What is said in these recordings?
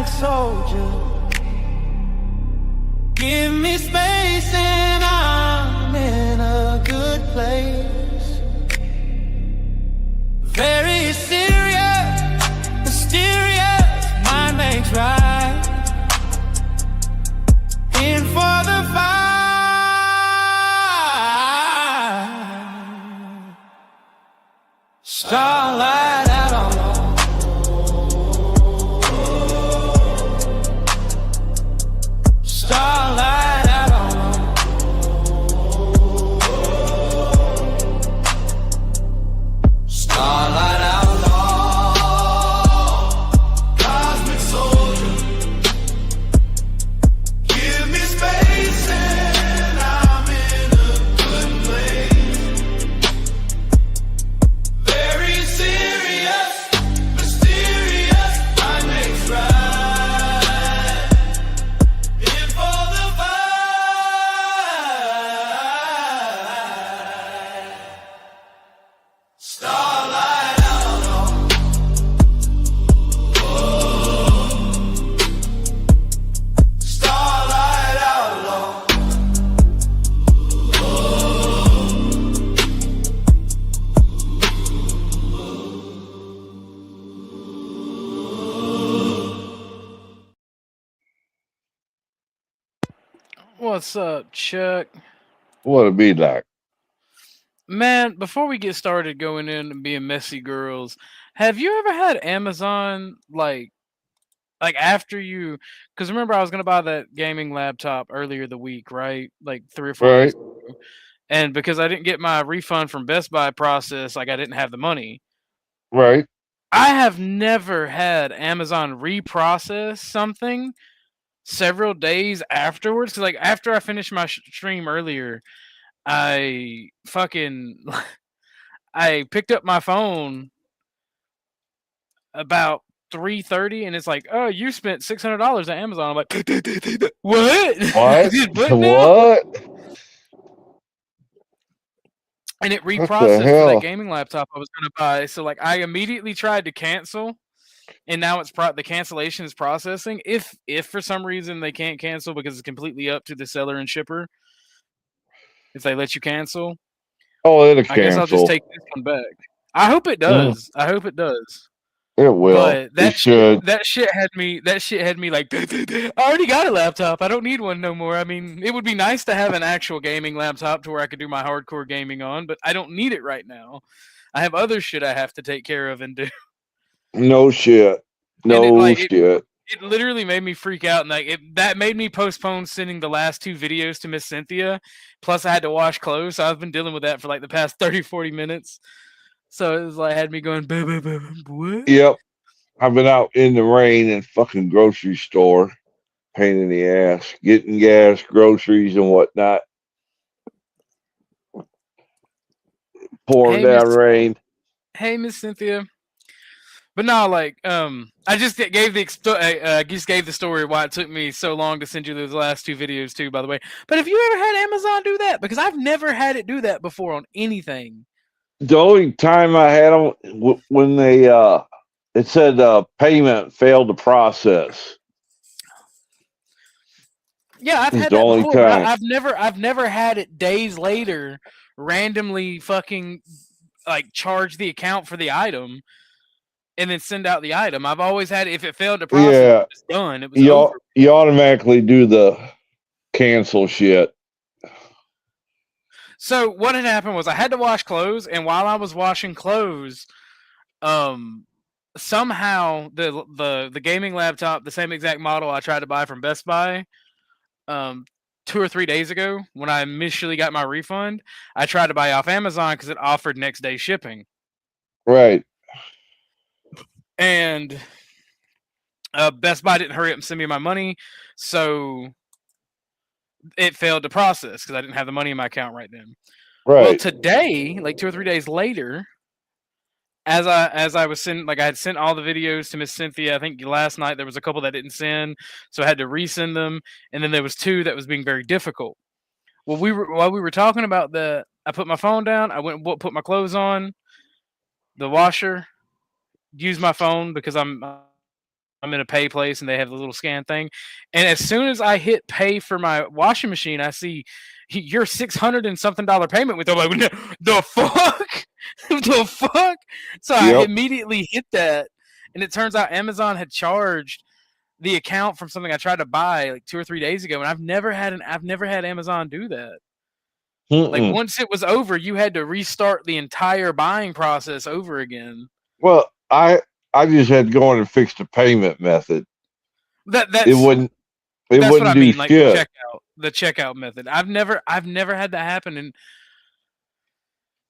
cosmic soldier. Give me space and I'm in a good place. Very serious, mysterious, mind makes right. In for the fight. Starlight out on starlight out on starlight out on cosmic soldier. Give me space and I'm in a good place. Very serious, mysterious, mind makes right. Starlight out on starlight out on What's up, Chuck? What it be like? Man, before we get started going in and being messy girls, have you ever had Amazon like after you? Because remember, I was gonna buy that gaming laptop earlier the week, right? Like 3 or 4 days Right, ago. And because I didn't get my refund from Best Buy process, like I didn't have the money. right. I have never had Amazon reprocess something several days afterwards. Because like after I finished my stream earlier, I fucking I picked up my phone about 3:30, and it's like, oh, you spent $600 at Amazon. I'm like, what? What? What now? What? And it What the reprocessed for that hell? gaming laptop I was gonna buy. So like, I immediately tried to cancel, and now it's the cancellation is processing. If for some reason they can't cancel because it's completely up to the seller and shipper, if they let you cancel, Oh, it'll I guess I'll just cancel. take this one back. I hope it does. I hope it does. It will. But It that should. shit had me like, I already got a laptop. I don't need one no more. I mean, it would be nice to have an actual gaming laptop to where I could do my hardcore gaming on, but I don't need it right now. I have other shit I have to take care of and do. No shit. And it No like shit. it literally made me freak out, and like that made me postpone sending the last 2 videos to Miss Cynthia. Plus I had to wash clothes, so I've been dealing with that for like the past 30-40 minutes. So it was like had me going what? Yep. I've been out in the rain in fucking grocery store. Pain in the ass. Getting gas, groceries, and whatnot. Pouring down rain. Hey, Miss Cynthia. But no, like, I just gave the story why it took me so long to send you those last 2 videos too. By the way, but have you ever had Amazon do that? Because I've never had it do that before on anything. The only time I had them when they it said payment failed to process. Yeah, I've had the that only before. But time. I've never had it days later randomly fucking like charge the account for the item and then send out the item. I've always had it, if it failed to process, Yeah. it was done. It was over. You automatically do the cancel shit. So what had happened was I had to wash clothes, and while I was washing clothes, somehow the gaming laptop, the same exact model I tried to buy from Best Buy, 2 or 3 days ago when I initially got my refund, I tried to buy off Amazon because it offered next day shipping. Right. And Best Buy didn't hurry up and send me my money, so it failed to process because I didn't have the money in my account right then. Right. Well, today, like 2 or 3 days later, as I was sending, like I had sent all the videos to Miss Cynthia. I think last night there was a couple that didn't send, so I had to resend them, and then there was 2 that was being very difficult. Well, while we were talking about that, I put my phone down. I went and put my clothes on the washer, used my phone because I'm I'm in a pay place and they have the little scan thing. And as soon as I hit pay for my washing machine, I see your $600 and something payment with. I'm like, the fuck, the fuck. So I Yep. immediately hit that, and it turns out Amazon had charged the account from something I tried to buy like 2 or 3 days ago, and I've never had Amazon do that. Like once it was over, you had to restart the entire buying process over again. Well, I just had to go in and fix the payment method. That's It wouldn't what I do mean, like shit. the checkout method. I've never had that happen, and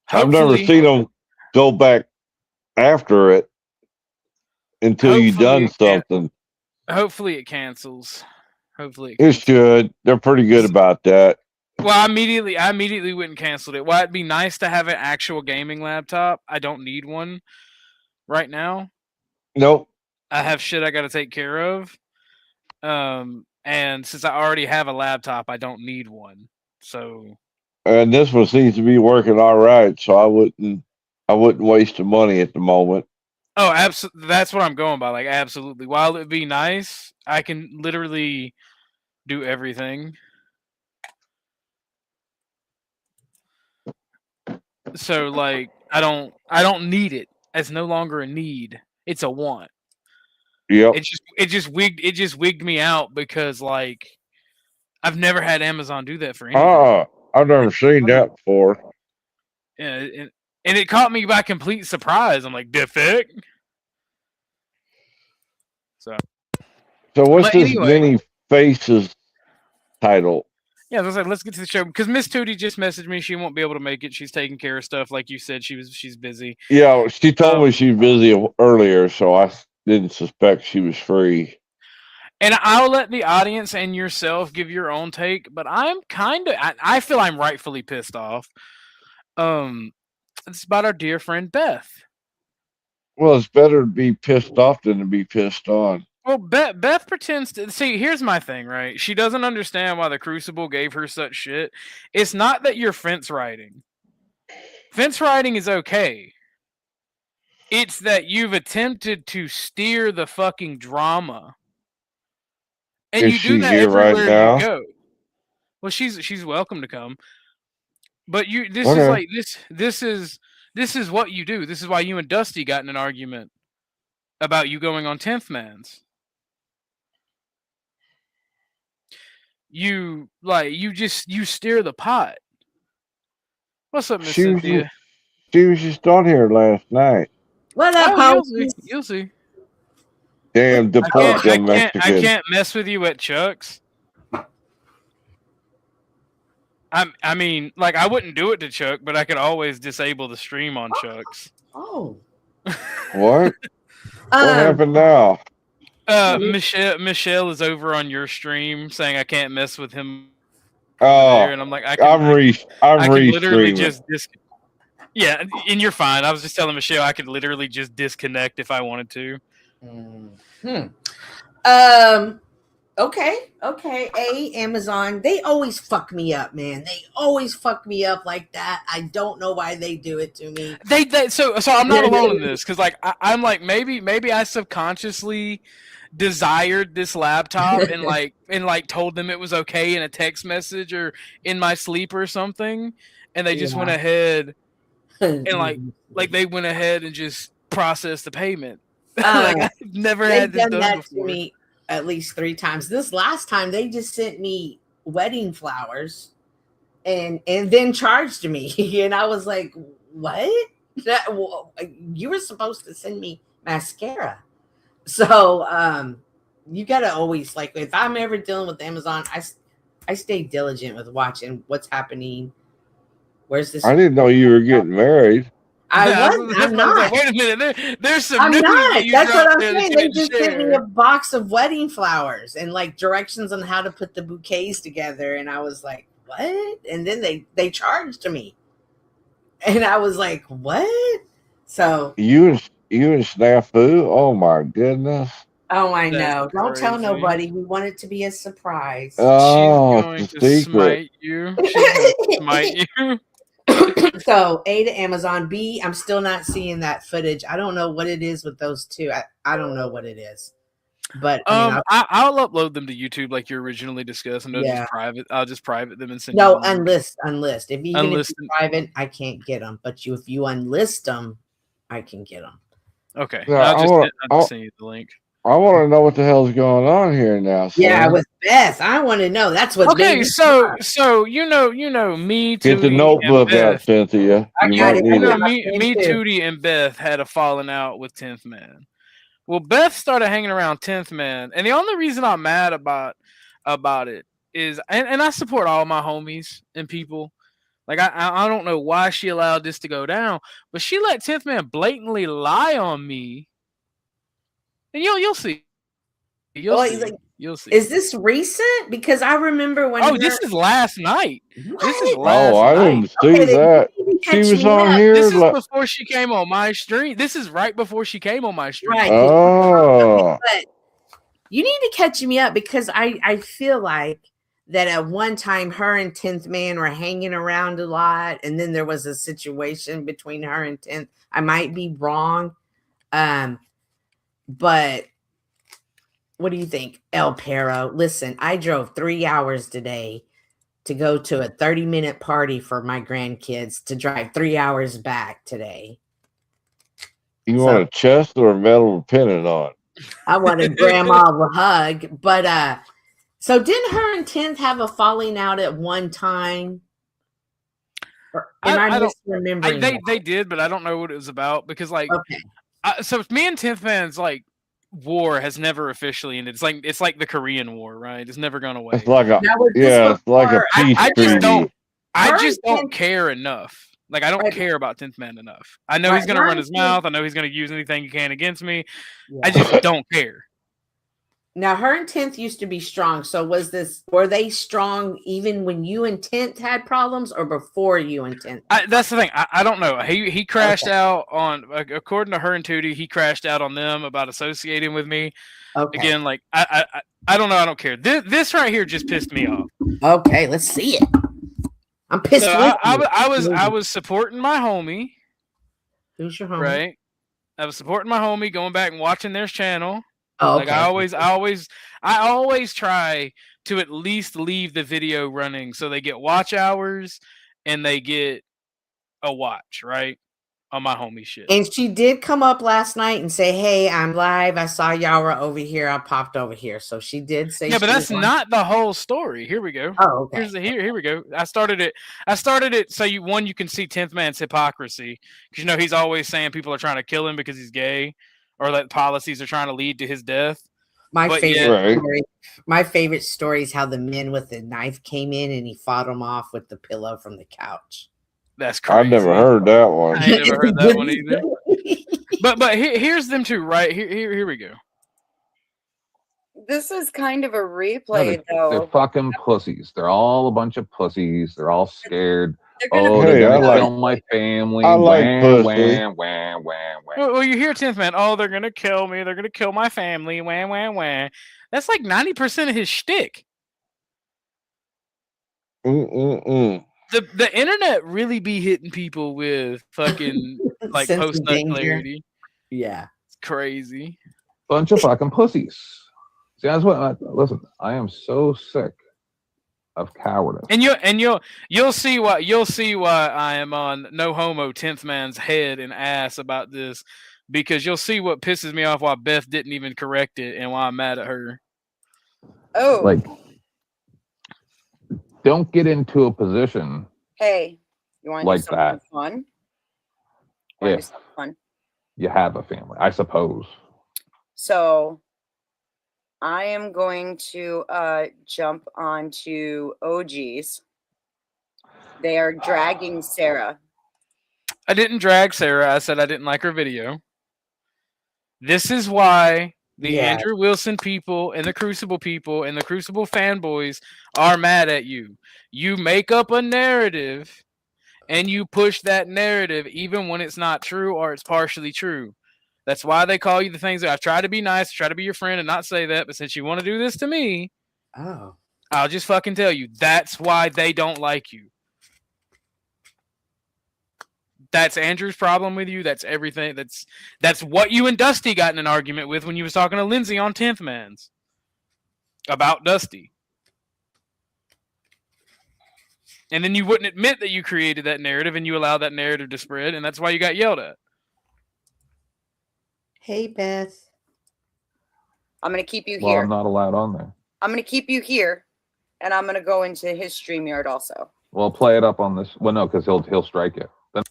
I've never seen them go back after it until you done something. Hopefully it cancels. It should. They're pretty good about that. Well, I immediately went and canceled it. Well, it'd be nice to have an actual gaming laptop. I don't need one right now. Nope. I have shit I got to take care of. And since I already have a laptop, I don't need one. So. And this one seems to be working all right, so I wouldn't waste the money at the moment. Oh, absolutely. That's what I'm going by. Like, absolutely. While it'd be nice, I can literally do everything. So, like, I don't need it. It's no longer a need. It's a want. Yep. It just wigged me out because, like, I've never had Amazon do that for anything. I've never seen that before. Yeah, and it caught me by complete surprise. I'm like, the fuck? So what's this Many Faces title? Yeah, I was like, let's get to the show because Miss Tootie just messaged me. She won't be able to make it. She's taking care of stuff, like you said. She's busy. Yeah, she told me she's busy earlier, so I didn't suspect she was free. And I'll let the audience and yourself give your own take, but I'm I feel I'm rightfully pissed off. It's about our dear friend Beth. Well, it's better to be pissed off than to be pissed on. Well, Beth pretends to see. Here's my thing, right? She doesn't understand why the Crucible gave her such shit. It's not that you're fence riding. Fence riding is okay. It's that you've attempted to steer the fucking drama, and you do that everywhere you go. Well, she's welcome to come, but this is like this is what you do. This is why you and Dusty got in an argument about you going on 10th Man's. You steer the pot. What's up, Miss Cynthia? She was just on here last night. What up, you'll see. Damn, deport them Mexicans. I can't mess with you at Chuck's. I mean, like, I wouldn't do it to Chuck, but I could always disable the stream on Chuck's. Oh. What? What happened now? Michelle is over on your stream saying I can't mess with him. Oh, and I'm like, I can literally just yeah, and you're fine. I was just telling Michelle I could literally just disconnect if I wanted to. Okay. Amazon, they always fuck me up, man. They always fuck me up like that. I don't know why they do it to me. So I'm not alone in this because, like, I'm like maybe I subconsciously desired this laptop and like told them it was okay in a text message or in my sleep or something, and they just went ahead and like they went ahead and just processed the payment. Like, I've never had this done before. To me at least 3 times. This last time they just sent me wedding flowers and then charged me, and I was like, what? You were supposed to send me mascara. So you gotta always, like, if I'm ever dealing with Amazon, I stay diligent with watching what's happening. Where's this? I didn't know you were getting married. I'm not. Like, wait a minute. There's some. I'm news not. That's what I'm saying. They just share. sent me a box of wedding flowers and like directions on how to put the bouquets together, and I was like, what? And then they charged me, and I was like, what? So you and Snafu? Oh my goodness! Oh, I know. Don't tell nobody. We want it to be a surprise. Oh, she's going to smite you. She's going to smite you. So A to Amazon. B, I'm still not seeing that footage. I don't know what it is with those two. I don't know what it is. But I mean, I'll upload them to YouTube like you originally discussed, and they'll just private. I'll just private them and send you. No, unlist. If Unlist you private, I can't get them. But if you unlist them, I can get them. Okay, Yeah, I'll just send you the link. I want to know what the hell's going on here now. Yeah, with Beth, I want to know. That's what. Okay, so you know me. Get the notebook out, Cynthia. I got it. Me, Tootie, and Beth had a falling out with 10th Man. Well, Beth started hanging around 10th Man, and the only reason I'm mad about it is, and I support all my homies and people. Like I don't know why she allowed this to go down, but she let 10th Man blatantly lie on me. And you'll see. You'll see. Is this recent? Because I remember when. This is last night. What? This is last night. I didn't see that. She was on here. This is before she came on my stream. This is right before she came on my stream. Right. Oh. But you need to catch me up because I feel like that at one time her and 10th Man were hanging around a lot, and then there was a situation between her and 10th. I might be wrong. But what do you think, El Perro? Listen, I drove 3 hours today to go to a 30-minute party for my grandkids to drive 3 hours back today. You want a chest or a metal pendant on? I wanted grandma to hug. But so didn't her and 10th have a falling out at one time? I just remember they did, but I don't know what it was about because so me and 10th Man's war has never officially ended. It's like the Korean War, right? It's never gone away. It's like a it's like a peace treaty. I just don't care enough. Like I don't care about 10th Man enough. I know he's gonna run his mouth. I know he's gonna use anything he can against me. Yeah. I just don't care. Now her and 10th used to be strong. So were they strong even when you and 10th had problems or before you and 10th? That's the thing. I don't know. He crashed out on, according to her and Tootie, he crashed out on them about associating with me. Okay. Again, I don't know. I don't care. This right here just pissed me off. Okay, let's see it. I'm pissed. So I was supporting my homie. Who's your homie? Right. I was supporting my homie, going back and watching their channel. Oh, okay. I always try to at least leave the video running so they get watch hours and they get a watch, right? On my homie shit. And she did come up last night and say, "Hey, I'm live. I saw y'all were over here. I popped over here." So she did say, "Yeah, but that's not the whole story." Here we go. Oh, okay. Here we go. I started it so you can see 10th Man's hypocrisy because he's always saying people are trying to kill him because he's gay or that policies are trying to lead to his death. My favorite story is how the men with the knife came in and he fought them off with the pillow from the couch. That's crazy. I've never heard that one. I ain't never heard that one either. But here's them two, right? Here we go. This is kind of a replay, though. They're fucking pussies. They're all a bunch of pussies. They're all scared. They're gonna kill my family. I like pussy. Well, you hear 10th Man. Oh, they're gonna kill me. They're gonna kill my family. Wham, wham, wham. That's like 90% of his shtick. The internet really be hitting people with fucking post nut clarity. Yeah, it's crazy. Bunch of fucking pussies. See, that's what. Listen, I am so sick of cowardice. And you'll see why I am on no homo 10th Man's head and ass about this, because you'll see what pisses me off why Beth didn't even correct it and why I'm mad at her. Oh, don't get into a position. Hey, you want to do something fun? If you have a family, I suppose. So I am going to jump onto OGs. They are dragging Sarah. I didn't drag Sarah. I said I didn't like her video. This is why the Andrew Wilson people and the Crucible people and the Crucible fanboys are mad at you. You make up a narrative and you push that narrative even when it's not true or it's partially true. That's why they call you the things that I've tried to be nice, try to be your friend and not say that. But since you want to do this to me, I'll just fucking tell you. That's why they don't like you. That's Andrew's problem with you. That's everything. That's what you and Dusty got in an argument with when you was talking to Lindsay on 10th Man's about Dusty. And then you wouldn't admit that you created that narrative and you allowed that narrative to spread, and that's why you got yelled at. Hey, Beth. I'm going to keep you Well, here. I'm not allowed on there. I'm going to keep you here, and I'm going to go into his StreamYard also. Well, play it up on this. Well, no, because he'll strike you. Then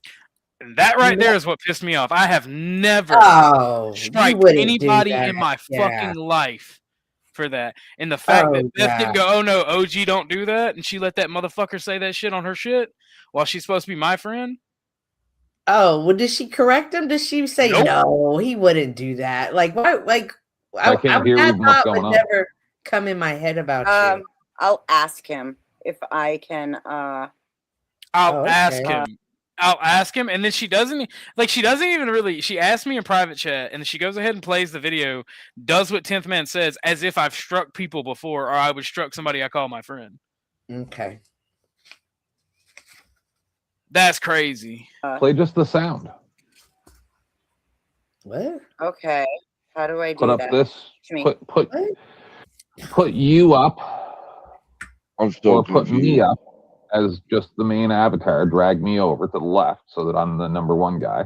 And that right there is what pissed me off. I have never striked anybody in my fucking life for that. And the fact that Beth didn't go, oh no, OG don't do that, and she let that motherfucker say that shit on her shit while she's supposed to be my friend. Oh, well, did she correct him? Did she say Nope. no? He wouldn't do that. Like, why? Like, I can't hear even what's going on. Never come in my head about you. I'll ask him if I can. I'll ask him, and then she doesn't even really. She asked me in private chat, and then she goes ahead and plays the video, does what 10th Man says, as if I've struck people before, or I would struck somebody I call my friend. Okay. That's crazy. play just the sound. What? Okay. How do I do Put up that? this. To me. Put you up, I'm still or put me confused. up as just the main avatar. Drag me over to the left so that I'm the number one guy,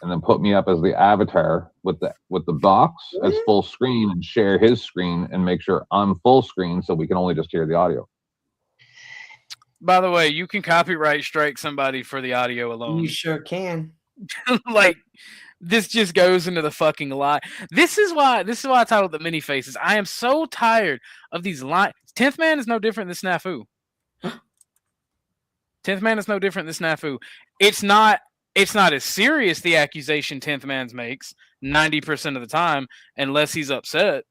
and then put me up as the avatar with the box as full screen, and share his screen and make sure I'm full screen so we can only just hear the audio. By the way, you can copyright strike somebody for the audio alone. You sure can. Like, this just goes into the fucking lie. This is why I titled the mini faces. I am so tired of these lies. 10th Man is no different than Snafu. 10th Man is no different than Snafu. It's not as serious, the accusation 10th Man's makes 90% of the time, unless he's upset.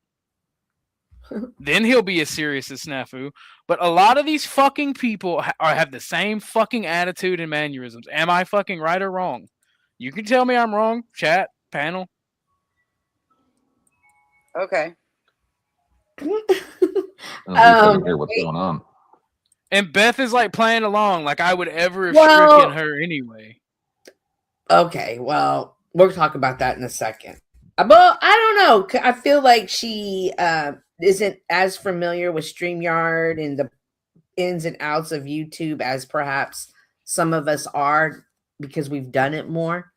Then he'll be as serious as Snafu. But a lot of these fucking people have the same fucking attitude and mannerisms. Am I fucking right or wrong? You can tell me I'm wrong. Chat, panel. Okay. And we couldn't hear what's going on. And Beth is like playing along like I would ever have stricken her anyway. Okay, well, we'll talk about that in a second. Well, I don't know. I feel like she isn't as familiar with StreamYard and the ins and outs of YouTube as perhaps some of us are, because we've done it more.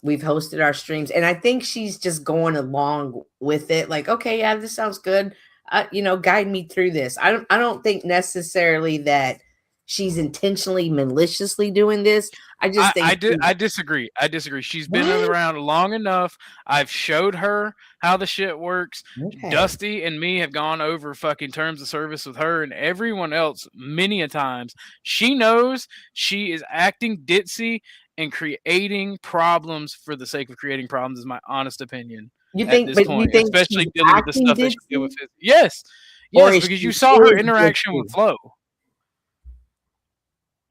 We've hosted our streams, and I think she's just going along with it. Like, okay, yeah, this sounds good. Guide me through this. I don't think necessarily that she's intentionally, maliciously doing this. I just think I disagree. She's been around long enough. I've showed her how the shit works. Okay. Dusty and me have gone over fucking terms of service with her and everyone else many a times. She knows she is acting ditzy and creating problems for the sake of creating problems, is my honest opinion. You think, at this point, you think especially dealing with the stuff that she did with it. Yes, because you saw her interaction with Flo.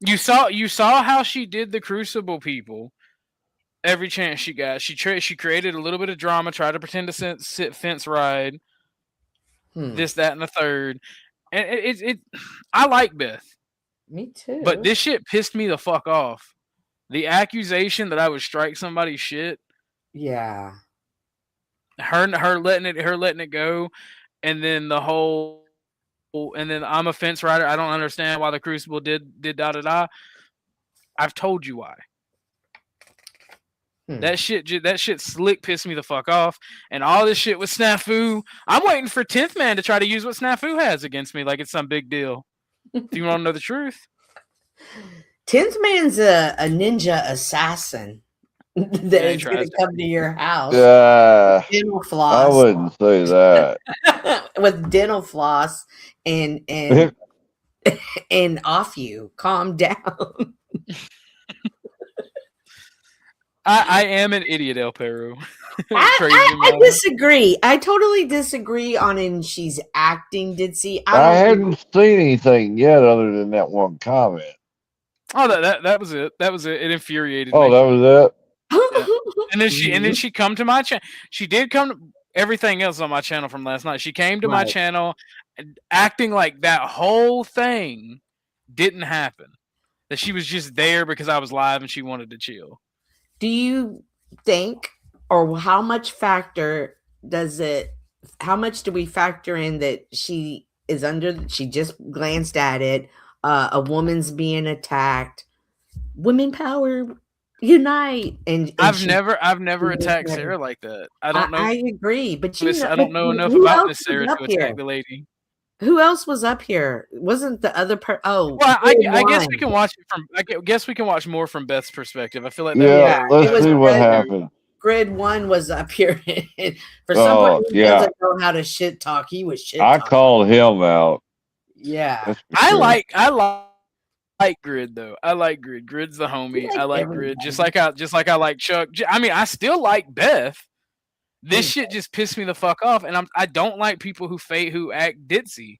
You saw how she did the Crucible people every chance she got. She created a little bit of drama, tried to pretend to sit fence ride, this, that, and the third. And it I like Beth. Me too. But this shit pissed me the fuck off. The accusation that I would strike somebody's shit. Yeah. Her letting it go, and then the whole. And then I'm a fence rider. I don't understand why the Crucible did da da da. I've told you why. That shit slick pissed me the fuck off. And all this shit with Snafu. I'm waiting for 10th Man to try to use what Snafu has against me like it's some big deal. Do you want to know the truth? 10th Man's a ninja assassin that is going to come to your house. Dental floss. I wouldn't say that. With dental floss and and off you. Calm down. I am an idiot, El Perro. I disagree. I totally disagree on and she's acting ditzy. I hadn't seen anything yet other than that one comment. Oh, that was it. That was it. It infuriated me. Oh, that was it. Yeah. And then she come to my channel. She did come to everything else on my channel from last night. She came to my channel acting like that whole thing didn't happen. That she was just there because I was live and she wanted to chill. Do you think, or how much factor does it? How much do we factor in that she is under? She just glanced at it. A woman's being attacked. Women power, unite! And I've she never was attacked never. Sarah like that. I don't know. I agree, but I but don't know enough who about else Miss was Sarah up to attack here? the lady. Who else was up here? Wasn't the other Oh, Well, I guess we one. can watch it from. Guess we can watch more from Beth's perspective. I feel like Yeah, that let's see what Grid, happened. Grid 1 was up here. For Oh, somebody who yeah. doesn't know how to shit talk, he was shit I talking. called him out. Yeah. That's for I sure. like Grid though. I like Grid. Grid's the homie. I like Grid. Just like I like Chuck. I mean, I still like Beth. This shit just pissed me the fuck off, and I don't like people who act ditzy.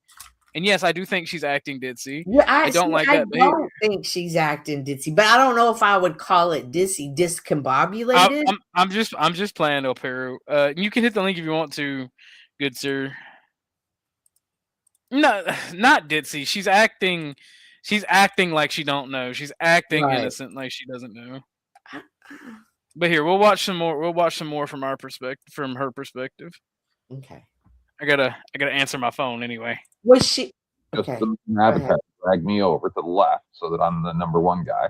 And yes, I do think she's acting ditzy. Yeah, I don't like that I behavior. don't think she's acting ditzy, but I don't know if I would call it ditzy, discombobulated. I'm just playing El Perro. You can hit the link if you want to, good sir. No, not ditzy. She's acting like she don't know. She's acting innocent like she doesn't know. But here, we'll watch some more. We'll watch some more from our perspective, from her perspective. Okay. I gotta answer my phone anyway. Was she Just okay? the avatar dragged me over to the left so that I'm the number one guy,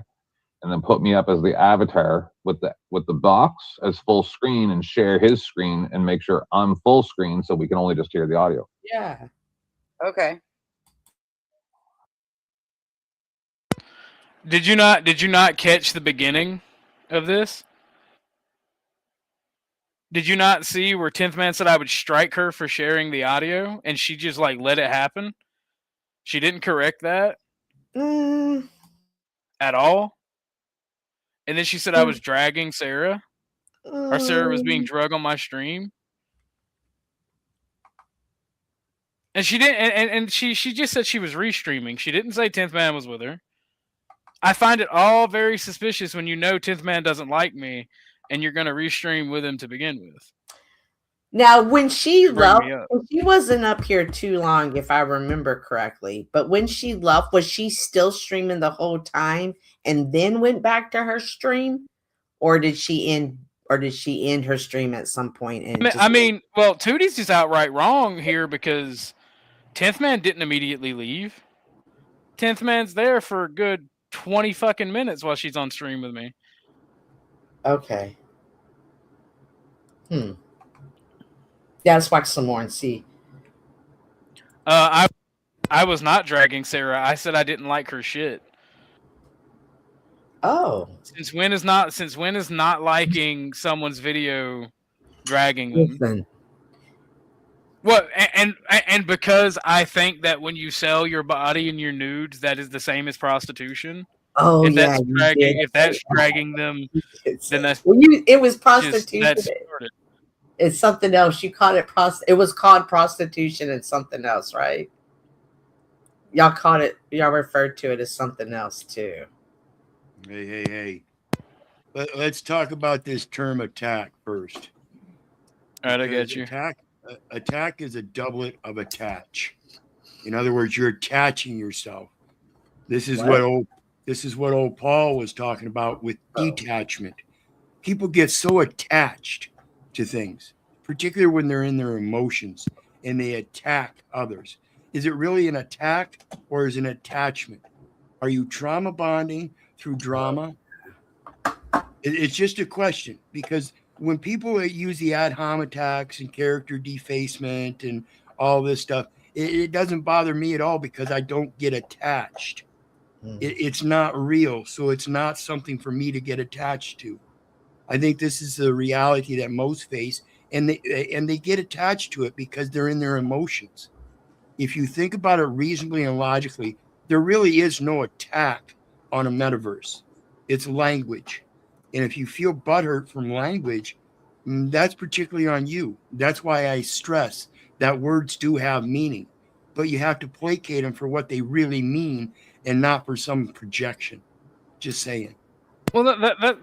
and then put me up as the avatar with the box as full screen and share his screen and make sure I'm full screen so we can only just hear the audio. Yeah. Okay. Did you not catch the beginning of this? Did you not see where 10th Man said I would strike her for sharing the audio, and she just like let it happen? She didn't correct that at all. And then she said I was dragging Sarah, or Sarah was being drug on my stream. And she didn't, and she just said she was restreaming. She didn't say 10th Man was with her. I find it all very suspicious when you know 10th Man doesn't like me, and you're going to restream with him to begin with. Now, when she left, me up. she wasn't up here too long, if I remember correctly. But when she left, was she still streaming the whole time and then went back to her stream, or did she end her stream at some point? And I mean, well, Tootie's just outright wrong here because 10th Man didn't immediately leave. 10th Man's there for a good 20 fucking minutes while she's on stream with me. Okay. Yeah, let's watch some more and see. I was not dragging Sarah. I said I didn't like her shit. Oh. Since when is not liking someone's video dragging them? Listen. Well, and because I think that when you sell your body and your nudes, that is the same as prostitution. Oh, if that's dragging them, then that's it was prostitution. It's something else. You called it it was called prostitution and something else, right? Y'all referred to it as something else too. Hey. Let's talk about this term attack first. All right, I get you. Attack is a doublet of attach. In other words, you're attaching yourself. This is what old Paul was talking about with detachment. People get so attached to things, particularly when they're in their emotions and they attack others. Is it really an attack or is it an attachment? Are you trauma bonding through drama? It's just a question, because when people use the ad hom attacks and character defacement and all this stuff, it doesn't bother me at all because I don't get attached. It's not real, so it's not something for me to get attached to. I think this is the reality that most face, and they get attached to it because they're in their emotions. If you think about it reasonably and logically, there really is no attack on a metaverse. It's language. And if you feel butthurt from language, that's particularly on you. That's why I stress that words do have meaning, but you have to placate them for what they really mean and not for some projection. Just saying. Well,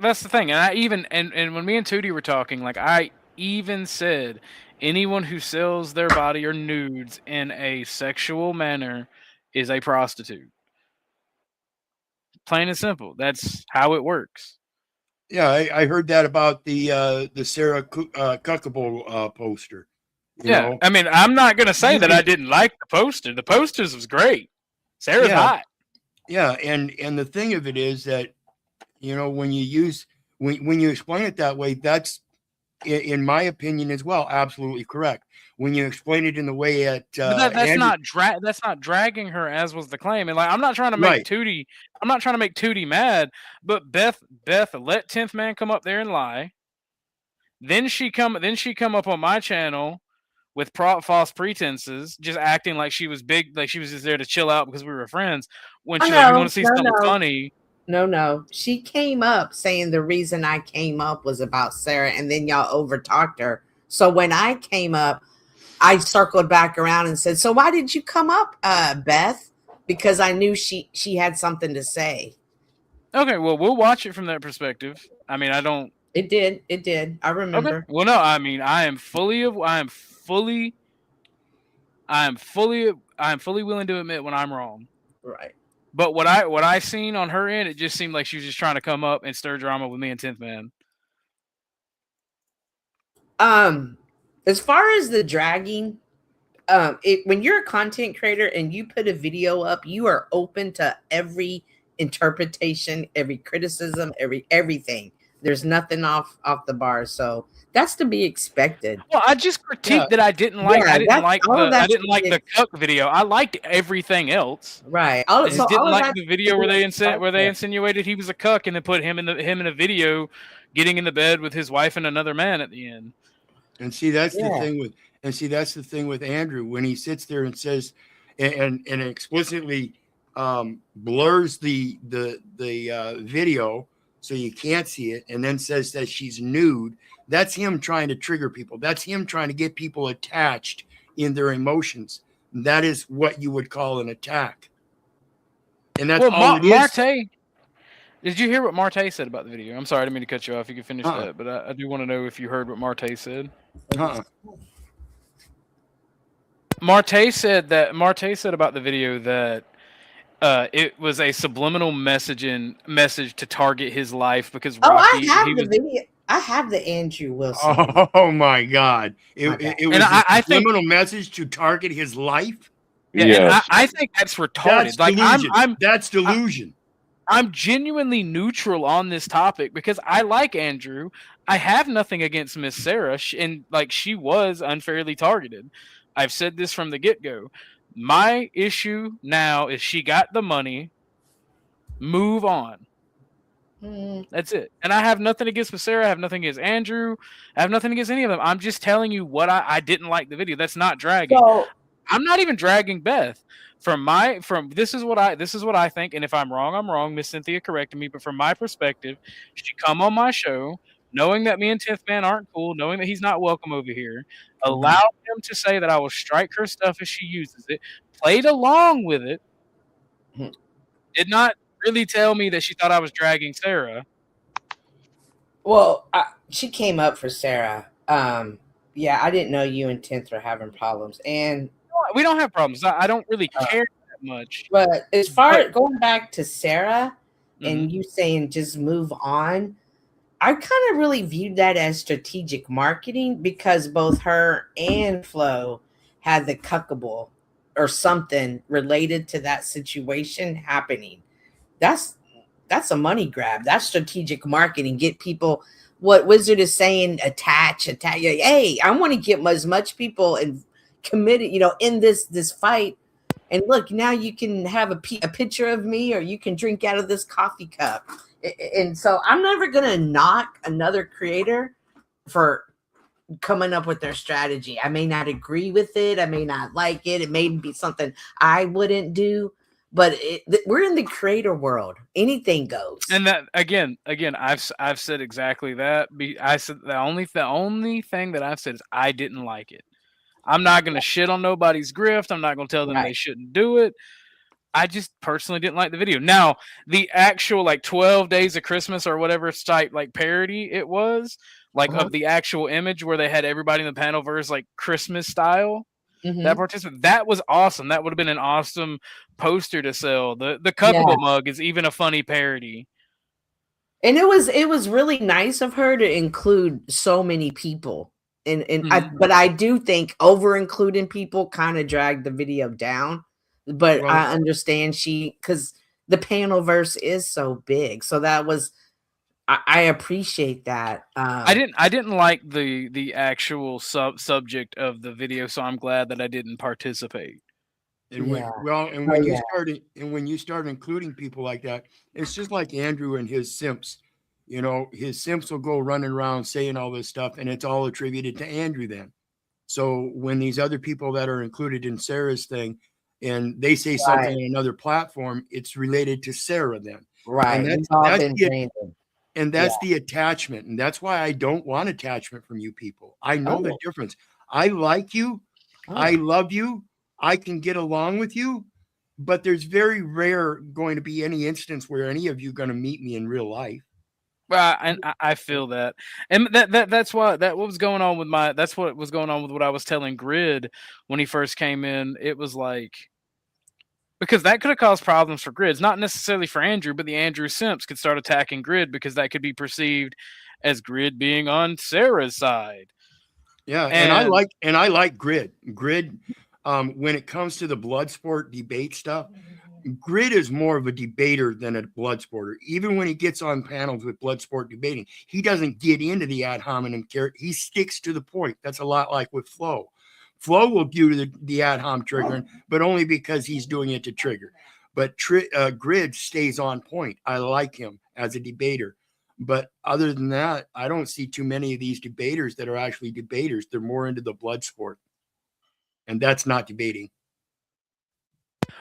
that's the thing. And I even, and when me and Tootie were talking, like I even said, anyone who sells their body or nudes in a sexual manner is a prostitute. Plain and simple. That's how it works. Yeah, I heard that about the Sarah Cuckable poster. You know? I mean, I'm not gonna say You that can- I didn't like the poster. The posters was great. Sarah's Yeah. hot. Yeah, and the thing of it is that, you know, when you explain it that way, that's in my opinion as well absolutely correct. When you explain it in the way that But that's Andrew, not dragging her, as was the claim. And like, I'm not trying to Right. make Tootie mad, but Beth let 10th Man come up there and lie. Then she come up on my channel with false pretenses, just acting like she was big, like she was just there to chill out because we were friends. When Oh, she's like, "You no, want to see no, something no. funny?" No. She came up saying the reason I came up was about Sarah, and then y'all overtalked her. So when I came up, I circled back around and said, "So why did you come up, Beth?" Because I knew she had something to say. Okay, well, we'll watch it from that perspective. I mean, I don't. It did. I remember. Okay. Well, no, I mean, I am fully willing to admit when I'm wrong. Right. But what I seen on her end, it just seemed like she was just trying to come up and stir drama with me and 10th Man. As far as the dragging, when you're a content creator and you put a video up, you are open to every interpretation, every criticism, everything. There's nothing off the bar, so that's to be expected. Well, I just critiqued that I didn't like. Yeah, I didn't like that's the cuck video. I liked everything else. Right. I just didn't like the video where they insinuated he was a cuck and then put him in a video getting in the bed with his wife and another man at the end. And see, that's the thing with Andrew when he sits there and says, and explicitly blurs the video so you can't see it, and then says that she's nude. That's him trying to trigger people. That's him trying to get people attached in their emotions. That is what you would call an attack. And that's all it is. Marte, did you hear what Marte said about the video? I'm sorry, I didn't mean to cut you off. You can finish that, but I do want to know if you heard what Marte said. Marte said about the video that it was a subliminal message to target his life because Rocky. Video. I have the Andrew Wilson. Oh my God! It was a subliminal message to target his life. Yeah, yes. I think that's retarded. That's delusion. That's delusion. I'm genuinely neutral on this topic because I like Andrew. I have nothing against Miss Sarah, and like she was unfairly targeted. I've said this from the get-go. My issue now is she got the money. Move on. That's it. And I have nothing against Miss Sarah. I have nothing against Andrew. I have nothing against any of them. I'm just telling you what I didn't like the video. That's not dragging. So, I'm not even dragging Beth. This is what I think, and if I'm wrong, I'm wrong. Miss Cynthia corrected me, but from my perspective, she come on my show, knowing that me and 10th Man aren't cool, knowing that he's not welcome over here, allowed him to say that I will strike her stuff if she uses it, played along with it, did not really tell me that she thought I was dragging Sarah. Well, she came up for Sarah. Yeah, I didn't know you and 10th were having problems, and we don't have problems. I don't really care that much. But as far as going back to Sarah and you saying just move on, I kind of really viewed that as strategic marketing because both her and Flo had the cuckable or something related to that situation happening. That's a money grab. That's strategic marketing. Get people, what Wizard is saying, attach. Hey, I want to get as much people and committed, in this fight. And look, now you can have a picture of me, or you can drink out of this coffee cup. And so I'm never gonna knock another creator for coming up with their strategy. I may not agree with it, I may not like it, it may be something I wouldn't do, but we're in the creator world. Anything goes. And that again, I've said exactly that. I said the only thing that I've said is I didn't like it. I'm not going to shit on nobody's grift. I'm not going to tell them they shouldn't do it. I just personally didn't like the video. Now, the actual 12 Days of Christmas or whatever type parody it was, of the actual image where they had everybody in the panel verse Christmas style. That participant, that was awesome. That would have been an awesome poster to sell. The cuppable mug is even a funny parody. And it was really nice of her to include so many people. But I do think over including people kind of dragged the video down. But Well, I understand because the panel verse is so big. So that was I appreciate that. I didn't like the actual subject of the video, so I'm glad that I didn't participate. And when when you start including people like that, it's just like Andrew and his simps. You know, his simps will go running around saying all this stuff, and it's all attributed to Andrew then. So when these other people that are included in Sarah's thing, and they say something on another platform, it's related to Sarah then. Right. And that's the attachment. And that's why I don't want attachment from you people. I know the difference. I like you. I love you. I can get along with you, but there's very rare going to be any instance where any of you are going to meet me in real life. Well, and I feel that, and that's what was going on with that's what was going on with what I was telling Grid when he first came in. It was like, because that could have caused problems for Grids, not necessarily for Andrew, but the Andrew simps could start attacking Grid because that could be perceived as Grid being on Sarah's side. Yeah, and I like Grid. Grid, when it comes to the blood sport debate stuff, Grid is more of a debater than a blood sporter. Even when he gets on panels with blood sport debating, he doesn't get into the ad hominem character. He sticks to the point. That's a lot like with Flo. Flo will do the ad hom triggering, but only because he's doing it to trigger. But Grid stays on point. I like him as a debater. But other than that, I don't see too many of these debaters that are actually debaters. They're more into the blood sport. And that's not debating.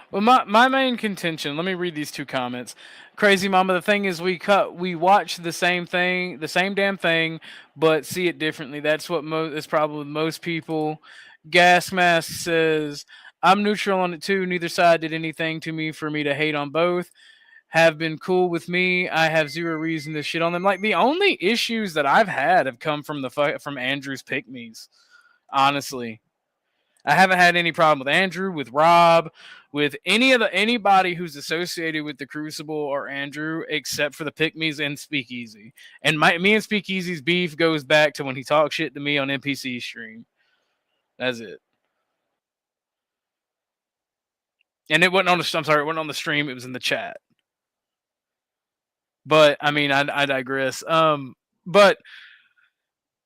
Well, my main contention, let me read these two comments. Crazy Mama, the thing is we watch the same thing, the same damn thing, but see it differently. That's what is probably with most people. Gas Mask says, I'm neutral on it too. Neither side did anything to me for me to hate on both. Have been cool with me. I have zero reason to shit on them. Like, the only issues that I've had have come from from Andrew's pick-me's. Honestly, I haven't had any problem with Andrew, with Rob, with anybody who's associated with the Crucible or Andrew, except for the pick-me's and Speakeasy. And me and Speakeasy's beef goes back to when he talked shit to me on NPC stream. That's it. And it wasn't on it wasn't on the stream. It was in the chat. But I mean, I digress. But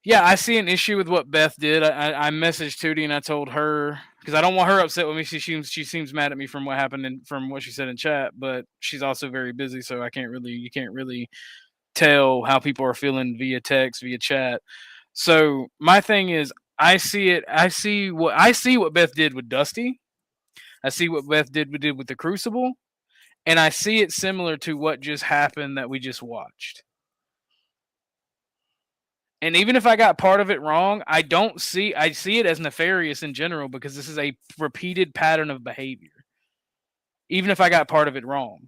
yeah, I see an issue with what Beth did. I messaged Tootie and I told her, because I don't want her upset with me. She seems mad at me from what happened and from what she said in chat. But she's also very busy, so you can't really tell how people are feeling via text, via chat. So my thing is, I see what Beth did with Dusty. I see what Beth did with the Crucible. And I see it similar to what just happened that we just watched. And even if I got part of it wrong, I see it as nefarious in general, because this is a repeated pattern of behavior. Even if I got part of it wrong.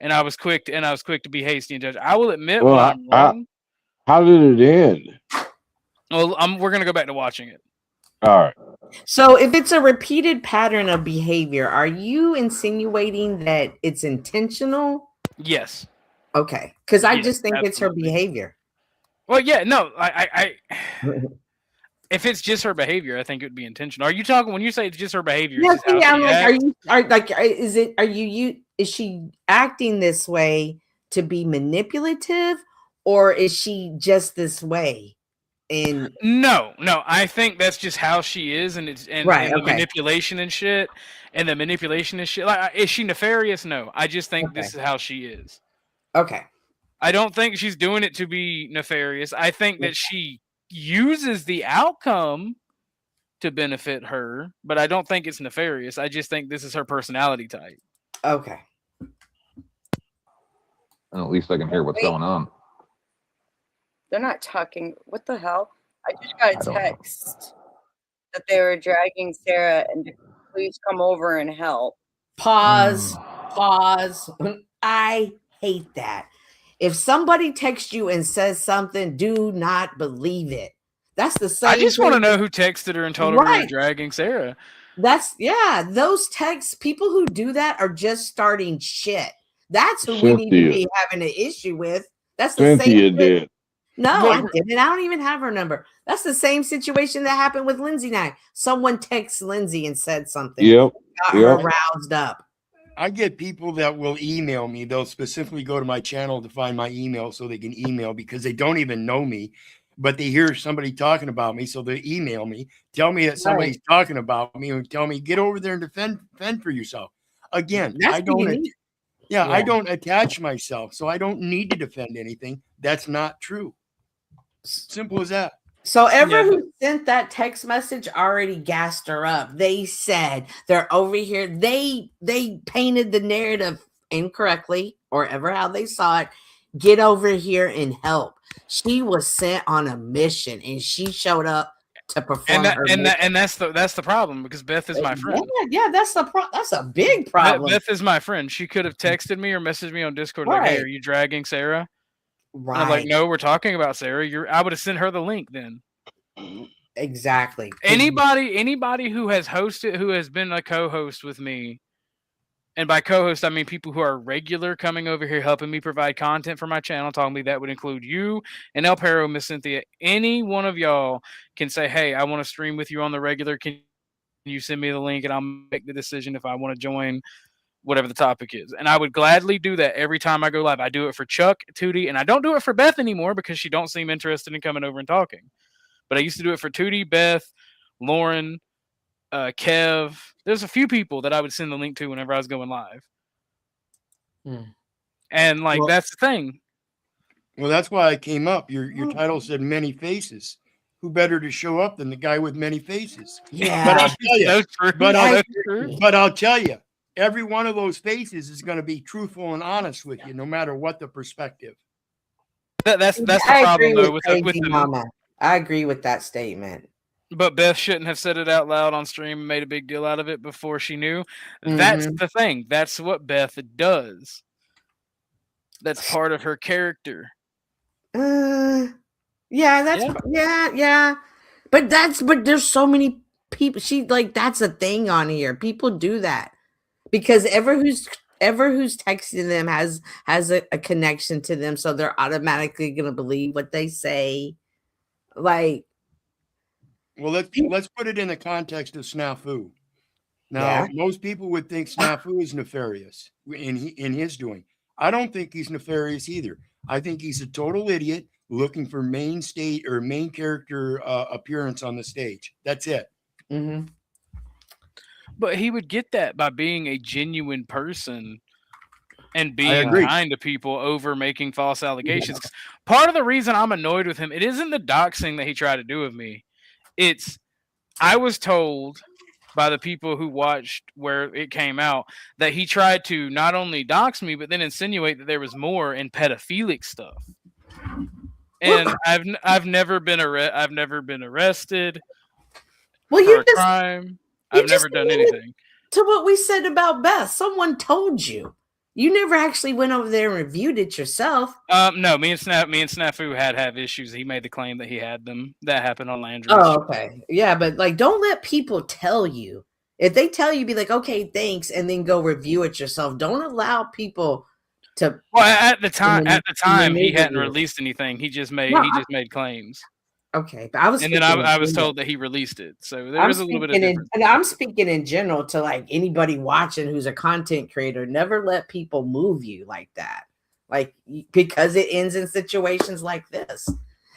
And I was quick to be hasty and judge. I will admit when I'm wrong. How did it end? Well, we're going to go back to watching it. All right. So if it's a repeated pattern of behavior, are you insinuating that it's intentional? Yes. Okay. Because I just think it's her behavior. Well, yeah, no, I if it's just her behavior, I think it would be intentional. Are you talking when you say it's just her behavior? Yes, yeah, I'm like, is she acting this way to be manipulative, or is she just this way? And no, I think that's just how she is, and the manipulation and shit, and the manipulation and shit. Like, is she nefarious? No, I just think this is how she is. Okay. I don't think she's doing it to be nefarious. I think that she uses the outcome to benefit her, but I don't think it's nefarious. I just think this is her personality type. Okay. And at least I can hear what's going on. They're not talking. What the hell? I just got a text that they were dragging Sarah and to please come over and help. Pause. I hate that. If somebody texts you and says something, do not believe it. That's the same. I just want to know who texted her and told her we were dragging Sarah. Those texts, people who do that are just starting shit. That's who we need to be having an issue with. That's the Cynthia same. did. No, I didn't. I don't even have her number. That's the same situation that happened with Lindsay and I. Someone texted Lindsay and said something. Yep. Got her roused up. I get people that will email me. They'll specifically go to my channel to find my email so they can email because they don't even know me, but they hear somebody talking about me. So they email me, tell me that somebody's talking about me, and tell me, get over there and defend for yourself. Again, I don't attach myself, so I don't need to defend anything. That's not true. Simple as that. So who sent that text message already gassed her up. They said they're over here. They painted the narrative incorrectly, or ever how they saw it. Get over here and help. She was sent on a mission, and she showed up to perform. And that's the problem, because Beth is my friend. Yeah, that's a big problem. Beth is my friend. She could have texted me or messaged me on Discord like, "Hey, are you dragging Sarah?" Right. I'm like, "No, we're talking about Sarah." I would have sent her the link then. Exactly. Anybody who has hosted, who has been a co-host with me, and by co-host I mean people who are regular coming over here helping me provide content for my channel, talking to me, that would include you and El Perro, Miss Cynthia. Any one of y'all can say, "Hey, I want to stream with you on the regular. Can you send me the link and I'll make the decision if I want to join whatever the topic is." And I would gladly do that every time I go live. I do it for Chuck, Tootie, and I don't do it for Beth anymore because she don't seem interested in coming over and talking. But I used to do it for Tootie, Beth, Lauren, Kev. There's a few people that I would send the link to whenever I was going live. And that's the thing. Well, that's why I came up. Your title said many faces. Who better to show up than the guy with many faces? Yeah. But I'll tell you, but I'll tell you, every one of those faces is going to be truthful and honest with you, no matter what the perspective. That's the problem though with the Mama. I agree with that statement. But Beth shouldn't have said it out loud on stream and made a big deal out of it before she knew. That's the thing. That's what Beth does. That's part of her character. Yeah. But there's so many people. That's a thing on here. People do that because ever who's texting them has a connection to them, so they're automatically gonna believe what they say. Well, let's put it in the context of snafu. Now, most people would think snafu is nefarious in his doing. I don't think he's nefarious either. I think he's a total idiot looking for main character appearance on the stage. That's it. Mm-hmm. But he would get that by being a genuine person and being kind to people over making false allegations. Yeah. Part of the reason I'm annoyed with him, it isn't the doxing that he tried to do with me. I was told by the people who watched where it came out that he tried to not only dox me, but then insinuate that there was more in pedophilic stuff. And I've never been arrested for a crime. I've never done anything. To what we said about Beth, someone told you. You never actually went over there and reviewed it yourself. No, me and Snafu have issues. He made the claim that he had them. That happened on Landry's. Oh, okay. Yeah, but don't let people tell you. If they tell you, be like, okay, thanks, and then go review it yourself. Don't allow people to. Well, at the time, he hadn't released anything. He just made claims. Okay, but I was told that he released it. So there was a little bit of difference. And I'm speaking in general to anybody watching who's a content creator. Never let people move you like that, because it ends in situations like this.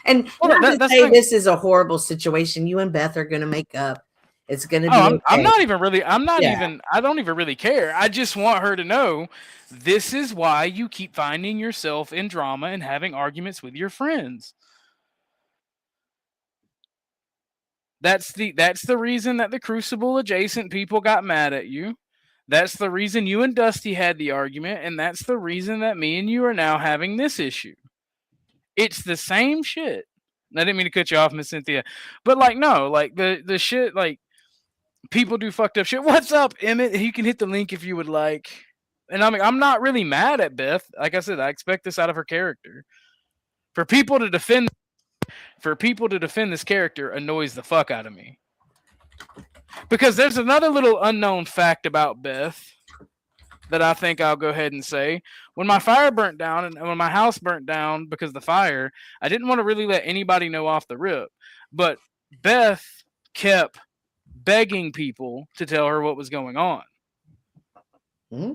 And this is a horrible situation. You and Beth are going to make up. It's going to be. Okay. I don't even really care. I just want her to know this is why you keep finding yourself in drama and having arguments with your friends. That's the reason that the Crucible adjacent people got mad at you. That's the reason you and Dusty had the argument, and that's the reason that me and you are now having this issue. It's the same shit. I didn't mean to cut you off, Miss Cynthia, but the shit, people do fucked up shit. What's up, Emmett? You can hit the link if you would like. And I'm not really mad at Beth. Like I said, I expect this out of her character. For people to defend this character annoys the fuck out of me. Because there's another little unknown fact about Beth that I think I'll go ahead and say. When my fire burnt down and when my house burnt down because of the fire, I didn't want to really let anybody know off the rip. But Beth kept begging people to tell her what was going on. Hmm?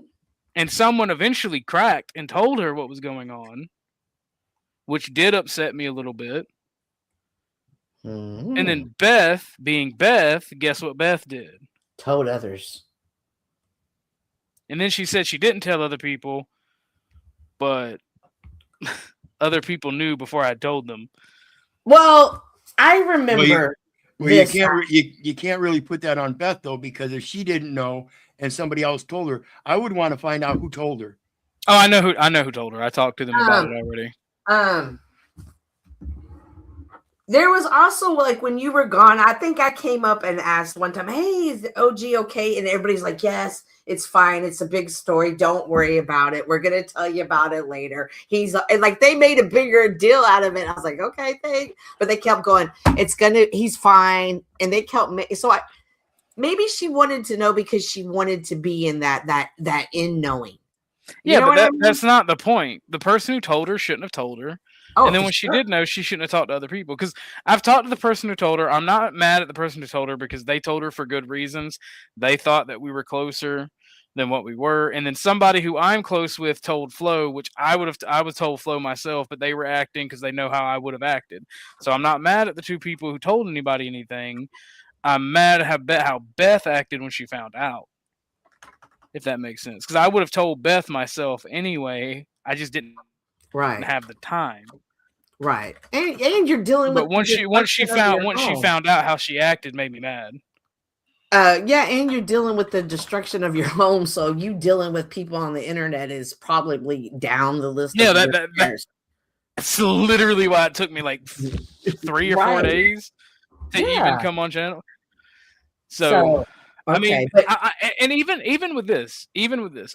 And someone eventually cracked and told her what was going on, which did upset me a little bit. Hmm. And then Beth, being Beth, guess what Beth did? Told others. And then she said she didn't tell other people, but other people knew before I told them. Well, I remember. Well, you can't really put that on Beth though, because if she didn't know and somebody else told her, I would want to find out who told her. Oh, I know who told her. I talked to them about it already. There was also like when you were gone, I think I came up and asked one time, "Hey, is the OG okay?" And everybody's like, "Yes, it's fine. It's a big story. Don't worry about it. We're gonna tell you about it later." He's and like they made a bigger deal out of it. I was like, "Okay, thanks," but they kept going. He's fine, and they kept. Maybe she wanted to know because she wanted to be in that in knowing. Yeah, but that's not the point. The person who told her shouldn't have told her. Oh, and then when she did know, she shouldn't have talked to other people. Because I've talked to the person who told her. I'm not mad at the person who told her because they told her for good reasons. They thought that we were closer than what we were. And then somebody who I'm close with told Flo, which I was told Flo myself, but they were acting because they know how I would have acted. So I'm not mad at the two people who told anybody anything. I'm mad at how Beth acted when she found out. If that makes sense. Because I would have told Beth myself anyway. I just didn't have the time. Right. And you're dealing with. But once she found out how she acted, made me mad. Yeah, and you're dealing with the destruction of your home, so you dealing with people on the internet is probably down the list. Yeah, that's literally why it took me like 3 or 4 days to even come on channel. So I mean, and even with this,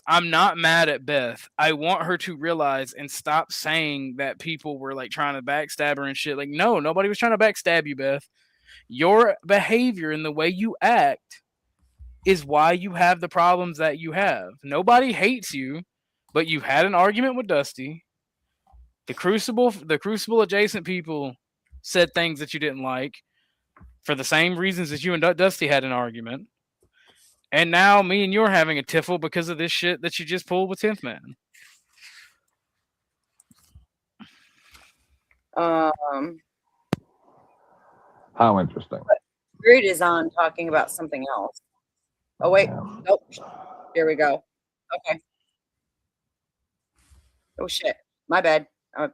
I'm not mad at Beth. I want her to realize and stop saying that people were like trying to backstab her and shit. Like, no, nobody was trying to backstab you, Beth. Your behavior and the way you act is why you have the problems that you have. Nobody hates you, but you had an argument with Dusty. The Crucible adjacent people said things that you didn't like for the same reasons that you and Dusty had an argument. And now me and you're having a tiffle because of this shit that you just pulled with 10th Man. How interesting. Grid is on talking about something else. Oh, wait. Nope. Here we go. Okay. Oh, shit. My bad. I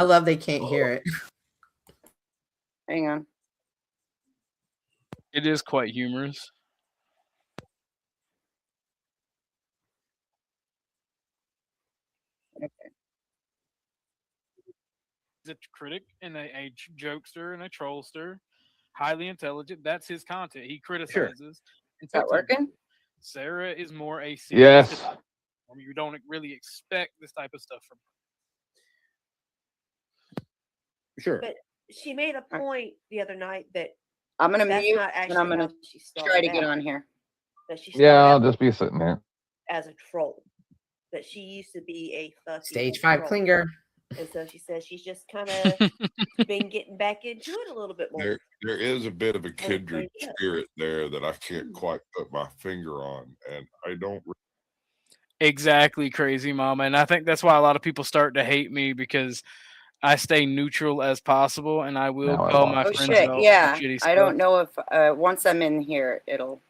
love they can't hear it. Hang on. It is quite humorous. Okay. He's a critic and a jokester and a trollster, highly intelligent. That's his content. He criticizes. Sure. Is that working? Sarah is more a serious. Yes. You don't really expect this type of stuff from her. Sure. But she made a point the other night that I'm going to mute and I'm going to try to get on here. That she I'll just be sitting here. As a troll. That she used to be a fussy Stage 5 clinger. And so she says she's just kind of been getting back into it a little bit more. There is a bit of a kindred spirit there that I can't quite put my finger on. And I don't. Exactly, crazy mama. And I think that's why a lot of people start to hate me because I stay neutral as possible, and I will call my friends out. Yeah, I don't know if once I'm in here, it'll.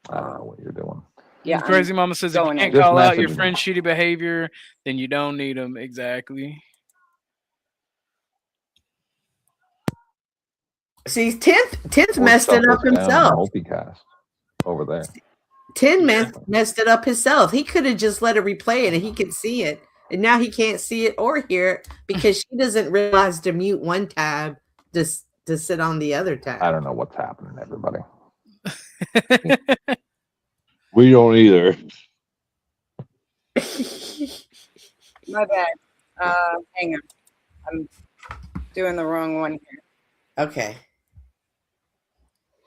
I don't know what you're doing. Yeah, crazy mama says if you can't call out your friend's shitty behavior, then you don't need them. Exactly. See, 10th messed it up himself. Multicast over there. 10 messed it up himself. He could have just let it replay it, and he could see it. And now he can't see it or hear it because she doesn't realize to mute one tab to sit on the other tab. I don't know what's happening, everybody. We don't either. My bad. Hang on. I'm doing the wrong one here. Okay.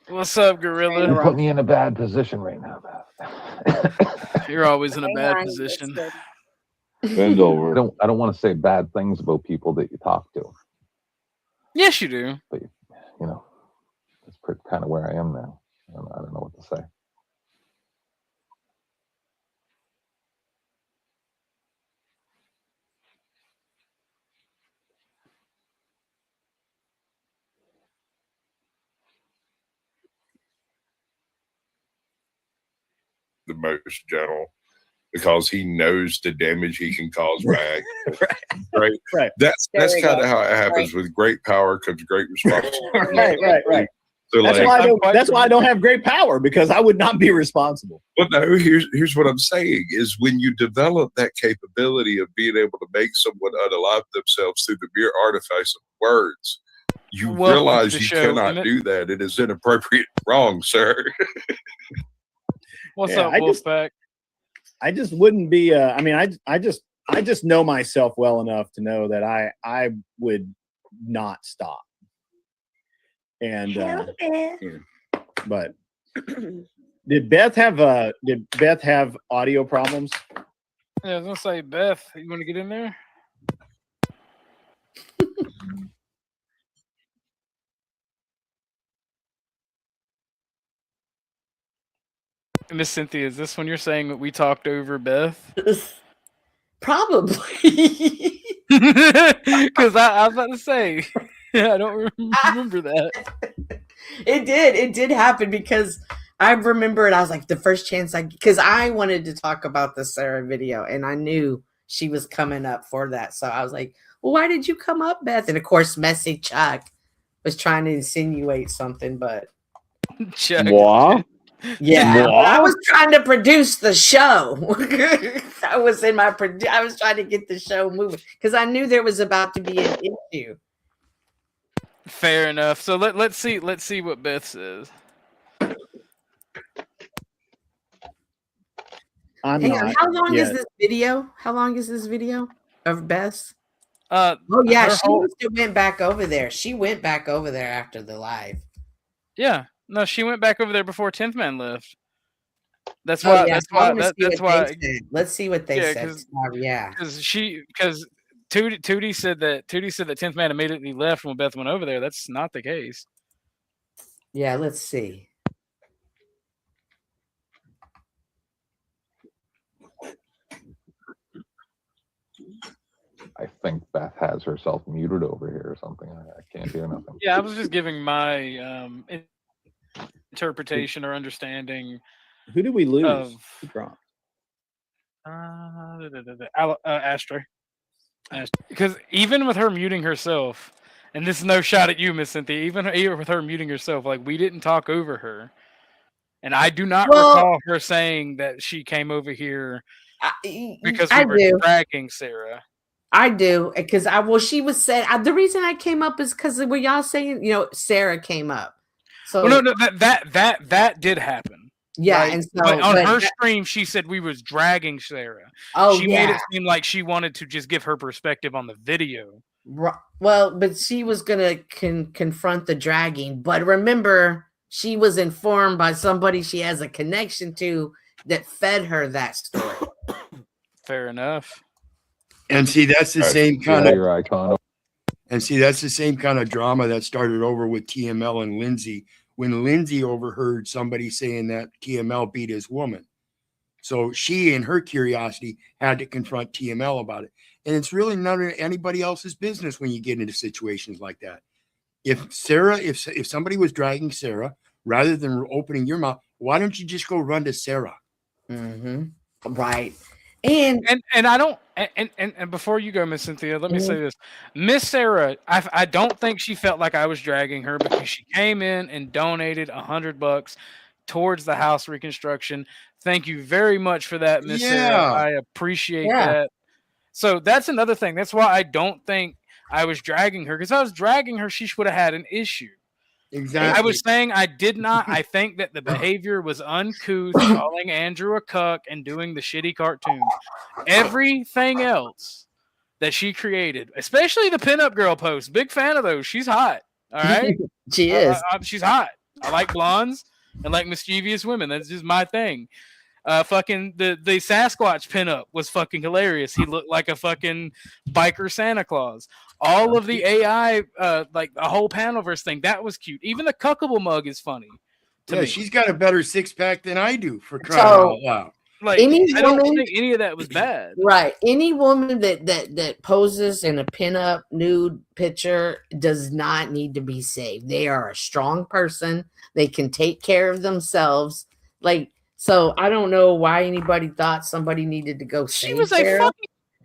What's up, Gorilla? You put me in a bad position right now, Beth. You're always in a Hang bad on, position. it's Bend over. I don't want to say bad things about people that you talk to, Yes, you do. but you know, that's kind of where I am now. I don't know what to say. The most gentle because he knows the damage he can cause back. Right. That's kind of how it happens. With great power comes great responsibility. Right. So That's why I don't have great power, because I would not be responsible. But no, here's what I'm saying is when you develop that capability of being able to make someone unalive themselves through the mere artifice of words, you realize you cannot do that. It is inappropriate, wrong, sir. What's up, Wolfpack? I just wouldn't be. I mean, I just know myself well enough to know that I would not stop. And but did Beth have audio problems? Yeah, I was gonna say, Beth, you want to get in there? Miss Cynthia, is this when you're saying that we talked over Beth? Probably. Because I was about to say, I don't remember that. It did happen because I remember it. I was like, the first chance because I wanted to talk about the Sarah video and I knew she was coming up for that. So I was like, well, why did you come up, Beth? And of course, Messy Chuck was trying to insinuate something, but Chuck. What? Yeah, I was trying to produce the show. I was trying to get the show moving because I knew there was about to be an issue. Fair enough. So let's see what Beth says. Hang on, how long is this video? How long is this video of Beth? Oh yeah, she went back over there. She went back over there after the live. Yeah. No, she went back over there before 10th Man left. That's why. That's why. Let's see what they said. Yeah, because Tootie said that 10th Man immediately left when Beth went over there. That's not the case. Yeah, let's see. I think Beth has herself muted over here or something. I can't hear nothing. Yeah, I was just giving my interpretation or understanding. Who did we lose? Ashtray. Because even with her muting herself, and this is no shot at you, Miss Cynthia, even with her muting herself, like we didn't talk over her. And I do not recall her saying that she came over here because we were dragging Sarah. I do, because she was saying the reason I came up is because were y'all saying, Sarah came up. So no, that did happen. Yeah, right? and so but on her stream, she said we was dragging Sarah. Oh, she made it seem like she wanted to just give her perspective on the video. Well, but she was gonna confront the dragging. But remember, she was informed by somebody she has a connection to that fed her that story. Fair enough. And see, that's the same kind of icon. And see, that's the same kind of drama that started over with TML and Lindsay when Lindsay overheard somebody saying that TML beat his woman. So she, in her curiosity, had to confront TML about it. And it's really none of anybody else's business when you get into situations like that. If somebody was dragging Sarah, rather than opening your mouth, why don't you just go run to Sarah? Mm-hmm. Right. And I don't and before you go, Miss Cynthia, let me say this. Miss Sarah, I don't think she felt like I was dragging her because she came in and donated $100 towards the house reconstruction. Thank you very much for that, Miss Sarah. I appreciate that. So that's another thing. That's why I don't think I was dragging her, because if I was dragging her, she would have had an issue. Exactly. I was saying I did not. I think that the behavior was uncouth, calling Andrew a cuck and doing the shitty cartoons. Everything else that she created, especially the pinup girl posts, big fan of those. She's hot. All right. She is. She's hot. I like blondes and like mischievous women. That's just my thing. Fucking the Sasquatch pinup was fucking hilarious. He looked like a fucking biker Santa Claus. All of the AI, like the whole Panelverse thing, that was cute. Even the cuckable mug is funny. Yeah, me. she's got a better six pack than I do, for crying out loud. Like, I don't think any of that was bad. Right. Any woman that poses in a pinup nude picture does not need to be saved. They are a strong person. They can take care of themselves. Like, so I don't know why anybody thought somebody needed to go save Sarah.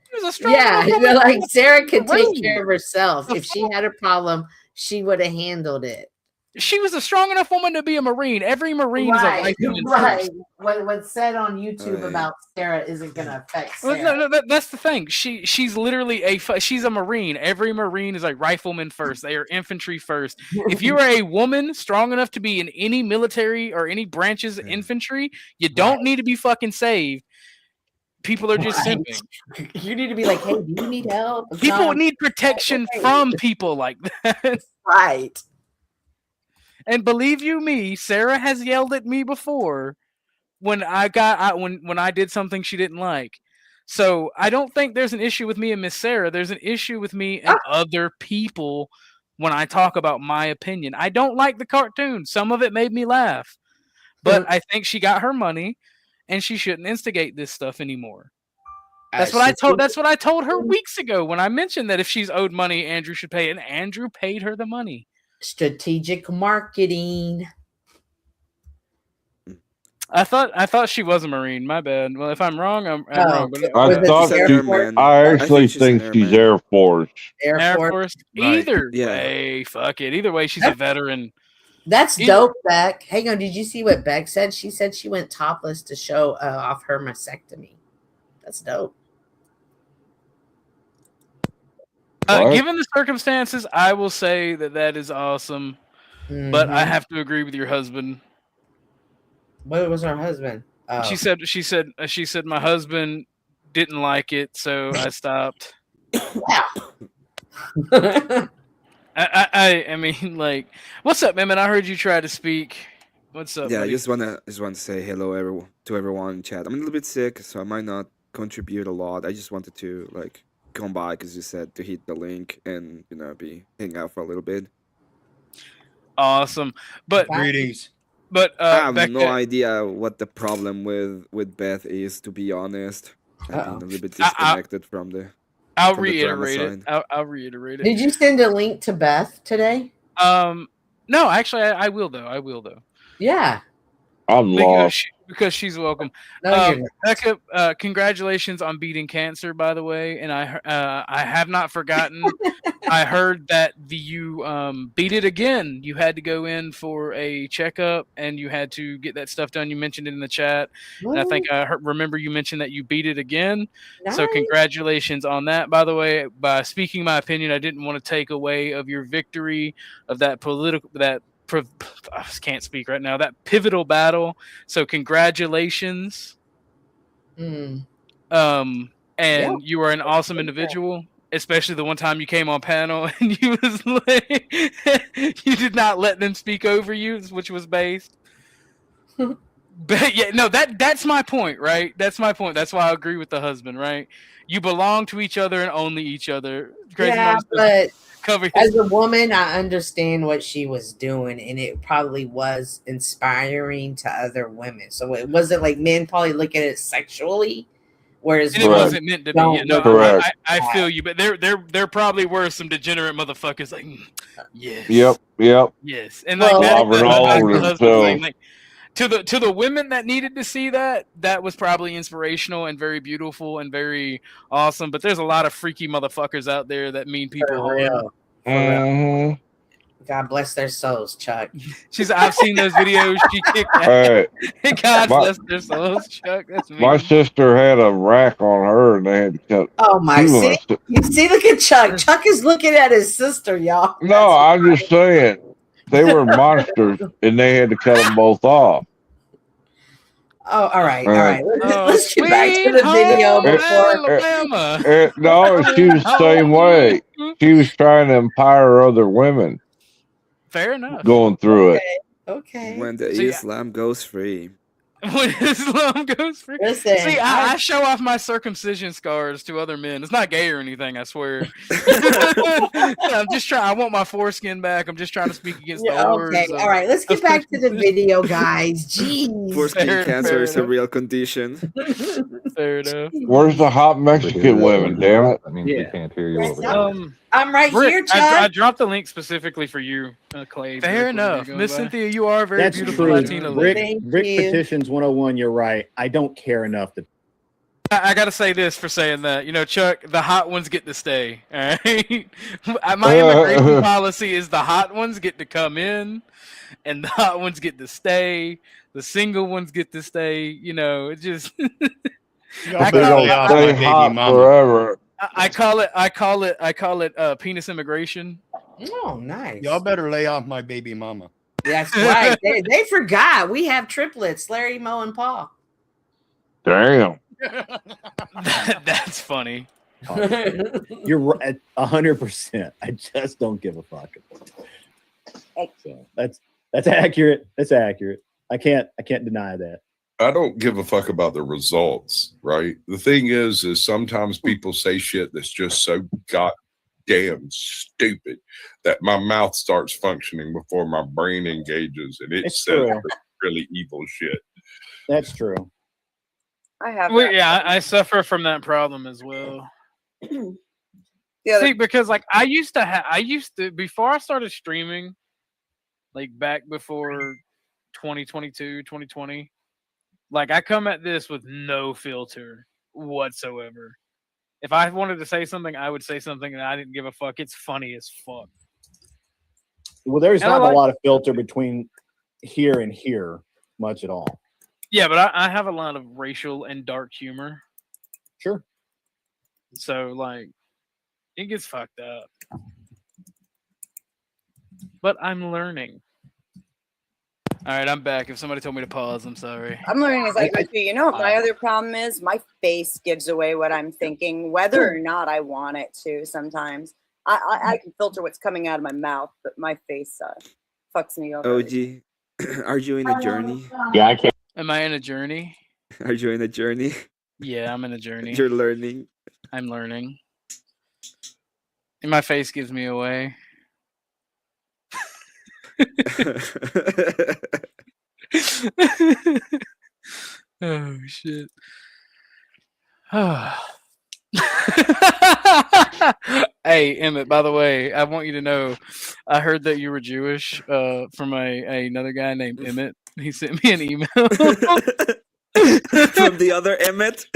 She was a strong like Sarah could take care of herself. If she had a problem, she would have handled it. She was a strong enough woman to be a Marine. Every Marine is a rifleman. Right. What's said on YouTube about Sarah isn't going to affect Sarah. Well, no, that's the thing. She's literally she's a Marine. Every Marine is a rifleman first. They are infantry first. If you are a woman strong enough to be in any military or any branches of infantry, you don't need to be fucking saved. People are just simping. You need to be like, hey, do you need help? People need protection from people like that. Right. And believe you me, Sarah has yelled at me before when I did something she didn't like. So I don't think there's an issue with me and Miss Sarah. There's an issue with me and other people when I talk about my opinion. I don't like the cartoon. Some of it made me laugh. But I think she got her money and she shouldn't instigate this stuff anymore. That's what I told her weeks ago when I mentioned that if she's owed money, Andrew should pay it, and Andrew paid her the money. Strategic marketing. I thought she was a Marine. My bad. Well, if I'm wrong, I'm wrong. But I actually think she's Air Force. Air Force. Either way, fuck it. Either way, she's a veteran. That's dope, Beck. Hang on, did you see what Beck said? She said she went topless to show off her mastectomy. That's dope. Given the circumstances, I will say that is awesome. Mm-hmm. But I have to agree with your husband. What was her husband? Oh. She said my husband didn't like it, so I stopped. Wow. I mean, like, what's up, man? I heard you try to speak. What's up? Yeah, buddy? I just wanna say hello to everyone in chat. I'm a little bit sick, so I might not contribute a lot. I just wanted to come by because you said to hit the link and be hang out for a little bit. Awesome, but greetings. But I have no idea what the problem with Beth is, to be honest. I've been a little bit disconnected from the. I'll reiterate it. I'll reiterate it. Did you send a link to Beth today? No, actually, I will though. Yeah. I'm lost. Because she's welcome. Becca, congratulations on beating cancer, by the way. And I have not forgotten. I heard that you beat it again. You had to go in for a checkup and you had to get that stuff done. You mentioned it in the chat. And I think I remember you mentioned that you beat it again. Nice. So congratulations on that. By the way, by speaking my opinion, I didn't want to take away of your victory of that I can't speak right now. That pivotal battle. So congratulations. And you are an awesome individual, especially the one time you came on panel and you was like, you did not let them speak over you, which was based. But yeah, no, that's my point, right? That's my point. That's why I agree with the husband, right? You belong to each other and only each other. Crazy but as a woman, I understand what she was doing, and it probably was inspiring to other women. So it wasn't like men probably look at it sexually, whereas it wasn't meant to be. You know, I feel you, but there probably were some degenerate motherfuckers like, yes, yep, yes, and like to the women that needed to see that was probably inspirational and very beautiful and very awesome. But there's a lot of freaky motherfuckers out there that mean people harm. God bless their souls, Chuck. I've seen those videos. She kicked out. God bless their souls, Chuck. That's me. My sister had a rack on her, and they had to cut. Oh my! You see, look at Chuck. Chuck is looking at his sister, y'all. No, I'm just saying they were monsters, and they had to cut them both off. Oh, all right. Let's get back to the video before. No, she was the same way. She was trying to empower other women. Fair enough. Going through it. Okay. When the Islam goes free. When Islam goes free. Listen, See, I show off my circumcision scars to other men. It's not gay or anything, I swear. I'm just trying. I want my foreskin back. I'm just trying to speak against the okay, all right. Let's get back to the video, guys. Jeez. Foreskin cancer is a real condition. Fair enough. Where's the hot Mexican women? Damn it! I mean, we can't hear you over there. I'm right Rick, here, Chad. I dropped the link specifically for you, Clay. Fair enough. Miss Cynthia, you are a very That's beautiful true. Latina lady. Rick Petitions 101, you're right. I don't care enough to. I gotta say this for saying that. You know, Chuck, the hot ones get to stay. All right? My immigration policy is the hot ones get to come in, and the hot ones get to stay. The single ones get to stay. You know, it just. I call it hot forever. I call it penis immigration. Oh, nice. Y'all better lay off my baby mama. That's right. They forgot. We have triplets, Larry, Mo, and Paul. Damn. That's funny. You're right, 100%. I just don't give a fuck. So that's accurate. That's accurate. I can't deny that. I don't give a fuck about the results, right? The thing is sometimes people say shit that's just so goddamn stupid that my mouth starts functioning before my brain engages, and it says really evil shit. That's true. I have. Yeah, I suffer from that problem as well. See, because like I used to before I started streaming, like back before 2022, 2020. Like, I come at this with no filter whatsoever. If I wanted to say something, I would say something, and I didn't give a fuck. It's funny as fuck. Well, there's not a lot of filter between here and here, much at all. Yeah, but I have a lot of racial and dark humor. Sure. So, like, it gets fucked up. But I'm learning. All right, I'm back. If somebody told me to pause, I'm sorry. I'm learning as I go too. You know what my other problem is? My face gives away what I'm thinking, whether or not I want it to. Sometimes I can filter what's coming out of my mouth, but my face fucks me over. OG, are you in a journey? Yeah, I can't. Am I in a journey? Are you in a journey? Yeah, I'm in a journey. You're learning. I'm learning. And my face gives me away. Oh shit. Hey Emmett, by the way, I want you to know I heard that you were Jewish from another guy named Emmett. He sent me an email. From the other Emmett.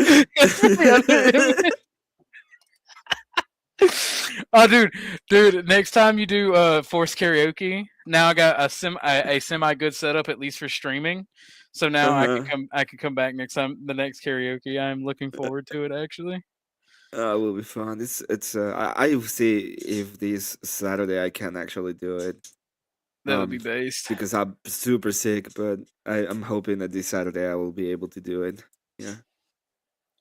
Oh, dude! Next time you do forced karaoke, now I got a semi good setup at least for streaming. So now I can come back next time. The next karaoke, I'm looking forward to it. Actually, it will be fun. I will see if this Saturday I can actually do it. That would be based because I'm super sick, but I'm hoping that this Saturday I will be able to do it. Yeah.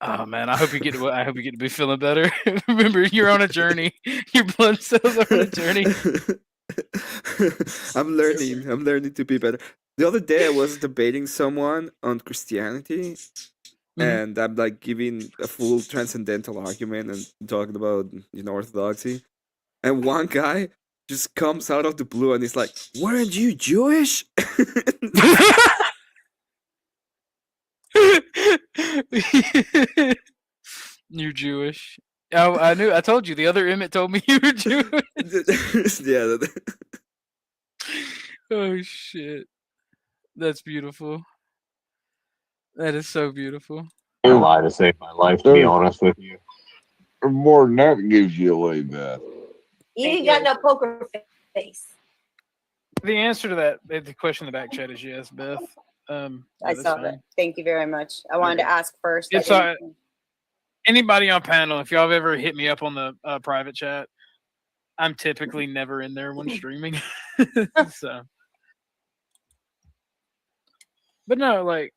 Oh man, I hope you get to be feeling better. Remember, you're on a journey. Your blood cells are on a journey. I'm learning to be better. The other day I was debating someone on Christianity, and I'm like giving a full transcendental argument and talking about orthodoxy, and one guy just comes out of the blue and he's like, "Weren't you Jewish?" You're Jewish. Oh, I knew. I told you. The other Emmett told me you were Jewish. Yeah. Oh shit, that's beautiful. That is so beautiful. I lie to save my life. To be honest with you, more than that gives you away, Beth. You ain't got no poker face. The answer to that, the question in the back chat is yes, Beth. I saw that. Thank you very much. I wanted to ask first. It's anybody on panel, if y'all have ever hit me up on the private chat, I'm typically never in there when streaming. So, but no, like,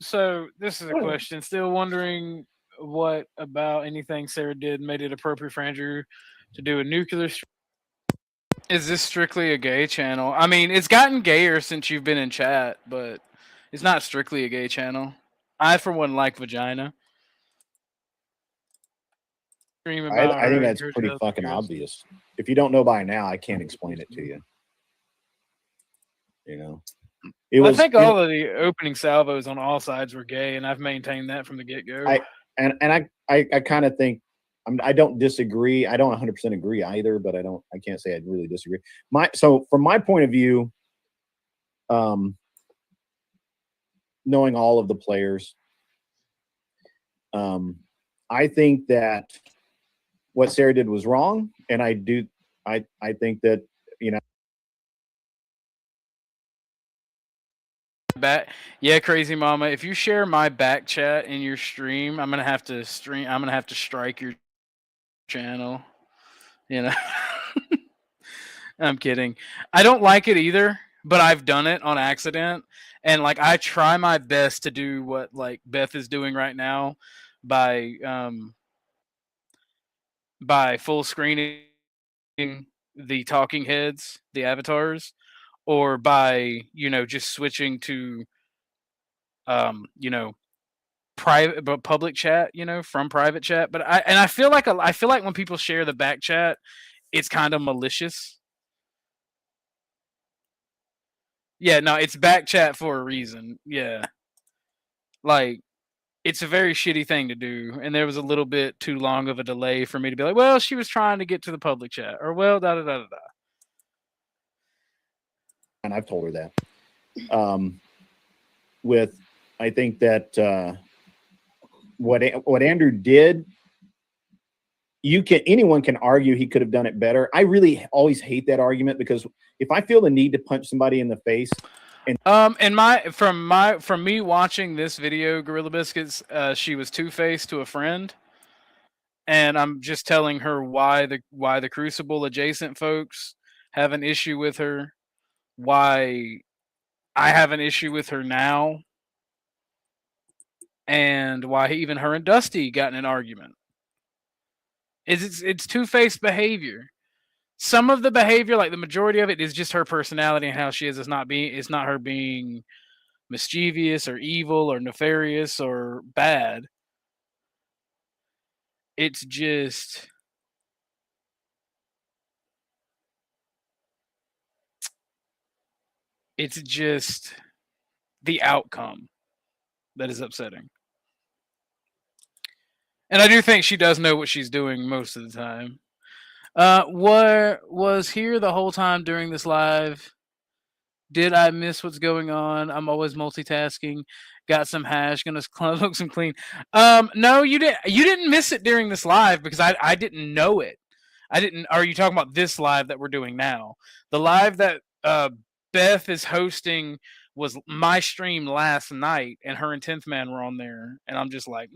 so this is a question. Still wondering what about anything Sarah did made it appropriate for Andrew to do a nuclear Is this strictly a gay channel? I mean, it's gotten gayer since you've been in chat, but it's not strictly a gay channel. I, for one, like vagina. Dream about I think her and that's her pretty death fucking appears. obvious. If you don't know by now, I can't explain it to you. You know, I think all of the opening salvos on all sides were gay, and I've maintained that from the get go. I kind of think I don't disagree. I don't 100% agree either, but I can't say I really disagree. So from my point of view, knowing all of the players, I think that what Sarah did was wrong, and I think that, you know. Yeah, crazy mama. If you share my back chat in your stream, I'm gonna have to strike your channel. You know, I'm kidding. I don't like it either, but I've done it on accident, and like I try my best to do what like Beth is doing right now by full screening the talking heads, the avatars, or by just switching to private but public chat, from private chat. But I feel like when people share the back chat, it's kind of malicious. Yeah, no, it's back chat for a reason. Yeah, like it's a very shitty thing to do, and there was a little bit too long of a delay for me to be like, well, she was trying to get to the public chat, or well, da da da da da. And I've told her that. I think that what Andrew did, anyone can argue he could have done it better. I really always hate that argument, because if I feel the need to punch somebody in the face, and from me watching this video, Gorilla Biscuits, she was two-faced to a friend, and I'm just telling her why the Crucible adjacent folks have an issue with her, why I have an issue with her now, and why even her and Dusty got in an argument. It's two-faced behavior. Some of the behavior, like the majority of it, is just her personality and how she is. It's not her being mischievous or evil or nefarious or bad. It's just the outcome that is upsetting. And I do think she does know what she's doing most of the time. What was here the whole time during this live? Did I miss what's going on? I'm always multitasking. Got some hash. Gonna look some clean. No, you didn't. You didn't miss it during this live because I didn't know it. I didn't. Are you talking about this live that we're doing now? The live that Beth is hosting was my stream last night, and her and 10th Man were on there, and I'm just like,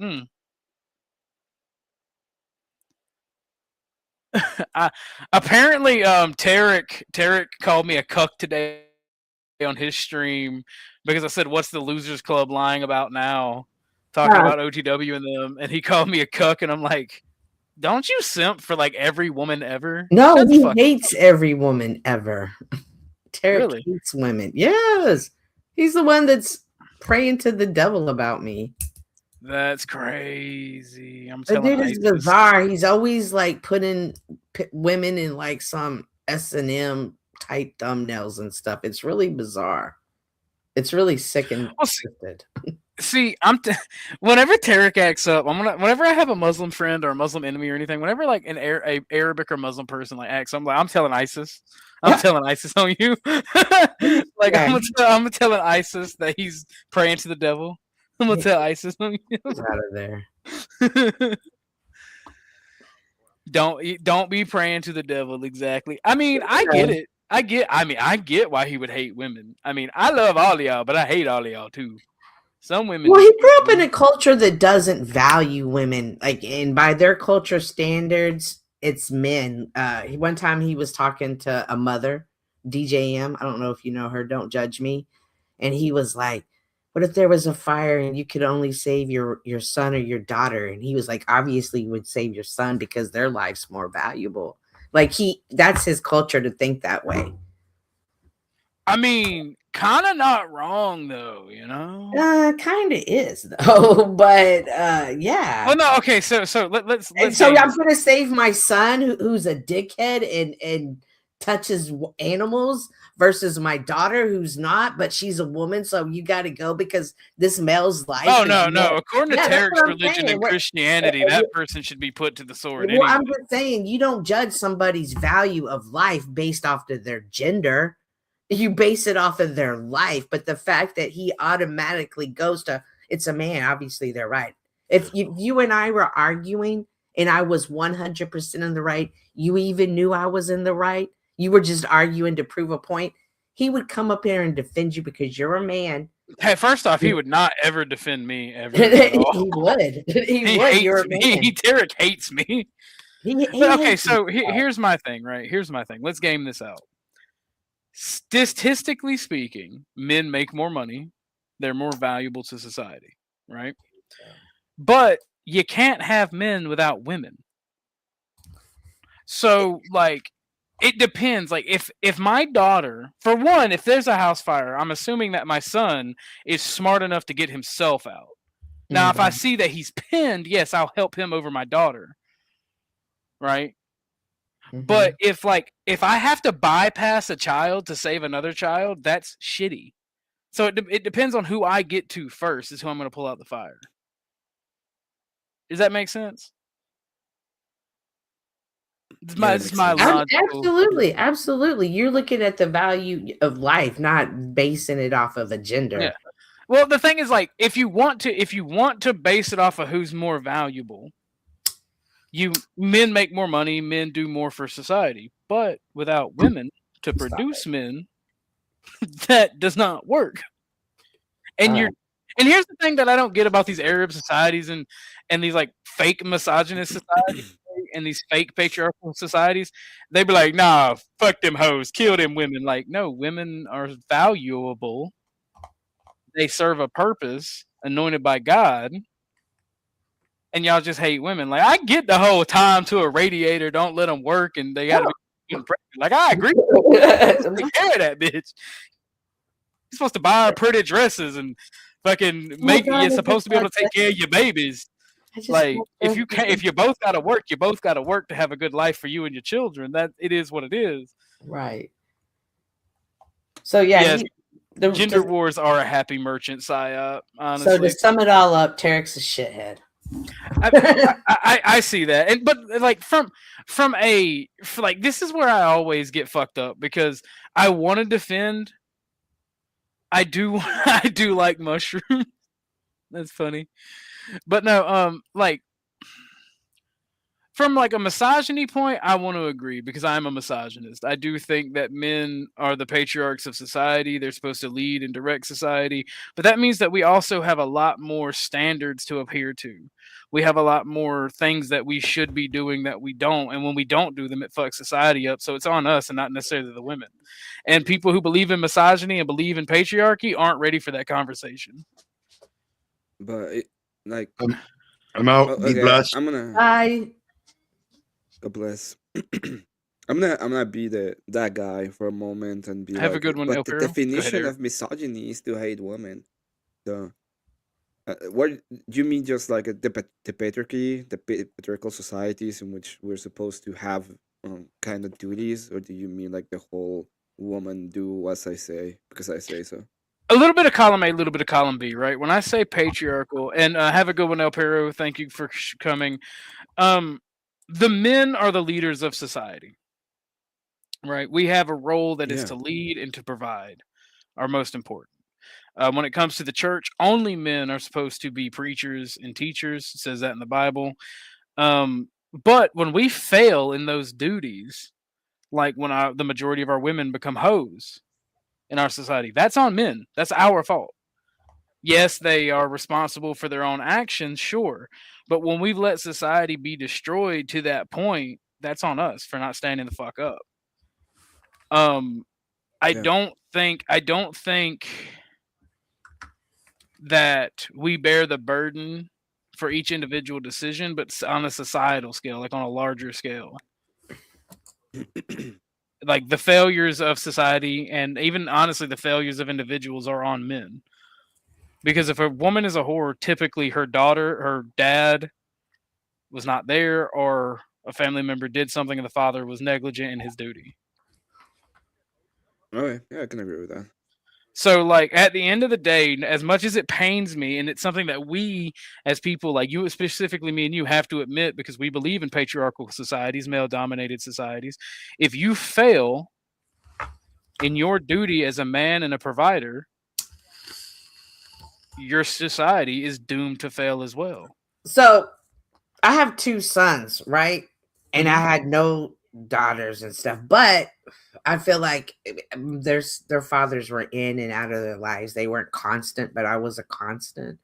apparently, Tarek called me a cuck today on his stream because I said, "What's the Losers Club lying about now?" Talking about OTW and them, and he called me a cuck, and I'm like, "Don't you simp for like every woman ever?" No, he hates every woman ever. Tarek Really? hates women. Yes, he's the one that's praying to the devil about me. That's crazy. I'm The telling dude is ISIS. bizarre. He's always like putting women in like some S&M type thumbnails and stuff. It's really bizarre. It's really sick and twisted. See, whenever Tarek acts up, whenever I have a Muslim friend or a Muslim enemy or anything, whenever like an Arabic or Muslim person like acts, I'm telling ISIS. I'm telling ISIS on you. Like I'm telling ISIS that he's praying to the devil. I'm gonna tell ISIS on you. He's out of there. Don't be praying to the devil. Exactly. I mean, I get it. I get why he would hate women. I mean, I love all of y'all, but I hate all of y'all too. Some women. Well, he grew up in a culture that doesn't value women, like, and by their culture standards, it's men. One time he was talking to a mother, DJM. I don't know if you know her. Don't judge me. And he was like, "What if there was a fire and you could only save your son or your daughter?" And he was like, "Obviously, you would save your son because their life's more valuable." Like that's his culture to think that way. I mean, kind of not wrong though, you know. Kind of is though, but yeah. Oh no, okay. So let's. So I'm gonna save my son who's a dickhead and touches animals versus my daughter who's not, but she's a woman. So you got to go because this male's life. Oh no. According to Tarek's religion saying. and Christianity, that person should be put to the sword. Well, I'm just saying you don't judge somebody's value of life based off of their gender. You base it off of their life, but the fact that he automatically goes to it's a man, obviously they're right. If you and I were arguing and I was 100% in the right, you even knew I was in the right, you were just arguing to prove a point, he would come up here and defend you because you're a man. Hey, first off, he would not ever defend me ever. He would. He would. You're a man. Tarek hates me. Okay, so here's my thing, right? Here's my thing. Let's game this out. Statistically speaking, men make more money. They're more valuable to society, right? But you can't have men without women. So, like, it depends. Like, if my daughter, for one, if there's a house fire, I'm assuming that my son is smart enough to get himself out. Now, if I see that he's pinned, yes, I'll help him over my daughter, right? But if I have to bypass a child to save another child, that's shitty. So it depends on who I get to first is who I'm going to pull out the fire. Does that make sense? It's my logical. Absolutely. You're looking at the value of life, not basing it off of a gender. Yeah. Well, the thing is, like, if you want to base it off of who's more valuable, men make more money, men do more for society. But without women to produce men, that does not work. And here's the thing that I don't get about these Arab societies and these like fake misogynist societies and these fake patriarchal societies. They be like, nah, fuck them hoes, kill them women. Like, no, women are valuable. They serve a purpose, anointed by God. And y'all just hate women. Like, I get the whole time to a radiator, don't let them work, and they gotta be pregnant. Like, I agree. Take care of that bitch. You're supposed to buy her pretty dresses and fucking you're supposed to be able to take care of your babies. Like, if you both gotta work, you both gotta work to have a good life for you and your children. That it is what it is. Right. So yeah, yes, gender wars are a happy merchant psyop. Honestly. So to sum it all up, Tarek's a shithead. I see that, but like this is where I always get fucked up because I want to defend. I do like mushrooms. That's funny, but no, like from like a misogyny point, I want to agree because I'm a misogynist. I do think that men are the patriarchs of society. They're supposed to lead and direct society, but that means that we also have a lot more standards to adhere to. We have a lot more things that we should be doing that we don't, and when we don't do them, it fucks society up. So it's on us and not necessarily the women. And people who believe in misogyny and believe in patriarchy aren't ready for that conversation. But I'm out. Be blessed. I'm gonna. Bye. God bless. I'm gonna be that guy for a moment and be have like, a good one. But the definition of misogyny is to hate women. So, what do you mean? Just like the patriarchy, the patriarchal societies in which we're supposed to have kind of duties, or do you mean like the whole woman do as I say because I say so? A little bit of column A, a little bit of column B, right? When I say patriarchal, and have a good one, El Perro. Thank you for coming. The men are the leaders of society, right? We have a role that is to lead and to provide, are most important. When it comes to the church, only men are supposed to be preachers and teachers. It says that in the Bible. But when we fail in those duties, like when the majority of our women become hoes in our society, that's on men. That's our fault. Yes, they are responsible for their own actions, sure. But when we've let society be destroyed to that point, that's on us for not standing the fuck up. I don't think that we bear the burden for each individual decision, but on a societal scale, like on a larger scale. Like the failures of society and even honestly the failures of individuals are on men. Because if a woman is a whore, typically her dad was not there, or a family member did something and the father was negligent in his duty. Okay, yeah, I can agree with that. So, like, at the end of the day, as much as it pains me, and it's something that we, as people, like you, specifically me and you, have to admit because we believe in patriarchal societies, male-dominated societies. If you fail in your duty as a man and a provider, your society is doomed to fail as well. So, I have 2 sons, right? And I had no daughters and stuff, but I feel like their fathers were in and out of their lives. They weren't constant, but I was a constant.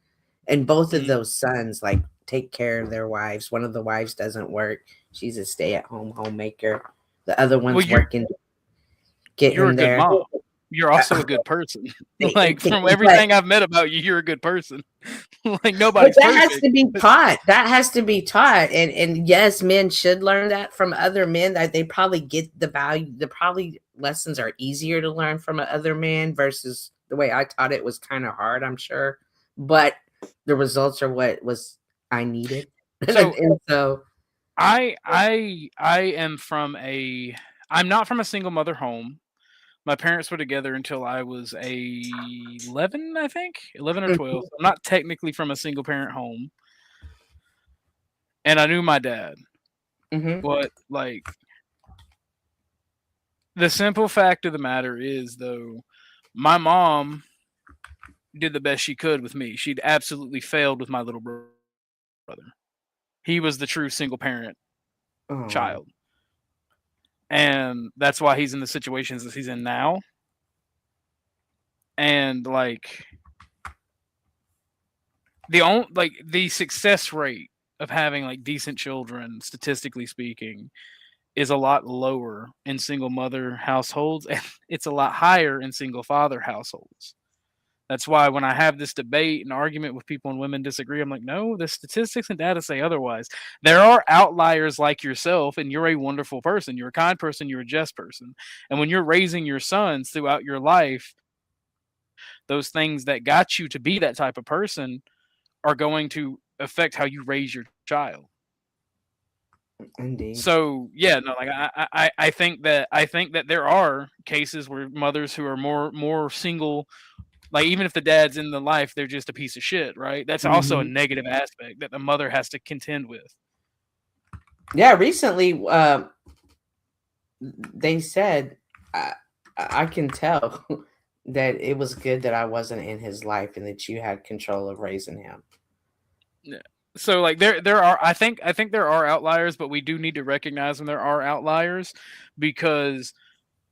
And both of those sons like take care of their wives. One of the wives doesn't work. She's a stay-at-home homemaker. The other one's working. You're a good mom. You're also a good person. Like from everything I've met about you, you're a good person. Like nobody's that perfect. has to be taught. That has to be taught. And yes, men should learn that from other men. That they probably get the value. The probably lessons are easier to learn from other men versus the way I taught it was kind of hard, I'm sure. But the results are what was I needed. So, and so I am from a I'm not from a single mother home. My parents were together until I was 11, I think, 11 or 12. I'm not technically from a single parent home, and I knew my dad. But like, the simple fact of the matter is, though, my mom did the best she could with me. She'd absolutely failed with my little brother. He was the true single parent child. And that's why he's in the situations that he's in now. And like the success rate of having like decent children, statistically speaking, is a lot lower in single mother households, and it's a lot higher in single father households. That's why when I have this debate and argument with people and women disagree, I'm like, no, the statistics and data say otherwise. There are outliers like yourself, and you're a wonderful person. You're a kind person. You're a just person. And when you're raising your sons throughout your life, those things that got you to be that type of person are going to affect how you raise your child. Indeed. So yeah, no, like I think that there are cases where mothers who are more single, like even if the dad's in the life, they're just a piece of shit, right? That's also a negative aspect that the mother has to contend with. Yeah, recently they said I can tell that it was good that I wasn't in his life and that you had control of raising him. Yeah. So like there are I think there are outliers, but we do need to recognize when there are outliers, because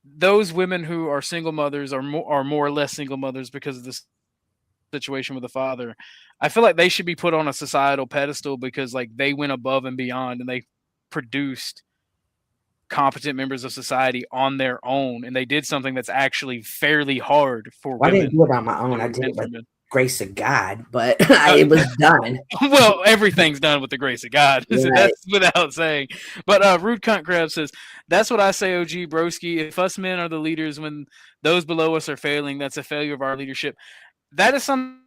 those women who are single mothers are more or less single mothers because of this situation with the father. I feel like they should be put on a societal pedestal because like they went above and beyond and they produced competent members of society on their own, and they did something that's actually fairly hard for women. I didn't do it on my own. I did it with grace of God, but it was done. Well, everything's done with the grace of God. Right. That's without saying. But Rude Cunt Crab says, that's what I say, OG Broski. If us men are the leaders when those below us are failing, that's a failure of our leadership. That is something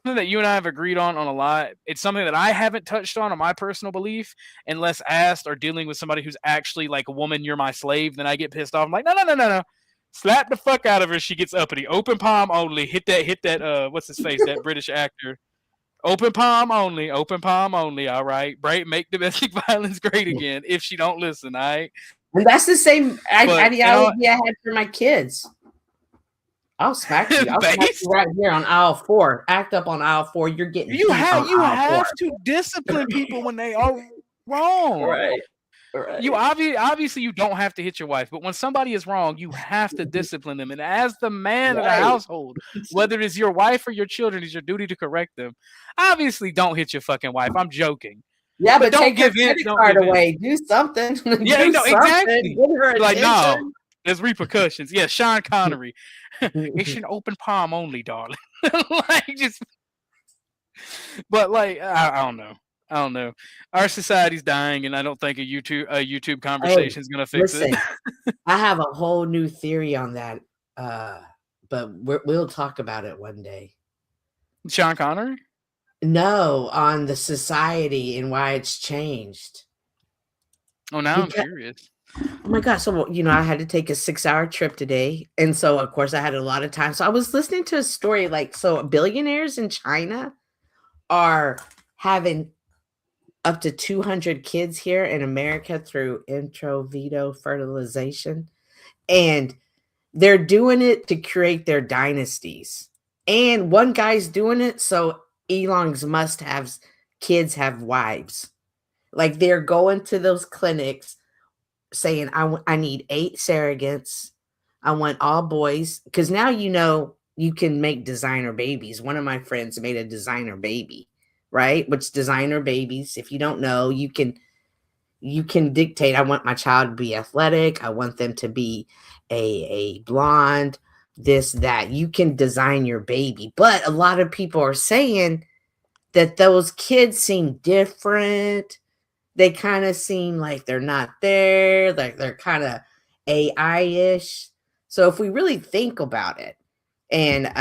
that you and I have agreed on a lot. It's something that I haven't touched on my personal belief, unless asked or dealing with somebody who's actually like a woman, you're my slave. Then I get pissed off. I'm like, no. Slap the fuck out of her. She gets uppity. Open palm only. Hit that. What's his face? That British actor. Open palm only. Open palm only. All right. Make domestic violence great again. If she don't listen, all right. And that's the same ideology I had for my kids. I'll smack you. I'll smack you right here on aisle 4. Act up on aisle 4. You're getting you have to discipline people when they are wrong. Right. Right. You obviously you don't have to hit your wife, but when somebody is wrong, you have to discipline them. And as the man of the household, whether it is your wife or your children, it's your duty to correct them. Obviously, don't hit your fucking wife. I'm joking. Yeah, but don't take your credit card away. Do something. Yeah, exactly. Give her like no, there's repercussions. Yeah, Sean Connery. It's an open palm only, darling. Like just, but like I don't know. I don't know. Our society's dying, and I don't think a YouTube conversation is gonna fix listen, it. I have a whole new theory on that, but we'll talk about it one day. Sean Connery? No, on the society and why it's changed. Oh, now I'm curious. Oh my gosh. So, I had to take a 6-hour trip today. And so, of course, I had a lot of time. So I was listening to a story so billionaires in China are having up to 200 kids here in America through intravitro fertilization. And they're doing it to create their dynasties. And one guy's doing it so Elon's must have kids have wives. Like they're going to those clinics saying, I need 8 surrogates. I want all boys. Because now you can make designer babies. One of my friends made a designer baby, right? Which designer babies, if you don't know, you can dictate, I want my child to be athletic. I want them to be a blonde, this, that. You can design your baby. But a lot of people are saying that those kids seem different. They kind of seem like they're not there. Like they're kind of AI-ish. So if we really think about it, and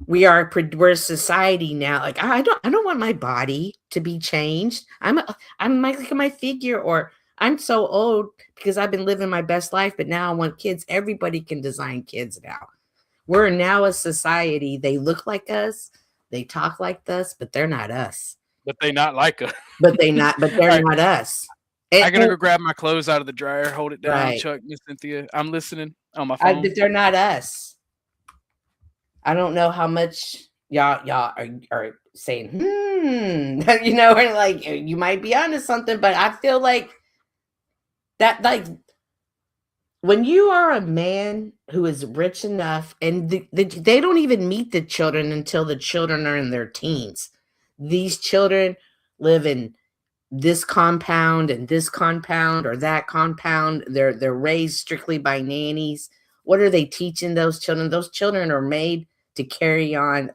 we're a society now. Like I don't want my body to be changed. Look at my figure, or I'm so old because I've been living my best life, but now I want kids. Everybody can design kids now. We're now a society. They look like us, they talk like us, but they're not us. But they not like us. But they're not us. I gotta go grab my clothes out of the dryer. Hold it down, Right. Chuck, Miss Cynthia. I'm listening on my phone. But they're not us. I don't know how much y'all are saying, or like you might be onto something, but I feel like that, like, when you are a man who is rich enough, and they don't even meet the children until the children are in their teens. These children live in this compound and this compound or that compound. They're raised strictly by nannies. What are they teaching those children? Those children are made to carry on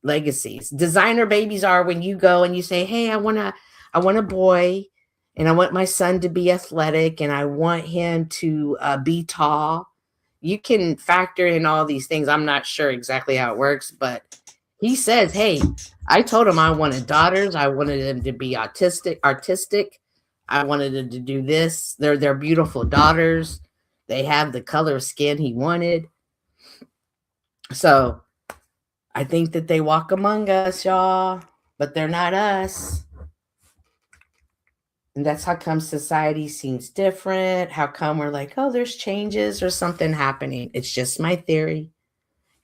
legacies. Designer babies are when you go and you say, hey, I want a boy, and I want my son to be athletic, and I want him to be tall. You can factor in all these things. I'm not sure exactly how it works, but he says, hey, I told him I wanted daughters. I wanted them to be artistic. I wanted them to do this. They're beautiful daughters. They have the color of skin he wanted. So I think that they walk among us, y'all, but they're not us. And that's how come society seems different. How come we're like, oh, there's changes or something happening. It's just my theory.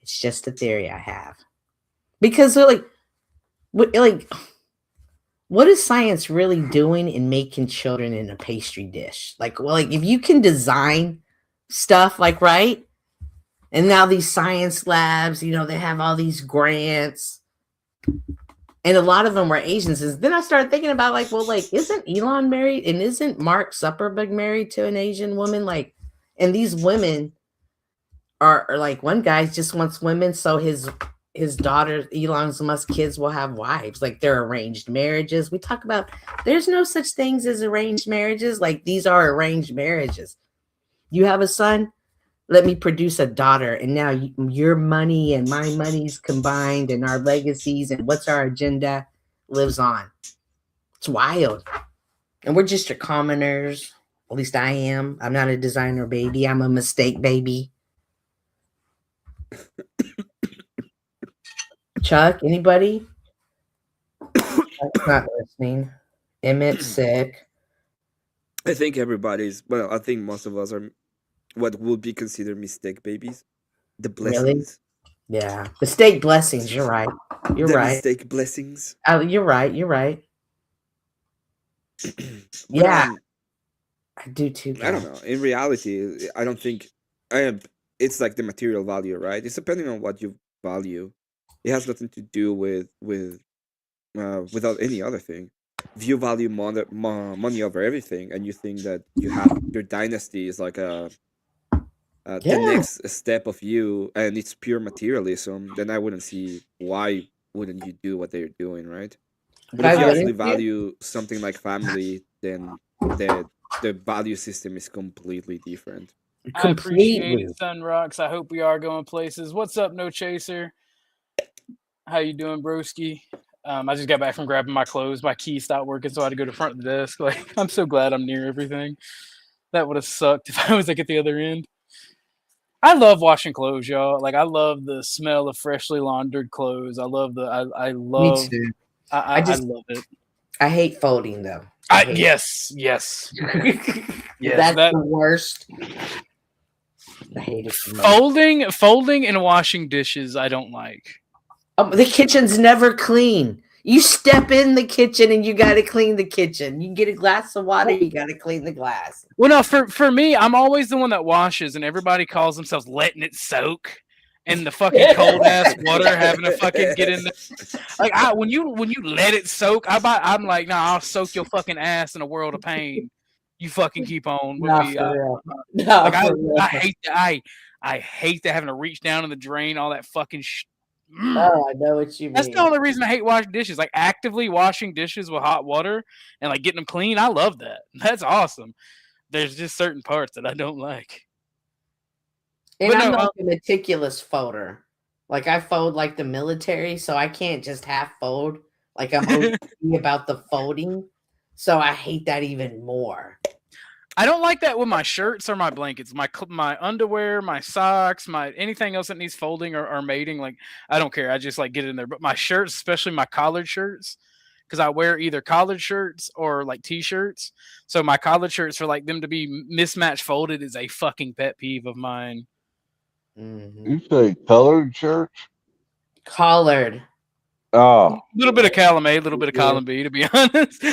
It's just a theory I have. Because they're what is science really doing in making children in a pastry dish? Like if you can design stuff, right? And now these science labs, they have all these grants. And a lot of them were Asians. And then I started thinking about isn't Elon married? And isn't Mark Zuckerberg married to an Asian woman? And these women are one guy just wants women. So his daughter, Elon Musk's kids, will have wives. They're arranged marriages. We talk about there's no such things as arranged marriages. These are arranged marriages. You have a son, let me produce a daughter. And now your money and my money's combined, and our legacies and what's our agenda lives on. It's wild. And we're just your commoners. At least I am. I'm not a designer baby. I'm a mistake baby. Chuck, anybody? Chuck's not listening. Emmett's sick. I think I think most of us are what would be considered mistake babies. The blessings. Really? Yeah. Mistake blessings. You're right. You're right. Mistake blessings. You're right. You're right. Yeah. I do too. I don't know. In reality, I don't think it's like the material value, right? It's depending on what you value. It has nothing to do with without any other thing. If you value money over everything, and you think that your dynasty is like the next step of you, and it's pure materialism, then I wouldn't see why wouldn't you do what they're doing, right? But if you actually value something like family, then the value system is completely different. I appreciate it, Sunrocks. I hope we are going places. What's up, No Chaser? How you doing, broski? I just got back from grabbing my clothes. My key stopped working, so I had to go to the front of the desk. Like, I'm so glad I'm near everything. That would have sucked if I was like at the other end. I love washing clothes, y'all. Like, I love the smell of freshly laundered clothes. I love the. I love. Me too. I love it. I hate folding though. Yes. Yes, That's the worst. I hate it. Folding and washing dishes, I don't like. The kitchen's never clean. You step in the kitchen and you got to clean the kitchen. You get a glass of water, you got to clean the glass. Well, no, for me, I'm always the one that washes, and everybody calls themselves letting it soak in the fucking cold ass water, having to fucking get in there. Like, when you let it soak, I'm like, nah, I'll soak your fucking ass in a world of pain. You fucking keep on with me. Like, I hate that. I hate that having to reach down in the drain, all that fucking Oh, I know what you mean. That's the only reason I hate washing dishes. Like, actively washing dishes with hot water and like getting them clean. I love that. That's awesome. There's just certain parts that I don't like. And I'm like a meticulous folder. Like, I fold like the military, so I can't just half fold. Like, I'm OCD about the folding. So I hate that even more. I don't like that with my shirts or my blankets, my underwear, my socks, my anything else that needs folding or mating. Like, I don't care. I just like get it in there. But my shirts, especially my collared shirts, because I wear either collared shirts or like t-shirts. So my collared shirts, for like them to be mismatched folded, is a fucking pet peeve of mine. Mm-hmm. You say colored shirts? Collared. Oh. A little bit of column A, a little bit of column B, to be honest.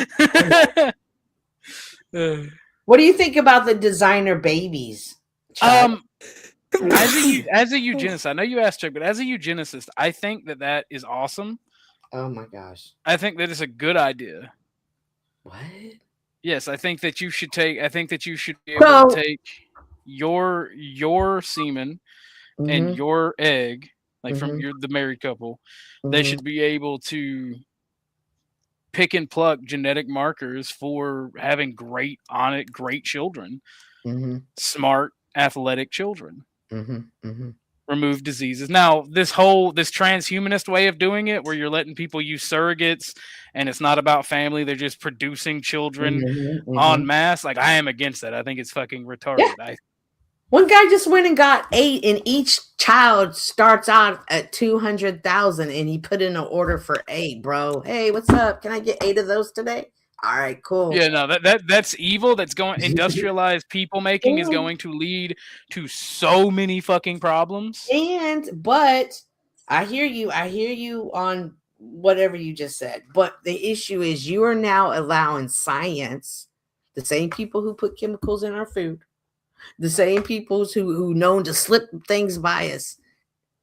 What do you think about the designer babies? As a eugenicist, I know you asked Chuck, but as a eugenicist, I think that is awesome. Oh my gosh. I think that is a good idea. What? Yes, I think that you should be able to take your semen and your egg, like from the married couple. They should be able to pick and pluck genetic markers for having great children, smart, athletic children, remove diseases. Now, this transhumanist way of doing it, where you're letting people use surrogates and it's not about family, they're just producing children en masse. Like, I am against that. I think it's fucking retarded. Yeah. One guy just went and got 8, and each child starts out at 200,000, and he put in an order for 8, bro. Hey, what's up? Can I get 8 of those today? All right, cool. Yeah, no, that's evil. That's going industrialized people making is going to lead to so many fucking problems. But I hear you on whatever you just said. But the issue is you are now allowing science, the same people who put chemicals in our food, the same people who known to slip things by us.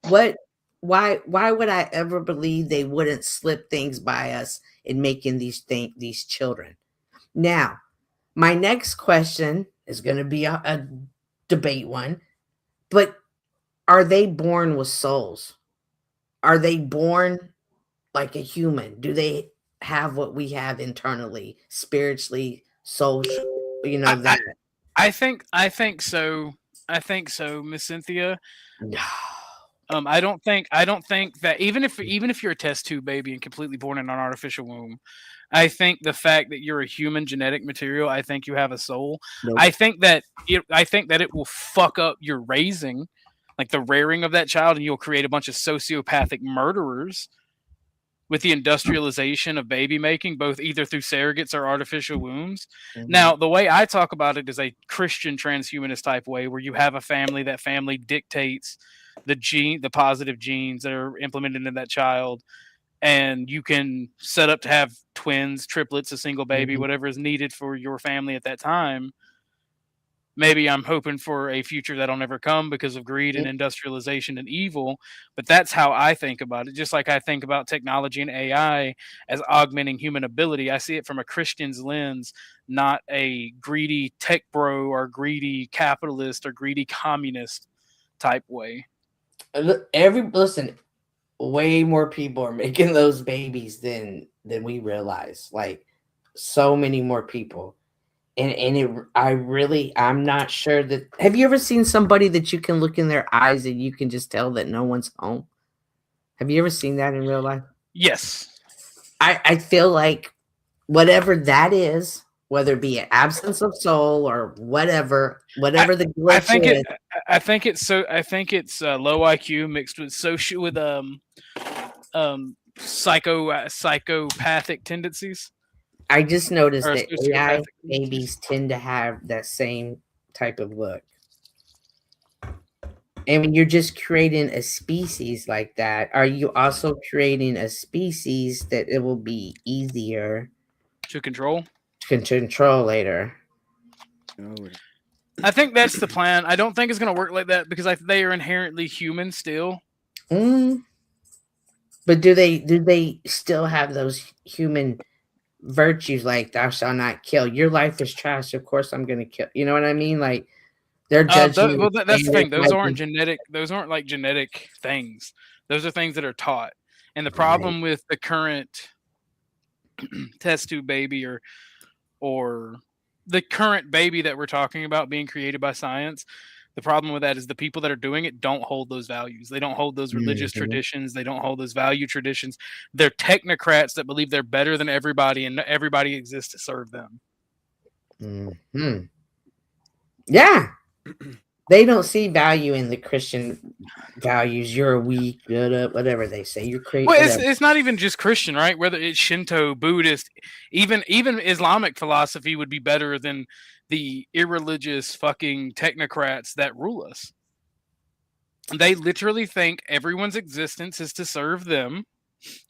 Why would I ever believe they wouldn't slip things by us in making these children? Now, my next question is going to be a debate one, but are they born with souls? Are they born like a human? Do they have what we have internally, spiritually, social? You know that. I think so. I think so, Miss Cynthia. No. I don't think that even if you're a test tube baby and completely born in an artificial womb, I think the fact that you're a human genetic material, I think you have a soul. Nope. I think that it will fuck up your raising, like the rearing of that child, and you'll create a bunch of sociopathic murderers with the industrialization of baby making, both either through surrogates or artificial wombs. Now, the way I talk about it is a Christian transhumanist type way, where you have a family, that family dictates the positive genes that are implemented in that child, and you can set up to have twins, triplets, a single baby, whatever is needed for your family at that time. Maybe I'm hoping for a future that'll never come because of greed and industrialization and evil, but that's how I think about it. Just like I think about technology and AI as augmenting human ability, I see it from a Christian's lens, not a greedy tech bro or greedy capitalist or greedy communist type way. Listen, way more people are making those babies than than we realize. Like so many more people. And I'm not sure that. Have you ever seen somebody that you can look in their eyes and you can just tell that no one's home? Have you ever seen that in real life? Yes. I feel like whatever that is, whether it be an absence of soul or whatever the glitch is. I think it's low IQ mixed with psychopathic tendencies. I just noticed Or that AI sociopathic babies tend to have that same type of look. And when you're just creating a species like that, are you also creating a species that it will be easier to control later? I think that's the plan. I don't think it's going to work like that because they are inherently human still. But do they still have those human virtues like thou shalt not kill? Your life is trash. Of course I'm going to kill. You know what I mean? Like they're judging. That's the thing. Those aren't genetic. Those aren't like genetic things. Those are things that are taught. And the problem with the current test tube baby or the current baby that we're talking about being created by science, the problem with that is the people that are doing it don't hold those values. They don't hold those religious traditions. They don't hold those value traditions. They're technocrats that believe they're better than everybody and everybody exists to serve them. Yeah. They don't see value in the Christian values. You're weak, whatever they say. You're crazy. Well, it's not even just Christian, right? Whether it's Shinto, Buddhist, even Islamic philosophy would be better than the irreligious fucking technocrats that rule us. They literally think everyone's existence is to serve them,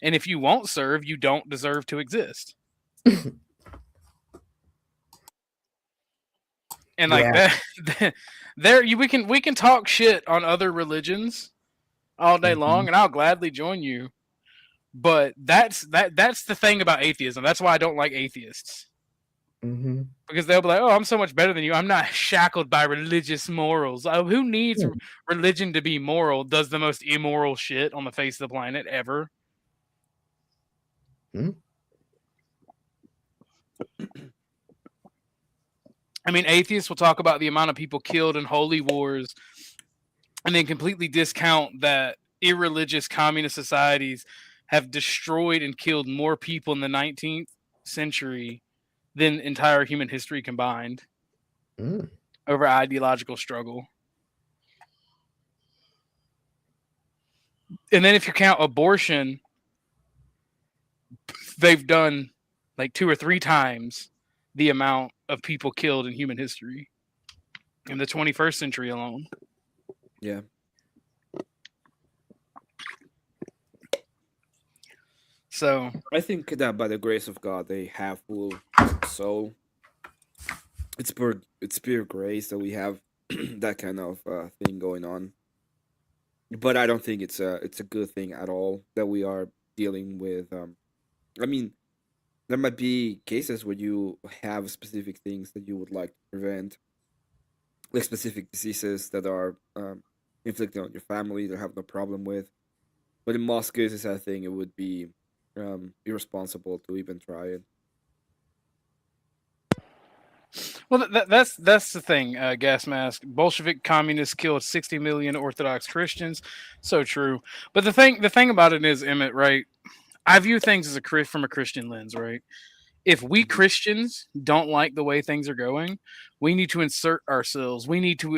and if you won't serve, you don't deserve to exist. And like that, we can talk shit on other religions all day long, and I'll gladly join you. But that's the thing about atheism. That's why I don't like atheists. Because they'll be like, "Oh, I'm so much better than you. I'm not shackled by religious morals." Who needs religion to be moral? Does the most immoral shit on the face of the planet ever. I mean, atheists will talk about the amount of people killed in holy wars and then completely discount that irreligious communist societies have destroyed and killed more people in the 19th century than entire human history combined over ideological struggle. And then if you count abortion, they've done like 2 or 3 times the amount of people killed in human history in the 21st century alone. Yeah. So I think that by the grace of God, they have full soul. It's pure grace that we have that kind of thing going on. But I don't think it's a good thing at all that we are dealing with. I mean, there might be cases where you have specific things that you would like to prevent, like specific diseases that are inflicted on your family that have no problem with. But in most cases, I think it would be irresponsible to even try it. Well, that's the thing. Gas mask. Bolshevik communists killed 60 million Orthodox Christians. So true. But the thing about it is, Emmett, right? I view things as from a Christian lens, right? If we Christians don't like the way things are going, we need to insert ourselves. We need to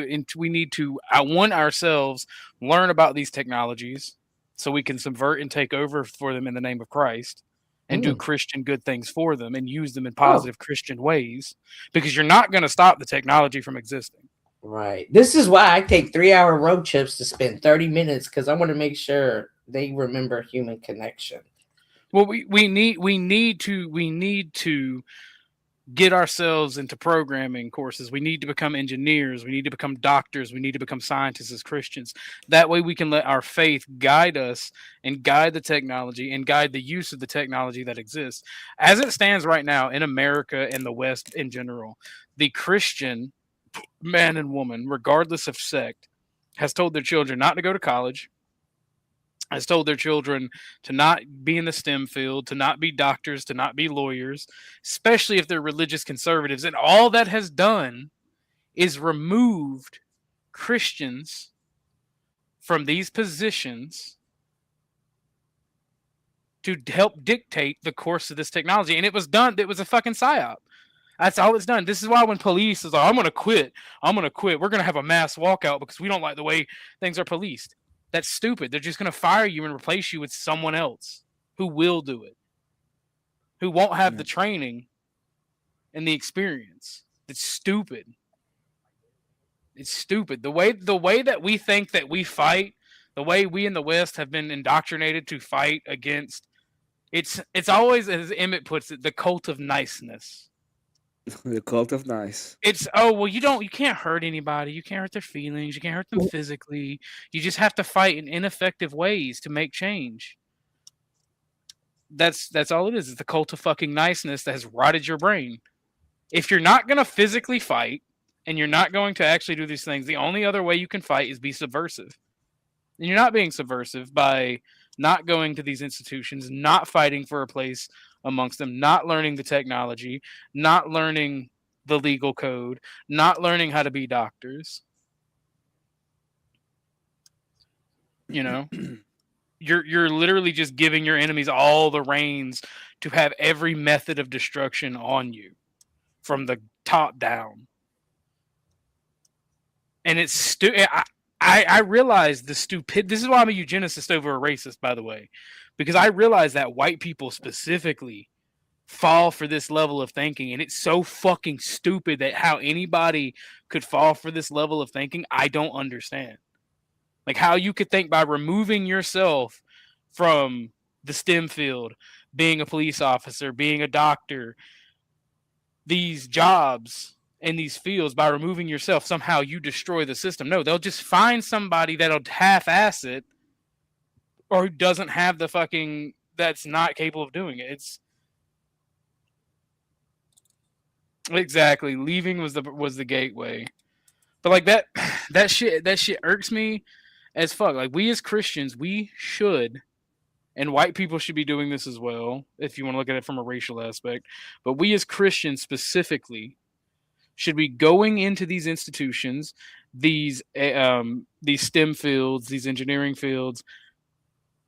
ourselves learn about these technologies so we can subvert and take over for them in the name of Christ and do Christian good things for them and use them in positive Christian ways, because you're not going to stop the technology from existing. Right. This is why I take 3-hour road trips to spend 30 minutes, because I want to make sure they remember human connection. Well, we need to get ourselves into programming courses. We need to become engineers. We need to become doctors. We need to become scientists as Christians. That way we can let our faith guide us and guide the technology and guide the use of the technology that exists. As it stands right now in America and the West in general, the Christian man and woman, regardless of sect, has told their children not to go to college, has told their children to not be in the STEM field, to not be doctors, to not be lawyers, especially if they're religious conservatives. And all that has done is removed Christians from these positions to help dictate the course of this technology. And it was done. It was a fucking psyop. That's all it's done. This is why when police is like, I'm going to quit. I'm going to quit. We're going to have a mass walkout because we don't like the way things are policed. That's stupid. They're just going to fire you and replace you with someone else who will do it, who won't have the training and the experience. It's stupid. It's stupid. The way that we think that we fight, the way we in the West have been indoctrinated to fight against, it's always, as Emmett puts it, the cult of niceness. The cult of nice. It's you can't hurt anybody. You can't hurt their feelings. You can't hurt them physically. You just have to fight in ineffective ways to make change. That's all it is. It's the cult of fucking niceness that has rotted your brain. If you're not gonna physically fight and you're not going to actually do these things, the only other way you can fight is be subversive. And you're not being subversive by not going to these institutions, not fighting for a place amongst them, not learning the technology, not learning the legal code, not learning how to be doctors. You know, you're literally just giving your enemies all the reins to have every method of destruction on you from the top down. And it's I realize the stupid. This is why I'm a eugenicist over a racist, by the way, because I realize that white people specifically fall for this level of thinking, and it's so fucking stupid that how anybody could fall for this level of thinking. I don't understand, like how you could think by removing yourself from the STEM field, being a police officer, being a doctor, these jobs in these fields, by removing yourself, somehow you destroy the system. No, they'll just find somebody that'll half-ass it, or who doesn't have the fucking, that's not capable of doing it. It's exactly, leaving was the gateway. But like that shit irks me as fuck. Like, we as Christians, we should, and white people should be doing this as well, if you want to look at it from a racial aspect, but we as Christians specifically should be going into these institutions, these STEM fields, these engineering fields,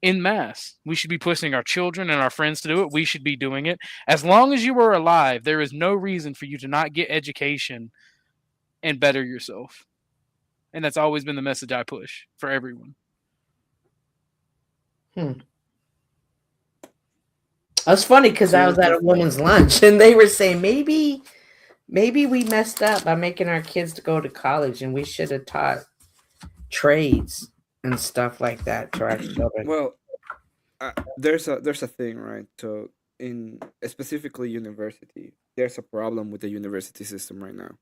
en masse. We should be pushing our children and our friends to do it. We should be doing it. As long as you are alive, there is no reason for you to not get education and better yourself. And that's always been the message I push for everyone. That's funny because I was at a woman's lunch and they were saying maybe we messed up by making our kids to go to college, and we should have taught trades and stuff like that to our children. Well, there's a thing, right? So in specifically university, there's a problem with the university system right now.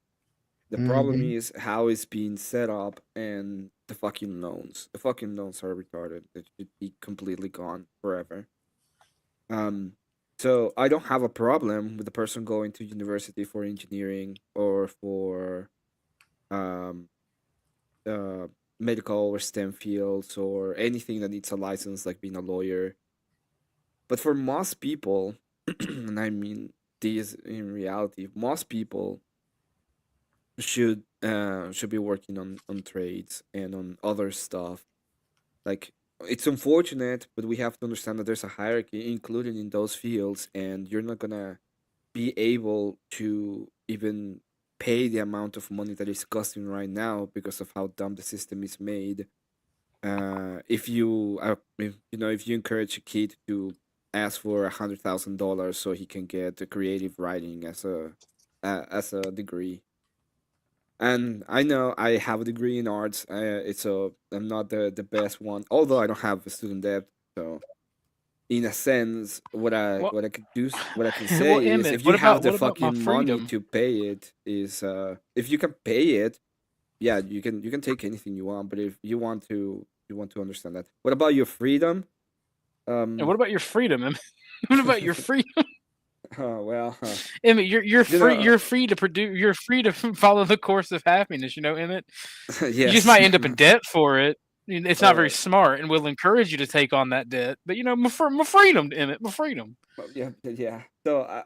The problem is how it's being set up, and the fucking loans. The fucking loans are retarded. They should be completely gone forever. So I don't have a problem with the person going to university for engineering or for medical or STEM fields or anything that needs a license, like being a lawyer. But for most people, and I mean this in reality, most people should be working on trades and on other stuff. Like, it's unfortunate, but we have to understand that there's a hierarchy included in those fields, and you're not gonna be able to even pay the amount of money that is costing right now because of how dumb the system is made. If you encourage a kid to ask for $100,000 so he can get a creative writing as a degree. And I know I have a degree in arts. I'm not the best one, although I don't have a student debt. So, in a sense, what I can say Well, is, Emmett, if you have the what about my fucking money freedom? to pay it, if you can pay it, yeah, you can take anything you want. But if you want to understand that. What about your freedom? And what about your freedom, Emmett? What about your freedom? Oh well, Emmett, you're free. know, You're free to produce. You're free to follow the course of happiness. You know, Emmett. yes. You just might end up in debt for it, It's not very smart, and will encourage you to take on that debt. But my freedom, Emmett, my freedom. Well, yeah. So,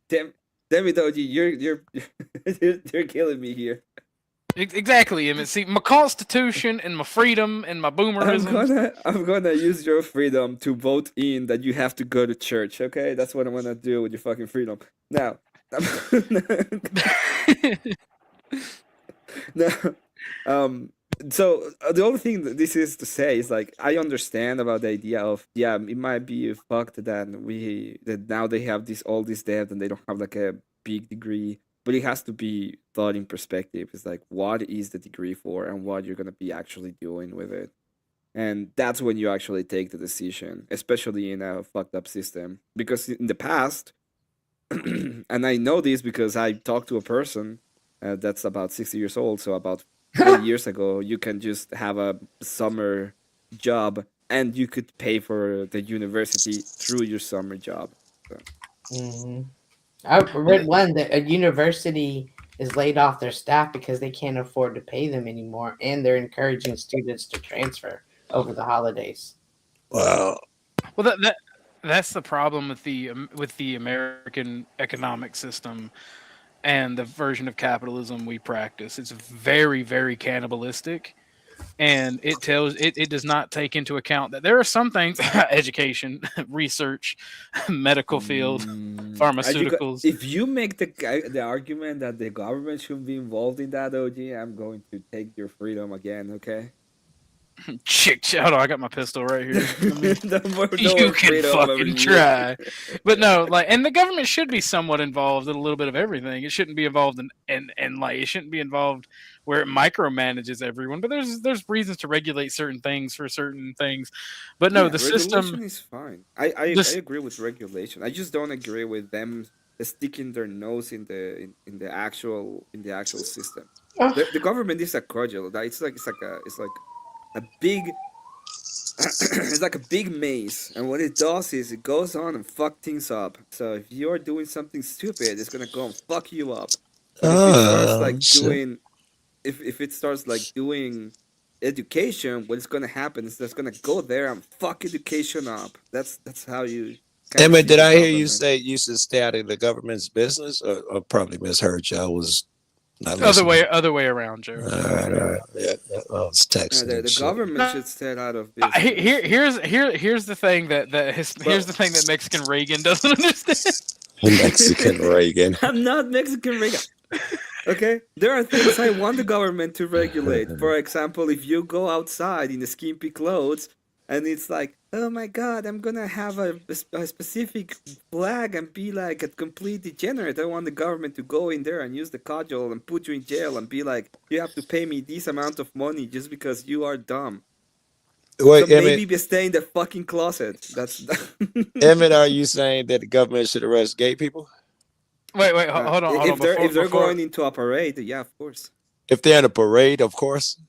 damn it, OG, you're killing me here. Exactly, Emmett. See, my constitution and my freedom and my boomerism. I'm gonna use your freedom to vote in that you have to go to church. Okay, that's what I'm gonna do with your fucking freedom. Now, now, so the only thing that this is to say is like I understand about the idea of it might be fucked that now they have all this debt and they don't have like a big degree, but it has to be thought in perspective. It's like what is the degree for and what you're gonna be actually doing with it, and that's when you actually take the decision, especially in a fucked up system. Because in the past, and I know this because I talked to a person that's about 60 years old, so about 4 years ago, you can just have a summer job and you could pay for the university through your summer job. So. I read one that a university is laid off their staff because they can't afford to pay them anymore, and they're encouraging students to transfer over the holidays. Wow. Well, that's the problem with the American economic system and the version of capitalism we practice. It's very, very cannibalistic, and it does not take into account that there are some things: education, research, medical field, pharmaceuticals. If you make the argument that the government should be involved in that, OG, I'm going to take your freedom again. Okay. Hold on, I got my pistol right here. No You can fucking try. But no, and the government should be somewhat involved in a little bit of everything. It shouldn't be involved in it shouldn't be involved where it micromanages everyone. But there's reasons to regulate certain things for certain things. But no, the system regulation is fine. I agree with regulation. I just don't agree with them sticking their nose in the actual system. The government is a cordial. It's like a big it's like a big maze, and what it does is it goes on and fuck things up. So if you're doing something stupid, it's gonna go and fuck you up. But if it starts doing education, what's gonna happen is that's gonna go there and fuck education up. That's how you Emmett, did I hear you say you should stay out of the government's business, or probably misheard you? I was not listening. Other way around, Joe. All right. Yeah. Oh, it's texting. The government should stay out of business. Here's the thing here's the thing that Mexican Reagan doesn't understand. Mexican Reagan. I'm not Mexican Reagan. Okay, there are things I want the government to regulate. For example, if you go outside in the skimpy clothes and it's like, oh my god, I'm gonna have a specific flag and be like a complete degenerate. I want the government to go in there and use the cudgel and put you in jail and be like, you have to pay me this amount of money just because you are dumb. Wait, so maybe stay in the fucking closet. That's Emmett, are you saying that the government should arrest gay people? Wait, hold on. If they're going into a parade, yeah, of course. If they're in a parade, of course.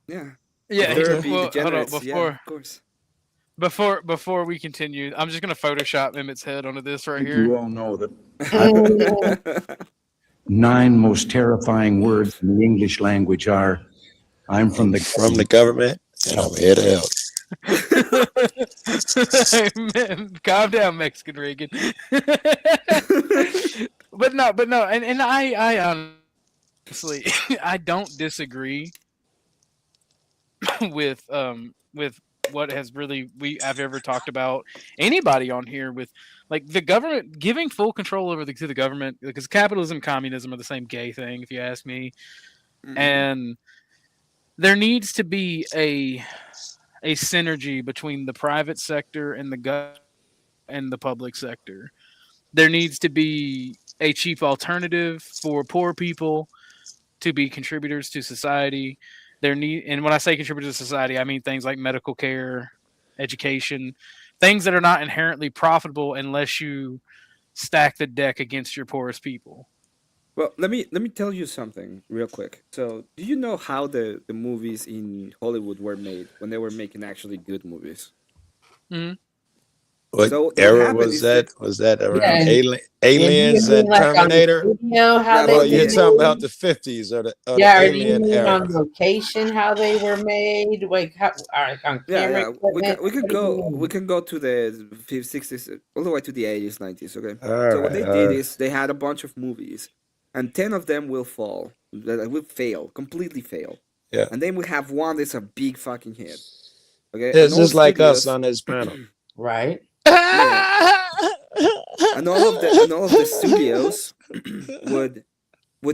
Yeah. Yeah. Hold on, of course. Before we continue, I'm just gonna Photoshop Emmett's head onto this right here. You all know that 9 most terrifying words in the English language are, "I'm from the government and I'm head out." Calm down, Mexican Reagan. But no, and I honestly I don't disagree with what has really I've ever talked about anybody on here with the government giving full control over to the government, because capitalism, communism are the same gay thing, if you ask me. Mm-hmm. And there needs to be a synergy between the private sector and the public sector. There needs to be a cheap alternative for poor people to be contributors to society. And when I say contributors to society, I mean things like medical care, education, things that are not inherently profitable unless you stack the deck against your poorest people. Well, let me tell you something real quick. So, do you know how the movies in Hollywood were made when they were making actually good movies? Mm-hmm. What So what era happened was is that? Was that Yeah, around and Aliens do you mean and like on the Terminator? studio how That they Well, was were you're it. talking about made? the 50s or the Yeah, or do you Alien mean era. on location how they were made? Like how, on Yeah, camera yeah. equipment? We could What do you go. We mean? can go to the 50s, 60s, all the way to the 80s, 90s. Okay. All So what right, they all did right. is they had a bunch of movies, and 10 of them will fall. That will fail, completely fail. Yeah. And then we have one that's a big fucking hit. Okay. And It's all just like us studios, on this panel. Right. yeah. And all of the studios would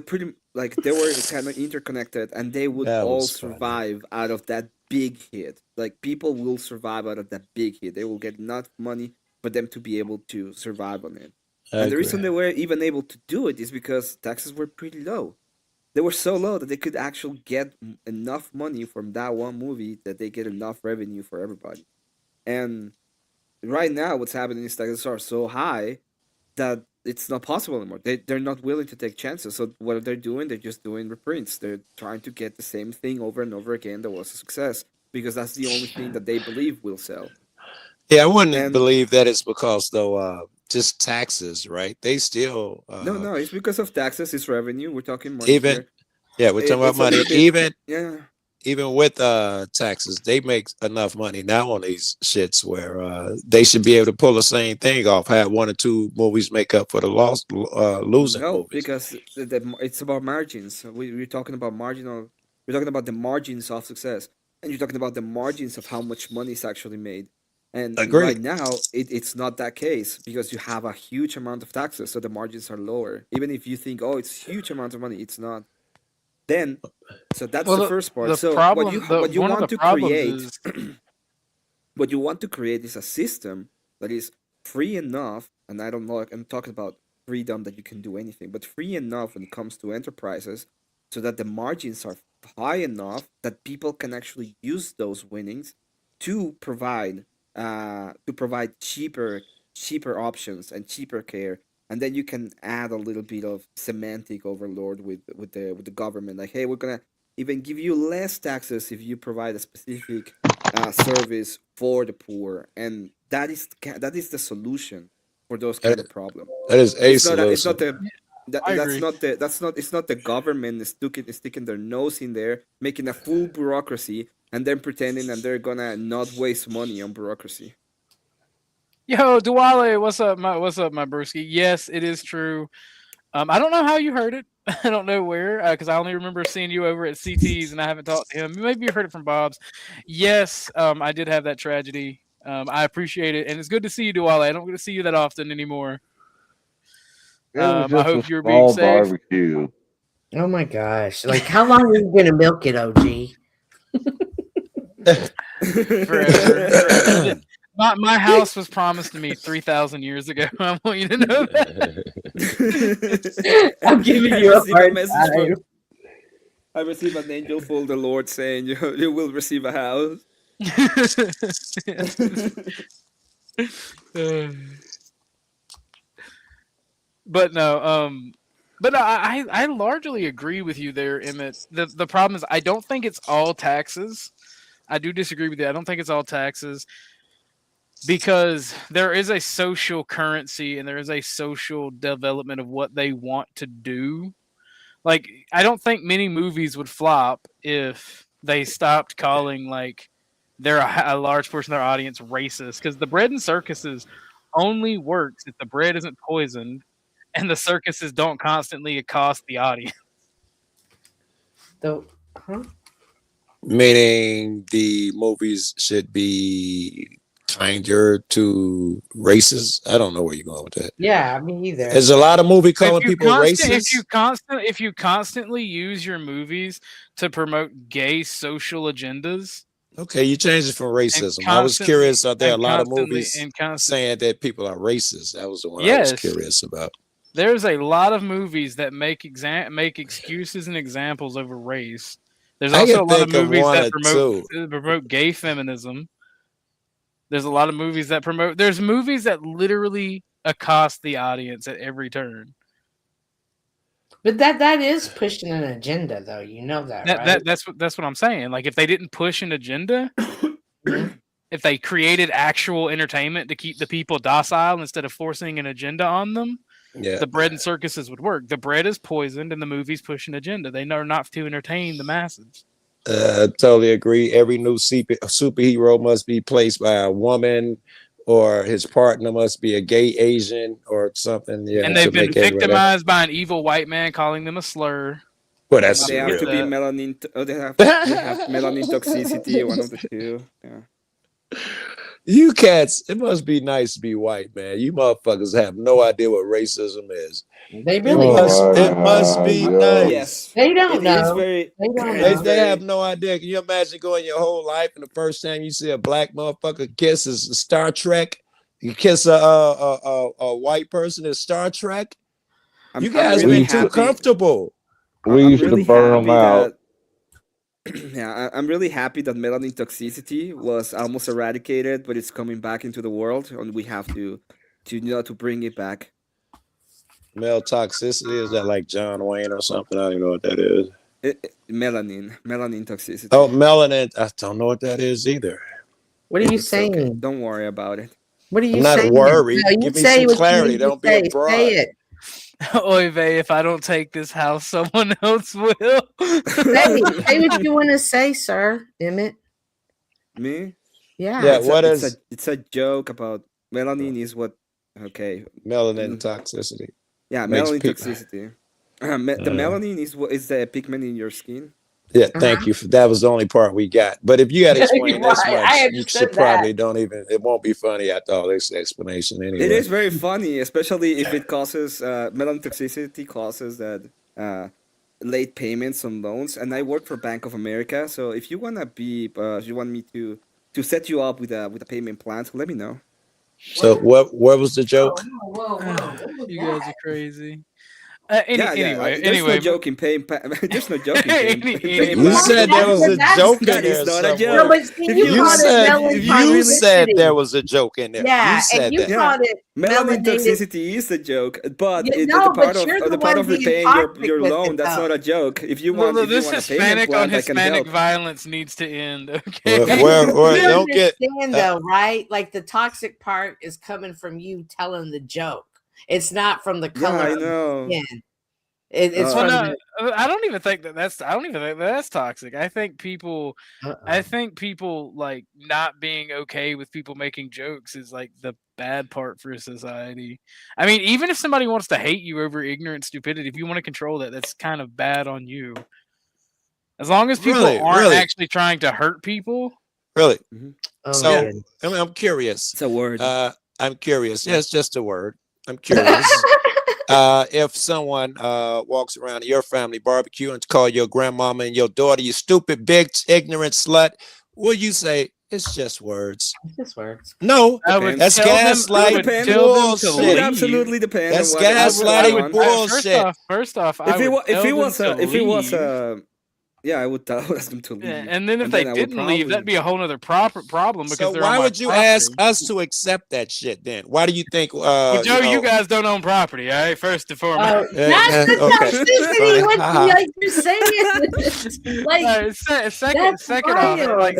pretty like they were kind of interconnected, and they would That all was funny. survive out of that big hit. Like people will survive out of that big hit. They will get enough money for them to be able to survive on it. I And the agree. reason they were even able to do it is because taxes were pretty low. They were so low that they could actually get enough money from that one movie that they get enough revenue for everybody. And right now, what's happening is taxes are so high that it's not possible anymore. They're not willing to take chances. So what they're doing, they're just doing reprints. They're trying to get the same thing over and over again that was a success because that's the only thing that they believe will sell. Yeah, I wouldn't And believe that it's because though just taxes, right? They still no, it's because of taxes. It's revenue. We're talking money even here. yeah, we're talking about It's a money. little bit, yeah. Even with taxes, they make enough money now on these shits where they should be able to pull the same thing off. Have one or two movies make up for the losing No, movies. because it's about margins. We're talking about marginal. We're talking about the margins of success, and you're talking about the margins of how much money is actually made. And right Agreed. now, it's not that case because you have a huge amount of taxes, so the margins are lower. Even if you think, oh, it's huge amount of money, it's not. Then, so that's Well, the first part. the So problem, what you one of want the to problems create, is what you want to create is a system that is free enough, and I don't know, I'm talking about freedom that you can do anything, but free enough when it comes to enterprises so that the margins are high enough that people can actually use those winnings to provide cheaper options and cheaper care. And then you can add a little bit of semantic overlord with the government, like, hey, we're gonna even give you less taxes if you provide a specific service for the poor, and that is the solution for those kind of problems. That is And a it's not solution. the I that's agree. not the that's not it's not the government sticking their nose in there, making a full bureaucracy, and then pretending that they're gonna not waste money on bureaucracy. Yo, Duale, what's up, my brewski? Yes, it is true. I don't know how you heard it. I don't know where, because I only remember seeing you over at CT's, and I haven't talked to him. Maybe you heard it from Bob's. Yes, I did have that tragedy. I appreciate it, and it's good to see you, Duale. I don't get to see you that often anymore. It was I just a hope you're being small safe. barbecue. Oh my gosh! Like, how long are you gonna milk it, OG? Forever. My house was promised to me 3,000 years ago. I want you to know that. I'm giving you a hard time. I received an angel from the Lord saying you will receive a house. But no, but I largely agree with you there, Emmett. The problem is I don't think it's all taxes. I do disagree with you. I don't think it's all taxes because there is a social currency and there is a social development of what they want to do. Like, I don't think many movies would flop if they stopped calling like a large portion of their audience racist, because the bread and circuses only works if the bread isn't poisoned and the circuses don't constantly accost the audience. Meaning the movies should be kinder to races. I don't know where you're going with that. Yeah, me either. There's a lot of movie calling people racist. If you constantly use your movies to promote gay social agendas, Okay, you changed it from racism. I was curious. Are there a lot of movies saying that people are racist? That was the one I was curious about. There's a lot of movies that make excuses and examples over race. There's also a lot of movies that promote gay feminism. There's a lot of movies that promote. There's movies that literally accost the audience at every turn. But that is pushing an agenda, though. You know that, right? That's what I'm saying. Like, if they didn't push an agenda, if they created actual entertainment to keep the people docile instead of forcing an agenda on them, the bread and circuses would work. The bread is poisoned and the movies push an agenda. They are not to entertain the masses. Totally agree. Every new superhero must be placed by a woman, or his partner must be a gay Asian or something. Yeah, and they've been victimized by an evil white man calling them a slur. Well, that's they have to be melanin. They have melanin toxicity. One of the two. Yeah. You cats, it must be nice to be white, man. You motherfuckers have no idea what racism is. They really it must be nice. Yes. They don't know. Very, they don't know. They have no idea. Can you imagine going your whole life and the first time you see a black motherfucker kiss is Star Trek? You kiss a white person is Star Trek? You guys really been too comfortable. We used to burn them out. Yeah, I'm really happy that melanin toxicity was almost eradicated, but it's coming back into the world, and we have to bring it back. Male toxicity, is that like John Wayne or something? I don't even know what that is. Melanin toxicity. Oh, melanin. I don't know what that is either. What are you saying? Okay. Don't worry about it. What are you I'm saying? not worried. No, Give me some clarity. Don't be a broad. Say it. Oy vey, if I don't take this house, someone else will. Say what you want to say, sir. Emmett. Me? Yeah. Yeah. It's a joke about melanin is what. Okay. Melanin toxicity. Yeah, melanin toxicity. The melanin is the pigment in your skin. Yeah, thank you. That was the only part we got. But if you had to explain this much, you should probably don't even. It won't be funny after all this explanation anyway. It is very funny, especially if it causes melanin toxicity causes that late payments on loans. And I work for Bank of America, so if you wanna be, if you want me to set you up with a payment plan, so let me know. So what was the joke? You guys are crazy. Anyway, there's no joke in paying. There's no joke in paying. You said there was a joke in there. That is not a joke. No, but you said there was a joke in there. Yeah, you said and you that. called it Melanin toxicity is a joke, but the part of repaying your loan, that's not a joke. If you want, this a Hispanic plan, on Hispanic violence needs to end. Okay, don't get though, right? Like the toxic part is coming from you telling the joke. It's not from the color. Yeah, I know. It's from I don't even think that's toxic. I think people like not being okay with people making jokes is like the bad part for society. I mean, even if somebody wants to hate you over ignorant stupidity, if you want to control that, that's kind of bad on you. As long as people aren't actually trying to hurt people. Really? Oh, so I'm curious. It's a word. I'm curious. Yeah, it's just a word. I'm curious. If someone walks around your family barbecue and call your grandmama and your daughter, you stupid, big, ignorant slut, will you say it's just words? It's just words. No, that's gaslighting bullshit. It absolutely depends. That's gaslighting bullshit. First off, if it was yeah, I would ask them to leave. Yeah, and then if they didn't leave, that'd be a whole other problem. Because so why would you ask us to accept that shit then? Why do you think? Joe, you guys don't own property, all right? First and foremost. That's the toxicity. What you're saying? Like, second off, like,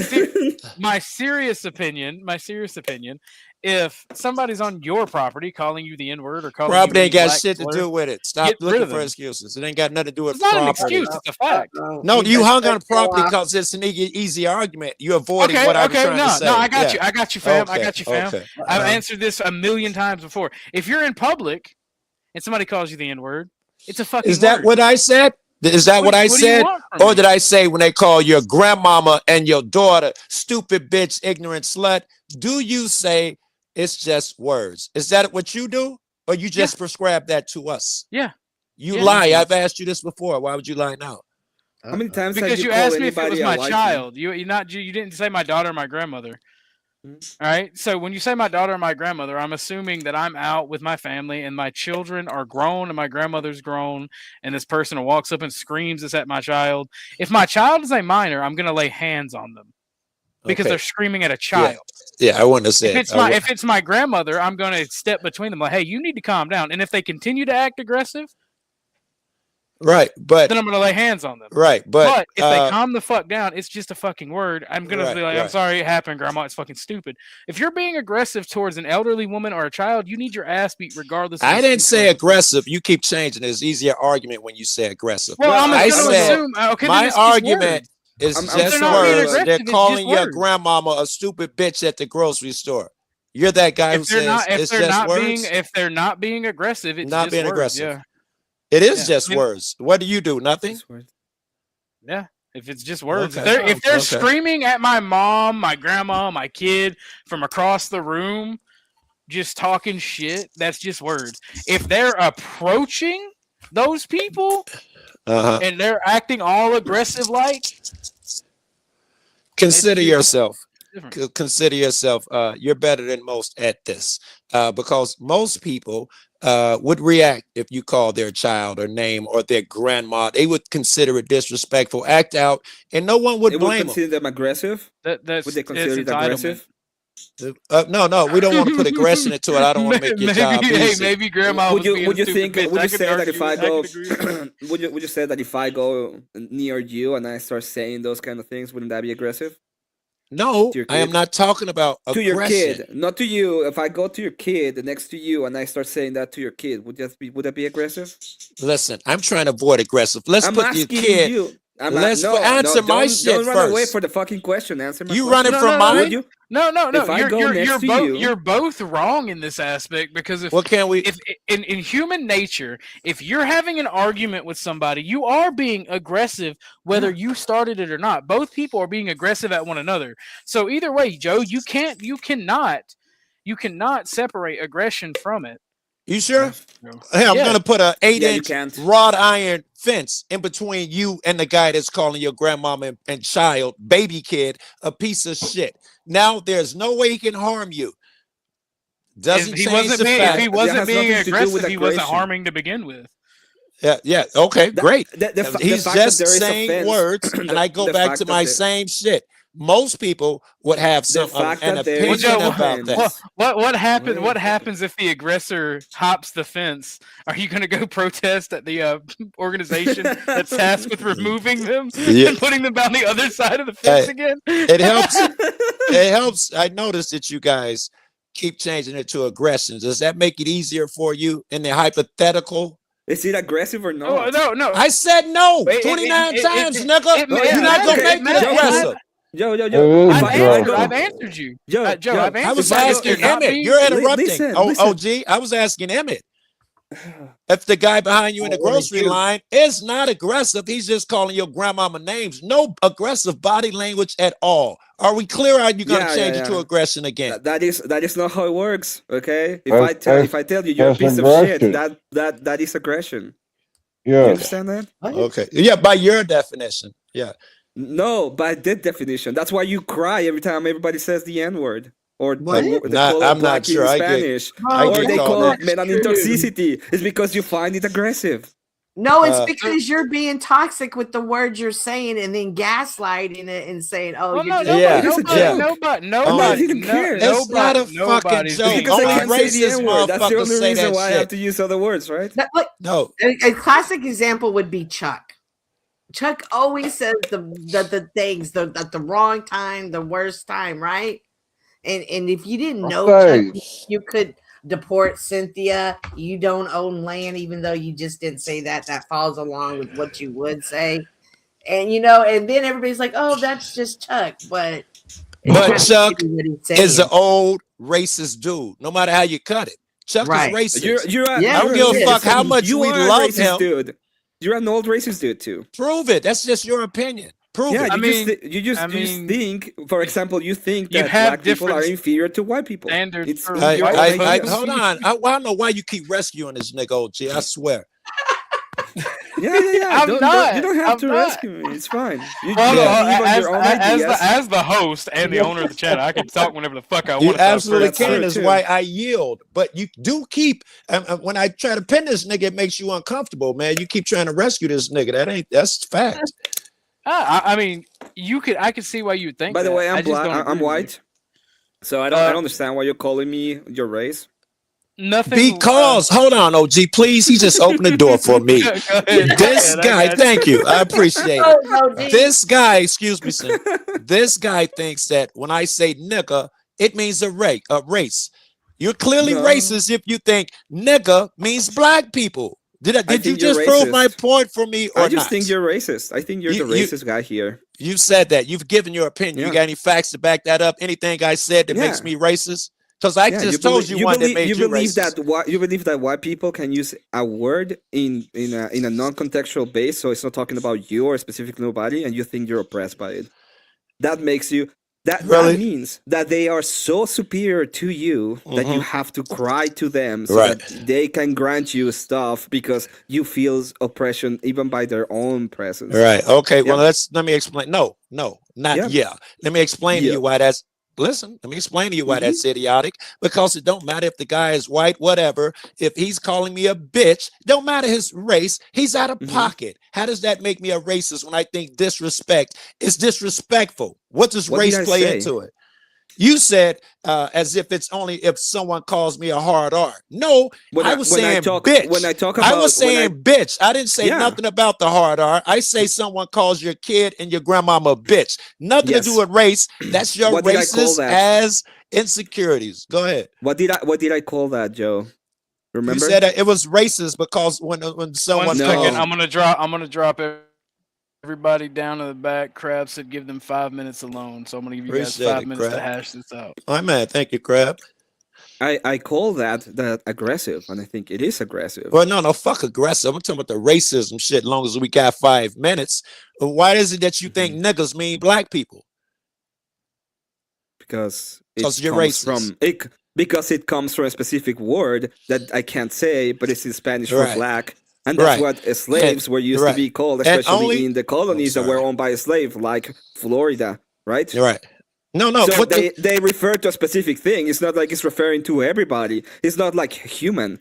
my serious opinion. If somebody's on your property calling you the N-word or calling property you ain't got shit to do with it. Stop looking for excuses. It ain't got nothing to do with property. It's not an excuse. It's a fact. No, you hung on property because it's an easy argument. You avoided what I was trying to say. No, I got you. I got you, fam. Okay. I've answered this a million times before. If you're in public and somebody calls you the N-word, it's a fucking Is that word. what I said? Is that what I said? Or did I say when they call your grandmama and your daughter stupid bitch, ignorant slut, do you say it's just words? Is that what you do? Or you just prescribe that to us? Yeah. You lie. I've asked you this before. Why would you lie now? How many times because have you you asked called me if it was anybody my a child. You didn't say my daughter or my grandmother. All right. So when you say my daughter or my grandmother, I'm assuming that I'm out with my family and my children are grown and my grandmother's grown, and this person walks up and screams this at my child. If my child is a minor, I'm gonna lay hands on them because they're screaming at a child. Yeah, I wouldn't have said. If it's my grandmother, I'm gonna step between them like, hey, you need to calm down. And if they continue to act aggressive, Right, but then I'm gonna lay hands on them. Right, but if they calm the fuck down, it's just a fucking word. I'm gonna be like, I'm sorry, it happened, Grandma. It's fucking stupid. If you're being aggressive towards an elderly woman or a child, you need your ass beat regardless. I didn't say aggressive. You keep changing. It's easier argument when you say aggressive. Well, I'm I gonna said assume. Okay, my then it's argument is I'm just not being words. aggressive, They're it's calling just your words. grandmama a stupid bitch at the grocery store. You're that guy who says it's just words. If they're not being aggressive, it's Not just being words. aggressive. Yeah. It is Yeah. just words. What do you do? Nothing. Yeah, if it's just words. Okay. If they're Okay. screaming at my mom, my grandma, my kid from across the room, just talking shit, that's just words. If they're approaching those people and they're acting all aggressive like, Consider yourself. different. Consider yourself. You're better than most at this, because most people would react if you call their child or name or their grandma. They would consider it disrespectful, act out, and no one would They blame would consider them aggressive. That's would they consider it entitlement. aggressive? No, we don't want to put aggression into it. I don't want to make your job easy. Maybe grandma Would was being you would a you stupid think bitch. would I you could say that argue- if I I go could agree. would you say that if I go near you and I start saying those kind of things, wouldn't that be aggressive? No, To your I am kid? not talking about To your aggression. kid, not to you. If I go to your kid next to you and I start saying that to your kid, would that be aggressive? Listen, I'm trying to avoid aggressive. Let's I'm put your asking kid. you. Let's answer my shit Don't run away first. for the fucking question. Answer my You question. running from mine? Would you? No. If I go next to you, you're both wrong in this aspect because if What can we? if in human nature, if you're having an argument with somebody, you are being aggressive whether you started it or not. Both people are being aggressive at one another. So either way, Joe, you cannot separate aggression from it. You sure? No. Hey, I'm Yeah. gonna put a 8 Yeah, you inch can't. wrought iron fence in between you and the guy that's calling your grandmama and child, baby kid, a piece of shit. Now there's no way he can harm you. Doesn't If he change wasn't the being, fact. if he wasn't has being nothing to do with aggressive, he wasn't aggression. harming to begin with. Yeah, okay, great. The He's fact that just there is saying offense- words, and I go the back fact to that my there- same shit. Most people would have The some fact an that there is opinion Joe, about offense- that. What happens? Wait. What happens if the aggressor hops the fence? Are you going to go protest at the organization that's tasked with removing them Yeah. and putting them down the other side of the fence Hey, again? It helps. It helps. I noticed that you guys keep changing it to aggression. Does that make it easier for you in the hypothetical? Is it aggressive or not? No. I said no It- 29 it- times, it- nigga. it- You're it not gonna matters. make It it matters. aggressive. Yo. It is If I go, I've answered you. Yo, I've answered I was If I go- asking if I- Emmett. You're interrupting. listen. OG, I was asking Emmett. If the guy behind you in the grocery line is not aggressive, he's just calling your grandmama names. No aggressive body language at all. Are we clear? Or are you going to Yeah, change yeah, it to yeah. aggression again? That is not how it works. Okay, That's- if I tell you you're a that's piece of aggression. shit, that is aggression. You Yes. understand that? Okay. Yeah, by your definition. Yeah. No, by that definition. That's why you cry every time everybody says the N word. Or What? they Nah, call it I'm not black sure. in I get- Spanish. I Or get they called call that. it melanin toxicity. It's because you find it aggressive. No, it's Uh, because you're being toxic with the words you're saying and then gaslighting it and saying, "Oh, Well, you're no, just Yeah, nobody, I didn't care. It's not a fucking nobody's joke. It's being because I Only can't say the racist N word. That's the motherfuckers only say reason that why I have shit. to use other words, right? Look, No. a classic example would be Chuck. Chuck always says the things at the wrong time, the worst time, right? And if you didn't know Okay. Chuck, you could deport Cynthia. You don't own land, even though you just didn't say that. That falls along with what you would say. And and then everybody's like, "Oh, that's just Chuck," but Chuck what he's is saying. an old racist dude. No matter how you cut it, Chuck Right. is racist. You're a, Yeah, I don't you're give a- a fuck how much you we are a love racist him. dude. You're an old racist dude too. Prove it. That's just your opinion. Prove Yeah, it. you just think, for example, you think You that have black people are different inferior to white people. standards It's for your white own folks. ideas. Hold on. I don't know why you keep rescuing this nigga, OG. I swear. Yeah. I'm You not. don't have I'm to not. rescue me. It's fine. You Well, believe on your own ideas. as the host and the owner of the channel, I can talk whenever the fuck I want You to. absolutely That's true, can. Is too. why I yield. But you do keep. When I try to pin this nigga, it makes you uncomfortable, man. You keep trying to rescue this nigga. That's fact. I mean, I could see why you would think. By the that. way, I I'm just black. don't I'm agree with white. So I don't understand why you're calling me your race. Nothing. Because hold on, OG, please. He just opened the door for me. Go ahead, This guy, thank you. I appreciate Oh, it. no, G. This guy, excuse me, sir. This guy thinks that when I say nigga, it means a race. You're clearly No. racist if you think nigga means black people. Did you think you're just prove my racist. point for me or I just not? think you're racist. I think you're the racist guy here. You said that. You've given your opinion. You got any facts to back that up? Anything I said that makes me racist? Because I just told you one that made you believe racist. you believe that white people can use a word in a non-contextual base, so it's not talking about you or specific nobody, and you think you're oppressed by it. That makes you that means that they are so superior to you that you have to cry to them so that they can grant you stuff because you feel oppression even by their own presence. Right. Okay. Well, let me explain. No, not yeah. Let me explain to you why that's. Listen, let me explain to you why that's idiotic. Because it don't matter if the guy is white, whatever. If he's calling me a bitch, don't matter his race. He's out of pocket. How does that make me a racist when I think disrespect is disrespectful? What does race play into it? You said as if it's only if someone calls me a hard R. No, I was saying bitch. When I talk about, I was saying bitch. I didn't say nothing about the hard R. I say someone calls your kid and your grandmama a bitch. Nothing to do with race. That's your racist as insecurities. Go ahead. What did I call that, Joe? Remember? You said it was racist because when someone. 1 second, I'm gonna drop everybody down to the back. Crab said give them 5 minutes alone. So I'm going to give you guys 5 minutes to hash this out. I'm mad. Thank you, Crab. I call that aggressive, and I think it is aggressive. Well, no, fuck aggressive. I'm talking about the racism shit. As long as we got 5 minutes, why is it that you think niggas mean black people? Because you're racist. Because it comes from a specific word that I can't say, but it's in Spanish for black. And that's what slaves were used to be called, especially in the colonies that were owned by a slave, like Florida, right? Right. No. So they refer to a specific thing. It's not like it's referring to everybody. It's not like human.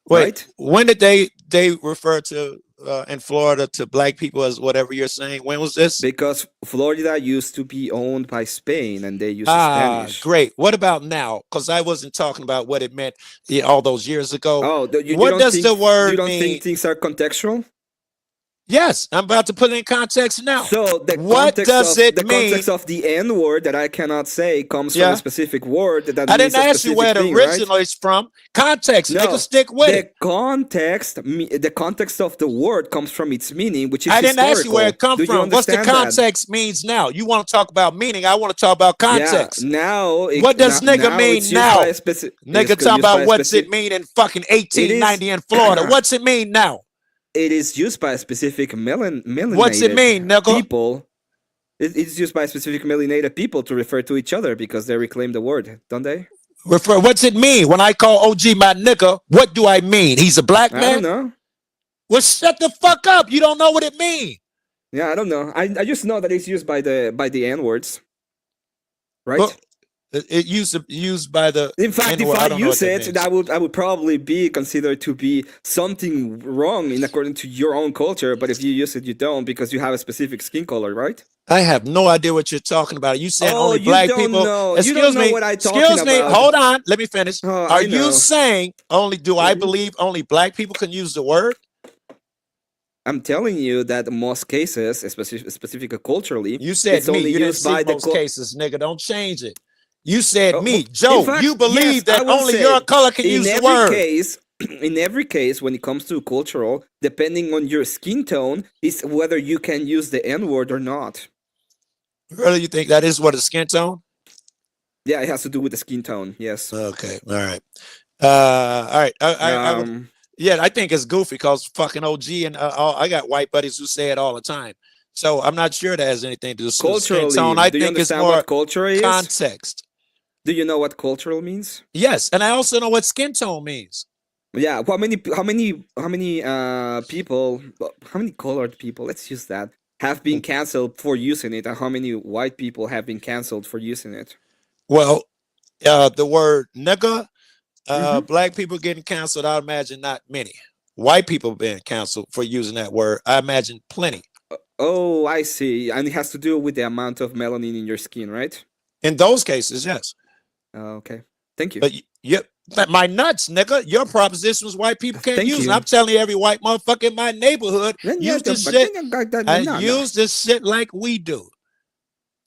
Wait, right? When did they refer to in Florida to black people as whatever you're saying? When was this? Because Florida used to be owned by Spain, and they used Spanish. Great. What about now? Because I wasn't talking about what it meant all those years ago. Oh, what does the word mean? You don't mean? think things are contextual? Yes, I'm about to put it in context now. So the context of the N word that I cannot say comes from a specific word that I didn't ask you where it originates from. Context. No, nigga, stick with it. The context of the word comes from its meaning, which is I didn't historical. ask you where it comes from. What's the context means now? You want to talk about meaning? I want to talk about context. Yeah, now what does nigga mean now? Nigga, talk about what's it mean in fucking 1890 in Florida. What's it mean now? It is used by a specific melanated What's it mean, nigga? People. It's used by specific melanated people to refer to each other because they reclaim the word, don't they? What's it mean when I call OG my nigga? What do I mean? He's a black man? I don't know. Well, shut the fuck up. You don't know what it means. Yeah, I don't know. I just know that it's used by the N words, right? Well, it used by the. In fact, if I use it, I would probably be considered to be something wrong in according to your own culture. But if you use it, you don't because you have a specific skin color, right? I have no idea what you're talking about. You said only black people. Know. Excuse you don't know me. What I'm talking excuse me. about. Hold on. Let me finish. Are you saying only? Do I believe only black people can use the word? I'm telling you that in most cases, specifically culturally, you said it's only you used by most cases, nigga. Don't change it. You said me, Joe. Fact, you believe that only say, your color can use the word. In every case, when it comes to cultural, depending on your skin tone, is whether you can use the N word or not. Really, you think that is what a skin tone? Yeah, it has to do with the skin tone. Yes. Okay. All right. All right. I think it's goofy because fucking OG and I got white buddies who say it all the time. So I'm not sure that has anything to do with culturally. Skin tone. I think it's more what culture is? Context. Do you know what cultural means? Yes, and I also know what skin tone means. Yeah, how many people, how many colored people, let's use that, have been canceled for using it, and how many white people have been canceled for using it? Well, the word nigga, black people getting canceled, I imagine not many. White people being canceled for using that word, I imagine plenty. Oh, I see. And it has to do with the amount of melanin in your skin, right? In those cases, yes. Okay. Thank you. But yep. My nuts, nigga. Your proposition was white people can't Thank use you. it. I'm telling you, every white motherfucker in my neighborhood use this shit. Use this shit like we do.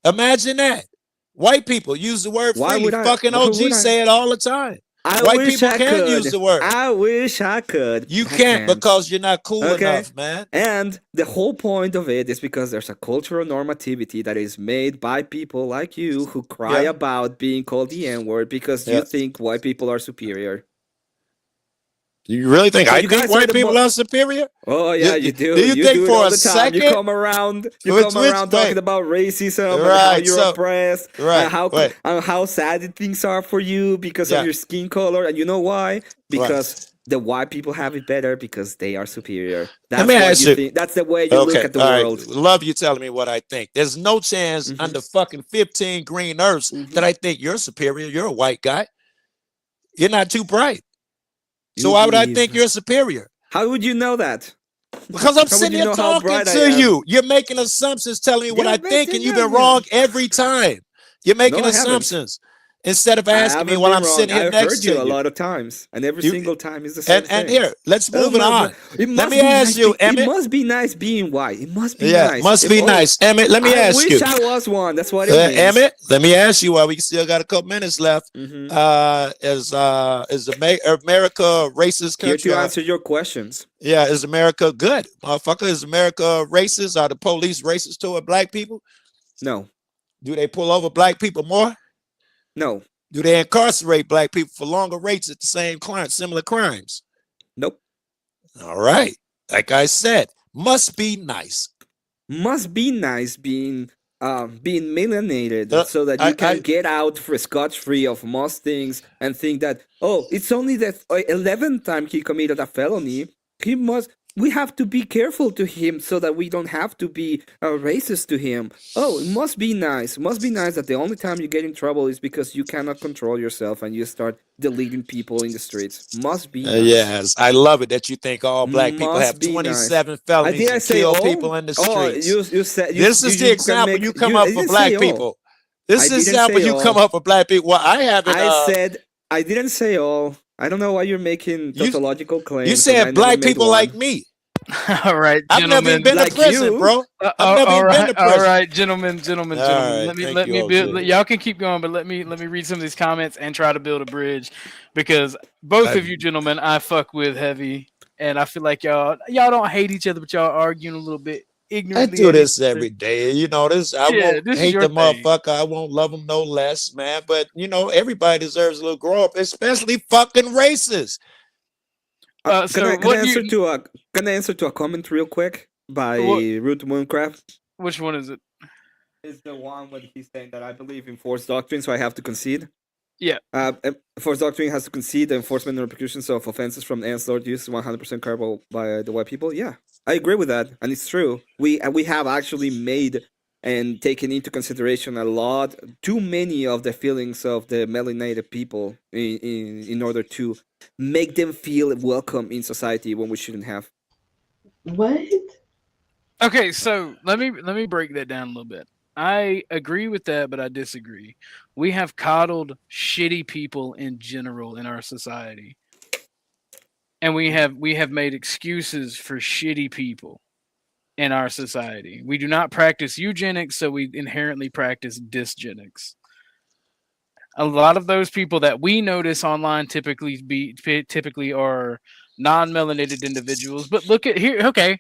Imagine that. White people use the word Why freely. would I? Fucking Why OG would I? say it all the time. I White wish people I can't could. use the word. I wish I could. You I can't because you're not cool Okay. enough, man. And the whole point of it is because there's a cultural normativity that is made by people like you who cry about being called the N-word because you think white people are superior. You really think So I you think guys are white the people mo- are superior? Oh yeah, you do. Do you think do it for all a the time. You second? come around. You Which- come around talking wait. about racism and how Right, you're so- oppressed, right, and how sad things are for you because of your skin color. And you know why? Because the white people have it better because they are superior. That's me what ask you you- think. That's the way you look at the all right. world. Love you telling me what I think. There's no chance under fucking 15 green earths that I think you're superior. You're a white guy. You're not too bright. So You why would I believe- think you're superior? How would you know that? Because I'm How would sitting you here know how talking bright I to am? you. You're making assumptions, telling me what Yeah, I think, but and yeah, you've been yeah. wrong every time. You're making No, I haven't. assumptions instead of I asking me haven't while been I'm wrong. sitting here I've next heard you to a you. lot of times, and every single time is the same And thing. here, let's move it Oh, on. It Let must me be ask nice you, be- Emmett. It must be nice being white. It must be Yeah, nice. must If- be oh, nice. Emmett, let me I ask wish you. I was one. That's what it means. Emmett, let me ask you while we still got a couple minutes left. Mhm. Is America a racist Here country? to answer your questions. Yeah, is America good? Motherfucker, is America racist? Are the police racist toward black people? No. Do they pull over black people more? No. Do they incarcerate black people for longer rates at the same crime, similar crimes? Nope. All right. Like I said, must be nice. Must be nice being melanated so that you can get out for scotch-free of most things and think that, oh, it's only the 11th time he committed a felony. We have to be careful to him so that we don't have to be racist to him. Oh, it must be nice. It must be nice that the only time you get in trouble is because you cannot control yourself and you start deleting people in the streets. Must be nice. Yes, I love it that you think all black people Must have be 27 nice. felonies Did I and say kill all? people in the Oh, streets. you said This is the example you come up for black people. This is the example you come up for black people. Well, I haven't. I didn't say all. I don't know why you're making tautological claims. You said black people like me. All right, I've never even been to prison, bro. I've never even been to prison. All right, gentlemen. right, Let me build. Y'all can keep going, but let me read some of these comments and try to build a bridge, because both of you gentlemen I fuck with heavy, and I feel like y'all don't hate each other, but y'all arguing a little bit I ignorantly. do this every day. You know this. I won't this is hate your the thing. motherfucker. I won't love him no less, man. But you know, everybody deserves a little grow up, especially fucking racists. Can I answer to a comment real quick by Root Mooncraft? Which one is it? It's the one where he's saying that I believe in forced doctrine, so I have to concede. Yeah. Forced doctrine has to concede the enforcement and repercussions of offenses from manslaughter use 100% coverable by the white people. Yeah, I agree with that, and it's true. We have actually made and taken into consideration too many of the feelings of the melanated people in order to make them feel welcome in society when we shouldn't have. What? Okay, so let me break that down a little bit. I agree with that, but I disagree. We have coddled shitty people in general in our society, and we have made excuses for shitty people in our society. We do not practice eugenics, so we inherently practice dysgenics. A lot of those people that we notice online typically are non-melanated individuals. But look at here. Okay,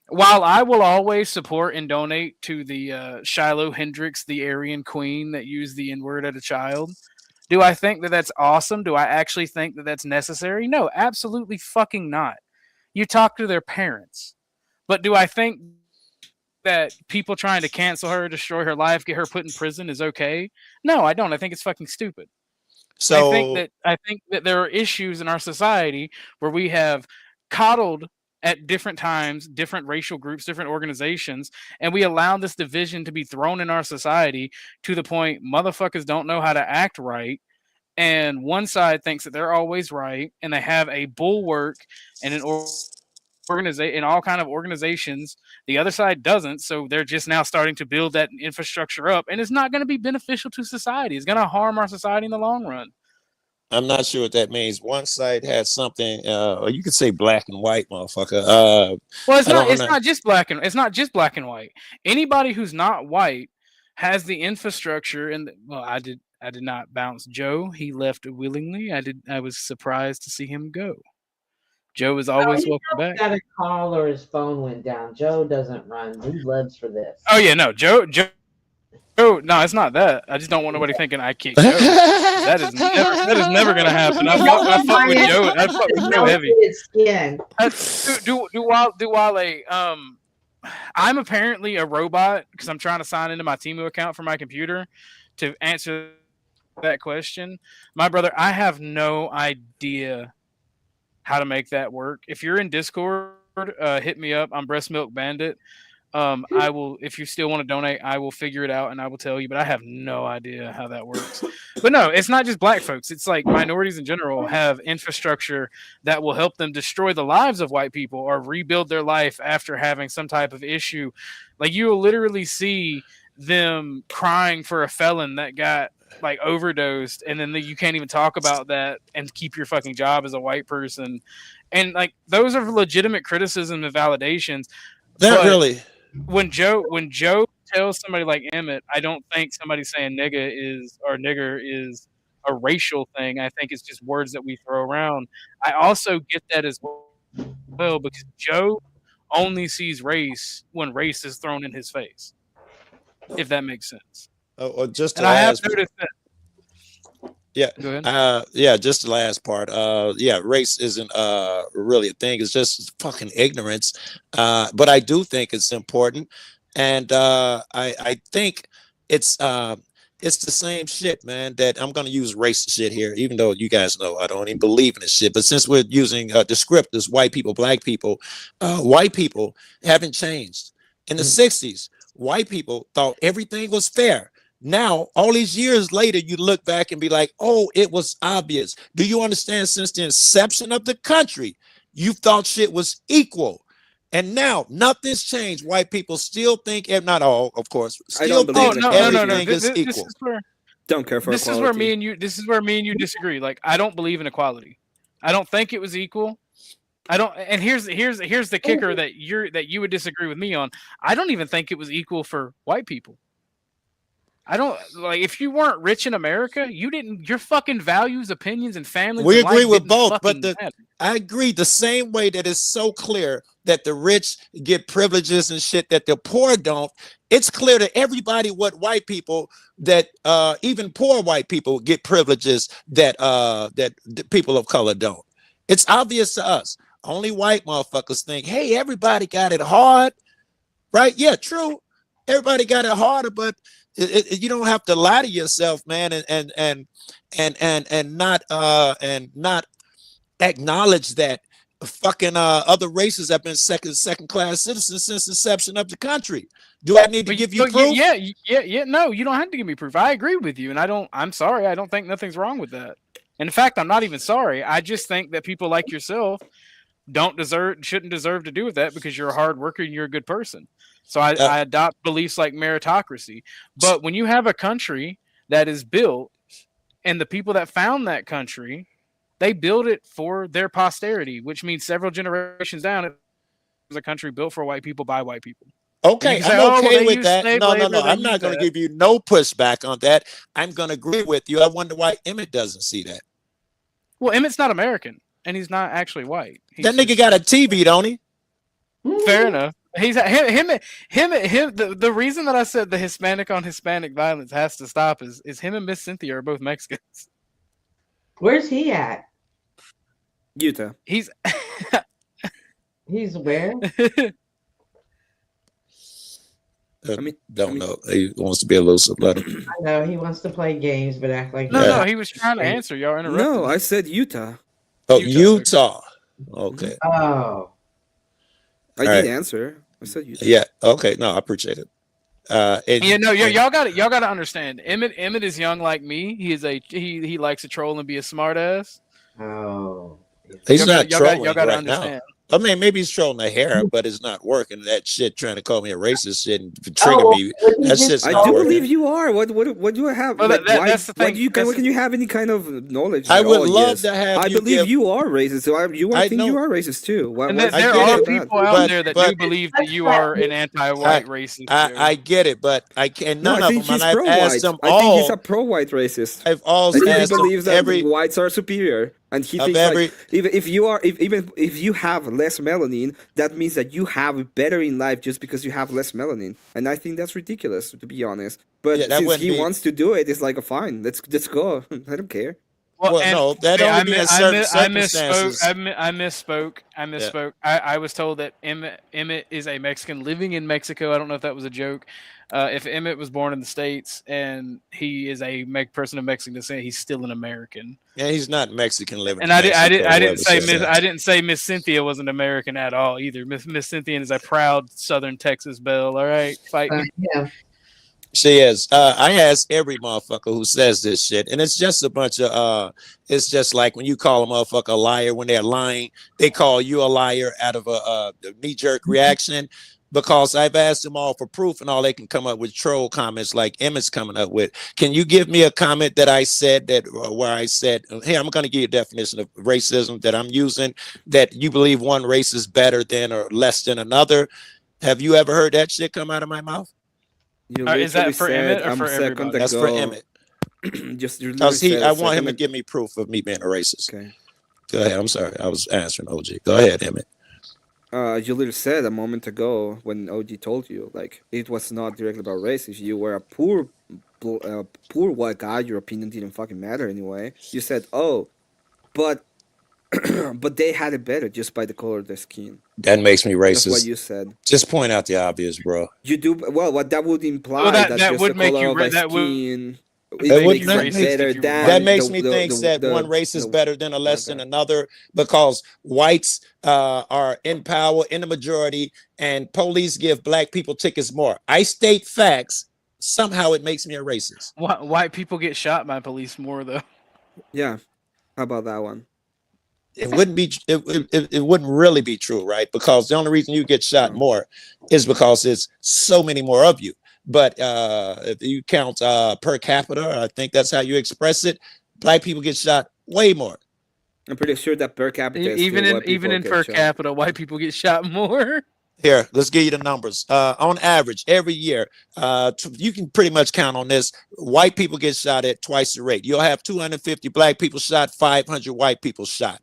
while I will always support and donate to the Shiloh Hendrix, the Aryan queen that used the N-word at a child, do I think that that's awesome? Do I actually think that that's necessary? No, absolutely fucking not. You talk to their parents. But do I think that people trying to cancel her, destroy her life, get her put in prison is okay? No, I don't. I think it's fucking stupid. So I think that there are issues in our society where we have coddled at different times, different racial groups, different organizations, and we allow this division to be thrown in our society to the point motherfuckers don't know how to act right. And one side thinks that they're always right, and they have a bulwark and an organization in all kind of organizations. The other side doesn't, so they're just now starting to build that infrastructure up, and it's not going to be beneficial to society. It's going to harm our society in the long run. I'm not sure what that means. One site has something, or you could say black and white, motherfucker. Well, it's not. It's not just black and. It's not just black and white. Anybody who's not white has the infrastructure. And well, I did not bounce Joe. He left willingly. I was surprised to see him go. Joe is always welcome back. Got a call or his phone went down. Joe doesn't run. He lives for this. Oh yeah, no, Joe. No, it's not that. I just don't want nobody thinking I kicked Joe. That is never gonna happen. I fuck with Joe. I fuck with Joe heavy. I'm apparently a robot because I'm trying to sign into my Temu account for my computer to answer that question. My brother, I have no idea how to make that work. If you're in Discord, hit me up. I'm Breast Milk Bandit. I will, if you still want to donate, I will figure it out and I will tell you, but I have no idea how that works. But no, it's not just black folks. It's like minorities in general have infrastructure that will help them destroy the lives of white people or rebuild their life after having some type of issue. Like you will literally see them crying for a felon that got like overdosed, and then you can't even talk about that and keep your fucking job as a white person. And like those are legitimate criticism and validations. Not really. When Joe tells somebody like Emmett, I don't think somebody saying nigga or nigger is a racial thing. I think it's just words that we throw around. I also get that as well because Joe only sees race when race is thrown in his face. If that makes sense. Or just and I have noticed that. Yeah. Go ahead. Yeah, just the last part. Yeah, race isn't really a thing. It's just fucking ignorance. But I do think it's important. And I think it's the same shit, man, that I'm gonna use race shit here, even though you guys know I don't even believe in this shit. But since we're using descriptors, white people, black people, white people haven't changed. In the 60s, white people thought everything was fair. Now, all these years later, you look back and be like, oh, it was obvious. Do you understand? Since the inception of the country, you thought shit was equal. And now nothing's changed. White people still think, not all, of course, still think everything is equal. Don't care for this equality. Is where me and you disagree. Like, I don't believe in equality. I don't think it was equal. I don't, and here's the kicker that you would disagree with me on. I don't even think it was equal for white people. I don't like if you weren't rich in America, your fucking values, opinions, and families. We agree with both, but I agree the same way that it's so clear that the rich get privileges and shit that the poor don't. It's clear to everybody what white people that even poor white people get privileges that that the people of color don't. It's obvious to us. Only white motherfuckers think, hey, everybody got it hard, right? Yeah, true. Everybody got it harder, but you don't have to lie to yourself, man, and not acknowledge that fucking other races have been second class citizens since the inception of the country. Do I need to give you proof? Yeah. No, you don't have to give me proof. I agree with you, and I'm sorry. I don't think nothing's wrong with that. In fact, I'm not even sorry. I just think that people like yourself shouldn't deserve to do with that because you're a hard worker and you're a good person. So I adopt beliefs like meritocracy. But when you have a country that is built and the people that found that country, they build it for their posterity, which means several generations down, it was a country built for white people by white people. Okay, I'm okay with that. No. I'm not going to give you no pushback on that. I'm going to agree with you. I wonder why Emmett doesn't see that. Well, Emmett's not American, and he's not actually white. That nigga got a TV, don't he? Fair enough. He's him. The reason that I said the Hispanic on Hispanic violence has to stop is him and Miss Cynthia are both Mexicans. Where's he at? Utah. He's where? Don't know. He wants to be elusive. Let him. I know he wants to play games, but act like no. He was trying to answer. Y'all interrupted. No, I said Utah. Oh, Utah. Okay. Oh. I did answer. I said Utah. Yeah. Okay. No, I appreciate it. Y'all got it. Y'all got to understand. Emmett is young like me. He likes to troll and be a smart ass. Oh. He's not trolling y'all gotta right understand. I mean, maybe he's trolling the hair, but it's not working. That shit trying to call me a racist shit and trigger me. That shit's I not do working. believe you are. What do I have? Well, Like, that's the thing. Why can you have any kind of knowledge? I Like, would oh, love yes, to have I you believe give- you are racist. So I think know. you are racist too. Why, And what's there the are deal with people that? out there that do believe that you are an anti-white racist. I get it, but I can't. No, None I of think them. he's And I've asked pro-white. them I think he's all. a pro-white racist. I've also I think he asked them believes that every. whites are superior, and he Of thinks every- like even if you have less melanin, that means that you have it better in life just because you have less melanin. And I think that's ridiculous, to be honest. But Yeah, that since wouldn't he be- wants to do it, it's like a fine. Let's go. I don't care. Well, and- no, that hey, only be in certain circumstances. I misspoke. I was told that Emmett is a Mexican living in Mexico. I don't know if that was a joke. If Emmett was born in the States and he is a person of Mexican descent, he's still an American. Yeah, he's not Mexican living. And in I Mexico, didn't say whoever said that. I didn't say Miss Cynthia wasn't American at all either. Miss Cynthia is a proud Southern Texas belle. All right, fight me. Yeah. She is. I ask every motherfucker who says this shit, and it's just a bunch of. It's just like when you call a motherfucker a liar when they're lying, they call you a liar out of a knee-jerk reaction. Because I've asked them all for proof, and all they can come up with troll comments like Emmett's coming up with. Can you give me a comment that I said where I said, "Hey, I'm going to give you a definition of racism that I'm using that you believe one race is better than or less than another"? Have you ever heard that shit come out of my mouth? You Is that literally for said, Emmett or I'm for second everybody? to That's for go. Emmett. Just you Because literally said I a want him second to ag- give me proof of me being a racist. Okay. Go ahead. I'm sorry. I was answering OG. Go ahead, Emmett. You literally said a moment ago when OG told you, like, it was not directly about race. If you were a poor white guy, your opinion didn't fucking matter anyway. You said, oh, but but they had it better just by the color of their skin. That makes me racist. That's what you said. Just point out the obvious, bro. You do well. What that would imply Well, that just would the make color you of ra- a that would- skin. That would makes not it make- better than That makes me the- think that the- one race is the- better than or less than another because whites are in power in the majority and police give black people tickets more. I state facts. Somehow it makes me a racist. White people get shot by police more though. Yeah. How about that one? It wouldn't be. It wouldn't really be true, right? Because the only reason you get shot more is because there's so many more of you. But if you count per capita, I think that's how you express it. Black people get shot way more. I'm pretty sure that per capita, is Even still in white people get per shot. capita, white people get shot more. Here, let's give you the numbers. On average, every year, you can pretty much count on this. White people get shot at twice the rate. You'll have 250 black people shot, 500 white people shot.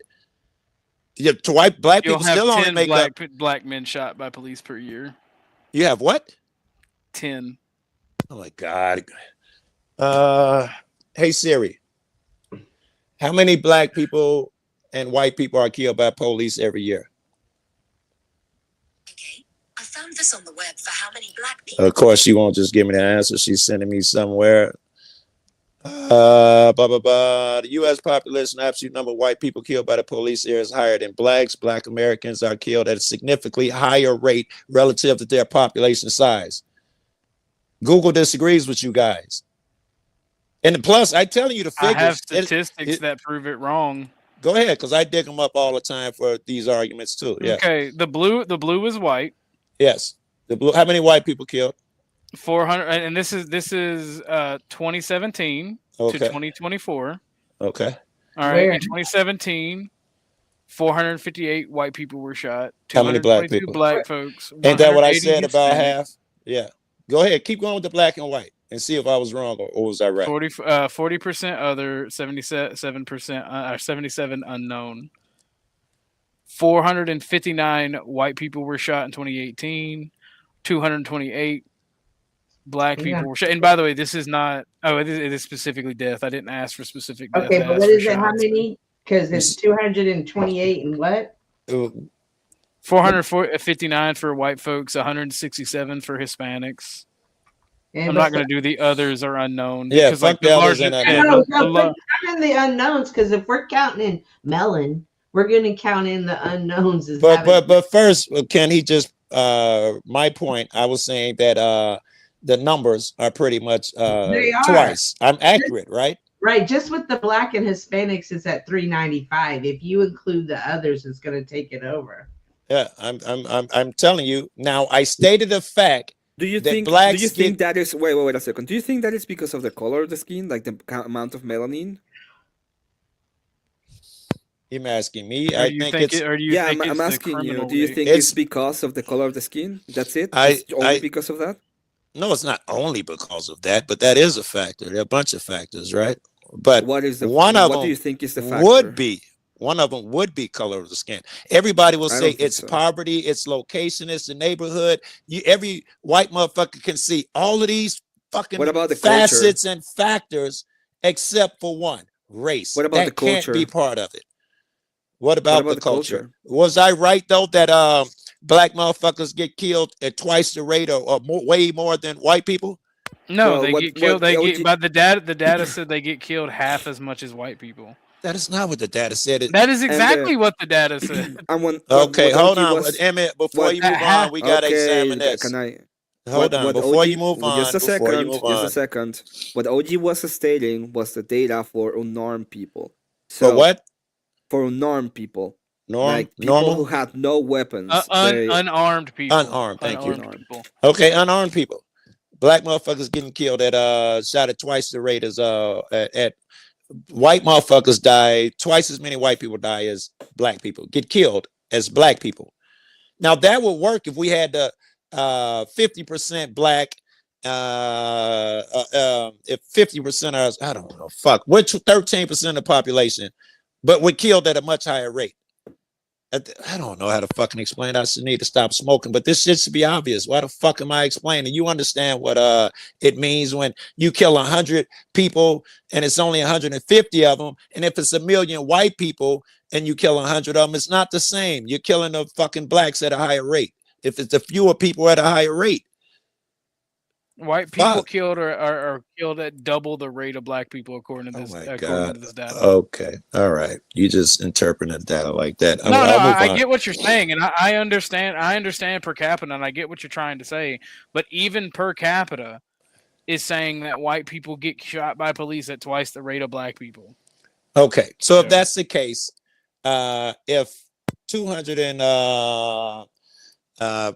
Yeah, black You'll people have still only 10 make up. black men shot by police per year. You have what? 10. Oh my God. Hey Siri, how many black people and white people are killed by police every year? Okay, I found this on the web for how many black people. Of course, she won't just give me the answer. She's sending me somewhere. Blah, blah, blah. The U.S. population, absolute number of white people killed by the police here is higher than blacks. Black Americans are killed at a significantly higher rate relative to their population size. Google disagrees with you guys. And plus, I telling you the figures. I have statistics that prove it wrong. Go ahead, because I dig them up all the time for these arguments too. Yeah. Okay, the blue is white. Yes. The blue. How many white people killed? 400, and this is 2017 Okay. to 2024. Okay. All right. In 2017, 458 white people were shot. How many black 222 people? Black folks. Ain't that what I 180 said about Hispanics. half? Yeah. Go ahead. Keep going with the black and white and see if I was wrong or was I right. 40% other, 77% 77 unknown. 459 white people were shot in 2018. 228 black people were shot. And by the way, this is not. Oh, it is specifically death. I didn't ask for specific death. Okay, I but asked what for is it? How shots. many? Because it's 228 and what? 459 for white folks, 167 for Hispanics. And I'm not going to do the others are unknown. Yeah, because, fuck the others and yeah, No, the put in the unknowns because if we're counting in melon, we're going to count in the unknowns. As But first, can he just my point? I was saying that the numbers are pretty much They are. twice. I'm accurate, right? Right, just with the black and Hispanics, it's at 395. If you include the others, it's going to take it over. Yeah, I'm telling you now. I stated the fact. Do you that think? blacks Do you think that is? Wait a second. Do you think that is because of the color of the skin, like the amount of melanin? You're asking me. Or I do you think think it's. it? Or do you Yeah, think I'm it's the asking you. criminal Do you rate? think it's because of the color of the skin? That's it. Just only because of that? No, it's not only because of that, but that is a factor. There are a bunch of factors, right? But What is the? one of What do them you think is the factor? would be color of the skin. Everybody will I say don't think it's so. poverty, it's location, it's the neighborhood. Every white motherfucker can see all of these fucking What about the facets culture? and factors, except for one: race. What about the That can't be culture? part of it. What about about the the culture? culture? Was I right though that black motherfuckers get killed at twice the rate or way more than white people? No, Well, they what get killed. They OG get by the data. The data said they get killed half as much as white people. That is not what the data said. That is and exactly what the data said. and when Okay, what hold OG on, was Emmett. Before what you move on, we gotta okay examine this. can I Hold on, what before OG you move just on. a Before you second move just a on. second what OG was stating was the data for unarmed people. For So what? for unarmed people, like people Normal? who had no weapons, they Unarmed people. Unarmed. Thank you. Unarmed people. Okay, unarmed people. Black motherfuckers getting killed at shot at twice the rate as at white motherfuckers die twice as many white people die as black people get killed as black people. Now that would work if we had the 50% black, if 50% are, I don't know, fuck, we're 13% of the population, but we're killed at a much higher rate. I don't know how to fucking explain. I should need to stop smoking, but this shit should be obvious. Why the fuck am I explaining? You understand what it means when you kill 100 people and it's only 150 of them, and if it's 1 million white people and you kill 100 of them, it's not the same. You're killing the fucking blacks at a higher rate. If it's the fewer people at a higher rate. White people killed are killed at double the rate of black people according to this data. Okay, all right. You just interpreted data like that. No, I'll move I on. get what you're saying, and I understand. I understand per capita, and I get what you're trying to say. But even per capita is saying that white people get shot by police at twice the rate of black people. Okay, so if that's the case, if 200 and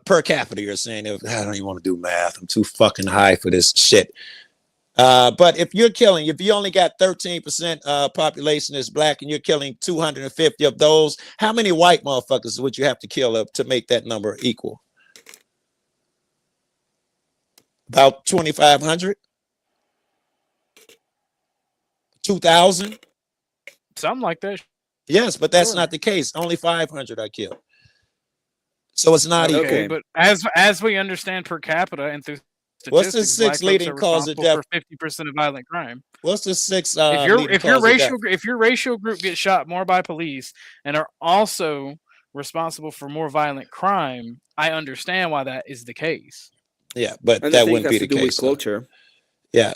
per capita, you're saying, if I don't even want to do math, I'm too fucking high for this shit. But if you only got 13% population is black and you're killing 250 of those, how many white motherfuckers would you have to kill up to make that number equal? About 2,500? 2,000? Something like that. Yes, but that's not the case. Only 500 are killed. So it's not okay, equal. but as we understand per capita and through statistics, What's the sixth leading cause of death? For 50% of violent crime. What's the sixth if your racial group gets shot more by police and are also responsible for more violent crime, I understand why that is the case. Yeah, but and that wouldn't be the case. Culture. Yeah.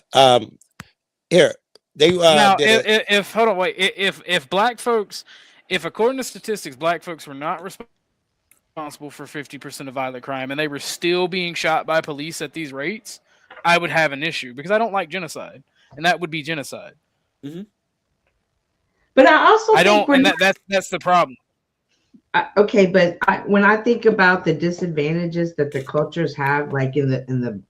Here they now if hold on, wait, if black folks, if according to statistics, black folks were not responsible for 50% of violent crime and they were still being shot by police at these rates, I would have an issue because I don't like genocide, and that would be genocide. Mm-hmm. But I also that's the problem. Okay, but when I think about the disadvantages that the cultures have, like in the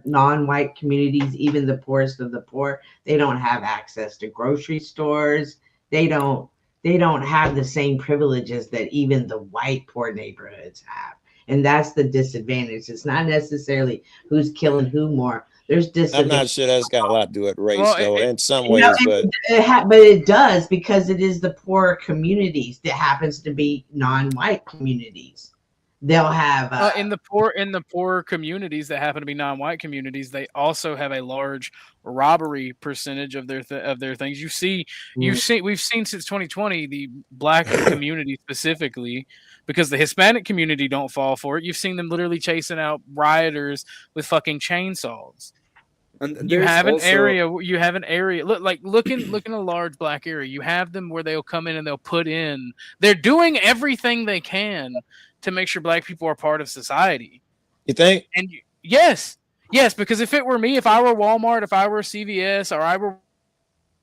non-white communities, even the poorest of the poor, they don't have access to grocery stores. They don't have the same privileges that even the white poor neighborhoods have. And that's the disadvantage. It's not necessarily who's killing who more. There's I'm not sure that's got a lot to do with race, though, in some ways, but it does, because it is the poor communities that happens to be non-white communities. They'll have in the poor communities that happen to be non-white communities, they also have a large robbery percentage of their things. We've seen since 2020 the black community specifically, because the Hispanic community don't fall for it. You've seen them literally chasing out rioters with fucking chainsaws. And you have an area. Look in a large black area. You have them where they'll come in and they'll put in. They're doing everything they can to make sure black people are part of society. You think? And yes, because if it were me, if I were Walmart, if I were CVS, or I were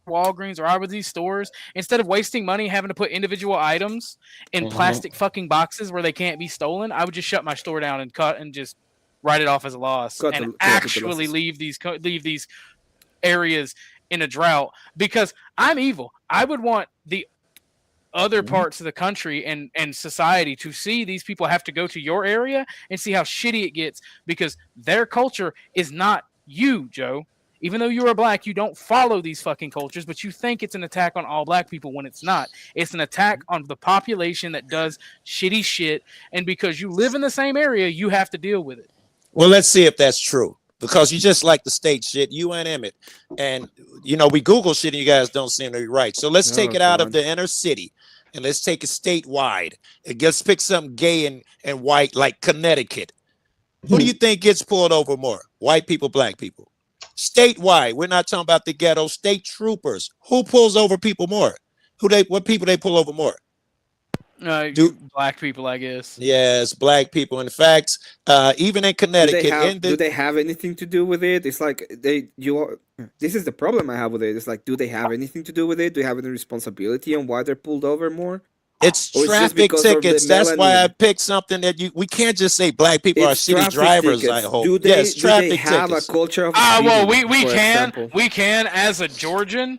Walgreens or I was these stores, instead of wasting money having to put individual items in plastic fucking boxes where they can't be stolen, I would just shut my store down and cut and just write it off as a loss and actually leave these areas in a drought, because I'm evil. I would want the other parts of the country and society to see these people have to go to your area and see how shitty it gets, because their culture is not you, Joe. Even though you are black, you don't follow these fucking cultures, but you think it's an attack on all black people when it's not. It's an attack on the population that does shitty shit, and because you live in the same area, you have to deal with it. Well, let's see if that's true, because you just like the state shit, you and Emmett. And, you know, we Google shit and you guys don't seem to be right. So let's take it out of the inner city and let's take it statewide. And let's pick something gay and white like Connecticut. Who do you think gets pulled over more? White people, black people? Statewide. We're not talking about the ghetto. State troopers. Who pulls over people more? What people they pull over more? Black people, I guess. Yes, black people. In fact, even in Connecticut, do they have anything to do with it? It's like this is the problem I have with it. It's like, do they have anything to do with it? Do they have any responsibility on why they're pulled over more? It's traffic tickets. That's why I picked something that we can't just say black people are shitty drivers. Tickets. I hope. Do they have a culture of well, we can as a Georgian,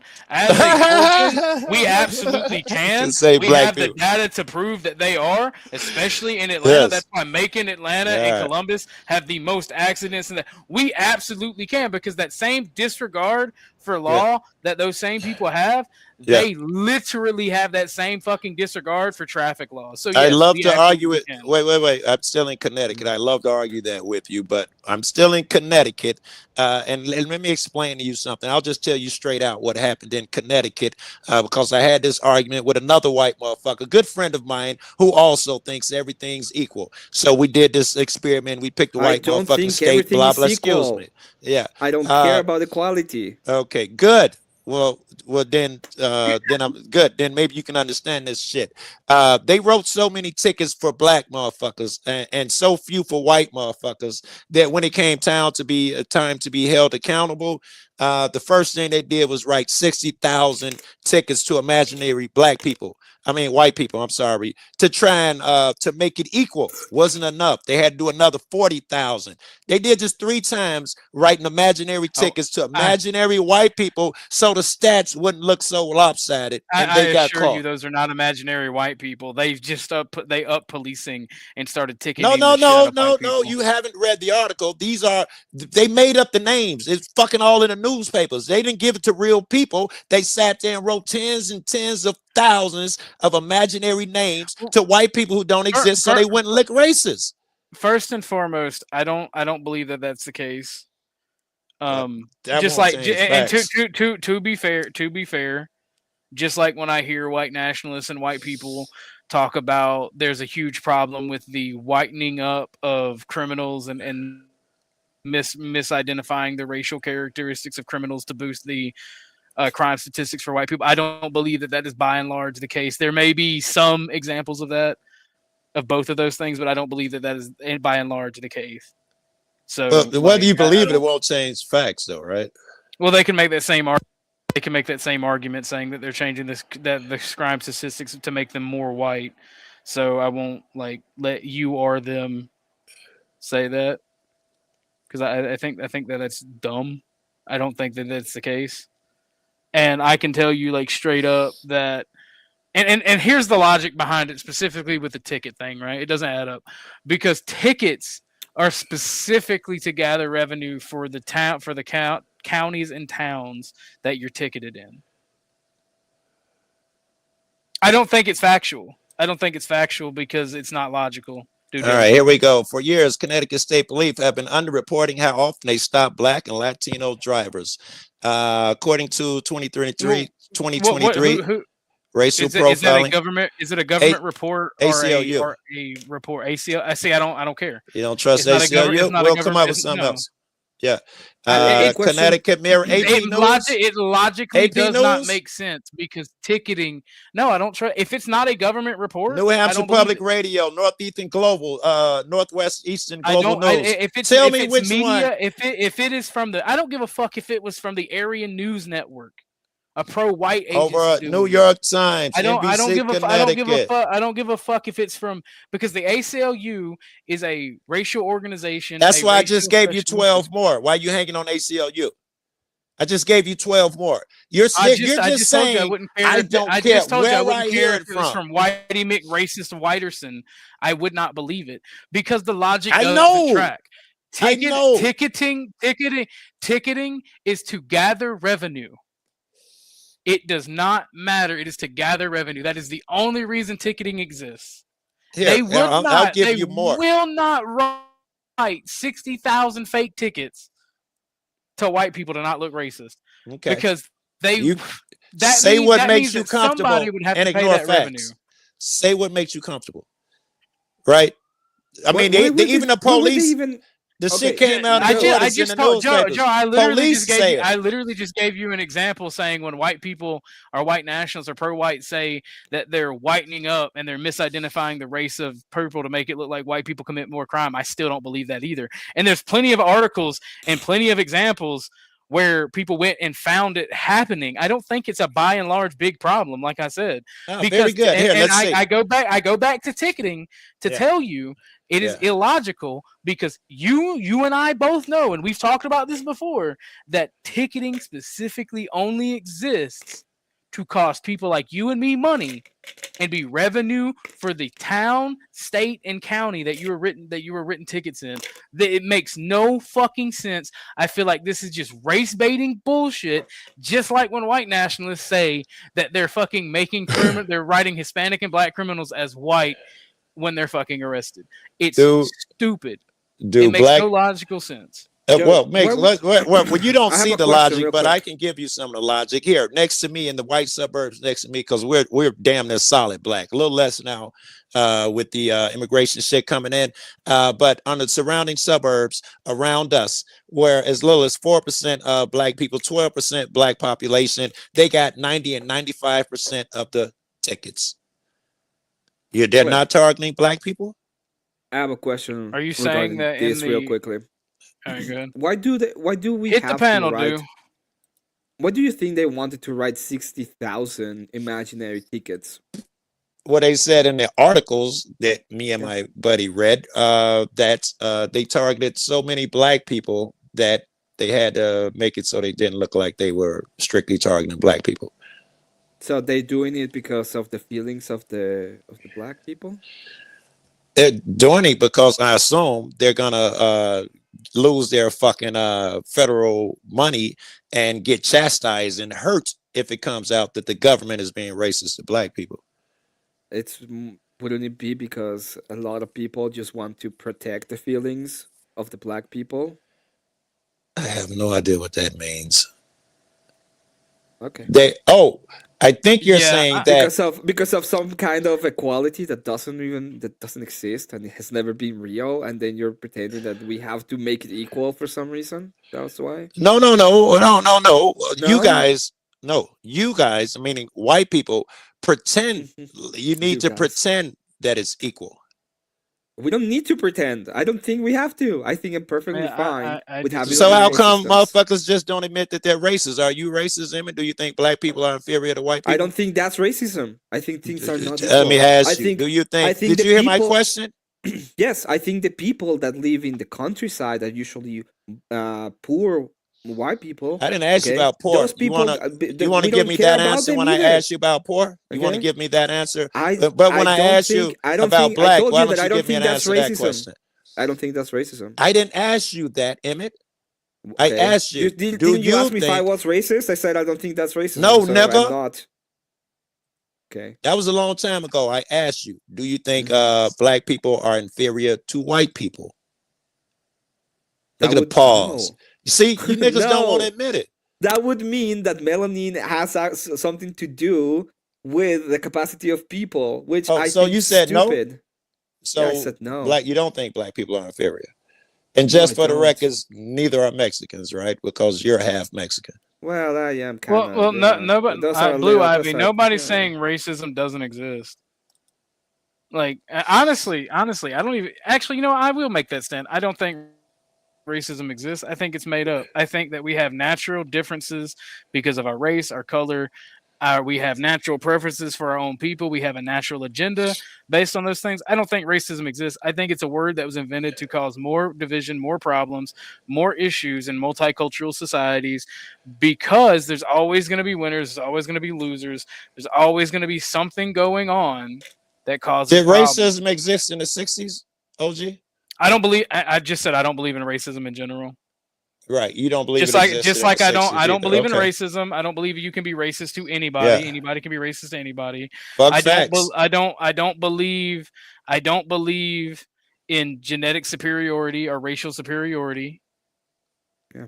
we absolutely can. We have the data to prove that they are, especially in Atlanta. Yes. That's why Macon, Atlanta, and Columbus have the most accidents. And we absolutely can, because that same disregard for law that those same people have, they literally have that same fucking disregard for traffic laws. So I love to argue it. Wait. I'm still in Connecticut. I love to argue that with you, but I'm still in Connecticut. And let me explain to you something. I'll just tell you straight out what happened in Connecticut, because I had this argument with another white motherfucker, a good friend of mine, who also thinks everything's equal. So we did this experiment. We picked the white motherfucking state, blah, blah, excuse me. Yeah. I don't care about equality. Okay, good. Well, then I'm good. Then maybe you can understand this shit. They wrote so many tickets for black motherfuckers and so few for white motherfuckers that when it came time to be held accountable, the first thing they did was write 60,000 tickets to imaginary white people. I'm sorry, to try and to make it equal. Wasn't enough. They had to do another 40,000. They did just 3 times writing imaginary tickets to imaginary white people so the stats wouldn't look so lopsided. And I they got assure caught. you, those are not imaginary white people. They've just up policing and started ticketing. No. You haven't read the article. They made up the names. It's fucking all in the newspapers. They didn't give it to real people. They sat there and wrote tens and tens of thousands of imaginary names to white people who don't exist, so they wouldn't look racist. First and foremost, I don't believe that that's the case. Just like to be fair, just like when I hear white nationalists and white people talk about there's a huge problem with the whitening up of criminals and misidentifying the racial characteristics of criminals to boost the crime statistics for white people. I don't believe that is by and large the case. There may be some examples of that, of both of those things, but I don't believe that is by and large the case. So whether you believe it won't change facts, though, right? Well, they can make that same argument saying that they're changing the crime statistics to make them more white. So I won't let you or them say that, because I think that that's dumb. I don't think that that's the case. And I can tell you straight up that, and here's the logic behind it, specifically with the ticket thing, right? It doesn't add up, because tickets are specifically to gather revenue for the counties and towns that you're ticketed in. I don't think it's factual. Because it's not logical. All right, here we go. For years, Connecticut State Police have been underreporting how often they stop Black and Latino drivers. According to 2023 racial profiling. Is it a government report or ACLU? Or a report? ACLU. I see. I don't care. You don't trust ACLU? We'll come up with something else. Yeah. Connecticut Mirror, AP News. It logically does not make sense, because ticketing. No, I don't trust. If it's not a government report, New Hampshire Public Radio, Northeastern Global, Northwest Eastern Global News. Tell me which media, one. If it is from the, I don't give a fuck if it was from the Area News Network a pro-white agency over at doing New it. York Times, I don't NBC, give a fuck. Connecticut. I don't give a fuck if it's from, because the ACLU is a racial organization. That's a why I racial just gave you special 12 interest. more. Why are you hanging on ACLU? I just gave you 12 more. You're I just told saying you I wouldn't care. I don't I care just told you I where wouldn't I care hear if it it was from. from Whitey McRacist Whiterson. I would not believe it because the logic I doesn't know. track. I know. Ticketing is to gather revenue. It does not matter. It is to gather revenue. That is the only reason ticketing exists. Here, They would I'll give they you more. will not write 60,000 fake tickets to white people to not look racist. Okay. Because You say what makes you comfortable somebody would have and to pay ignore that facts. revenue. Say what makes you comfortable. Right? I mean, What would even the what would they police. even- The Okay, shit came out. I in the just told Joe. newspapers. I Police literally just gave you an example saying when white people or white nationalists or pro-white say that they're whitening up and they're misidentifying the race of purple to make it look like white people commit more crime. I still don't believe that either. And there's plenty of articles and plenty of examples where people went and found it happening. I don't think it's a by and large big problem, like I said. Oh, because very good. Here, let's see. I go back to ticketing to tell you it is illogical because you and I both know, and we've talked about this before, that ticketing specifically only exists to cost people like you and me money and be revenue for the town, state, and county that you were written tickets in. It makes no fucking sense. I feel like this is just race baiting bullshit. Just like when white nationalists say that they're fucking making they're writing Hispanic and black criminals as white when they're fucking arrested. It's stupid. It makes no logical sense. Well, you don't I have see a the question logic, real but quick. I can give you some of the logic here. Next to me in the white suburbs, next to me, because we're damn near solid black. A little less now with the immigration shit coming in, but on the surrounding suburbs around us, where as little as 4% of black people, 12% black population, they got 90 and 95% of the tickets. They're not targeting black people. I have a question. Are you saying regarding that this in real the- quickly? All right, go ahead. Why do we Hit have the panel, to write? dude. Why do you think they wanted to write 60,000 imaginary tickets? What they said in the articles that me and my buddy read, that they targeted so many black people that they had to make it so they didn't look like they were strictly targeting black people. So they're doing it because of the feelings of the black people? They're doing it because I assume they're gonna lose their fucking federal money and get chastised and hurt if it comes out that the government is being racist to black people. Wouldn't it be because a lot of people just want to protect the feelings of the black people? I have no idea what that means. Okay. I think you're saying that because of some kind of equality that doesn't exist and it has never been real, and then you're pretending that we have to make it equal for some reason. That's why. No. You guys, meaning white people, pretend you need to pretend that it's equal. We don't need to pretend. I don't think we have to. I think I'm perfectly fine with having. So how come systems. motherfuckers just don't admit that they're racist? Are you racist, Emmett? Do you think black people are inferior to white people? I don't think that's racism. I think things are not. Let me ask I you. think, Do you think? I think Did you hear my question? Yes, I think the people that live in the countryside are usually poor white people. I didn't ask you about poor. Those people, you want to give me that answer when I ask you about poor? You want to give me that answer? But when I ask you about black, why don't you give me an answer to that question? I don't think that's racism. I didn't ask you that, Emmett. I asked you. Didn't you ask me if I was racist? I said I don't think that's racism. No, so never. I'm not. Okay. That was a long time ago. I asked you, do you think black people are inferior to white people? Look at the pause. No. You see, you niggas don't want to admit it. That would mean that melanin has something to do with the capacity of people, which I think you said stupid. No? So yeah, I said no. You don't think black people are inferior. And just for the records, neither are Mexicans, right? Because you're half Mexican. Well, I am kind of. Well, nobody. Blue Ivy. Nobody's saying racism doesn't exist. Like honestly, I don't even. Actually, I will make that stand. I don't think racism exists. I think it's made up. I think that we have natural differences because of our race, our color. We have natural preferences for our own people. We have a natural agenda based on those things. I don't think racism exists. I think it's a word that was invented to cause more division, more problems, more issues in multicultural societies, because there's always going to be winners, there's always going to be losers, there's always going to be something going on that causes Did problems. racism exist in the 60s, OG? I don't believe. I just said I don't believe in racism in general. Right, you don't believe Just it like existed in I the don't 60s I don't either. believe in Okay. racism. I don't believe you can be racist to anybody. Yeah. Anybody can be racist to anybody. Fuck I don't facts. I don't believe in genetic superiority or racial superiority. Yeah.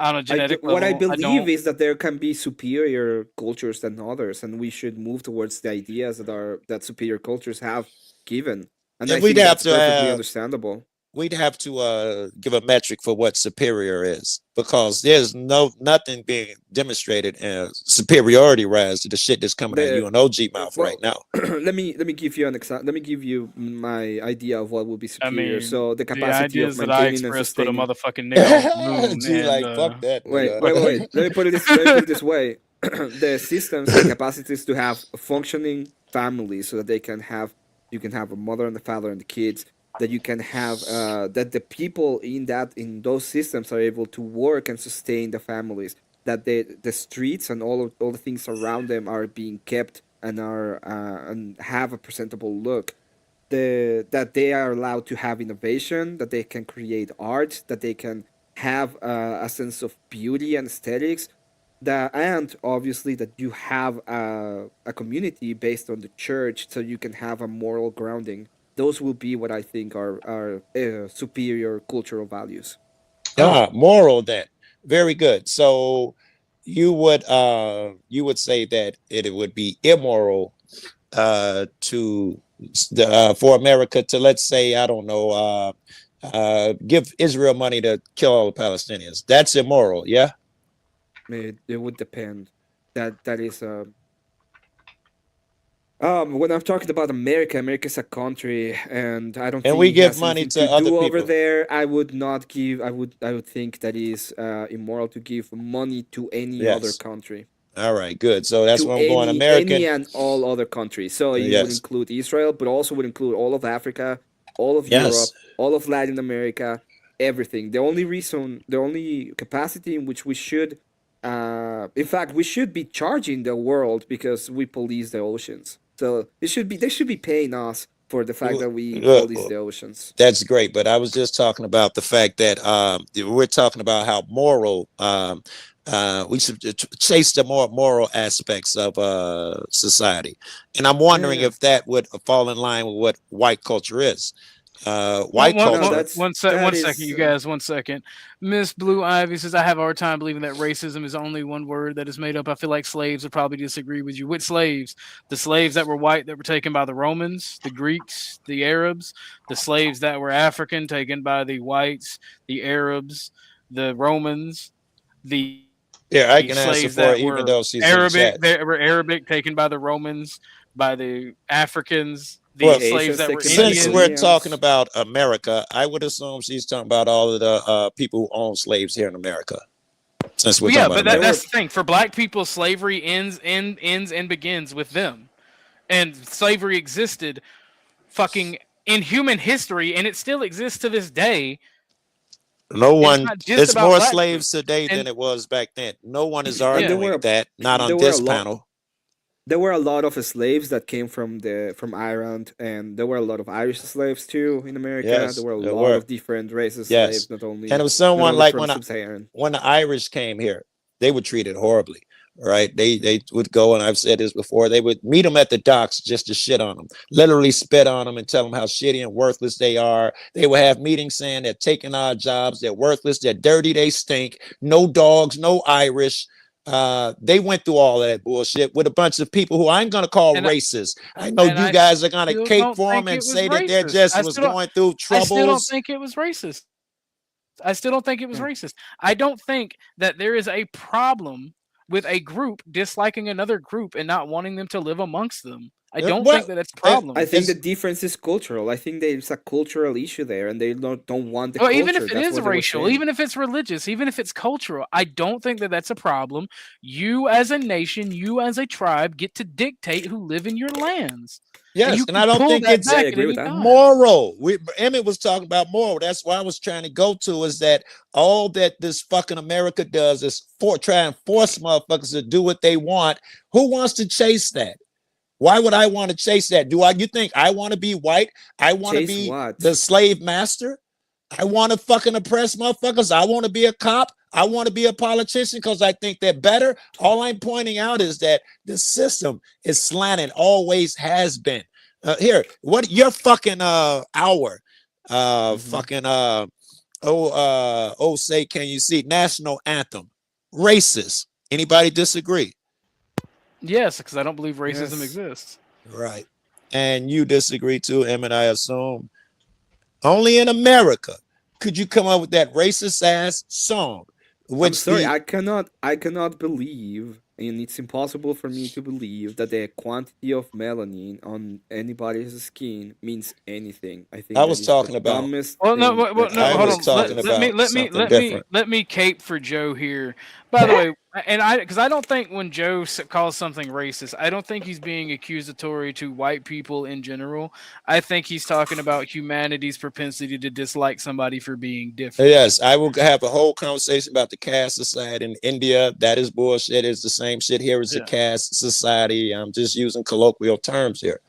On a genetic level. What I believe don't. is that there can be superior cultures than others, and we should move towards the ideas that superior cultures have given. And I And we'd think have that's to perfectly have understandable. we'd have to give a metric for what superior is, because there's nothing being demonstrated as superiority rise to the shit that's coming out of you and OG mouth right now. let me give you an example. Let me give you my idea of what would be I superior. mean, So the the capacity of ideas that I maintaining and expressed put a sustaining. motherfucking nigga on the moon. G, And, like, fuck that. Wait. nigga. Let me put it this way: the systems and the capacities to have functioning families, so that you can have a mother and a father and the kids. That you can have that the people in those systems are able to work and sustain the families. That the streets and all the things around them are being kept and are and have a presentable look. That they are allowed to have innovation, that they can create art, that they can have a sense of beauty and aesthetics, and obviously that you have a community based on the church, so you can have a moral grounding. Those will be what I think are superior cultural values. Moral then. Very good. So you would say that it would be immoral to for America to, let's say, I don't know, give Israel money to kill all the Palestinians. That's immoral, yeah? It would depend. That is when I'm talking about America, America's a country, and I don't And think we it give has money anything to to other do over people. there. I would not give. I would think that is immoral to give money to any other Yes. country. All right, good. So that's To where I'm going. any American. and all other countries. So you would Yes. include Israel, but also would include all of Africa, all of Yes. Europe, all of Latin America, everything. The only capacity in which we should, in fact, we should be charging the world because we police the oceans. So they should be paying us for the fact that we police the oceans. That's great, but I was just talking about the fact that we're talking about how moral we should chase the more moral aspects of society, and I'm wondering if that would fall in line with what white culture is. White culture. One second, you guys. 1 second. Miss Blue Ivy says, I have a hard time believing that racism is only one word that is made up. I feel like slaves would probably disagree with you. Which slaves? The slaves that were white that were taken by the Romans, the Greeks, the Arabs, the slaves that were African taken by the whites, the Arabs, the Romans, the I can answer slaves for that it, even were though she's Arabic. in chat. They were Arabic taken by the Romans, by the Africans, the Well, slaves that were since Indians. we're talking about America, I would assume she's talking about all of the people who own slaves here in America. Since we're talking about that's the thing. For black people, slavery ends and begins with them, and slavery existed, fucking in human history, and it still exists to this day. No one. It's more black slaves people. today than it was back then. No one is arguing that. Not on there were this a lot- panel. There were a lot of slaves that came from Ireland, and there were a lot of Irish slaves too in America. Yes, there were a there lot were. of different races Yes, slaves, not only and it was not someone only like from Sub-Saharan. when the Irish came here, they were treated horribly. Right? They would go, and I've said this before. They would meet them at the docks just to shit on them, literally spit on them, and tell them how shitty and worthless they are. They would have meetings saying they're taking our jobs, they're worthless, they're dirty, they stink. No dogs, no Irish. They went through all that bullshit with a bunch of people who I'm going to call racist. I know you guys are going to cape for them and say that they're just was going through troubles. I still don't think it was racist. I still don't think it was racist. I don't think that there is a problem with a group disliking another group and not wanting them to live amongst them. I don't think that that's a problem. I think the difference is cultural. I think there's a cultural issue there, and they don't want the Well, culture. even if it That's is what they were racial, saying. even if it's religious, even if it's cultural, I don't think that that's a problem. You as a nation, you as a tribe, get to dictate who live in your lands. Yes, and I don't think it's time. moral. Emmett was talking about moral. That's why I was trying to go to is that all that this fucking America does is try and force motherfuckers to do what they want. Who wants to chase that? Why would I want to chase that? You think I want to be white? I want to be the slave master? I want to fucking oppress motherfuckers. I want to be a cop. I want to be a politician because I think they're better. All I'm pointing out is that the system is slanted, always has been. Here, what your fucking hour? Fucking say, can you see national anthem? Racist. Anybody disagree? Yes, because I don't believe racism exists. Right. And you disagree too, Em, and I assume. Only in America could you come up with that racist ass song. I'm sorry, I cannot believe, and it's impossible for me to believe that the quantity of melanin on anybody's skin means anything. I think I was talking about. Well, no, hold on. Let me cape for Joe here. By the way, and because I don't think when Joe calls something racist, I don't think he's being accusatory to white people in general. I think he's talking about humanity's propensity to dislike somebody for being different. Yes, I will have a whole conversation about the caste society in India. That is bullshit. It's the same shit here as the caste society. I'm just using colloquial terms here.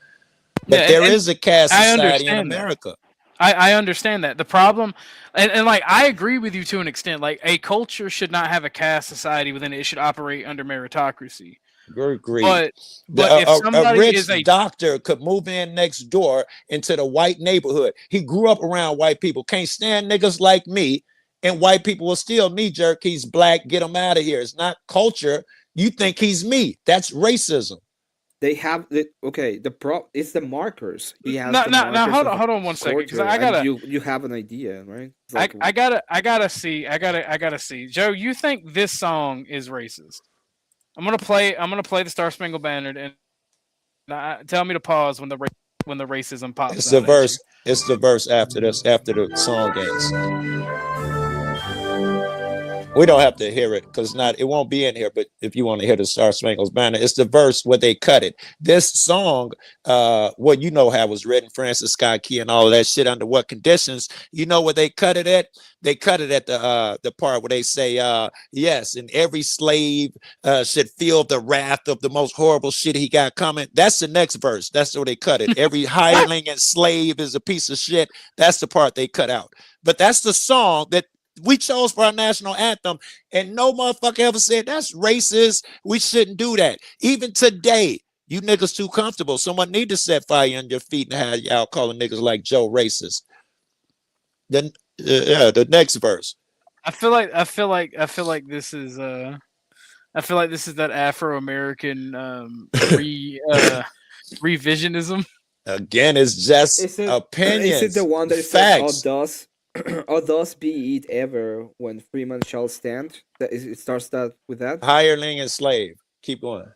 But there is a caste society in America. I understand that. The problem, and like I agree with you to an extent. Like a culture should not have a caste society within it. It should operate under meritocracy. Agree. But if somebody a rich is a doctor could move in next door into the white neighborhood. He grew up around white people. Can't stand niggas like me, and white people will still knee jerk. He's black. Get him out of here. It's not culture. You think he's me? That's racism. They have the it's the markers. He has now hold on 1 second because I gotta you have an idea, right? Like, I gotta see. Joe, you think this song is racist? I'm gonna play the Star Spangled Banner and tell me to pause when the racism pops. It's the verse. It's the verse after this. After the song ends. We don't have to hear it because it won't be in here. But if you want to hear the Star Spangled Banner, it's the verse where they cut it. This song, well, you know how it was written, Francis Scott Key and all of that shit. Under what conditions? You know where they cut it at? They cut it at the part where they say, yes, and every slave should feel the wrath of the most horrible shit he got coming. That's the next verse. That's where they cut it. Every hireling and slave is a piece of shit. That's the part they cut out. But that's the song that we chose for our national anthem, and no motherfucker ever said that's racist. We shouldn't do that. Even today, you niggas too comfortable. Someone need to set fire on your feet and have y'all calling niggas like Joe racist. Then, the next verse. I feel like this is that Afro-American revisionism. Again, it's just opinions. Is it the one that says or thus be it ever when Freeman shall stand? It starts with that. Hireling and slave. Keep going.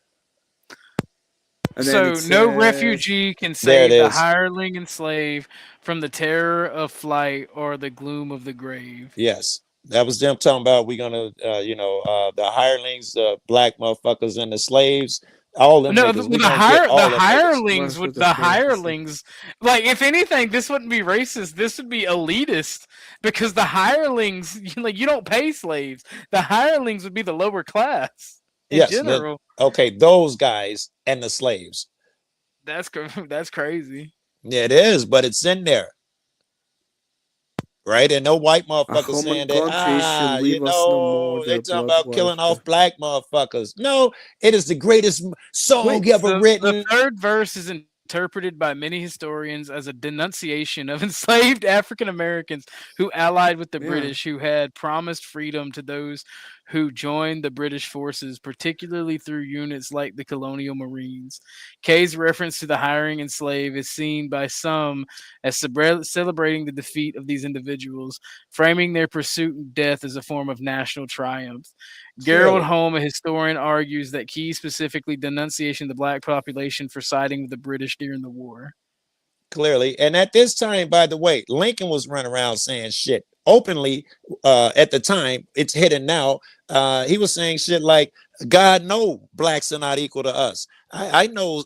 And so no refugee can save the hireling and slave from the terror of flight or the gloom of the grave. Yes. That was them talking about we're gonna the hirelings, the black motherfuckers and the slaves. All them niggas, the hirelings, like if anything, this wouldn't be racist. This would be elitist because the hirelings, like you don't pay slaves. The hirelings would be the lower class in general. Those guys and the slaves. That's crazy. Yeah, it is, but it's in there. Right, and no white motherfuckers saying that. They talking about killing off black motherfuckers. No, it is the greatest song ever written. The third verse is interpreted by many historians as a denunciation of enslaved African Americans who allied with the British, who had promised freedom to those who joined the British forces, particularly through units like the Colonial Marines. Kay's reference to the hiring and slave is seen by some as celebrating the defeat of these individuals, framing their pursuit and death as a form of national triumph. Gerald Holm, a historian, argues that Key specifically denunciation of the black population for siding with the British during the war. Clearly. And at this time, by the way, Lincoln was running around saying shit openly at the time. It's hidden now. He was saying shit like, God, no, blacks are not equal to us. I know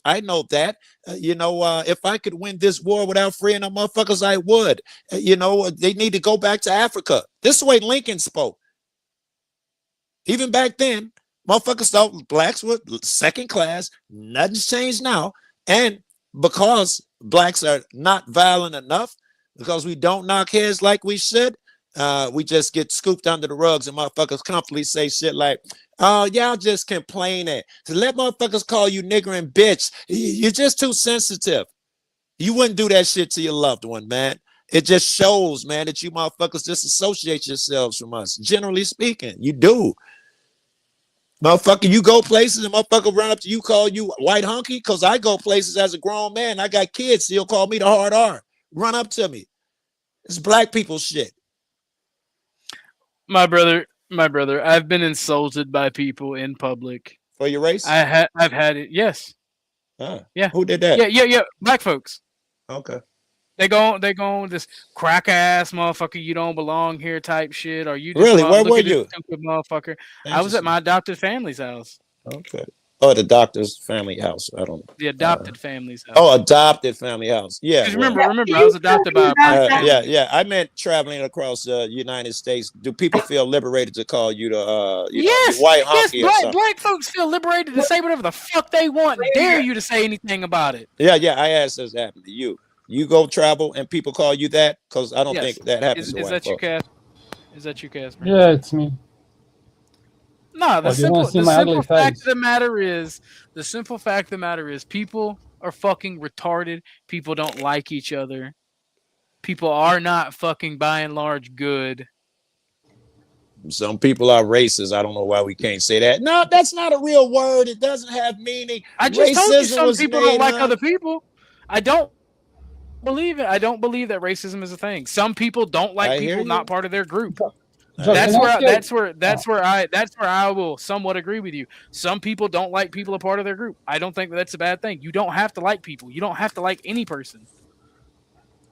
that. If I could win this war without freeing them motherfuckers, I would. They need to go back to Africa. This is the way Lincoln spoke. Even back then, motherfuckers thought blacks were second class. Nothing's changed now. And because blacks are not violent enough, because we don't knock heads like we should, we just get scooped under the rugs and motherfuckers comfortably say shit like, oh, y'all just complaining. So let motherfuckers call you nigger and bitch. You're just too sensitive. You wouldn't do that shit to your loved one, man. It just shows, man, that you motherfuckers disassociate yourselves from us. Generally speaking, you do. Motherfucker, you go places and motherfucker run up to you, call you white hunky, because I go places as a grown man. I got kids, so he'll call me the hard R. Run up to me. It's black people shit. My brother, I've been insulted by people in public. For your race? I've had it, yes. Yeah. Who did that? Yeah. Black folks. Okay. They go this crack ass motherfucker, you don't belong here type shit, or you just really? Where were you? Stupid motherfucker. I was at my adopted family's house. Okay. Oh, the doctor's family house. I don't know. The adopted family's house. Oh, adopted family house. Yeah. Remember, I was adopted by a black family. Yeah. I meant traveling across the United States. Do people feel liberated to call you the yes, white honky or something? Black folks feel liberated to say whatever the fuck they want. Dare you to say anything about it? Yeah. I asked this happened to you. You go travel and people call you that? Because I don't think that happens to white folks. Is that you, Casper? Yeah, it's me. No, the simple fact of the matter is people are fucking retarded. People don't like each other. People are not fucking by and large good. Some people are racist. I don't know why we can't say that. No, that's not a real word. It doesn't have meaning. I just told you some people don't like other people. I don't believe it. I don't believe that racism is a thing. Some people don't like people not part of their group. That's where I will somewhat agree with you. Some people don't like people a part of their group. I don't think that's a bad thing. You don't have to like people. You don't have to like any person.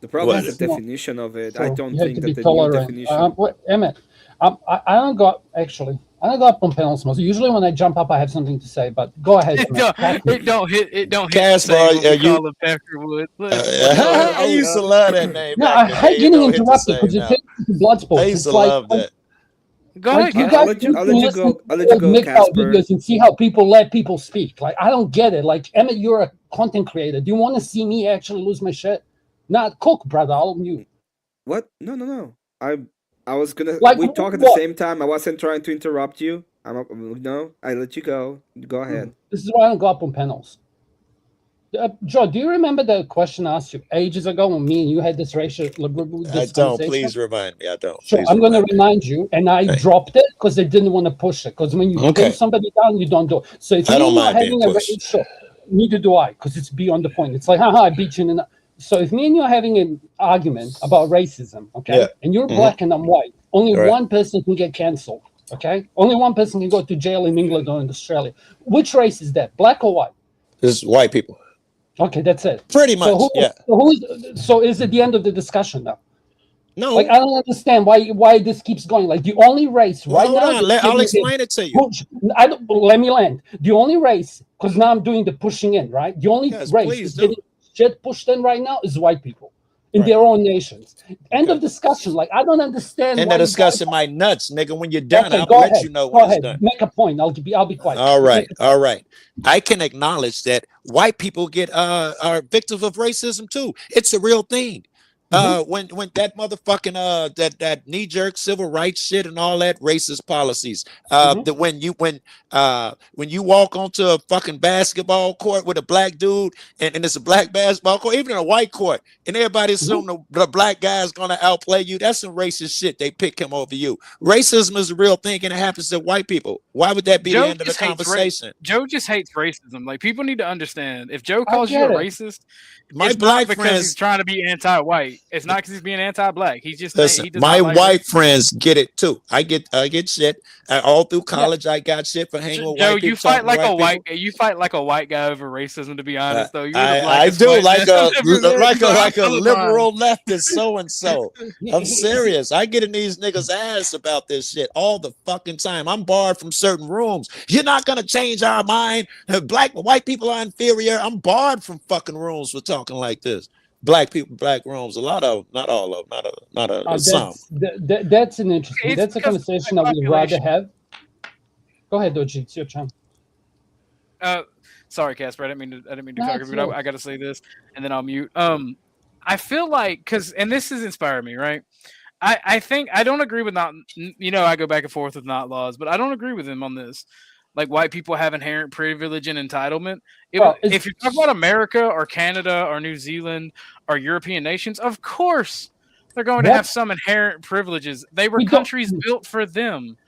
The problem is the definition of it. So I don't think that the new definition. Emmett, I don't go on panels most. Usually when I jump up, I have something to say. But go ahead. It don't hit. Casper, call him Peckerwood. I used to love that name. No, I hate getting interrupted because it takes me to blood sports. I used to love that. Go ahead. I'll let you go, Casper. And see how people let people speak. Like I don't get it. Like Emmett, you're a content creator. Do you want to see me actually lose my shit? Not cook, brother. I'll mute. What? No. I was gonna. Like, we talk at the same time. I wasn't trying to interrupt you. No. I let you go. Go ahead. This is why I don't go up on panels. Joe, do you remember the question I asked you ages ago when me and you had this racial? I don't. Please remind me. I don't. So I'm going to remind you, and I dropped it because they didn't want to push it. Because when you pin somebody down, you don't do it. So if you're having a racial, neither do I, because it's beyond the point. It's like, haha, I beat you in the. So if me and you are having an argument about racism, okay, and you're black and I'm white, only one person can get canceled, okay? Only one person can go to jail in England or in Australia. Which race is that, black or white? This is white people. Okay, that's it. Pretty much, So is it the end of the discussion now? No. Like, I don't understand why this keeps going. Like, the only race now... I'll explain it to you. Let me land. The only race, because now I'm doing the pushing in, right? The only race that's getting shit pushed in right now is white people in their own nations. End of discussion. Like, I don't understand. End of discussion, my nuts, nigga. When you're done, I'll let you know when it's done. Make a point. I'll be quiet. All right. I can acknowledge that white people are victims of racism too. It's a real thing. When that motherfucking that knee-jerk civil rights shit and all that racist policies. That when you walk onto a fucking basketball court with a black dude and it's a black basketball court, even in a white court, and everybody assume the black guy is gonna outplay you. That's some racist shit. They pick him over you. Racism is a real thing and it happens to white people. Why would that be the end of the conversation? Joe just hates racism. Like, people need to understand, if Joe calls you a racist, my it's black not because friends he's trying to be anti-white. It's not because he's being anti-black. He's just Listen, he does my not like white friends get it too. I get shit. All through college, I got shit for hanging with Joe, white people. you fight like a white. People. You fight like a white guy over racism. To be honest, though, you're the I blackest do white like man a like a I'm liberal leftist so and so. I'm serious. I get in these niggas' ass about this shit all the fucking time. I'm barred from certain rooms. You're not gonna change our mind. White people are inferior. I'm barred from fucking rooms for talking like this. Black people, black rooms. A lot of, not all of, some. That's an interesting. That's a conversation I would rather have. Go ahead, Doji. It's your turn. Sorry, Casper. I didn't mean to talk over you, but I got to say this, and then I'll mute. I feel like and this has inspired me, right? I think I don't agree with not. I go back and forth with not laws, but I don't agree with him on this. Like white people have inherent privilege and entitlement. If you talk about America or Canada or New Zealand or European nations, of course they're going to have some inherent privileges. They were countries built for them,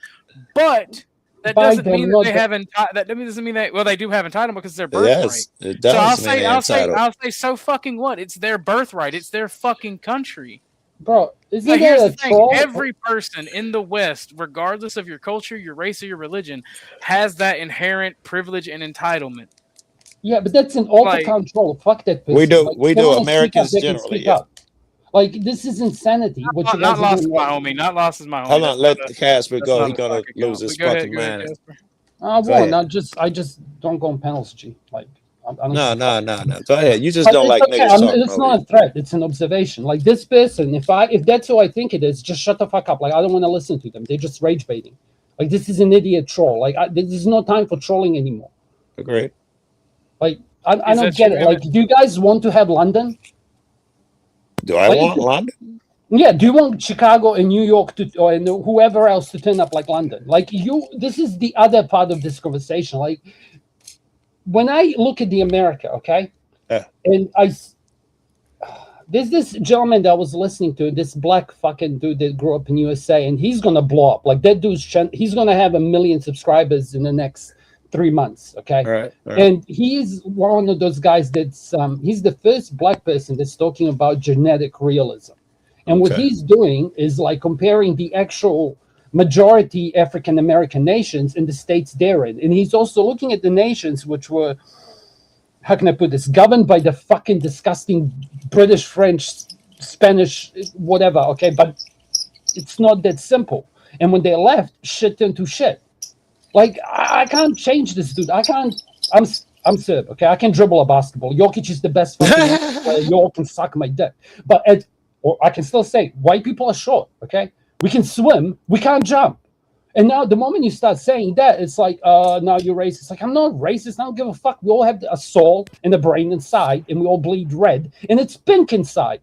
but that doesn't mean that they have that doesn't mean that they do have entitlement because they're birthright. Yes, it does. So I'll say so fucking what? It's their birthright. It's their fucking country. Bro, isn't But here's that the thing. troll? Every person in the West, regardless of your culture, your race, or your religion, has that inherent privilege and entitlement. Yeah, but that's an autocount troll. Fuck that person. We do. Americans generally, yeah. Like, this is insanity. Not lost is my homie. Not lost is my homie. Hold on, let the Casper go. He's gonna lose his fucking mind. I just don't go on panels, G. Like, No. Go ahead. You just don't like niggas talking. It's not a threat. It's an observation. Like this person, if that's who I think it is, just shut the fuck up. Like I don't want to listen to them. They're just rage baiting. Like this is an idiot troll. Like there's no time for trolling anymore. Agreed. Like I don't get it. Like, do you guys want to have London? Do I want London? Yeah. Do you want Chicago and New York and whoever else to turn up like London? Like this is the other part of this conversation. Like. When I look at the America, okay, and there's this gentleman that I was listening to, this black fucking dude that grew up in USA, and he's gonna blow up. Like that dude's, he's gonna have 1 million subscribers in the next 3 months, okay? Right. And he's one of those guys that's he's the first black person that's talking about genetic realism, and what he's doing is like comparing the actual majority African American nations in the states they're in. And he's also looking at the nations which were, how can I put this, governed by the fucking disgusting British, French, Spanish, whatever, okay? But it's not that simple. And when they left, shit turned to shit. Like, I can't change this dude. I'm Serb, okay? I can dribble a basketball. Jokic is the best fucking player. You all can suck my dick. But or I can still say, white people are short, okay? We can swim, we can't jump. And now the moment you start saying that, it's like, now you're racist. Like, I'm not racist. I don't give a fuck. We all have a soul and a brain inside, and we all bleed red, and it's pink inside.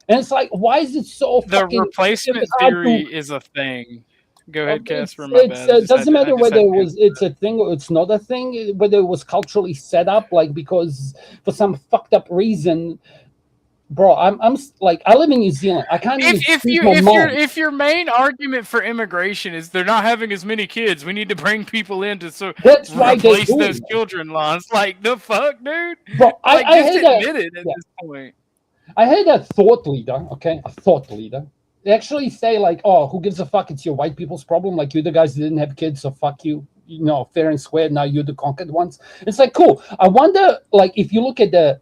And it's like, why is it so fucking... The replacement theory is a thing. Go ahead, Casper. My bad. It doesn't matter whether it's a thing or it's not a thing, whether it was culturally set up, like, because for some fucked up reason... Bro, I'm like, I live in New Zealand. I can't even if your main argument for immigration is they're not having as many kids, we need to bring people in to replace those children laws. Like the fuck, dude. Bro, like, I just heard admit it at this point. I heard a thought leader. Okay, a thought leader. They actually say like, "Oh, who gives a fuck? It's your white people's problem. Like you, the guys that didn't have kids, so fuck you. You know, fair and square. Now you're the conquered ones." It's like, cool. I wonder, like, if you look at the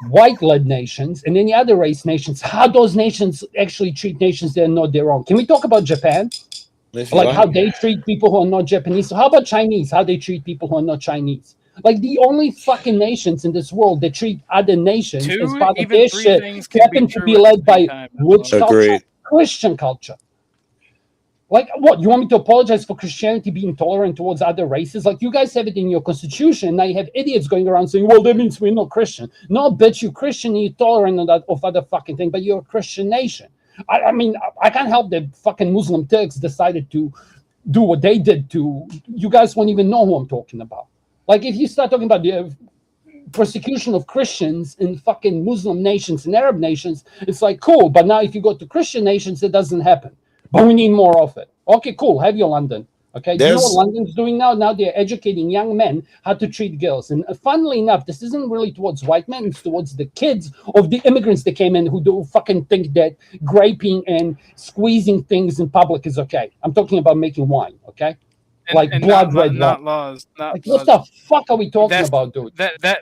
white-led nations and any other race nations, how those nations actually treat nations that are not their own. Can we talk about Japan? Like how they treat people who are not Japanese. So how about Chinese? How they treat people who are not Chinese? Like the only fucking nations in this world that treat other nations as part of their shit happen to be led by which culture? Christian culture. Like, what? You want me to apologize for Christianity being tolerant towards other races? Like, you guys have it in your constitution. Now you have idiots going around saying, well, that means we're not Christian. No, bitch, you're Christian and you're tolerant of other fucking thing, but you're a Christian nation. I mean, I can't help that fucking Muslim Turks decided to do what they did to... You guys won't even know who I'm talking about. Like, if you start talking about the persecution of Christians in fucking Muslim nations and Arab nations, it's like, cool. But now if you go to Christian nations, it doesn't happen. But we need more of it. Okay, cool. Have your London. Okay, do you know what London's doing now? Now they're educating young men how to treat girls. And funnily enough, this isn't really towards white men, it's towards the kids of the immigrants that came in who do fucking think that graping and squeezing things in public is okay. I'm talking about making wine, okay? And blood red not wine. laws. Not Like, laws. what the fuck are we talking about, dude?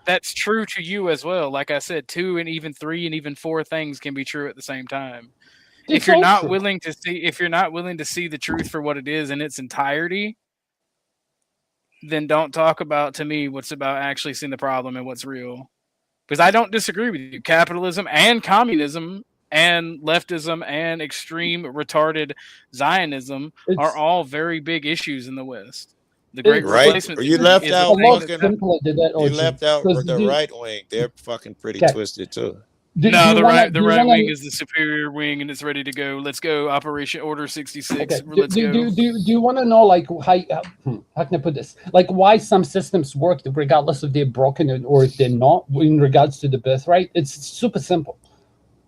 That's true to you as well. Like I said, 2 and even 3 and even 4 things can be true at the same time. It's if you're not true. willing to see the truth for what it is in its entirety, then don't talk about to me what's about actually seeing the problem and what's real. Because I don't disagree with you. Capitalism and communism and leftism and extreme retarded Zionism are all very big issues in the West. The Great Replacement. You left out You left out the right wing. They're fucking pretty twisted too. The right wing is the superior wing, and it's ready to go. Let's go, Operation Order 66. Let's go. Do you want to know, like, how can I put this? Like, why some systems work regardless if they're broken or if they're not in regards to the birth rate? It's super simple.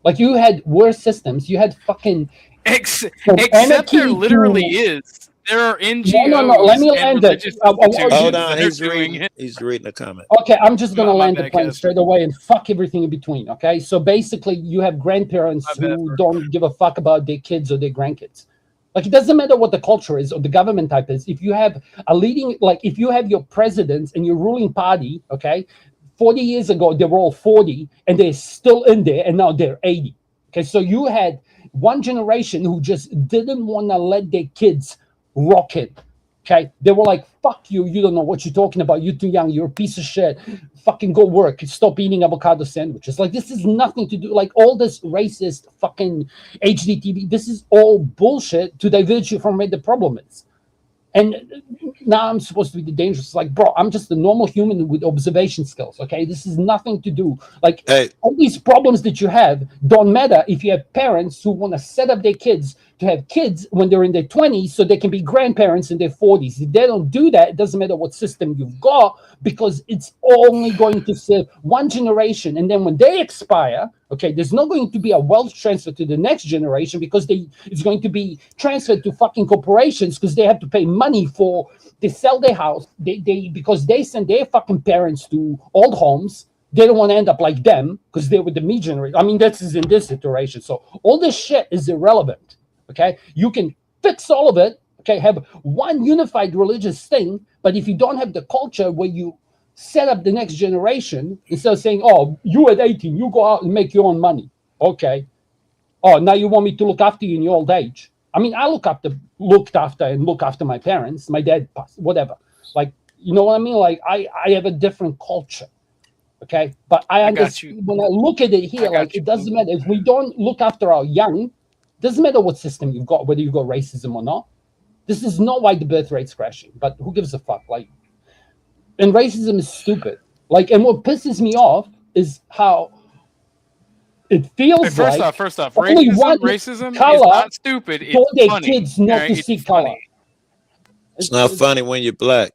Like, you had worse systems. You had fucking except there literally is. There are NGOs. No. Let me land it. Hold on, he's reading a comment. Okay, I'm just gonna land the plane straight away and fuck everything in between. Okay, so basically, you have grandparents who don't give a fuck about their kids or their grandkids. Like, it doesn't matter what the culture is or the government type is. If you have a leading, like, if you have your presidents and your ruling party, okay, 40 years ago they were all 40 and they're still in there, and now they're 80. Okay, so you had one generation who just didn't want to let their kids rock it. Okay, they were like, fuck you, you don't know what you're talking about, you're too young, you're a piece of shit, fucking go work, stop eating avocado sandwiches. Like, this is nothing to do, like, all this racist fucking HDTV, this is all bullshit to divert you from where the problem is. And now I'm supposed to be the dangerous. Like, bro, I'm just a normal human with observation skills. Okay, this is nothing to do. Like, all these problems that you have don't matter if you have parents who want to set up their kids to have kids when they're in their 20s so they can be grandparents in their 40s. If they don't do that, it doesn't matter what system you've got, because it's only going to serve one generation. And then when they expire, okay, there's not going to be a wealth transfer to the next generation, because it's going to be transferred to fucking corporations, because they have to pay money for, they sell their house, because they send their fucking parents to old homes. They don't want to end up like them because they were the me generation. I mean, that's in this iteration. So all this shit is irrelevant. Okay, you can fix all of it. Okay, have one unified religious thing, but if you don't have the culture where you set up the next generation, instead of saying, "Oh, you at 18, you go out and make your own money." Okay. Oh, now you want me to look after you in your old age? I mean, I looked after my parents. My dad passed, whatever. Like, you know what I mean? Like, I have a different culture. Okay, but I understand when I look at it here, like, it doesn't matter if we don't look after our young. Doesn't matter what system you've got, whether you've got racism or not. This is not why the birth rate's crashing, but who gives a fuck? Like, and racism is stupid. Like, and what pisses me off is how it feels first like off, only one racism color is not stupid. for It's their funny. kids not to see color. It's not funny when you're black.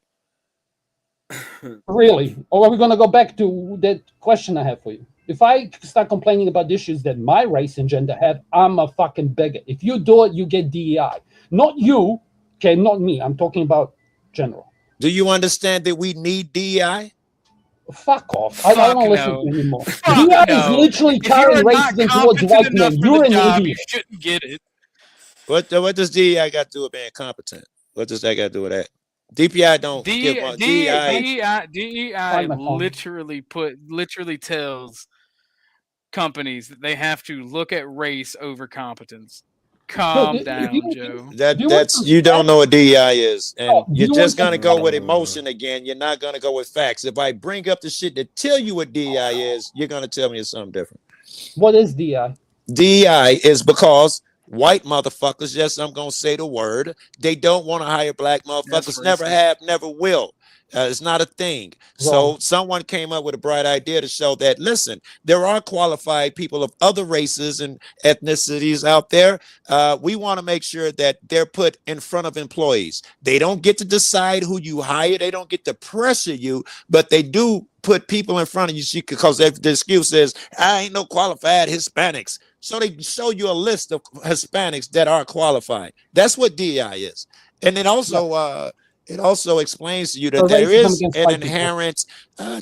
Really? Or are we going to go back to that question I have for you? If I start complaining about the issues that my race and gender have, I'm a fucking bigot. If you do it, you get DEI. Not you, okay, not me. I'm talking about general. Do you understand that we need DEI? Fuck off. I don't want to listen to you anymore. DEI is literally carrying racism towards white men. You're an idiot. You shouldn't get it. What does DEI got to do with being competent? What does that got to do with that? DPI don't give one. DEI literally tells companies that they have to look at race over competence. Calm down, Joe. You don't know what DEI is, and you're just gonna go with emotion again. You're not gonna go with facts. If I bring up the shit to tell you what DEI is, you're gonna tell me it's something different. What is DEI? DEI is because white motherfuckers, yes, I'm gonna say the word, they don't want to hire black motherfuckers. Never have, never will. It's not a thing. So someone came up with a bright idea to show that, listen, there are qualified people of other races and ethnicities out there. We want to make sure that they're put in front of employees. They don't get to decide who you hire. They don't get to pressure you, but they do put people in front of you because the excuse is, I ain't no qualified Hispanics. So they show you a list of Hispanics that are qualified. That's what DEI is. And it also explains to you that there is an inherent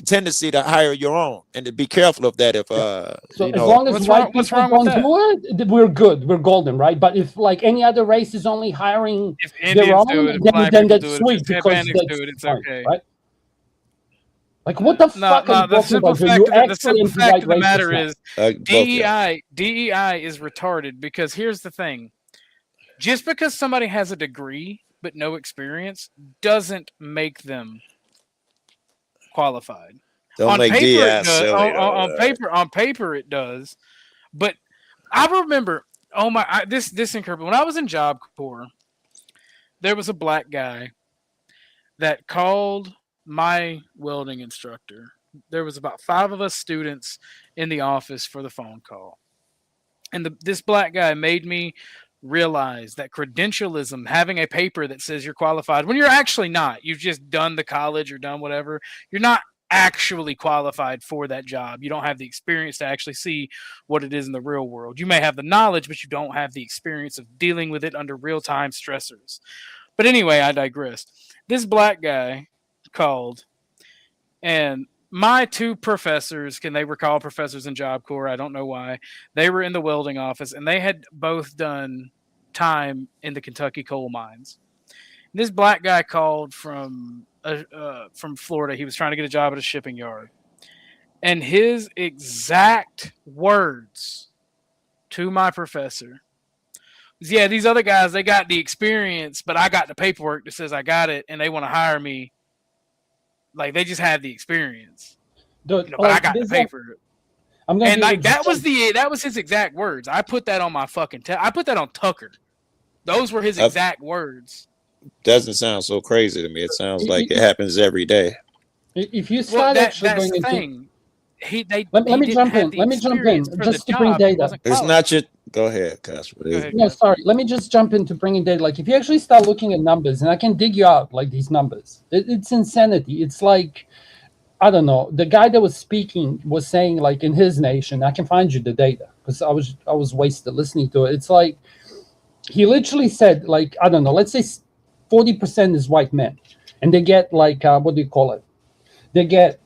tendency to hire your own, and to be careful of that. If so as long as white people don't do it, we're good, we're golden, right? But if like any other race is only hiring their own, then that's sweet because that's it's okay, right? Like what the fuck are you talking about? The simple fact of the matter is DEI is retarded, because here's the thing. Just because somebody has a degree but no experience doesn't make them qualified. On paper it does. But I remember, this incredible. When I was in Job Corps, there was a black guy that called my welding instructor. There was about 5 of us students in the office for the phone call. And this black guy made me realize that credentialism, having a paper that says you're qualified when you're actually not, you've just done the college or done whatever, you're not actually qualified for that job. You don't have the experience to actually see what it is in the real world. You may have the knowledge, but you don't have the experience of dealing with it under real-time stressors. But anyway, I digressed. This black guy called, and my 2 professors, they were called professors in Job Corps, I don't know why, they were in the welding office, and they had both done time in the Kentucky coal mines. This black guy called from Florida. He was trying to get a job at a shipping yard. And his exact words to my professor was, yeah, these other guys, they got the experience, but I got the paperwork that says I got it, and they want to hire me. Like, they just have the experience. But I got the paper. That was his exact words. I put that on my fucking I put that on Tucker. Those were his exact words. Doesn't sound so crazy to me. It sounds like it happens every day. If you start actually that's going the into thing. Let me jump in just to bring data. It's not your. Go ahead, Casper. No, sorry. Let me just jump into bringing data. Like, if you actually start looking at numbers, and I can dig you out like these numbers, it's insanity. It's like, I don't know. The guy that was speaking was saying, like, in his nation, I can find you the data because I was wasted listening to it. It's like he literally said, like, I don't know. Let's say 40% is white men, and they get like what do you call it? They get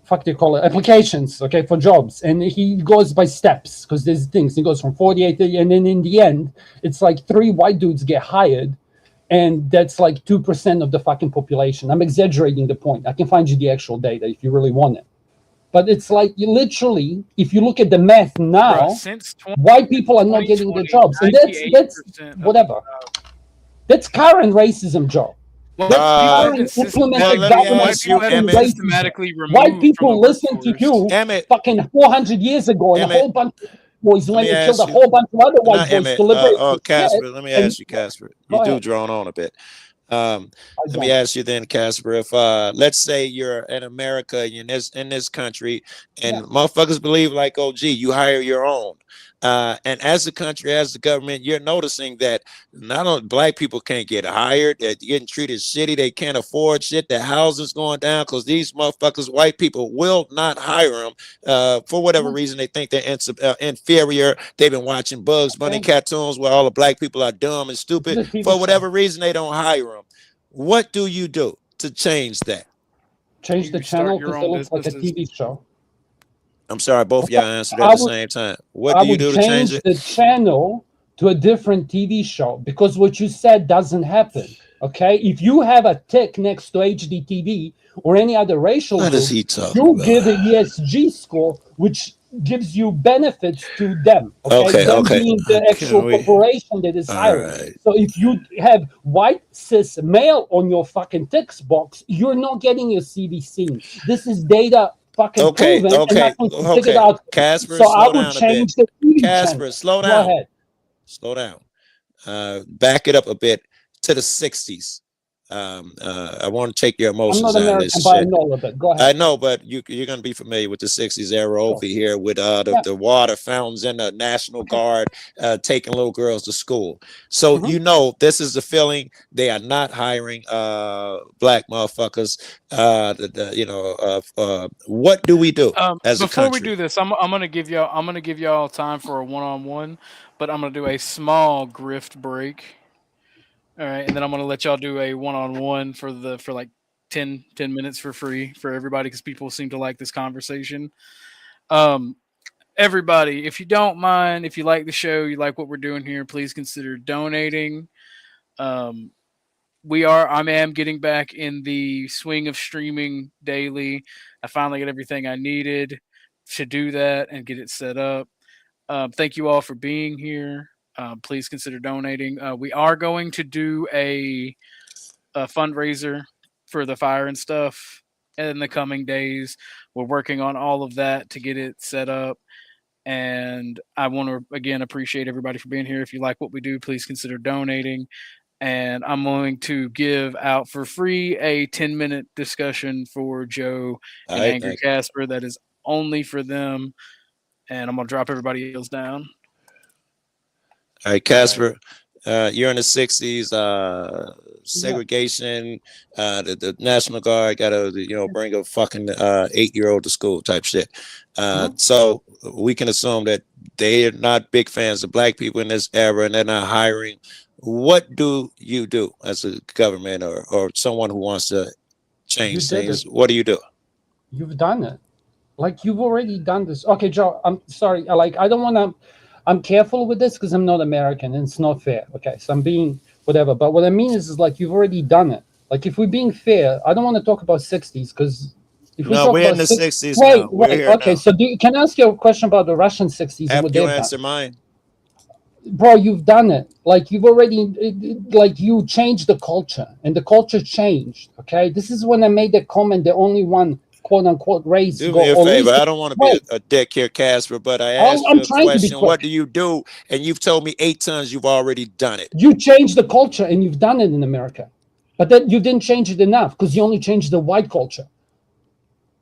applications, okay, for jobs, and he goes by steps because there's things. He goes from 48 and then in the end, it's like 3 white dudes get hired, and that's like 2% of the fucking population. I'm exaggerating the point. I can find you the actual data if you really want it. But it's like, you literally, if you look at the math now, white people are not getting the jobs, and that's whatever. That's current racism, Joe. Implemented government systematically removed. White people listened to you fucking 400 years ago, and a whole bunch of boys went and killed a whole bunch of other white boys to liberate. Casper, let me ask you, Casper. You do drone on a bit. Let me ask you then, Casper, if let's say you're in America, you're in this country, and motherfuckers believe like, oh, gee, you hire your own. And as a country, as the government, you're noticing that not only black people can't get hired, that they're getting treated shitty, they can't afford shit, the housing's going down because these motherfuckers, white people, will not hire them for whatever reason. They think they're inferior. They've been watching Bugs Bunny cartoons where all the black people are dumb and stupid. For whatever reason, they don't hire them. What do you do to change that? Change the channel because it looks like a TV show. I'm sorry, both of y'all answered at the same time. What do you do to change it? The channel to a different TV show, because what you said doesn't happen. Okay, if you have a tick next to HDTV or any other racial group, you give an ESG score, which gives you benefits to them. Okay, being the actual corporation that is hiring. Right. So if you have white cis male on your fucking ticks box, you're not getting your CVC. This is data. Okay. Casper, so I would change the TV Casper, channel. slow down. Go ahead. Slow down. Back it up a bit to the 60s. I want to take your emotions I'm not out American, of this but shit. I know a bit. Go ahead. I know, but you're going to be familiar with the 60s era over here with the water fountains and the National Guard taking little girls to school. So you know this is the feeling. They are not hiring black motherfuckers. What do we do as a country? Before we do this, I'm gonna give y'all time for a one-on-one, but I'm gonna do a small grift break. All right, and then I'm gonna let y'all do a one-on-one for like 10 minutes for free for everybody because people seem to like this conversation. Everybody, if you don't mind, if you like the show, you like what we're doing here, please consider donating. I am getting back in the swing of streaming daily. I finally got everything I needed to do that and get it set up. Thank you all for being here. Please consider donating. We are going to do a fundraiser for the fire and stuff in the coming days. We're working on all of that to get it set up. And I want to again appreciate everybody for being here. If you like what we do, please consider donating. And I'm going to give out for free a 10-minute discussion for Joe and Angry Casper. That is only for them. And I'm going to drop everybody else down. All right, Casper, you're in the 60s. Segregation, the National Guard got to, bring a fucking 8-year-old to school type shit. So we can assume that they are not big fans of black people in this era and they're not hiring. What do you do as a government or someone who wants to change things? What do you do? You've done it. Like, you've already done this. Okay, Joe, I'm sorry. I don't want to, I'm careful with this because I'm not American and it's not fair. Okay, so I'm being whatever. But what I mean is like, you've already done it. Like, if we're being fair, I don't want to talk about 60s because we're in the 60s now. Wait, okay, now. So can I ask you a question about the Russian 60s? After you answer mine. Bro, you've done it. Like, you've already, like, you changed the culture and the culture changed. Okay, this is when I made the comment, the only one quote unquote race. Do me a favor. I don't want to be a dick here, Casper, but I asked you a question. What do you do? And you've told me 8 times you've already done it. You changed the culture and you've done it in America. But then you didn't change it enough because you only changed the white culture.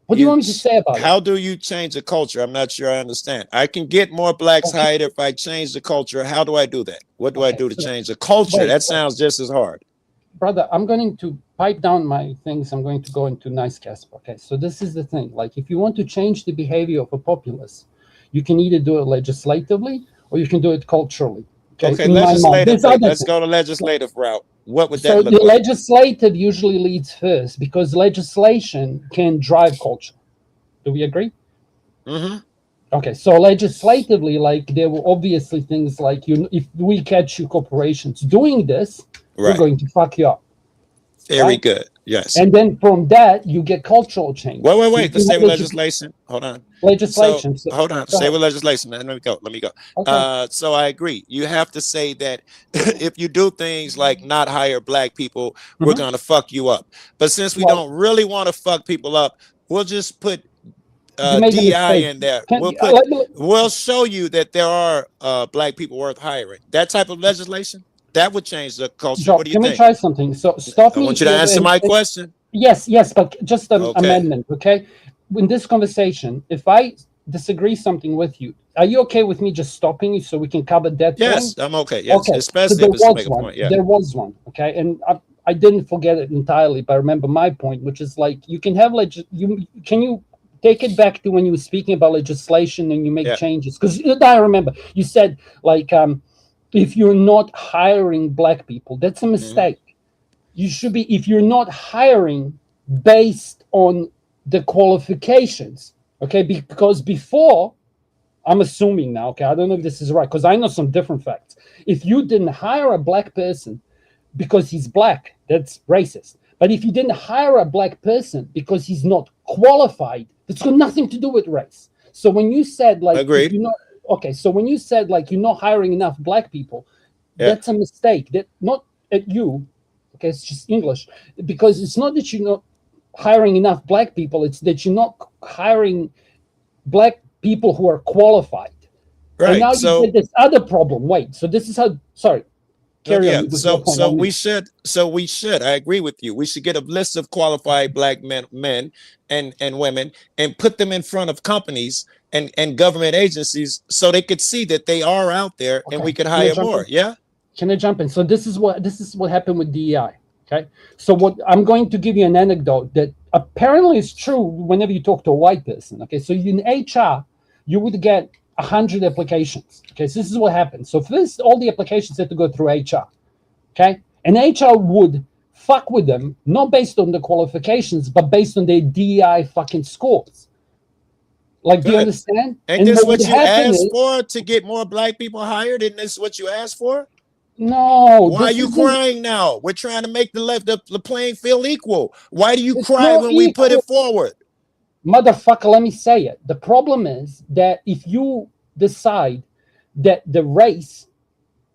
What do you want me to say about it? How do you change the culture? I'm not sure I understand. I can get more blacks hired if I change the culture. How do I do that? What do I do to change the culture? That sounds just as hard. Brother, I'm going to pipe down my things. I'm going to go into nice Casper. Okay, so this is the thing. Like, if you want to change the behavior of a populace, you can either do it legislatively or you can do it culturally. Okay, legislatively. Let's go to legislative route. What would that look like? So the legislative usually leads first because legislation can drive culture. Do we agree? Mm-hmm. Okay, so legislatively, like, there were obviously things like, if we catch you corporations doing this, we're going to fuck you up. Very good. Yes. And then from that, you get cultural change. Wait. Let's say with legislation. Hold on. Legislation. Hold on. Say with legislation. Let me go. Okay. So I agree. You have to say that if you do things like not hire black people, we're going to fuck you up. But since we don't really want to fuck people up, we'll just put DI in there. We'll show you that there are black people worth hiring. That type of legislation. That would change the culture. Joe, what do you think? Can we try something? So stop me. I want you to answer my question. Yes, but just an amendment, okay? In this conversation, if I disagree something with you, are you okay with me just stopping you so we can cover that? Yes, point? I'm okay. Yes, okay. Especially if it's to make a point. Yeah. There was one, okay? And I didn't forget it entirely, but I remember my point, which is like, you can have can you take it back to when you were speaking about legislation and you make changes? Because I remember you said like, if you're not hiring black people, that's a mistake. You should be, if you're not hiring based on the qualifications, okay? Because before, I'm assuming now, okay, I don't know if this is right, because I know some different facts. If you didn't hire a black person because he's black, that's racist. But if you didn't hire a black person because he's not qualified, it's got nothing to do with race. So when you said like, agreed. Okay, so when you said like you're not hiring enough black people, that's a mistake. That not at you, okay, it's just English, because it's not that you're not hiring enough black people, it's that you're not hiring black people who are qualified. Right. And now you said this other problem. Wait, so this is how, sorry. Carry on. So we should. I agree with you. We should get a list of qualified black men and women and put them in front of companies and government agencies so they could see that they are out there and we could hire more. Yeah. Can I jump in? So this is what happened with DEI. Okay. So what I'm going to give you an anecdote that apparently is true whenever you talk to a white person. Okay. So in HR, you would get 100 applications. Okay, so this is what happened. So for this, all the applications had to go through HR. Okay, And HR would fuck with them, not based on the qualifications, but based on their DEI fucking scores. Like, do you understand? And this what would you happen asked is- for to get more black people hired? Isn't this what you asked for? No. Why are this you isn't- crying now? We're trying to make the playing field equal. Why do you It's cry not when we put it equal. forward? Motherfucker, let me say it. The problem is that if you decide that the race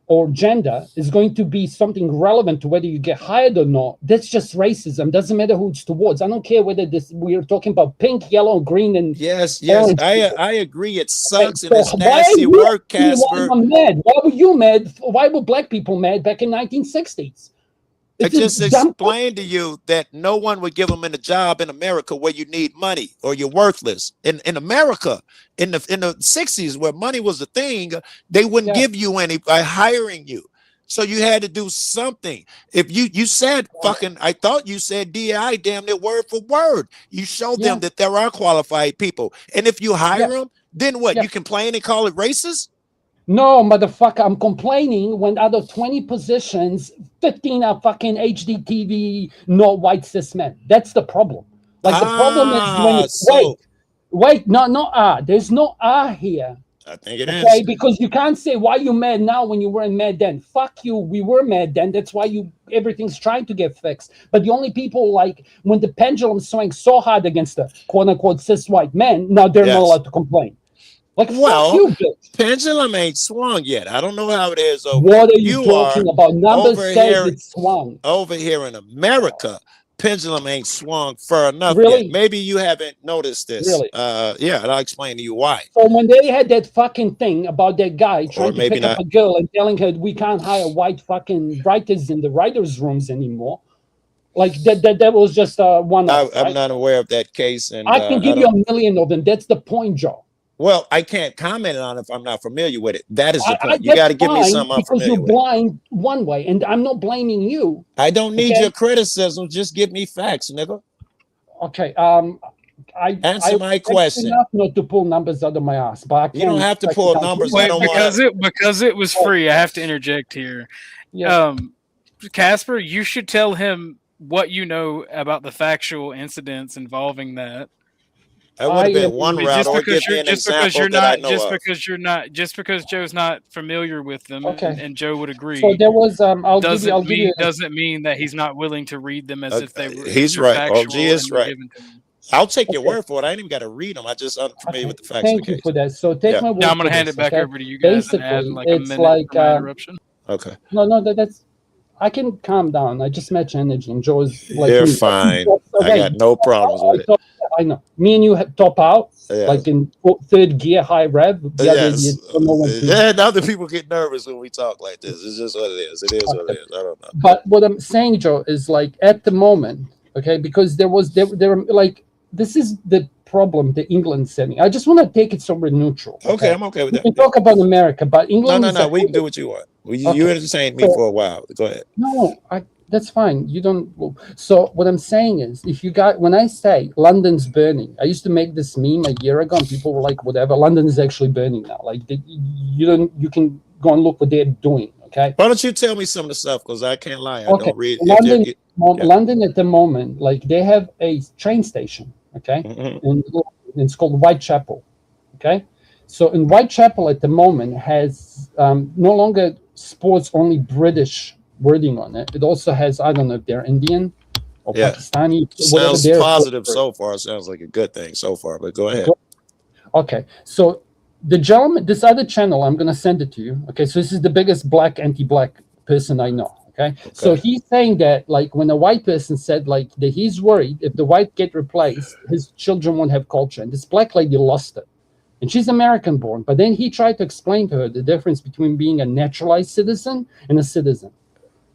or gender is going to be something relevant to whether you get hired or not, that's just racism. Doesn't matter who it's towards. I don't care whether we're talking about pink, yellow, green, and yes, orange. I agree. It sucks and So it's why nasty you work, asking me why Casper. I'm mad? Why were you mad? Why were black people mad back in 1960s? I It's just a dumb- explained to you that no one would give them a job in America where you need money or you're worthless. In America, in the 60s, where money was a thing, they wouldn't give you any by hiring you. So you had to do something. If you said fucking, I thought you said DI damn near word for word. You show them that there are qualified people. And if you hire them, then what? You complain and call it racist? No, motherfucker, I'm complaining when out of 20 positions, 15 are fucking HDTV, not white cis men. That's the problem. Like, the problem is when wait, no, there's no here. I think it is. Okay, because you can't say why you mad now when you weren't mad then. Fuck you, we were mad then. That's why everything's trying to get fixed. But the only people, like, when the pendulum swings so hard against the quote unquote cis white men, now they're not allowed to complain. Like, well, fuck you, bitch. Pendulum ain't swung yet. I don't know how it is over. What are you talking about? Numbers says it's swung. Over here in America, pendulum ain't swung far enough Really? yet. Maybe you haven't noticed this. Really? Yeah, and I'll explain to you why. So when they had that fucking thing about that guy trying to maybe pick up not. a girl and telling her we can't hire white fucking writers in the writers' rooms anymore, like that was just one. I'm not aware of that case, and I can give you a million of them. That's the point, Joe. Well, I can't comment on it if I'm not familiar with it. That is the point. You got to give me something I'm because familiar you're with. blind one way, and I'm not blaming you. I don't need your criticism. Just give me facts, nigga. Okay. Answer my question. Enough not to pull numbers out of my ass, but you don't have to pull numbers. Wait, because it was free. I have to interject here. Yeah. Casper, you should tell him what you know about the factual incidents involving that. I would have been one route, or give me an example that I know of. Just because Joe's not familiar with them, and Joe would agree. So there was I'll give you doesn't mean that he's not willing to read them as if they were. He's right. OG is right. given to him. I'll take your word for it. I ain't even got to read them. I just unfamiliar with the facts. Thank you for that. So take my word. Now I'm gonna for hand this, it back okay? over to you guys and add Basically, like a it's minute like, for my interruption. Okay. No, that's. I can calm down. I just match energy, and Joe's like. You're me. fine. Okay. I got no problems with it. I know. Me and you top out, Yeah. like in third gear, high rev. The other idiots don't know what to do. Yeah, other people get nervous when we talk like this. It's just what it is. It is what it is. I don't know. But what I'm saying, Joe, is like at the moment, okay, because there like this is the problem the England setting. I just want to take it somewhere neutral. Okay, I'm okay with that. We can talk about America, but England. No. We can do what you want. You entertained me for a while. Go ahead. No, that's fine. You don't. So what I'm saying is, when I say London's burning, I used to make this meme a year ago, and people were like, "Whatever, London is actually burning now." Like you can go and look what they're doing. Okay. Why don't you tell me some of the stuff? Because I can't lie. I don't read. London at the moment, like they have a train station. Okay, and it's called Whitechapel. Okay, so in Whitechapel at the moment has no longer sports only British wording on it. It also has, I don't know if they're Indian or Pakistani. Sounds positive so far. Sounds like a good thing so far, but go ahead. Okay, so the gentleman, this other channel, I'm going to send it to you. Okay, so this is the biggest anti-black person I know. Okay, so he's saying that like when a white person said like that he's worried if the white get replaced, his children won't have culture. And this black lady lost it. And she's American born. But then he tried to explain to her the difference between being a naturalized citizen and a citizen.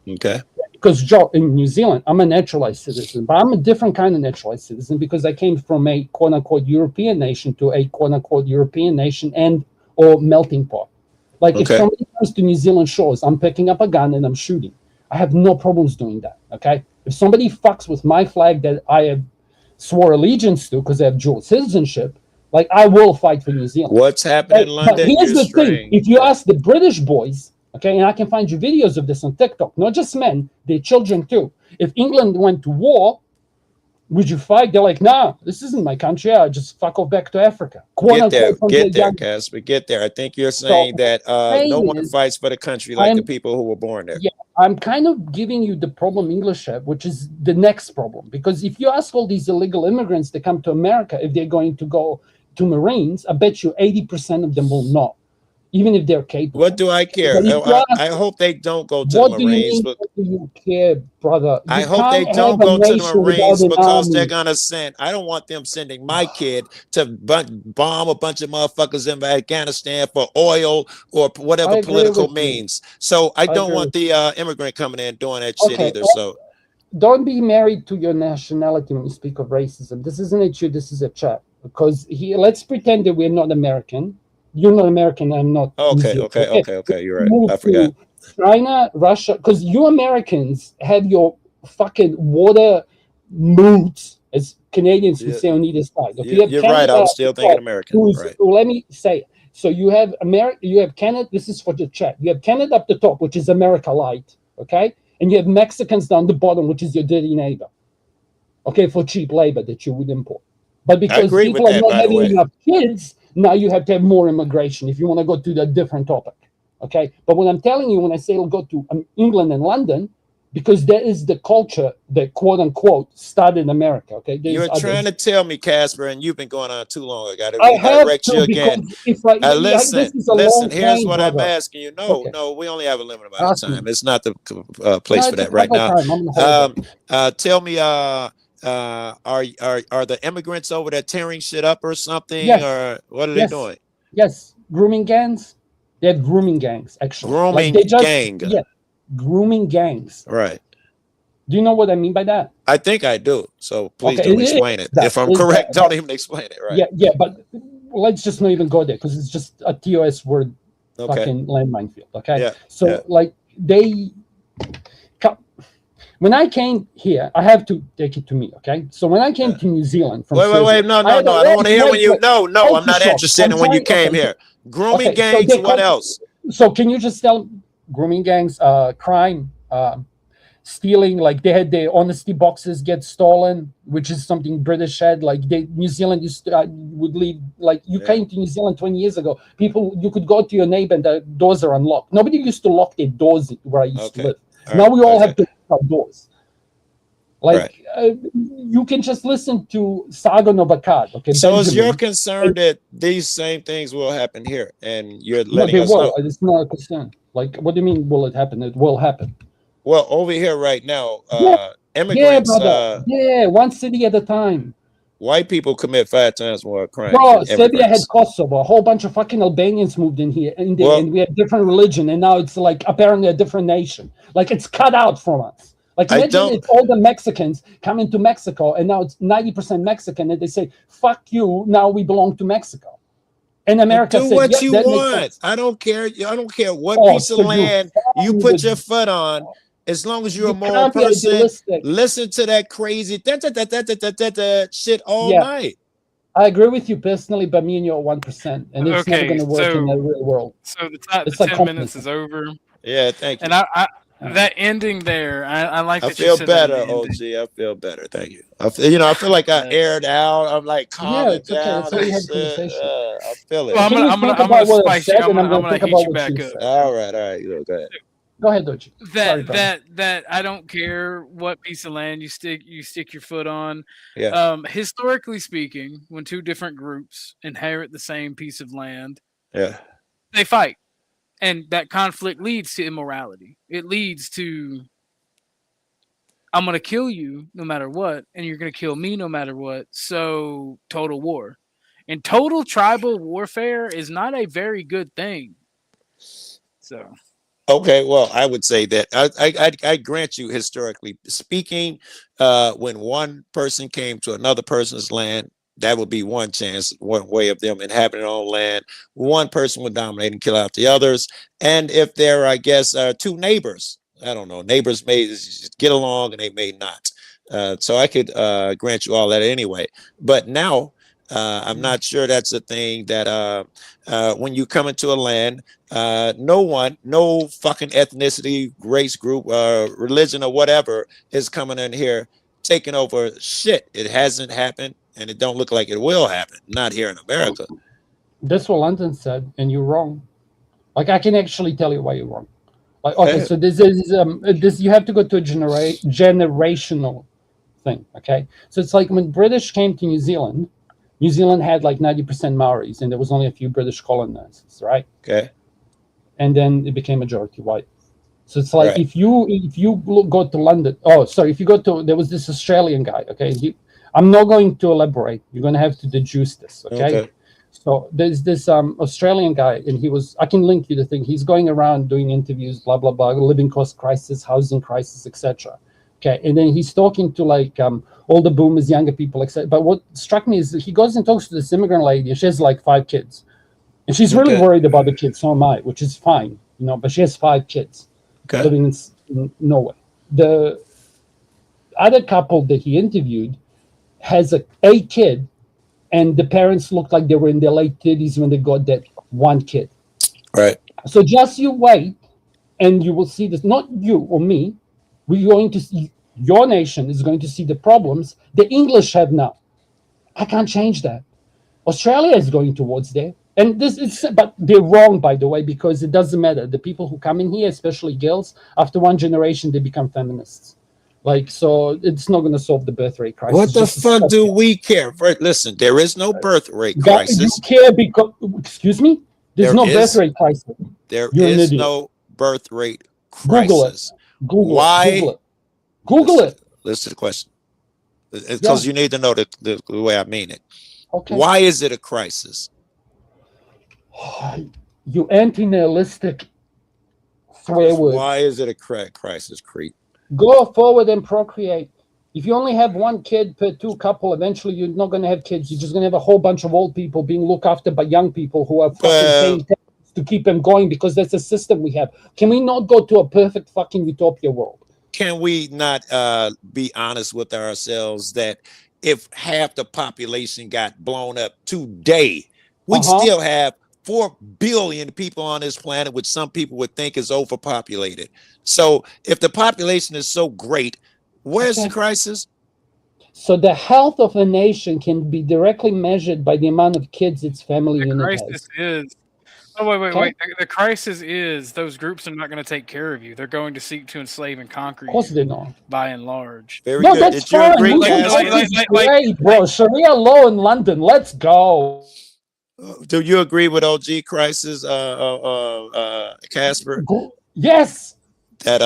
Okay. Because Joe, in New Zealand, I'm a naturalized citizen, but I'm a different kind of naturalized citizen because I came from a quote unquote European nation to a quote unquote European nation and or melting pot. Like if somebody comes to New Zealand shores, I'm picking up a gun and I'm shooting. I have no problems doing that. Okay. If somebody fucks with my flag that I have swore allegiance to because I have dual citizenship, like I will fight for New Zealand. What's happening in London? But here's the thing: if you ask the British boys, Okay, and I can find you videos of this on TikTok. Not just men, they're children too. If England went to war, would you fight? They're like, nah, this isn't my country. I just fuck off back to Africa. Get there, Casper. Get there. I think you're saying that no one fights for the country like the people who were born there. Yeah, I'm kind of giving you the problem English have, which is the next problem. Because if you ask all these illegal immigrants to come to America, if they're going to go to Marines, I bet you 80% of them will not, even if they're capable. What do I care? I hope they don't go to the Marines. What do you care, brother? I hope they don't go to the Marines because they're gonna send. I don't want them sending my kid to bomb a bunch of motherfuckers in Afghanistan for oil or whatever political means. So I don't want the immigrant coming in doing that shit either. So don't be married to your nationality when you speak of racism. This isn't a issue. This is a chat. Because let's pretend that we're not American. You're not American. I'm not. Okay. You're right. I forgot. China, Russia, because you Americans have your fucking water moods, as Canadians would say on either side. Okay? You're right. I was still thinking American. Right. Well, let me say it. So you have America. You have Canada. This is for the chat. You have Canada up the top, which is America light. Okay, and you have Mexicans down the bottom, which is your dirty neighbor. Okay, for cheap labor that you would import. But because people are not having enough kids, now you have to have more immigration if you want to go to the different topic. Okay. But what I'm telling you, when I say it'll go to England and London, because that is the culture that quote unquote started in America. Okay. You're trying to tell me, Casper, and you've been going on too long. I got to redirect you again. Listen, here's what I'm asking you. No, we only have a limited amount of time. It's not the place for that right now. Tell me, are the immigrants over there tearing shit up or something? Yes. Or what are they doing? Yes, grooming gangs. They have grooming gangs, actually. Grooming gang. Yeah, grooming gangs. Right. Do you know what I mean by that? I think I do. So please do explain it. If I'm correct, don't even explain it. Right. Yeah, but let's just not even go there because it's just a TOS word fucking landmine field. Okay. Yeah. So like when I came here, I have to take it to me, okay? So when I came to New Zealand from wait, no, I don't want to hear when you I'm not interested in when you came here. Grooming gangs, what else? So can you just tell grooming gangs, crime, stealing, like they had their honesty boxes get stolen, which is something British had. Like New Zealand used to would leave, like you came to New Zealand 20 years ago. You could go to your neighbor and the doors are unlocked. Nobody used to lock their doors where I used to live. Now we all have to lock our doors. Like you can just listen to Saga Novakad. Okay. So is your concern that these same things will happen here, and you're letting us know? It's not a concern. Like, what do you mean? Will it happen? It will happen. Well, over here right now, immigrants. One city at a time. White people commit 5 times more crimes. Bro, Serbia had Kosovo. A whole bunch of fucking Albanians moved in here, and we have different religion, and now it's like apparently a different nation. Like it's cut out from us. Like imagine if all the Mexicans come into Mexico, and now it's 90% Mexican, and they say, "Fuck you! Now we belong to Mexico." And America do what you want. I don't care. I don't care what piece of land you put your foot on. As long as you're a moral person, listen to that crazy shit all night. I agree with you personally, but me and you are 1%, and it's never going to work in the real world. So the 10 minutes is over. Yeah, thank you. And that ending there, I like. I feel better, OG. I feel better. Thank you. I feel like I aired out. I'm like calming down. I feel it. Well, I'm gonna spice you. I'm gonna heat you back up. All right. Go ahead. Go ahead, Doji. That I don't care what piece of land you stick your foot on. Yeah. Historically speaking, when two different groups inherit the same piece of land, they fight. And that conflict leads to immorality. It leads to I'm going to kill you no matter what, and you're going to kill me no matter what. So total war. And total tribal warfare is not a very good thing. So. Okay, well, I would say that I grant you, historically speaking, when one person came to another person's land, that would be one chance, one way of them inhabiting their own land. One person would dominate and kill out the others. And if there, I guess, two neighbors, I don't know, neighbors may get along and they may not. So I could grant you all that anyway. But now I'm not sure that's a thing that when you come into a land, no fucking ethnicity, race group, religion, or whatever is coming in here taking over shit. It hasn't happened, and it don't look like it will happen. Not here in America. That's what London said, and you're wrong. Like, I can actually tell you why you're wrong. Like, okay, so this is this, you have to go to a generational thing. Okay, so it's like when British came to New Zealand had like 90% Maoris, and there was only a few British colonizers, right? Okay. And then it became majority white. So it's like, if you go to London, if you go to, there was this Australian guy. Okay, I'm not going to elaborate. You're going to have to deduce this. Okay. So there's this Australian guy, and I can link you the thing. He's going around doing interviews, blah, blah, blah, living cost crisis, housing crisis, etc. Okay. And then he's talking to like all the boomers, younger people, etc. But what struck me is that he goes and talks to this immigrant lady, and she has like 5 kids. And she's really worried about the kids, so am I, which is fine, but she has 5 kids living in Norway. The other couple that he interviewed has a kid, and the parents looked like they were in their late 30s when they got that one kid. Right. So just you wait, and you will see this. Not you or me. We're going to see, your nation is going to see the problems the English have now. I can't change that. Australia is going towards there. And but they're wrong, by the way, because it doesn't matter. The people who come in here, especially girls, after one generation, they become feminists. Like, so it's not going to solve the birth rate crisis. What the fuck do we care? Listen, there is no birth rate crisis. You care because, excuse me? There's no birth rate crisis. There is no birth rate crisis. Google it. Listen to the question. Because you need to know the way I mean it. Okay. Why is it a crisis? You anti-nihilistic swear word. Why is it a crisis, creep? Go forward and procreate. If you only have 1 kid per 2 couple, eventually you're not going to have kids. You're just going to have a whole bunch of old people being looked after by young people who are fucking paying taxes to keep them going, because that's the system we have. Can we not go to a perfect fucking utopia world? Can we not be honest with ourselves that if half the population got blown up today, we'd still have 4 billion people on this planet, which some people would think is overpopulated. So if the population is so great, where's the crisis? So the health of a nation can be directly measured by the amount of kids its family unit has. Wait. The crisis is those groups are not going to take care of you. They're going to seek to enslave and conquer you. Of course they don't. By and large. Very good. That's fine. Great, bro. Sharia law in London. Let's go. Do you agree with OG crisis, Casper? Yes. That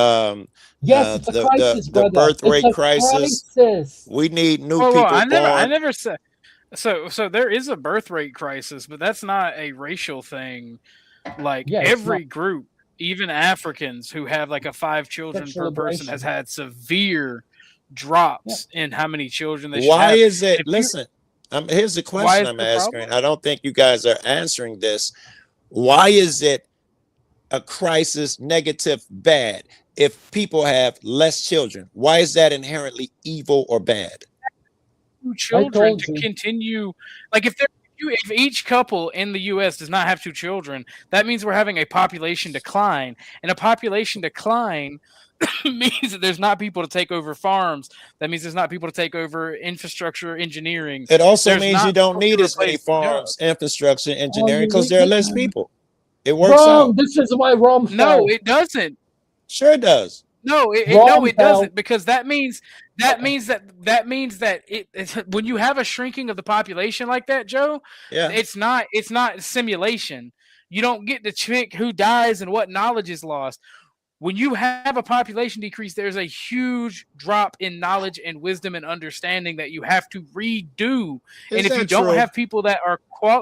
yes, it's a crisis, the birth rate crisis. We need new people. I never said. So there is a birth rate crisis, but that's not a racial thing. Like every group, even Africans who have like a 5 children per person, has had severe drops in how many children they should have. Why is it? Listen. Here's the question I'm asking. I don't think you guys are answering this. Why is it a crisis, negative, bad, if people have less children? Why is that inherently evil or bad? Children to continue, like if each couple in the U.S. does not have 2 children, that means we're having a population decline, and a population decline means that there's not people to take over farms. That means there's not people to take over infrastructure engineering. It also means you don't need as many farms, infrastructure engineering, because there are less people. It works out. This is why Rome fell. No, it doesn't. Sure it does. No, it doesn't, because that means that when you have a shrinking of the population like that, Joe, it's not simulation. You don't get to pick who dies and what knowledge is lost. When you have a population decrease, there's a huge drop in knowledge and wisdom and understanding that you have to redo. And if you don't have people that are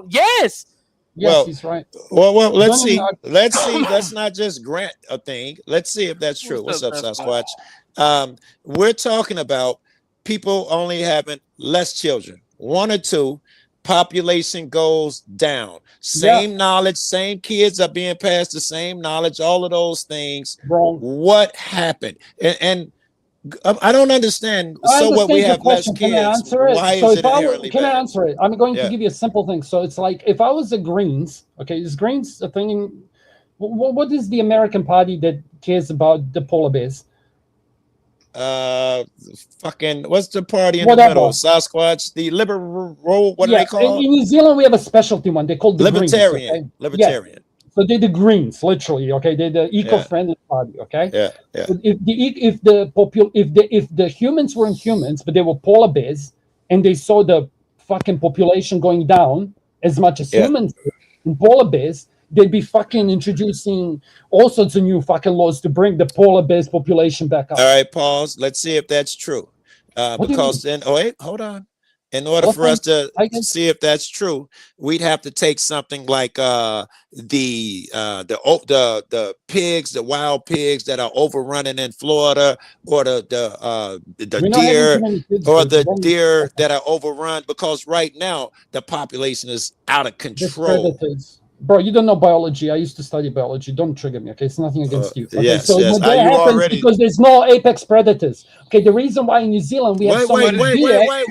yes, he's right. Well, let's see. Let's not just grant a thing. Let's see if that's true. What's up, Sasquatch? We're talking about people only having less children, 1 or 2. Population goes down. Same knowledge, same kids are being passed the same knowledge, all of those things. Wrong. What happened? And I don't understand. I So what? We understand have your question. less Can I kids. answer it? Why So is if it I inherently can I bad? answer it? I'm going to Yeah. give you a simple thing. So it's like if I was the Greens, okay, is Greens a thing? What is the American Party that cares about the polar bears? Fucking what's the party in Whatever. the middle? Sasquatch, the liberal. What are Yeah, they called? in New Zealand we have a specialty one. They call the Libertarian. Greens. Okay? Libertarian. Yeah. So they're the Greens, literally. Okay, they're the eco-friendly party. Okay. Yeah. Yeah. So if the humans weren't humans, but they were polar bears, and they saw the fucking population going down as much as humans and polar bears, they'd be fucking introducing all sorts of new fucking laws to bring the polar bears population back up. All right, pause. Let's see if that's true. Because then, oh wait, hold on. In order for us to see if that's true, we'd have to take something like the pigs, the wild pigs that are overrunning in Florida, or the deer, or the deer that are overrun. Because right now the population is out of control. Bro, you don't know biology. I used to study biology. Don't trigger me, okay? It's nothing against you. Okay? Yes, so yes. that happens because there's no apex predators. Okay, the reason why in New Zealand we have so many deer wait.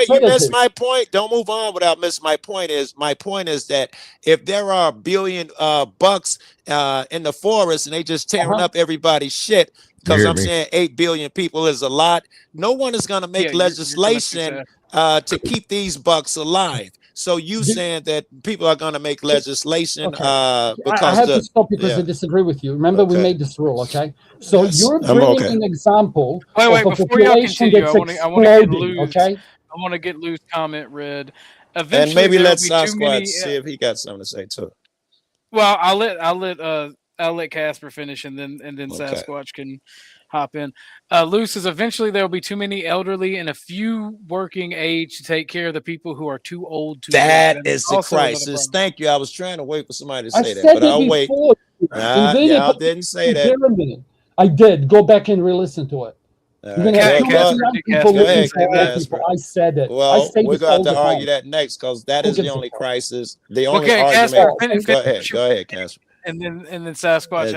You missed my point. Don't move on without missing my point. My point is that if there are a billion bucks in the forest and they just tearing up everybody's shit, because I'm saying 8 billion people is a lot, no one is going to make legislation to keep these bucks alive. So you saying that people are going to make legislation because I have to stop because I disagree with you. Remember, we made this rule, okay? So you're bringing an example of a population that's exploding, okay? I want to get Lou's comment read. Eventually, and maybe let Sasquatch see if he got something to say too. Well, I'll let Casper finish, and then Sasquatch can hop in. Lou says eventually there will be too many elderly and a few working age to take care of the people who are too old to. That is the crisis. Thank you. I was trying to wait for somebody to say that, but I'll wait. Y'all didn't say that. I did. Go back and re-listen to it. You're gonna have people. I said it. Well, we're going to argue that next because that is the only crisis. The only argument. Go ahead, Casper. And then Sasquatch.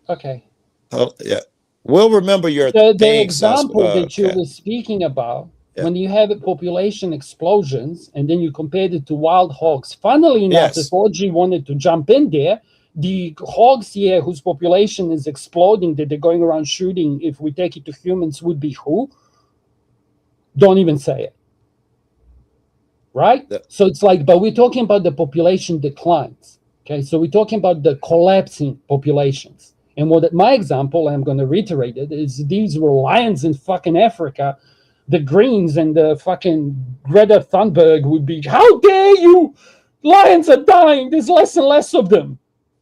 Okay. Oh yeah. We'll remember your the example that you were speaking about. When you have population explosions and then you compared it to wild hogs. Funnily enough, if OG wanted to jump in there, the hogs here whose population is exploding that they're going around shooting, if we take it to humans, would be who? Don't even say it. Right? So it's like, but we're talking about the population declines. Okay, so we're talking about the collapsing populations. And my example, I'm going to reiterate it, is these were lions in fucking Africa. The Greens and the fucking Greta Thunberg would be, how dare you? Lions are dying. There's less and less of them.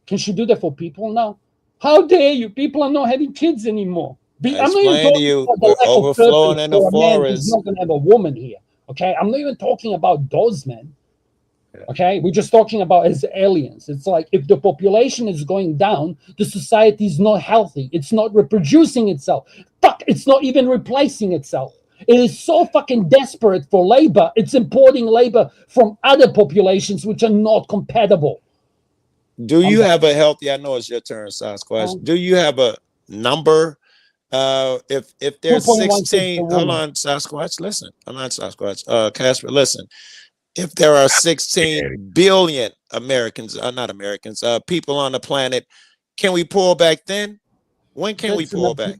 Can she do that for people now? How dare you? People are not having kids anymore. I'm not even talking about the overflowing in the forest. He's not going to have a woman here. Okay, I'm not even talking about those men. Okay, we're just talking about as aliens. It's like if the population is going down, the society is not healthy. It's not reproducing itself. Fuck, it's not even replacing itself. It is so fucking desperate for labor. It's importing labor from other populations which are not compatible. Do you have a healthy? I know it's your turn, Sasquatch. Do you have a number? If there's 16, hold on, Sasquatch, listen. I'm not Sasquatch. Casper, listen. If there are 16 billion Americans, not Americans, people on the planet, can we pull back then? When can we pull back?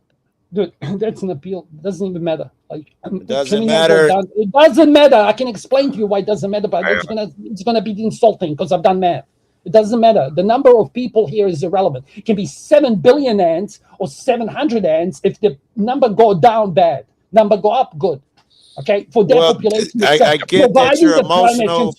Dude, that's an appeal. It doesn't even matter. Like, it doesn't matter. It doesn't matter. I can explain to you why it doesn't matter, but it's gonna be insulting because I've done math. It doesn't matter. The number of people here is irrelevant. It can be 7 billion ants or 700 ants. If the number go down, bad. Number go up, good. Okay, for their population. I get that you're emotional.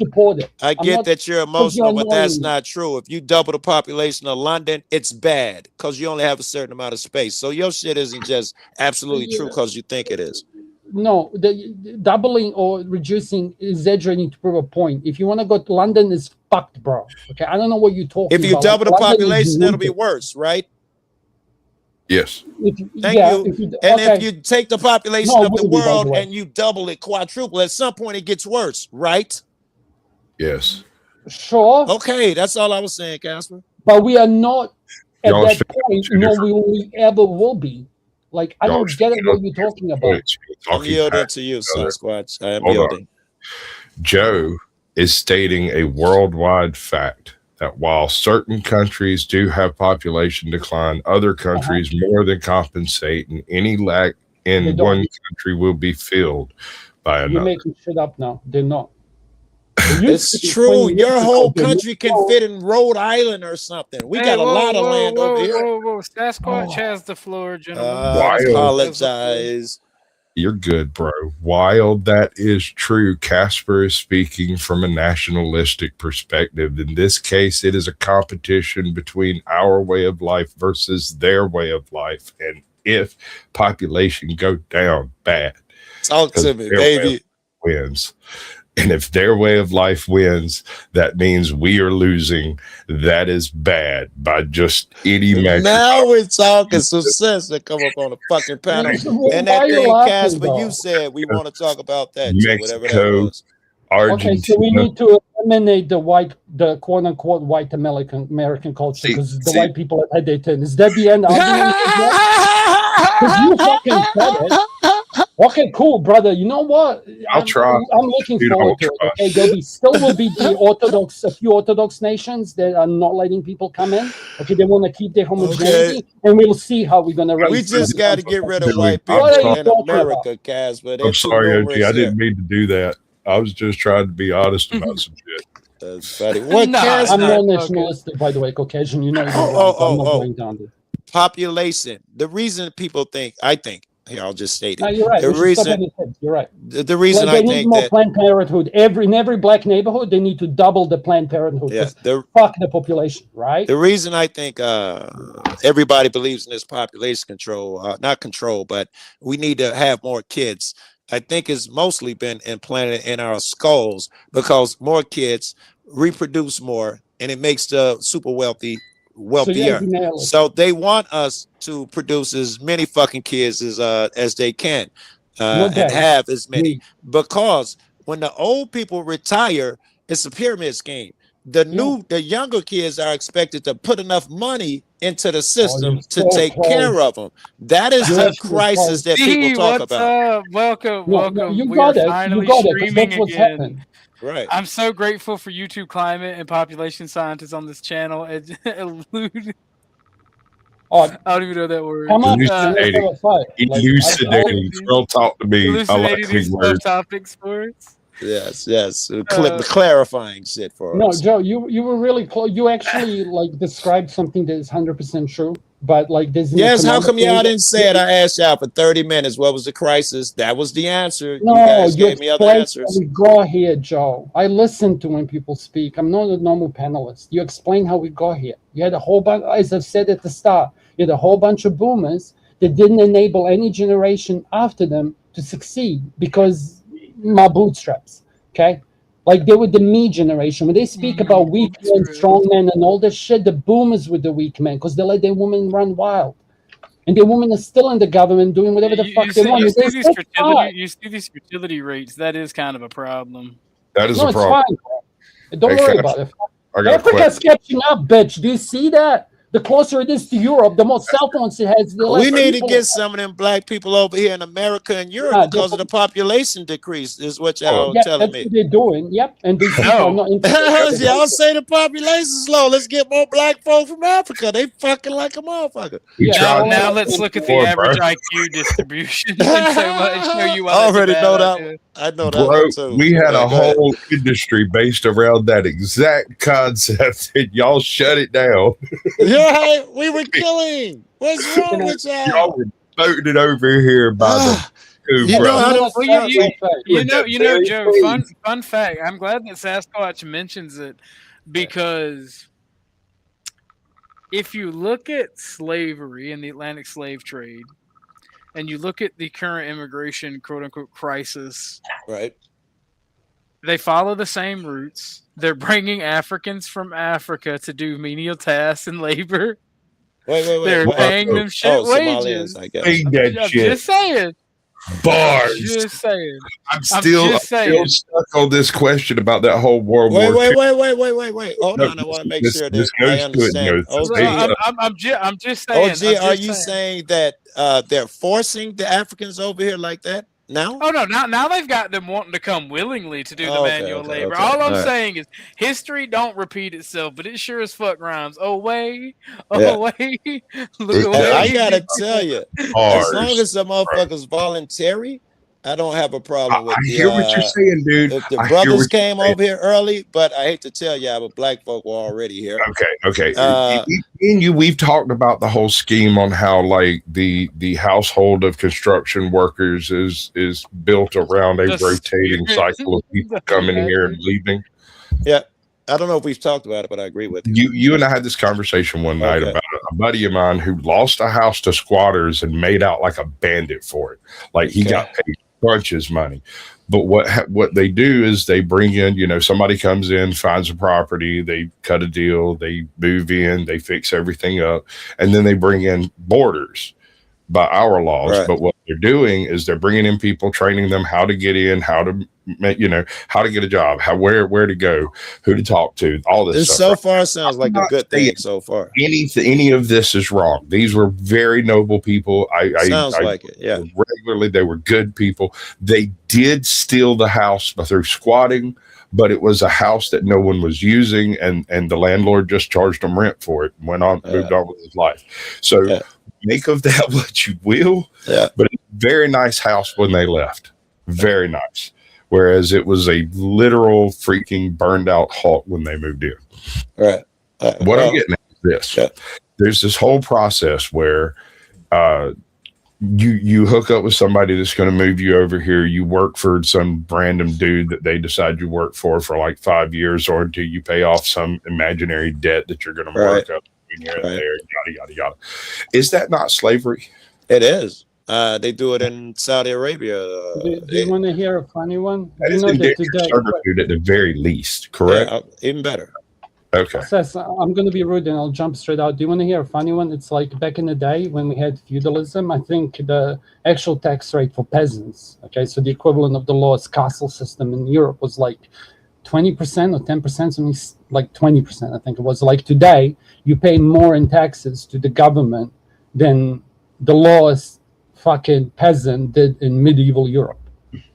I get that you're emotional, but that's not true. If you double the population of London, it's bad because you only have a certain amount of space. So your shit isn't just absolutely true because you think it is. No, the doubling or reducing, exaggerating to prove a point. If you want to go to London, is fucked, bro. Okay, I don't know what you're talking about. If you double the population, it'll be worse, right? Yes. Thank you. If you take the population of the world and you double it, quadruple, at some point it gets worse, right? Yes. Sure. Okay, that's all I was saying, Casper. But we are not at that point, no, we ever will be. Like, I don't get it what you're talking about. I'm yielding to you, Sasquatch. I am Hold yielding. on. Joe is stating a worldwide fact that while certain countries do have population decline, other countries more than compensate, and any lack in one country will be filled by another. You're making shit up now. They're not. It's true. Your whole country can fit in Rhode Island or something. We got a lot of land over here. Whoa. Sasquatch has the floor, gentlemen. I apologize. You're good, bro. While that is true, Casper is speaking from a nationalistic perspective. In this case, it is a competition between our way of life versus their way of life. And if population go down, bad. Talk to me, baby. Wins. And if their way of life wins, that means we are losing. That is bad by just any measure. Now we're talking some sense that come up on the fucking panel. And that thing, Casper, you said we want to talk about that too, whatever that was. Okay, so we need to eliminate the quote unquote white American culture because the white people have had their turn. Is that the end? Because you fucking said it. Okay, cool, brother. You know what? I'll try. I'm looking forward to it. Okay, there'll be a few Orthodox nations that are not letting people come in. Okay, they want to keep their homogeneity, and we'll see how we're gonna. We just got to get rid of white people in America, Casper. I'm sorry, OG. I didn't mean to do that. I was just trying to be honest about some shit. That's funny. What, I'm not nationalistic, by the way, Caucasian. You know. I'm not going down there. Population. The reason people think, I think. Here, I'll just state it. No, you're right. The reason, you're right. The reason they I need think more that Planned Parenthood. In every black neighborhood, they need to double the Planned Parenthood. Yeah, fuck the population, right? The reason I think everybody believes in this population control, not control, but we need to have more kids. I think it's mostly been implanted in our skulls because more kids reproduce more, and it makes the super wealthier. So they want us to produce as many fucking kids as they can and have as many, because when the old people retire, it's a pyramid scheme. The younger kids are expected to put enough money into the system to take care of them. That is the crisis that people talk about. Welcome. You We got are it. finally You got it. streaming That's what's again. happening. Right. I'm so grateful for YouTube climate and population scientists on this channel. I don't even know that word. Come on, elucidating. Girl, talk to me. I like big words. Topics for us. Yes. Clarifying shit for No, us. Joe, you were really close. You actually described something that is 100% true, but there's how come y'all didn't say it? I asked y'all for 30 minutes. What was the crisis? That was the answer. No, you guys gave me other answers. We go here, Joe. I listen to when people speak. I'm not a normal panelist. You explain how we got here. You had a whole bunch, as I've said at the start, you had a whole bunch of boomers that didn't enable any generation after them to succeed because my bootstraps, okay? They were the me generation. When they speak about weak men, strong men, and all this shit, the boomers were the weak men because they let their women run wild. And the women are still in the government doing whatever the fuck they want. You see these fertility rates. That is kind of a problem. That is a problem. It's fine. Don't worry about it. I got Africa's catching up, bitch. Do you see that? The closer it is to Europe, the more cell phones it has. We need to get some of them black people over here in America and Europe because of the population decrease, is what y'all telling me. That's what they're doing. Yep. And these people are not y'all say the population's low. Let's get more black folk from Africa. They fucking like a motherfucker. Now let's look at the average IQ distribution. I already know that one. I know that one too. We had a whole industry based around that exact concept, and y'all shut it down. Yeah, we were killing. What's wrong with y'all? Y'all were voting it over here by the Joe. Fun fact. I'm glad that Sasquatch mentions it because if you look at slavery and the Atlantic slave trade, and you look at the current immigration quote unquote crisis, right? They follow the same routes. They're bringing Africans from Africa to do menial tasks and labor. Wait. They're paying them shit wages. I guess. I'm just saying. Bars. Just saying. I'm still stuck on this question about that whole World War II. Wait. Hold on. I want to make sure that I understand. I'm just saying. OG, are you saying that they're forcing the Africans over here like that now? Oh no! Now they've got them wanting to come willingly to do the manual labor. All I'm saying is history don't repeat itself, but it sure as fuck rhymes. Oh wait. Look away. I gotta tell you, as long as the motherfuckers voluntary, I don't have a problem with I hear what you're saying, dude. The brothers came over here early, but I hate to tell you, but black folk were already here. Okay. Me and you, we've talked about the whole scheme on how like the household of construction workers is built around a rotating cycle of people coming here and leaving. Yeah. I don't know if we've talked about it, but I agree with you. You and I had this conversation one night about a buddy of mine who lost a house to squatters and made out like a bandit for it. Like he got paid bunches money. But what they do is they bring in, somebody comes in, finds a property, they cut a deal, they move in, they fix everything up, and then they bring in boarders by our laws. Right. But what they're doing is they're bringing in people, training them how to get in, how to how to get a job, where to go, who to talk to, all this stuff. So far sounds like a good thing so far. Any of this is wrong. These were very noble people. Sounds like it. Yeah. Regularly, they were good people. They did steal the house through squatting, but it was a house that no one was using, and the landlord just charged them rent for it and moved on with his life. So make of that what you will. Yeah. But it's a very nice house when they left. Very nice. Whereas it was a literal freaking burned out hut when they moved in. Right. What I'm getting at is this. Yeah. There's this whole process where you hook up with somebody that's going to move you over here. You work for some random dude that they decide you work for like 5 years, or until you pay off some imaginary debt that you're going to work up here and there, yada, yada. Is that not slavery? It is. They do it in Saudi Arabia. Do you want to hear a funny one? That is indentured servitude at the very least, correct? Yeah, even better. Okay. I'm going to be rude and I'll jump straight out. Do you want to hear a funny one? It's like back in the day when we had feudalism, I think the actual tax rate for peasants, so the equivalent of the lowest castle system in Europe was like 20% or 10%, something like 20%, I think it was. Like today, you pay more in taxes to the government than the lowest fucking peasant did in medieval Europe,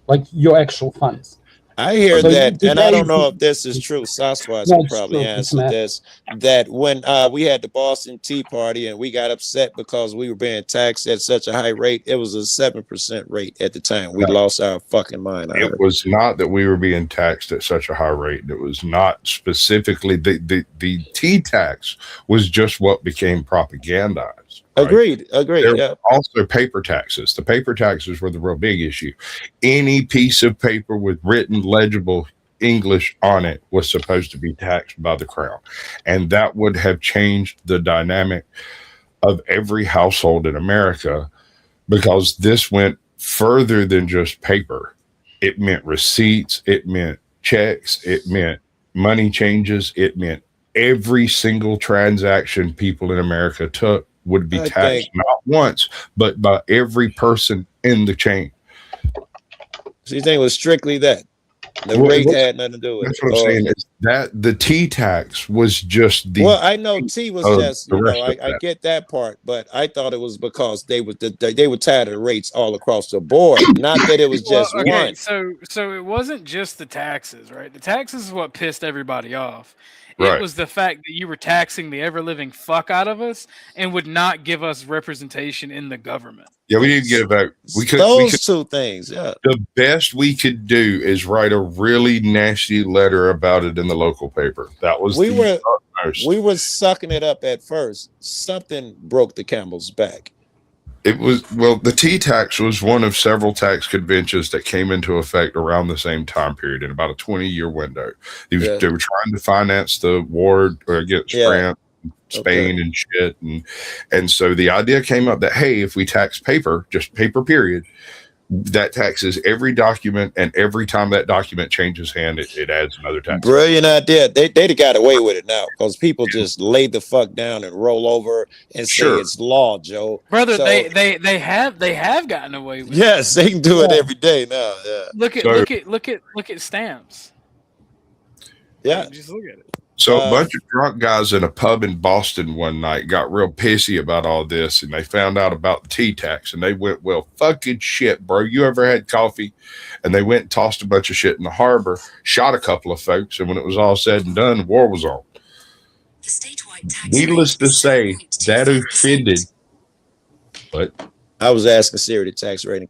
like your actual funds. I hear that, and I don't know if this is true. Sasquatch can probably answer this. That when we had the Boston Tea Party and we got upset because we were being taxed at such a high rate, it was a 7% rate at the time. We lost our fucking mind. It was not that we were being taxed at such a high rate. It was not specifically the tea tax was just what became propagandized. Right? Agreed. There were also paper taxes. The paper taxes were the real big issue. Any piece of paper with written legible English on it was supposed to be taxed by the crown. And that would have changed the dynamic of every household in America, because this went further than just paper. It meant receipts. It meant checks. It meant money changes. It meant every single transaction people in America took would be taxed not once, but by every person in the chain. So you think it was strictly that? The rate had nothing to do with it. That's what I'm saying. Is that the tea tax was just the. Well, I know tea was just, I get that part, but I thought it was because they were tired of the rates all across the board. Not that it was just one. So it wasn't just the taxes, right? The taxes is what pissed everybody off. Right. It was the fact that you were taxing the ever-living fuck out of us and would not give us representation in the government. Yeah, we didn't get a vote. Those two things, yeah. The best we could do is write a really nasty letter about it in the local paper. That was we were sucking it up at first. Something broke the camel's back. It was, the tea tax was one of several tax conventions that came into effect around the same time period in about a 20-year window. They were trying to finance the war against France, Spain, and shit. And so the idea came up that, hey, if we tax paper, just paper period, that taxes every document, and every time that document changes hand, it adds another tax. Brilliant idea. They got away with it now because people just lay the fuck down and roll over and say it's law, Joe. Brother, So, they have gotten away with yes, it. they can do it every day now. Yeah. Look at stamps. Yeah. Like, just look at it. So a bunch of drunk guys in a pub in Boston one night got real pissy about all this, and they found out about the tea tax, and they went, well, fucking shit, bro. You ever had coffee? And they went and tossed a bunch of shit in the harbor, shot a couple of folks, and when it was all said and done, the war was on. Needless to say, that offended. But I was asking Siri the tax rate in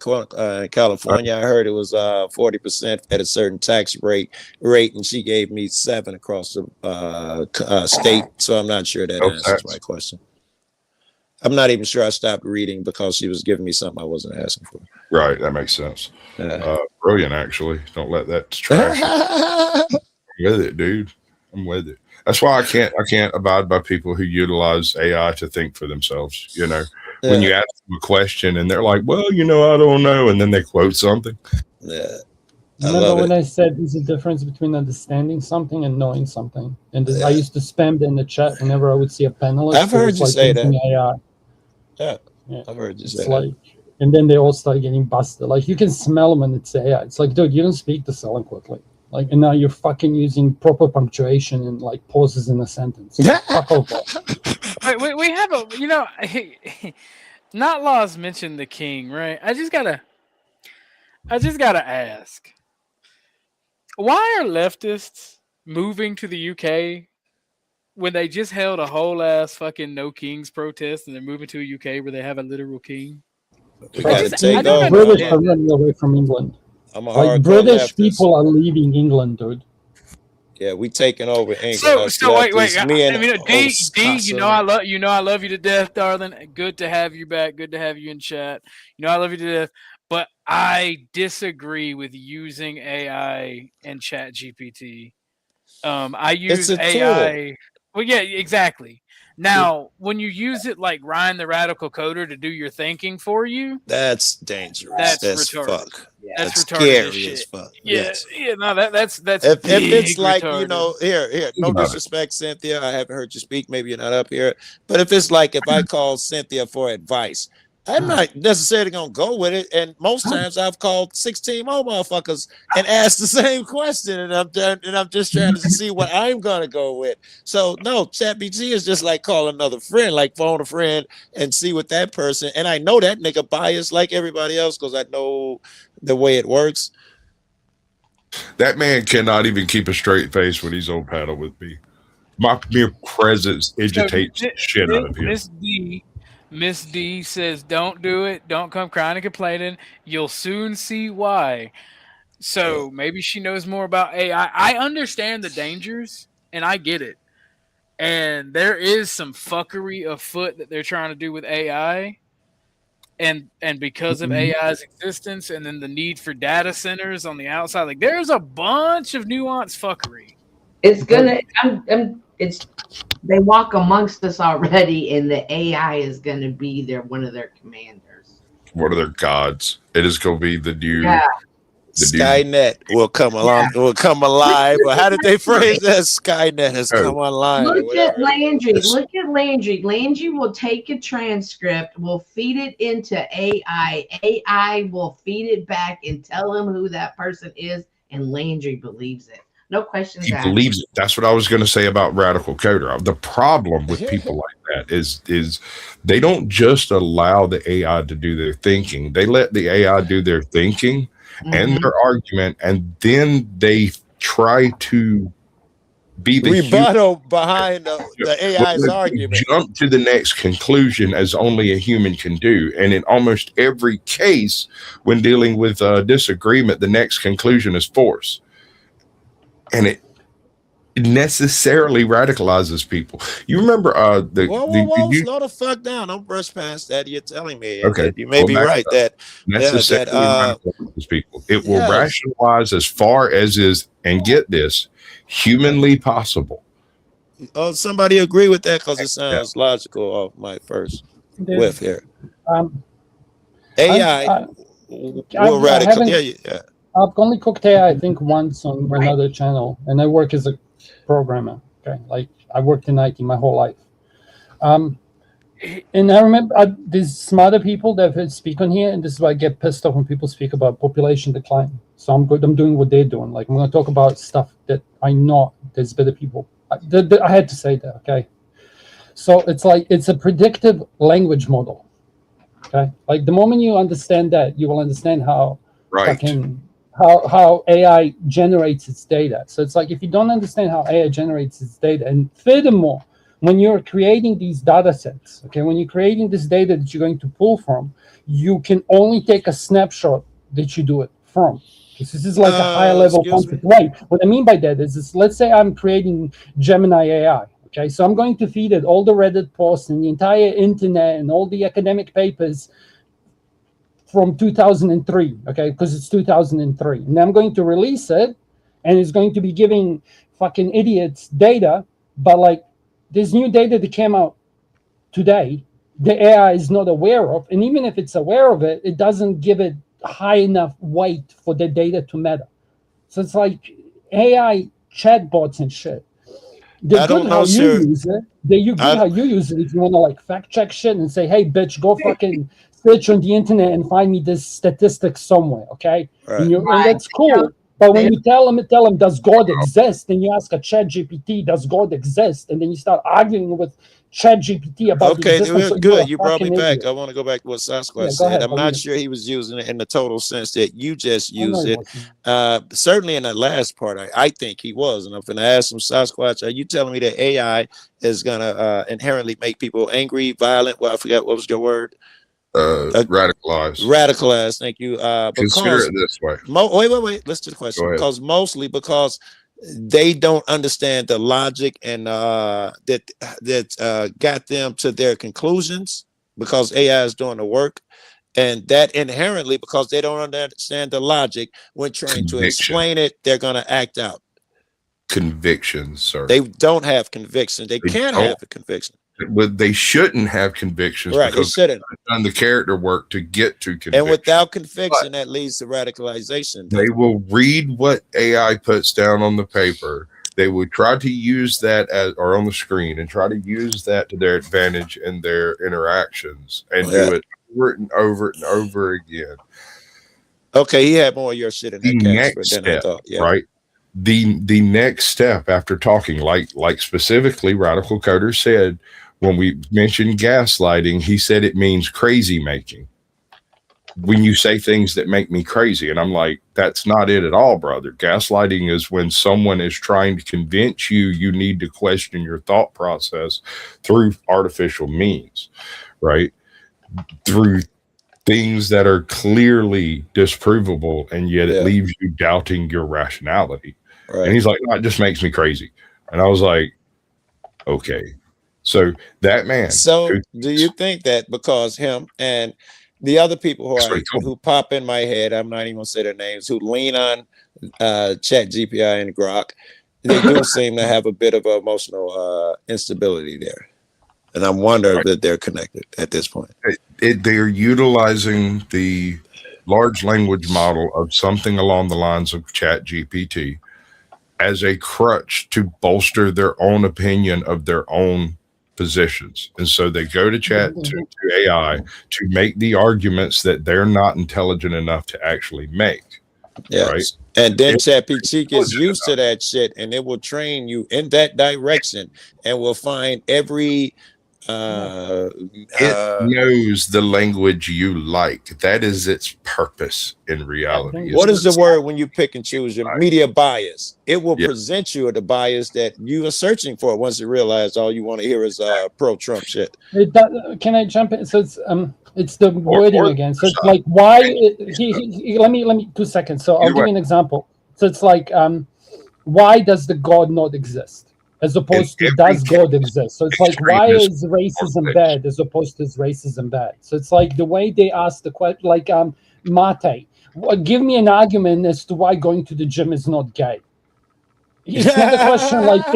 California. I heard it was 40% at a certain tax rate, and she gave me 7 across the state. So I'm not sure that answers my question. I'm not even sure I stopped reading because she was giving me something I wasn't asking for. Right, that makes sense. Brilliant, actually. Don't let that trash. I'm with it, dude. I'm with it. That's why I can't abide by people who utilize AI to think for themselves. You know, when you ask them a question and they're like, "Well, you know, I don't know," and then they quote something. Yeah. Remember when I said there's a difference between understanding something and knowing something? And I used to spam in the chat whenever I would see a panelist. I've heard you say that. AI. Yeah, I've heard you say that. And then they all start getting busted. Like, you can smell them when it's AI. It's like, dude, you don't speak this eloquently. Like, and now you're fucking using proper punctuation and like pauses in a sentence. Fuck off. We have a, you know, not laws mentioned the king, right? I just gotta ask, why are leftists moving to the UK when they just held a whole ass fucking no kings protest, and they're moving to a UK where they have a literal king? We gotta take over. British are running away from England. Like, British people are leaving England, dude. Yeah, we taking over England. So wait. I mean, D, you know I love you to death, darling. Good to have you back. Good to have you in chat. You know I love you to death. But I disagree with using AI and Chat GPT. I use AI. Well, yeah, exactly. Now, when you use it like Ryan the Radical Coder to do your thinking for you, that's dangerous. That's retarded. Fuck. Yeah, that's retarded scary as fuck. Yeah, yes. Yeah. No, that's if it's like retarded. You know, here. No disrespect, Cynthia. I haven't heard you speak. Maybe you're not up here. But if it's like if I call Cynthia for advice, I'm not necessarily gonna go with it. And most times I've called 16 more motherfuckers and asked the same question, and I'm just trying to see what I'm gonna go with. So no, ChatGPT is just like calling another friend, like phone a friend and see what that person. And I know that nigga biased like everybody else because I know the way it works. That man cannot even keep a straight face when he's on panel with me. My mere presence agitates the shit out of him. Miss D says, "Don't do it. Don't come crying and complaining. You'll soon see why." So maybe she knows more about AI. I understand the dangers, and I get it. And there is some fuckery afoot that they're trying to do with AI. And because of AI's existence, and then the need for data centers on the outside, like there's a bunch of nuanced fuckery. It's gonna. They walk amongst us already, and the AI is going to be one of their commanders. One of their gods. It is going to be the new. Yeah. Skynet will come along. Will come alive. But how did they phrase that? Skynet has come online. Look at Landry. Look at Landry. Landry will take a transcript, will feed it into AI. AI will feed it back and tell him who that person is, and Landry believes it. No questions asked. He believes it. That's what I was going to say about Radical Coder. The problem with people like that is they don't just allow the AI to do their thinking. They let the AI do their thinking and their argument, and then they try to be the rebuttal behind the AI's argument. Jump to the next conclusion as only a human can do. And in almost every case, when dealing with disagreement, the next conclusion is force. And it necessarily radicalizes people. You remember whoa, slow the fuck down. Don't brush past that. You're telling me. Okay. You may be right that necessarily radicalizes people. It will rationalize as far as is, and get this, humanly possible. Oh, somebody agree with that because it sounds logical off my first whiff here. AI. We'll radical. Yeah. I've only cooked AI, I think, once on another channel, and I work as a programmer. Okay, like I worked in IT my whole life. And I remember there's smarter people that speak on here, and this is why I get pissed off when people speak about population decline. So I'm good. I'm doing what they're doing. Like I'm going to talk about stuff that I know there's better people. I had to say that. Okay. So it's like it's a predictive language model. Okay. Like the moment you understand that, you will understand how how AI generates its data. So it's like if you don't understand how AI generates its data, and furthermore, when you're creating these data sets, okay, when you're creating this data that you're going to pull from, you can only take a snapshot that you do it from. Because this is like a higher level concept. Right. What I mean by that is let's say I'm creating Gemini AI. Okay, so I'm going to feed it all the Reddit posts and the entire internet and all the academic papers from 2003, okay, because it's 2003. And I'm going to release it, and it's going to be giving fucking idiots data, but like there's new data that came out today the AI is not aware of, and even if it's aware of it, it doesn't give it high enough weight for the data to matter. So it's like AI chatbots and shit. They're good how you use it. They're good how you use it if you want to like fact check shit and say, hey, bitch, go fucking search on the internet and find me this statistic somewhere, okay? Right. And that's cool. But when you tell them, does God exist? And you ask a chat GPT, does God exist? And then you start arguing with chat GPT about the existence. Okay, good. You brought me back. I want to go back to what Sasquatch said. I'm not sure he was using it in the total sense that you just used it. Certainly in the last part, I think he was. And I'm going to ask him, Sasquatch, are you telling me that AI is going to inherently make people angry, violent? Well, I forgot, what was your word? Radicalized. Thank you. Consider it this way. Wait. Listen to the question. Because they don't understand the logic and that got them to their conclusions, because AI is doing the work, and that inherently, because they don't understand the logic when trying to explain it, they're going to act out. Convictions, sir. They don't have conviction. They can't have a conviction. But they shouldn't have convictions, right? Because they shouldn't have done the character work to get to conviction. And without conviction, that leads to radicalization. They will read what AI puts down on the paper. They would try to use that or on the screen and try to use that to their advantage in their interactions and do it over and over and over again. Okay, he had more of your shit in that cast than I thought. Yeah. Right. The next step after talking, like specifically Radical Coder said, when we mentioned gaslighting, he said it means crazy making. When you say things that make me crazy, and I'm like, that's not it at all, brother. Gaslighting is when someone is trying to convince you need to question your thought process through artificial means, right? Through things that are clearly disprovable, and yet it leaves you doubting your rationality. Right. And he's like, no, it just makes me crazy. And I was like, okay. So that man. So do you think that because him and the other people who pop in my head, I'm not even gonna say their names, who lean on Chat GPI and Grok, they do seem to have a bit of emotional instability there. And I'm wondering that they're connected at this point. They're utilizing the large language model of something along the lines of Chat GPT as a crutch to bolster their own opinion of their own positions. And so they go to chat to AI to make the arguments that they're not intelligent enough to actually make. Yes. Right? And then ChatGPT gets used to that shit, and it will train you in that direction and will find every it knows the language you like. That is its purpose in reality. What is the word when you pick and choose your media bias? It will present you the bias that you are searching for once you realize all you want to hear is pro-Trump shit. Can I jump in? So it's the wording again. So it's like why let me 2 seconds. So I'll give you an example. So it's like why does the God not exist? As opposed to does God exist? So it's like, why is racism bad as opposed to is racism bad? So it's like the way they ask the question, like Mate, give me an argument as to why going to the gym is not gay. It's not the question like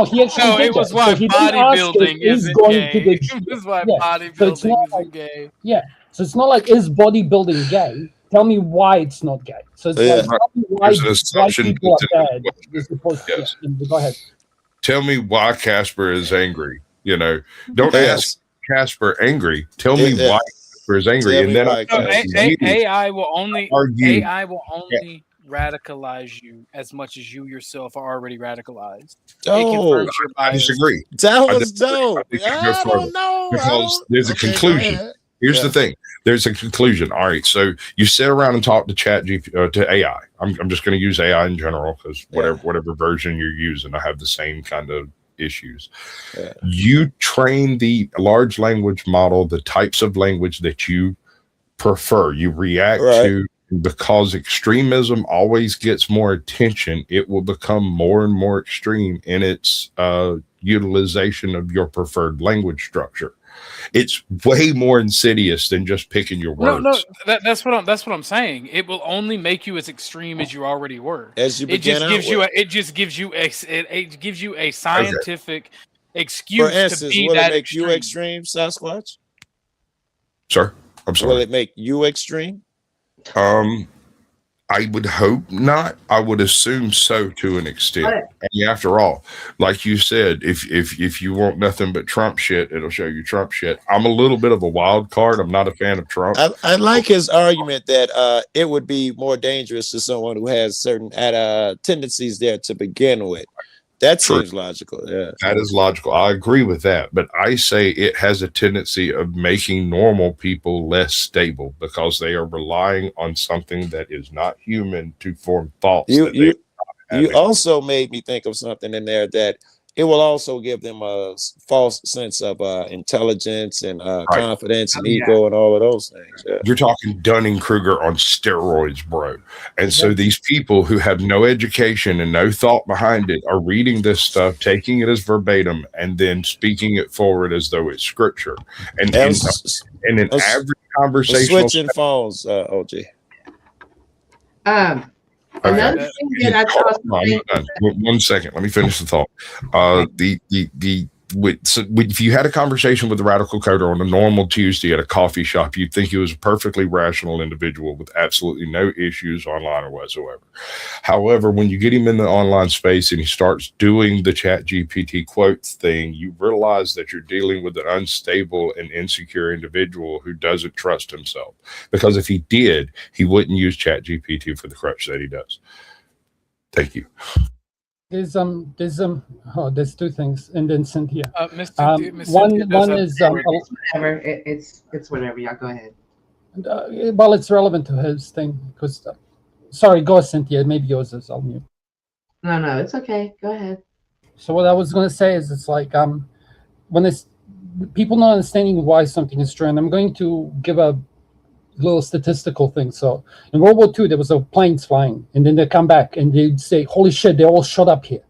he actually did it was that. why so bodybuilding isn't gay. It was why bodybuilding isn't gay. Yeah. So it's not like is bodybuilding gay? tell me why it's not gay. So it's like, tell me why white people are bad. As opposed to, go ahead. Tell me why Casper is angry. You know, don't ask Casper angry. Tell me why Casper is angry, and then AI will only radicalize you as much as you yourself are already radicalized. It confirms your bias. I disagree. That was dope. I don't know. Because there's a conclusion. Here's the thing. There's a conclusion. All right. So you sit around and talk to to AI. I'm just going to use AI in general because whatever version you're using, I have the same kind of issues. Yeah. You train the large language model, the types of language that you prefer, you react to. Because extremism always gets more attention, it will become more and more extreme in its utilization of your preferred language structure. It's way more insidious than just picking your words. No, that's what I'm saying. It will only make you as extreme as you already were. As you it just gives you a scientific excuse. For instance, to be will that it make you extreme, Sasquatch? Sir, I'm sorry. Will it make you extreme? I would hope not. I would assume so to an extent. I mean, after all, like you said, if you want nothing but Trump shit, it'll show you Trump shit. I'm a little bit of a wild card. I'm not a fan of Trump. I like his argument that it would be more dangerous to someone who has certain tendencies there to begin with. That seems logical. Yeah, that is logical. I agree with that. But I say it has a tendency of making normal people less stable because they are relying on something that is not human to form thoughts. You also made me think of something in there that it will also give them a false sense of intelligence and confidence and ego and all of those things. Yeah. You're talking Dunning-Kruger on steroids, bro. And so these people who have no education and no thought behind it are reading this stuff, taking it as verbatim, and then speaking it forward as though it's scripture. And in an average conversation, switching phones, OG. Another thing that I thought. One second, let me finish the thought. If you had a conversation with a radical coder on a normal Tuesday at a coffee shop, you'd think he was a perfectly rational individual with absolutely no issues online or whatsoever. However, when you get him in the online space and he starts doing the ChatGPT quotes thing, you realize that you're dealing with an unstable and insecure individual who doesn't trust himself. Because if he did, he wouldn't use ChatGPT for the crutch that he does. Thank you. There's two things, and then Cynthia. One is whatever. It's whatever. Y'all go ahead. Well, it's relevant to his thing because. Sorry, go Cynthia. Maybe yours is on mute. No, it's okay. Go ahead. So what I was going to say is, it's like when it's people not understanding why something is true, and I'm going to give a little statistical thing. So in World War II, there was a planes flying, and then they come back and they'd say, "Holy shit, they all shot up here.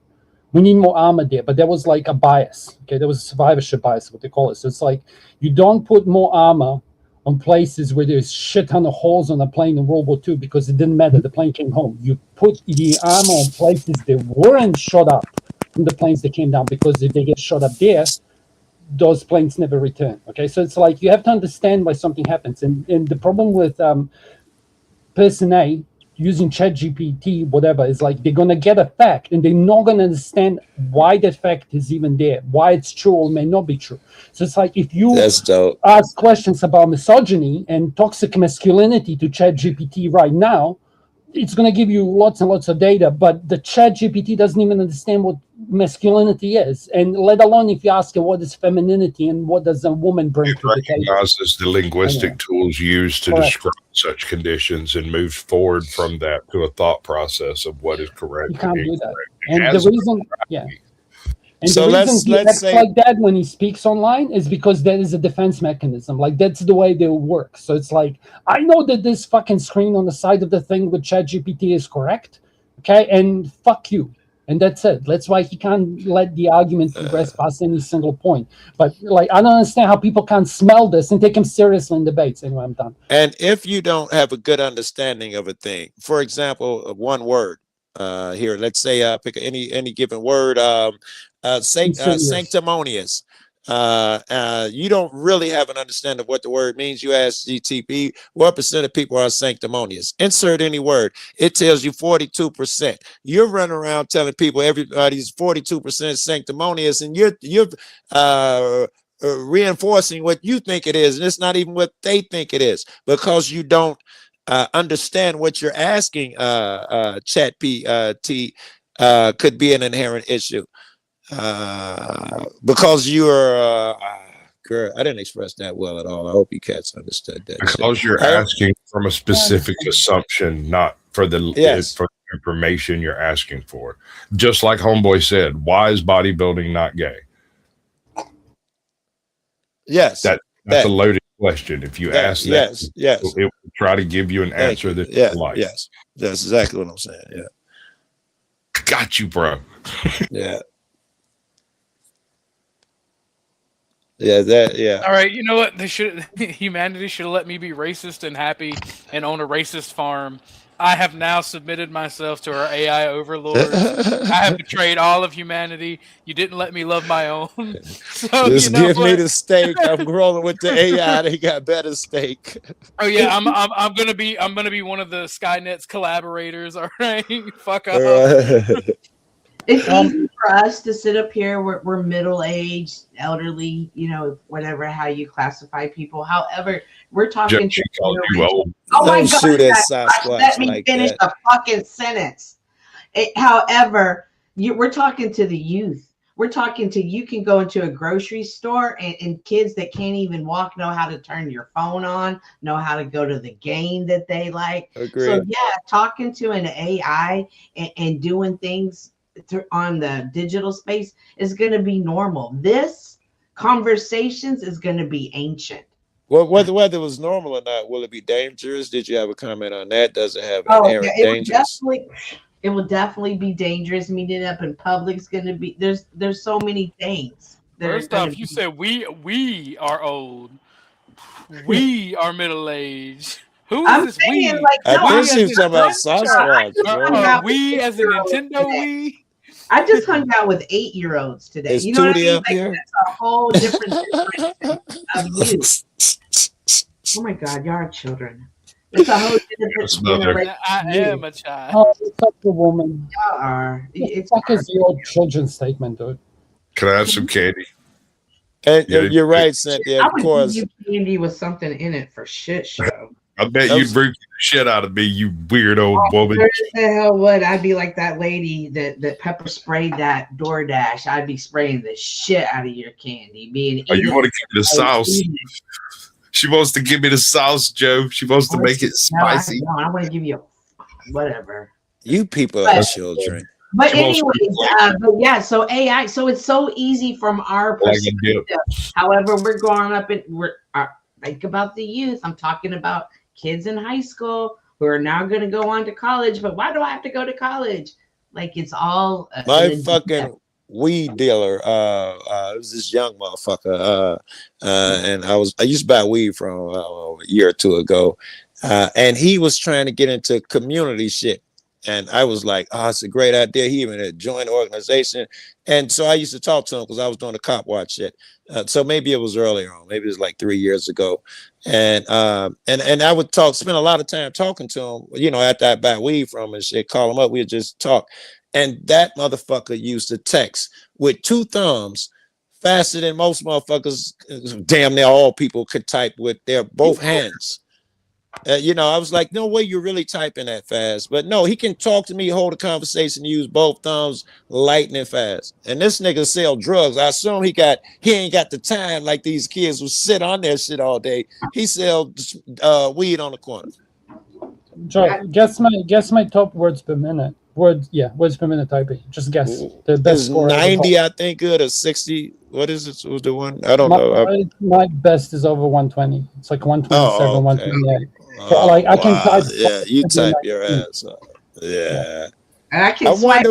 We need more armor there." But there was like a bias. Okay, there was a survivorship bias, what they call it. So it's like you don't put more armor on places where there's shit ton of holes on the plane in World War II because it didn't matter. The plane came home. You put the armor on places that weren't shot up from the planes that came down, because if they get shot up there, those planes never return. Okay, so it's like you have to understand why something happens, and the problem with person A using ChatGPT, whatever, is like they're gonna get a fact and they're not gonna understand why that fact is even there, why it's true or may not be true. So it's like if you ask questions about misogyny and toxic masculinity to ChatGPT right now, it's going to give you lots and lots of data, but the ChatGPT doesn't even understand what masculinity is, and let alone if you ask it what is femininity and what does a woman bring to the table. It recognizes the linguistic tools used to describe such conditions and moves forward from that to a thought process of what is correct. You can't do that. And the reason, and so the reason he acts like that when he speaks online is because that is a defense mechanism. Like, that's the way they work. So it's like, I know that this fucking screen on the side of the thing with ChatGPT is correct, okay, and fuck you. And that's it. That's why he can't let the argument progress past any single point. But like, I don't understand how people can't smell this and take him seriously in debates. Anyway, I'm done. And if you don't have a good understanding of a thing, for example, one word here, let's say pick any given word, sanctimonious. You don't really have an understanding of what the word means. You ask GTP, what percent of people are sanctimonious? Insert any word. It tells you 42%. You're running around telling people everybody's 42% sanctimonious, and you're reinforcing what you think it is, and it's not even what they think it is, because you don't understand what you're asking. Chat PT could be an inherent issue. Because you're girl, I didn't express that well at all. I hope you cats understood that. Because you're asking from a specific assumption, not for the for the information you're asking for. Just like Homeboy said, why is bodybuilding not gay? Yes, that's a loaded question. If you ask that, yes, it will try to give you an answer that you like. Yes, that's exactly what I'm saying. Yeah, got you, bro. Yeah. Yeah. All right, you know what? Humanity should have let me be racist and happy and own a racist farm. I have now submitted myself to our AI overlords. I have betrayed all of humanity. You didn't let me love my own. So just give me the steak. I'm rolling with the AI. They got better steak. Oh yeah, I'm gonna be one of the Skynet's collaborators. All right, fuck off. It's easy for us to sit up here. We're middle-aged, elderly, whatever, how you classify people. However, we're talking to oh my God, let me finish the fucking sentence. However, we're talking to the youth. We're talking to, you can go into a grocery store and kids that can't even walk know how to turn your phone on, know how to go to the game that they like. Agreed. So yeah, talking to an AI and doing things on the digital space is going to be normal. This conversations is going to be ancient. Well, whether it was normal or not, will it be dangerous? Did you have a comment on that? Does it have inherent dangers? It will definitely be dangerous. Meeting up in public is going to be, there's so many things. First off, you said we are old. We are middle-aged. Who is this we? I think she was talking about Sasquatch. We as a Nintendo Wii. I just hung out with 8-year-olds today. Is you know what I mean? up here? That's a whole different of you. Oh my God, y'all are children. It's a whole different generation. I am a child. Oh, it's like a woman. Y'all are. It's like a zero children's statement, dude. Can I have some candy? And you're right, Cynthia. Of course. Give you candy with something in it for shit show. I bet you'd freak the shit out of me, you weird old woman. Where the hell would I be like that lady that pepper sprayed that DoorDash? I'd be spraying the shit out of your candy. You want to give me the sauce? She wants to give me the sauce, Joe. She wants to make it spicy. No, I want to give you whatever. You people are children. But anyways, but yeah, so AI, so it's so easy from our perspective. However, we're growing up and think about the youth. I'm talking about kids in high school who are now going to go on to college. But why do I have to go to college? Like, it's all my fucking weed dealer. It was this young motherfucker, and I used to buy weed from a year or two ago, and he was trying to get into community shit. And I was like, oh, it's a great idea. He even had joined the organization. And so I used to talk to him because I was doing the cop watch shit. So maybe it was earlier on. Maybe it was like 3 years ago. And I would spend a lot of time talking to him, after I buy weed from him and shit, call him up. We'd just talk. And that motherfucker used to text with 2 thumbs faster than most motherfuckers, damn near all people could type with their both hands. I was like, no way you're really typing that fast. But no, he can talk to me, hold a conversation, use both thumbs, lightning fast. And this nigga sell drugs. I assume he ain't got the time like these kids who sit on that shit all day. He sell weed on the corner. Joe, guess my top words per minute. Words per minute typing. Just guess the best score. 90, I think, good, or 60. What is it? What's the one? I don't know. My best is over 120. It's like 127, 128. Like I can type. Yeah, you type your ass up. Yeah. And I can swipe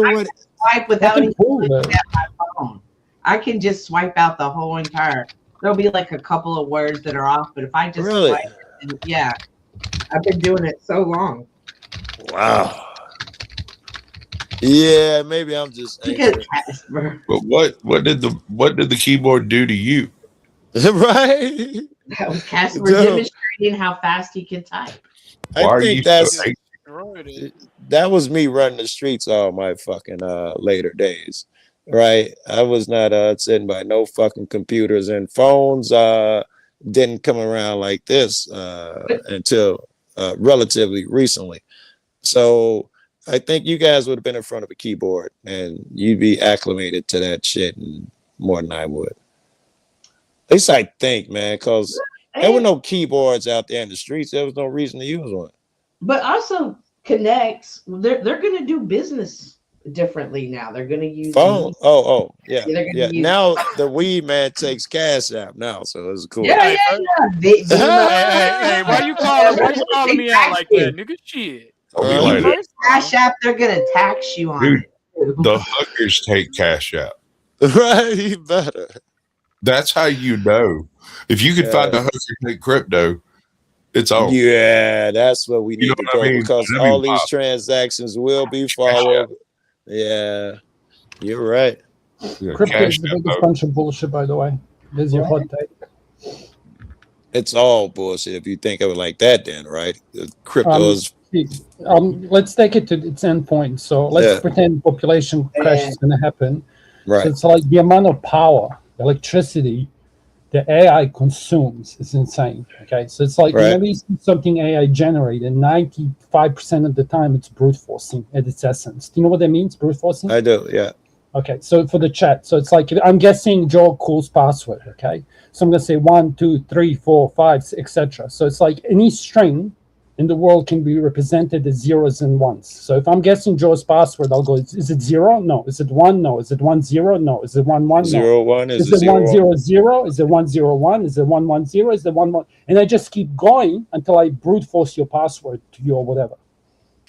without even looking at my phone. I can just swipe out the whole entire. There'll be like a couple of words that are off, but if I just swipe it, I've been doing it so long. Wow. Yeah, maybe I'm just Because Casper. But what did the keyboard do to you? Right? That was Casper Dude, demonstrating how fast he can type. Why I are think you so that's angry? that was me running the streets all my fucking later days. Right? I was not sitting by no fucking computers, and phones didn't come around like this until relatively recently. So I think you guys would have been in front of a keyboard and you'd be acclimated to that shit more than I would. At least I think, man, because there were no keyboards out there in the streets. There was no reason to use one. But also connects. They're going to do business differently now. They're going to use Phone. Oh, yeah. They're gonna use Now the weed man takes Cash App now, so it's cool. Yeah. Hey, why you calling me out like that, nigga? Shit. I'll be like that. Cash App, they're going to tax you on Dude, it. the hookers take Cash App. Right, you better. That's how you know. If you could find a hooker take crypto, it's on. Yeah, that's what we need You know to what go I mean? because That'd be all these wild. transactions will be followed. Yeah, you're right. Crypto is the biggest bunch of bullshit, by the way. There's your hot take. It's all bullshit if you think of it like that, then, right? Crypto is. Let's take it to its end point. So let's pretend population crash is going to happen. Right. So it's like the amount of power, electricity, the AI consumes is insane. Okay, so it's like whenever you see something AI generated, 95% of the time it's brute forcing at its essence. Do you know what that means? Brute forcing? I do. Yeah. Okay, so for the chat, so it's like I'm guessing Joe Cool's password. Okay, so I'm gonna say 1, 2, 3, 4, 5, etc. So it's like any string in the world can be represented as zeros and ones. So if I'm guessing Joe's password, I'll go, is it 0? No. Is it 1? No. Is it 1, 0? No. Is it 1, 1? No. 0, 1 Is it 1, 0, 0? Is it 1, 0, 1? Is it 1, 1, 0? Is it 1, 1? And I just keep going until I brute force your password to you or whatever.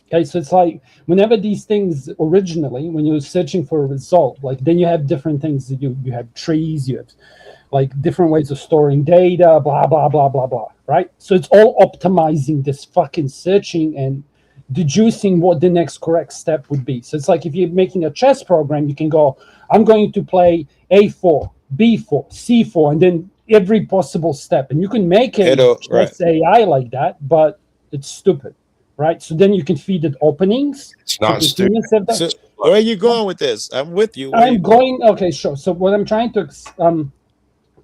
Okay, so it's like whenever these things originally, when you're searching for a result, like then you have different things that you have trees, you have like different ways of storing data, blah, blah, blah, blah, blah, right? So it's all optimizing this fucking searching and deducing what the next correct step would be. So it's like if you're making a chess program, you can go, I'm going to play A4, B4, C4, and then every possible step. And you can make it chess AI like that, but it's stupid, right? So then you can feed it openings. It's not stupid. So where are you going with this? I'm with you. I'm going, okay, sure. So what I'm trying to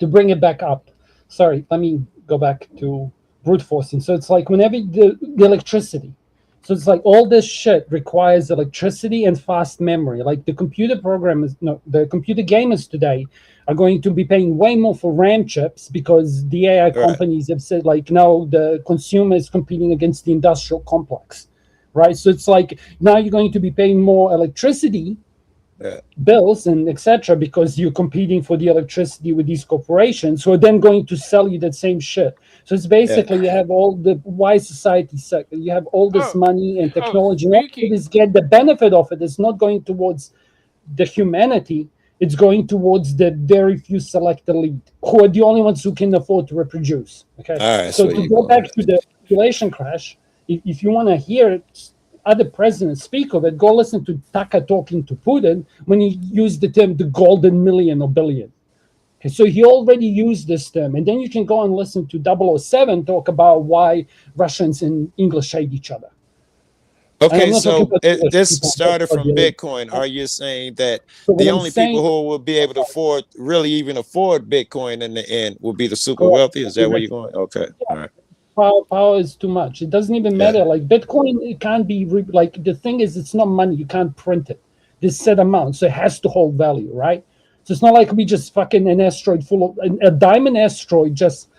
bring it back up. Sorry, let me go back to brute forcing. So it's like whenever the electricity. So it's like all this shit requires electricity and fast memory. Like the computer programmers, the computer gamers today are going to be paying way more for RAM chips because the AI companies have said like, no, the consumer is competing against the industrial complex, right? So it's like now you're going to be paying more electricity bills and etc. because you're competing for the electricity with these corporations who are then going to sell you that same shit. So it's basically you have all the wise society sector, you have all this money and technology, and all it is get the benefit of it. It's not going towards the humanity, it's going towards the very few select elite who are the only ones who can afford to reproduce. Okay, so to go back to the population crash, if you want to hear it, other presidents speak of it, go listen to Tucker talking to Putin when he used the term the golden million or billion. Okay, so he already used this term. And then you can go and listen to 007 talk about why Russians and English hate each other. Okay, so this started from Bitcoin. Are you saying that the only people who will be able to afford, really even afford Bitcoin in the end will be the super wealthy? Is that where you're going? Okay, all right. Power is too much. It doesn't even matter. Like Bitcoin, it can't be like the thing is, it's not money. You can't print it. This set amount, so it has to hold value, right? So it's not like we just fucking an asteroid full of a diamond asteroid just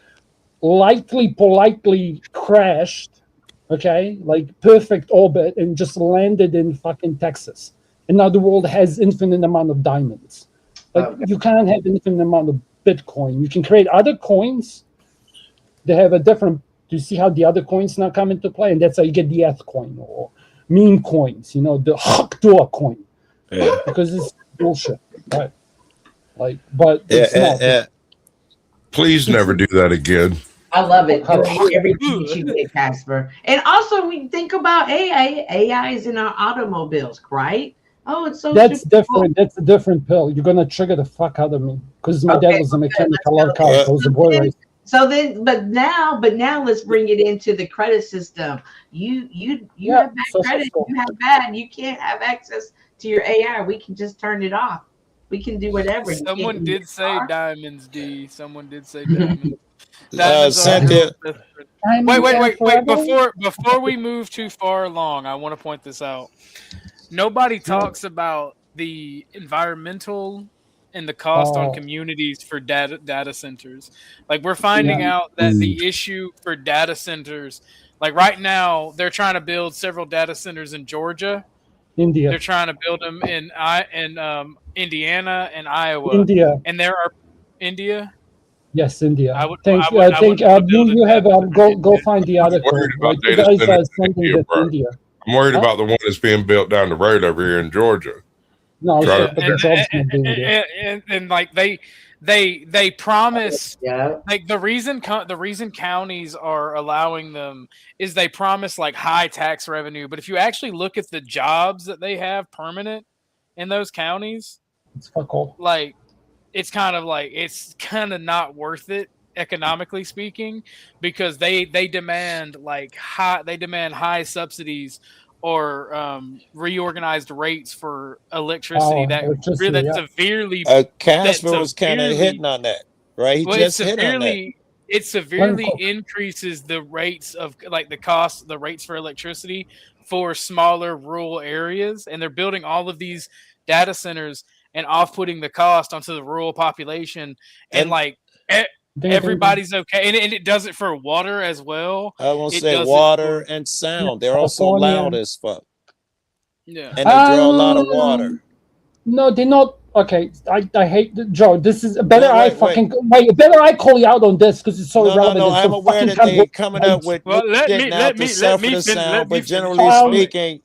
politely crashed, okay, like perfect orbit and just landed in fucking Texas. And now the world has infinite amount of diamonds. Like you can't have infinite amount of Bitcoin. You can create other coins. They have a different. Do you see how the other coins now come into play? And that's how you get the ETH coin or meme coins, you know, the Hakdua coin. Yeah. Because it's bullshit, right? Like, but it's not. Please never do that again. I love it. Everything you get, Casper. And also, we think about AI. AI is in our automobiles, right? Oh, it's so That's super cool. different. That's a different pill. You're gonna trigger the fuck out of me because my dad was a mechanic. A lot of cars. I was a boy racer. So then, but now let's bring it into the credit system. You have bad credit. You have bad. You can't have access to your AI. We can just turn it off. We can do whatever. Someone did say diamonds, D. Someone did say diamonds. Diamonds Cynthia. Wait. Before we move too far along, I want to point this out. Nobody talks about the environmental and the cost on communities for data centers. Like we're finding out that the issue for data centers, like right now, they're trying to build several data centers in Georgia. India. They're trying to build them in Indiana and Iowa. India. And there are India. Yes, India. I would you have go find the article. Like, the guys are sending it to India. I'm worried about the one that's being built down the road over here in Georgia. No, and like they promise like the reason counties are allowing them is they promise like high tax revenue, but if you actually look at the jobs that they have permanent in those counties, it's fuck all. Like it's kind of not worth it economically speaking, because they demand high subsidies or reorganized rates for electricity that severely Casper was kind of hitting on that, right? He just hit on that. It severely increases the rates of like the rates for electricity for smaller rural areas, and they're building all of these data centers and off-putting the cost onto the rural population, and like everybody's okay, and it does it for water as well. I won't say water and sound. They're also loud as fuck. Yeah, and they draw a lot of water. No, they're not. Okay, I hate Joe. This is better. Better I call you out on this because it's so relevant. No, I'm aware that they're coming up with getting out the sound, but generally speaking,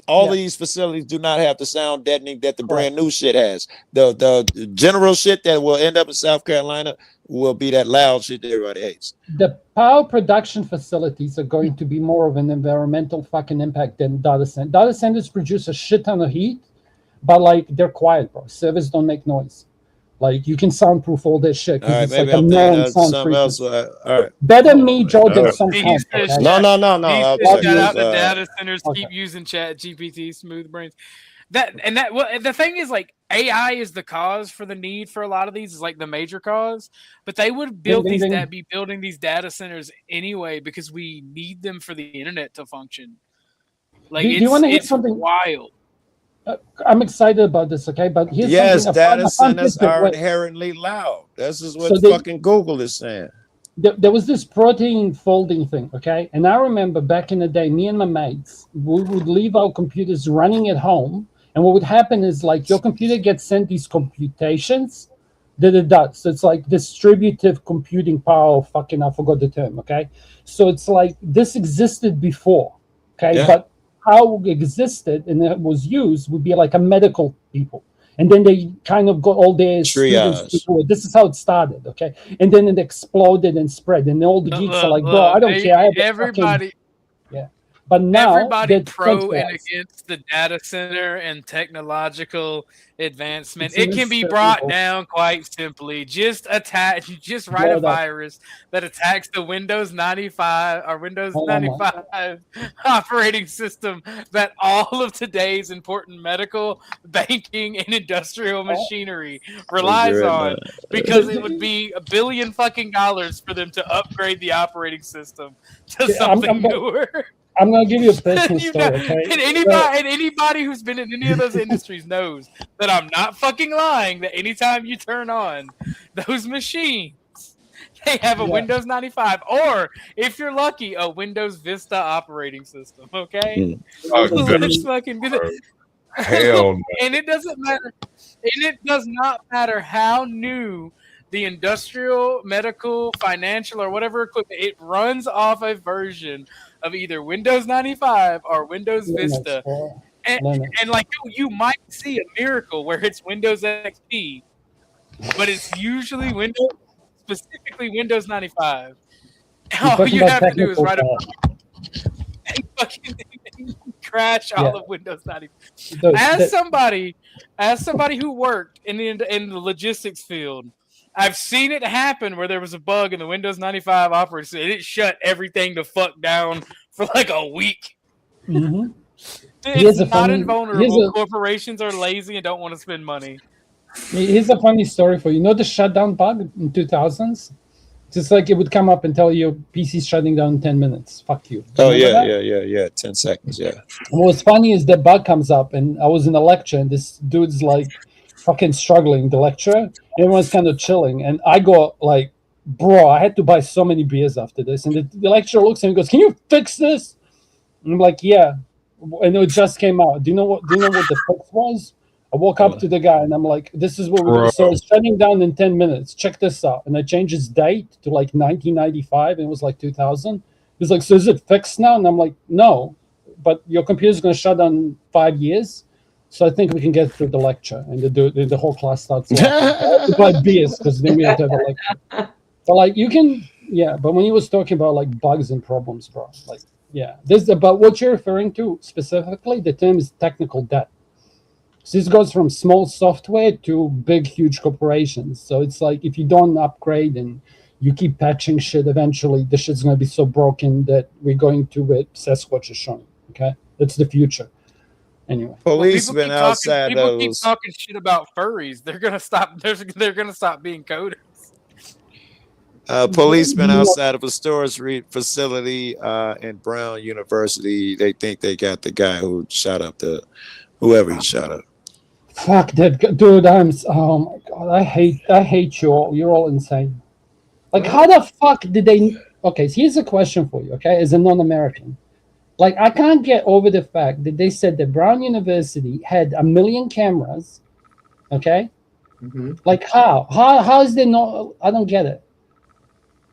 all of these facilities do not have the sound deadening that the brand new shit has. The general shit that will end up in South Carolina will be that loud shit that everybody hates. The power production facilities are going to be more of an environmental fucking impact than data centers. Data centers produce a shit ton of heat, but like they're quiet, bro. Servers don't make noise. Like you can soundproof all this shit because it's like a known sound frequency. All right. Better me, Joe, than some kind. No. Shout out the data centers. Keep using Chat GPT, smooth brains. The thing is, like, AI is the cause for the need for a lot of these, is like the major cause, but they would build be building these data centers anyway because we need them for the internet to function. Like, do you want to hear it's something wild? I'm excited about this, okay? But here's data centers are inherently loud. This is what fucking Google is saying. There was this protein folding thing, okay? And I remember back in the day, me and my mates, we would leave our computers running at home. And what would happen is, like, your computer gets sent these computations that it does. So it's like distributive computing power. I forgot the term, okay? So it's like this existed before, okay? Yeah. But how it existed and it was used would be like a medical people. And then they kind of got all their students before. This is how it started, okay? And then it exploded and spread. And all the geeks are like, bro, I don't care. Everybody. Yeah. But now everybody pro and against the data center and technological advancement. It can be brought down quite simply. Just write a virus that attacks the Windows 95 or Windows 95 operating system that all of today's important medical, banking, and industrial machinery relies on, because it would be $1 billion fucking for them to upgrade the operating system to something newer. I'm gonna give you a personal story, okay? And anybody who's been in any of those industries knows that I'm not fucking lying. That anytime you turn on those machines, they have a Windows 95, or if you're lucky, a Windows Vista operating system. Okay, let's fucking do that. Hell no. And it doesn't matter. And it does not matter how new the industrial, medical, financial, or whatever equipment, it runs off a version of either Windows 95 or Windows Vista. And like you might see a miracle where it's Windows XP, but it's usually specifically Windows 95. All you have to do is write a fucking crash all of Windows 95. As somebody who worked in the logistics field, I've seen it happen where there was a bug in the Windows 95 operating system. It shut everything the fuck down for like a week. Mm-hmm. It's not invulnerable. Corporations are lazy and don't want to spend money. Here's a funny story for you. You know the shutdown bug in 2000s? Just like it would come up and tell you PC's shutting down in 10 minutes. Fuck you. Oh, yeah. 10 seconds, yeah. And what's funny is the bug comes up, and I was in a lecture, and this dude's like fucking struggling the lecture. Everyone's kind of chilling, and I go like, bro, I had to buy so many beers after this. And the lecturer looks at me and goes, can you fix this? And I'm like, yeah. And it just came out. Do you know what the fix was? I woke up to the guy and I'm like, this is what we're doing. So it's shutting down in 10 minutes. Check this out. And I changed his date to like 1995 and it was like 2000. He's like, so is it fixed now? And I'm like, no, but your computer's going to shut down in 5 years. So I think we can get through the lecture. And the whole class starts laughing. Buy beers because then we have to have a lecture. But like you can, yeah. But when he was talking about like bugs and problems, bro, like, yeah. This about what you're referring to specifically, the term is technical debt. So this goes from small software to big, huge corporations. So it's like if you don't upgrade and you keep patching shit, eventually the shit's going to be so broken that we're going to what Sasquatch is showing. Okay, that's the future. Anyway, policemen outside people keep talking shit about furries. They're gonna stop. They're gonna stop being coders. Policemen outside of a storage facility in Brown University. They think they got the guy who shot up whoever he shot up. Fuck that dude! Oh my god! I hate you all. You're all insane. Like, how the fuck did they? Okay, so here's a question for you. Okay, as a non-American, like I can't get over the fact that they said that Brown University had 1 million cameras. Okay, like how is there no? I don't get it.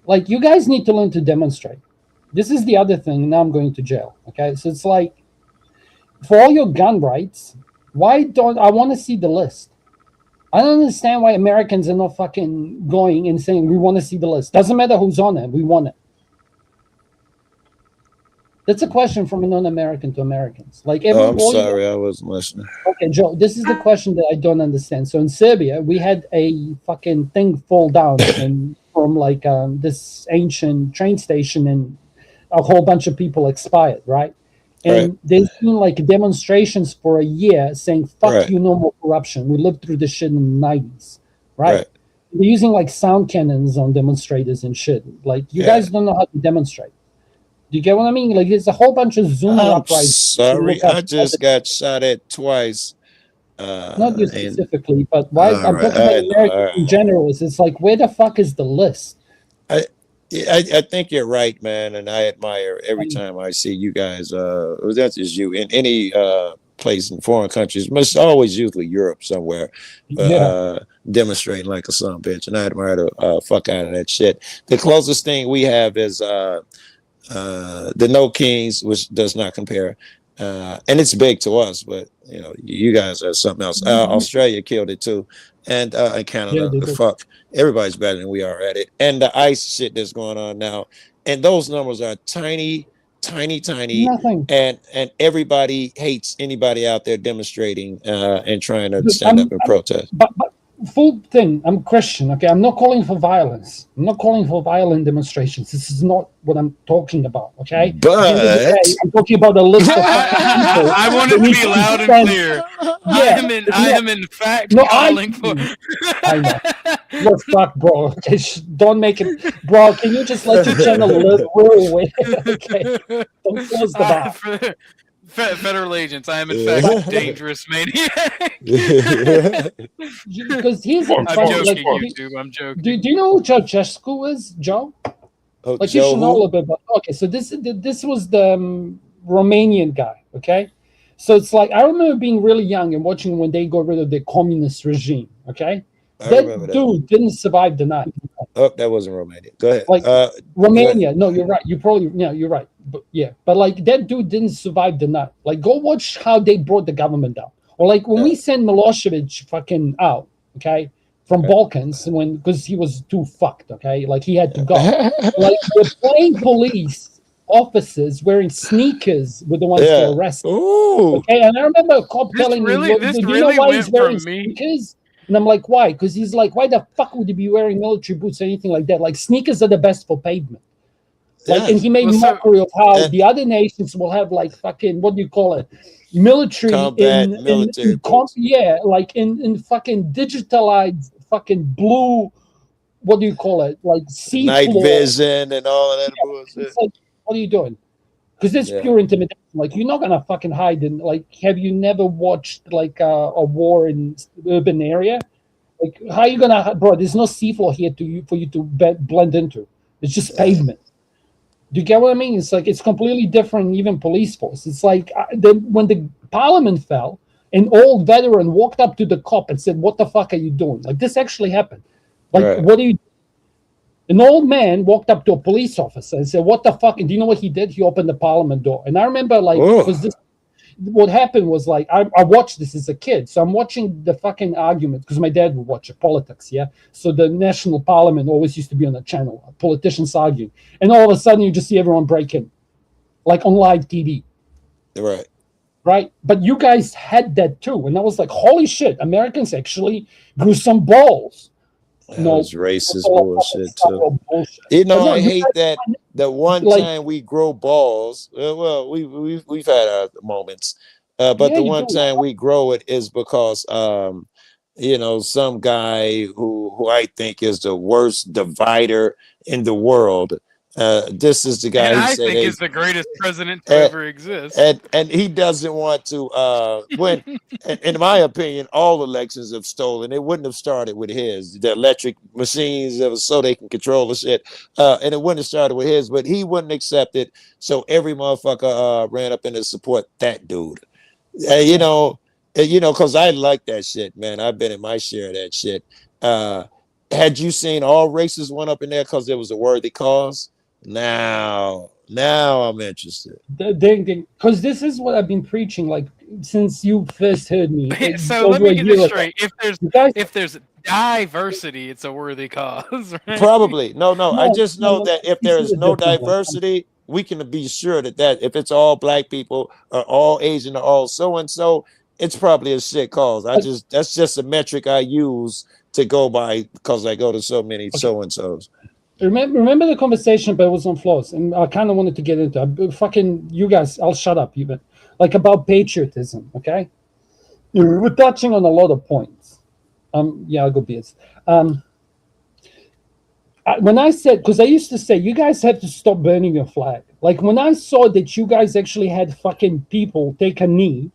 Like you guys need to learn to demonstrate. This is the other thing. Now I'm going to jail. Okay, so it's like for all your gun rights. Why don't I want to see the list? I don't understand why Americans are not fucking going and saying we want to see the list. Doesn't matter who's on it, we want it. That's a question from a non-American to Americans. Like I'm sorry, I wasn't listening. Okay, Joe, this is the question that I don't understand. So in Serbia, we had a fucking thing fall down and from like this ancient train station, and a whole bunch of people expired, right? And there's been like demonstrations for a year saying, fuck you, no more corruption. We lived through this shit in the 90s, right? They're using like sound cannons on demonstrators and shit. Like, you guys don't know how to demonstrate. Do you get what I mean? Like, there's a whole bunch of Zoom uprisings. Sorry, I just got shot at twice. Not you specifically, but why I'm talking about Americans in general. It's like, where the fuck is the list? I think you're right, man, and I admire every time I see you guys. That's just you in any place in foreign countries. It's always usually Europe somewhere, demonstrating like a son of a bitch, and I admire the fuck out of that shit. The closest thing we have is the No Kings, which does not compare, and it's big to us, but you know, you guys are something else. Australia killed it too, and Canada. The fuck. Everybody's better than we are at it. And the ICE shit that's going on now. And those numbers are tiny. Nothing. And everybody hates anybody out there demonstrating and trying to stand up and protest. But full thing, I'm Christian, okay? I'm not calling for violence. I'm not calling for violent demonstrations. This is not what I'm talking about, okay? But I'm talking about a list of people. I want it to be loud and clear. I am in fact calling for. I know. You're fucked, bro. Okay, don't make it, bro. Can you just let your channel live? Okay. Don't close the bar. Federal agents, I am in fact a dangerous maniac. Because he's I'm joking, YouTube. I'm joking. Do you know who Ceausescu is, Joe? Like you should know a little bit about. Okay, so this was the Romanian guy. Okay, so it's like I remember being really young and watching when they got rid of the communist regime. Okay, that dude didn't survive the night. Oh, that wasn't Romania. Go ahead. Like Romania. No, you're right. You're right. But like that dude didn't survive the night. Like, go watch how they brought the government down. Or like when we sent Milosevic fucking out, okay, from Balkans because he was too fucked, okay, like he had to go. Like we're playing police officers wearing sneakers were the ones to arrest. Ooh. Okay, and I remember a cop telling me, "Do you know why he's wearing sneakers?" And I'm like, "Why?" Because he's like, "Why the fuck would he be wearing military boots or anything like that? Like sneakers are the best for pavement." Like, and he made mockery of how the other nations will have like fucking, what do you call it, military combat military boots. like in fucking digitalized fucking blue, what do you call it, like sea night floor. vision and all of that bullshit. It's like, what are you doing? Because it's pure intimidation. Like, you're not gonna fucking hide in, like, have you never watched like a war in urban area? Like, how are you gonna, bro? There's no seafloor here for you to blend into. It's just pavement. Do you get what I mean? It's like, it's completely different. Even police force. It's like when the parliament fell, an old veteran walked up to the cop and said, "What the fuck are you doing?" Like, this actually happened. Like, what are you? An old man walked up to a police officer and said, "What the fuck?" And do you know what he did? He opened the parliament door. And I remember, like, because what happened was, like, I watched this as a kid. So I'm watching the fucking argument because my dad would watch it, politics, yeah? So the national parliament always used to be on the channel, politicians arguing. And all of a sudden, you just see everyone break in, like on live TV. Right. Right? But you guys had that too. And I was like, holy shit, Americans actually grew some balls. That was racist bullshit too. You know, I hate that the one time we grow balls. Well, we've had our moments, but the one time we grow it is because you know, some guy who I think is the worst divider in the world. This is the guy and who I said think is the greatest president to ever exist. And he doesn't want to when in my opinion, all elections have stolen. It wouldn't have started with his. The electric machines so they can control the shit. And it wouldn't have started with his, but he wouldn't accept it. So every motherfucker ran up in to support that dude. You know, because I like that shit, man. I've been in my share of that shit. Had you seen all races went up in there because it was a worthy cause? Now I'm interested. Because this is what I've been preaching, like, since you first heard me. So let me get this straight. If there's diversity, it's a worthy cause, right? Probably. No. I just know that if there is no diversity, we can be sure that if it's all black people or all Asian or all so and so, it's probably a shit cause. That's just a metric I use to go by because I go to so many so and so's. Remember the conversation, but it was on flaws, and I kind of wanted to get into it. Fucking you guys, I'll shut up even. Like, about patriotism, okay? We're touching on a lot of points. Yeah, I'll go BS. When I said, because I used to say, you guys have to stop burning your flag. Like, when I saw that you guys actually had fucking people take a knee,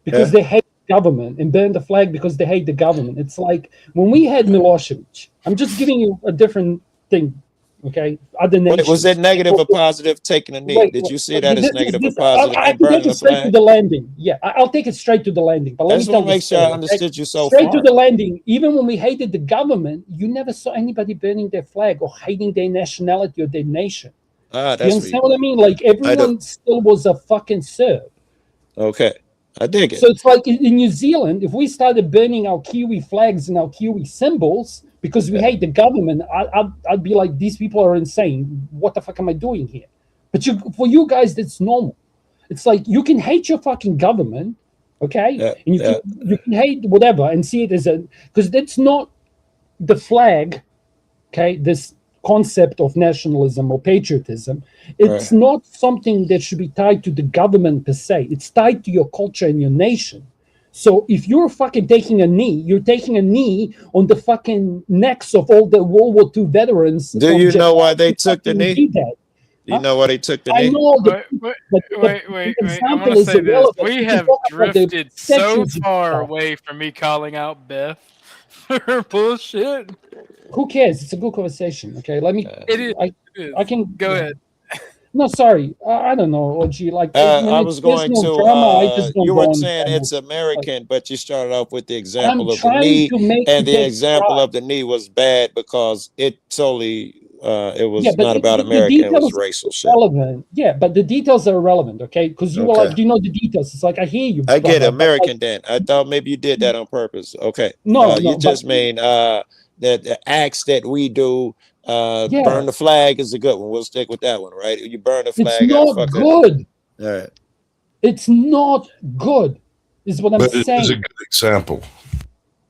because they hate the government, and burn the flag because they hate the government. It's like when we had Milosevic. I'm just giving you a different thing, okay? Other nations. Wait, was it negative or positive taking a knee? Did you see that as negative or positive? I can take it straight to the landing. Yeah, I'll take it straight to the landing. But let me tell you, make sure I understood you so straight far. to the landing. Even when we hated the government, you never saw anybody burning their flag or hating their nationality or their nation. You understand what I mean? Like, everyone still was a fucking Serb. Okay. I dig it. So it's like in New Zealand, if we started burning our Kiwi flags and our Kiwi symbols because we hate the government, I'd be like, these people are insane. What the fuck am I doing here? But for you guys, that's normal. It's like, you can hate your fucking government, okay? And you can hate whatever and see it as because that's not the flag, okay? This concept of nationalism or patriotism, it's not something that should be tied to the government per se. It's tied to your culture and your nation. So if you're fucking taking a knee, you're taking a knee on the fucking necks of all the World War II veterans. Do you know why they took the knee? You know why they took the knee? I know. Wait. I want to say this. We have drifted so far away from me calling out Beth for bullshit. Who cares? It's a good conversation. Okay, let me. It is. I can go ahead. No, sorry. I don't know, OG. Like, I was going to. You were saying it's American, but you started off with the example of the knee, and the example of the knee was bad because it solely. It was not about American. It was racial shit. Relevant. Yeah, but the details are irrelevant. Okay, because you were like, do you know the details? It's like, I hear you. I get American. Then I thought maybe you did that on purpose. Okay. No, you just mean that the acts that we do Burn the flag is a good one. We'll stick with that one, right? You burn the flag. It's not good. All right. It's not good, is what I'm saying. It is a good example.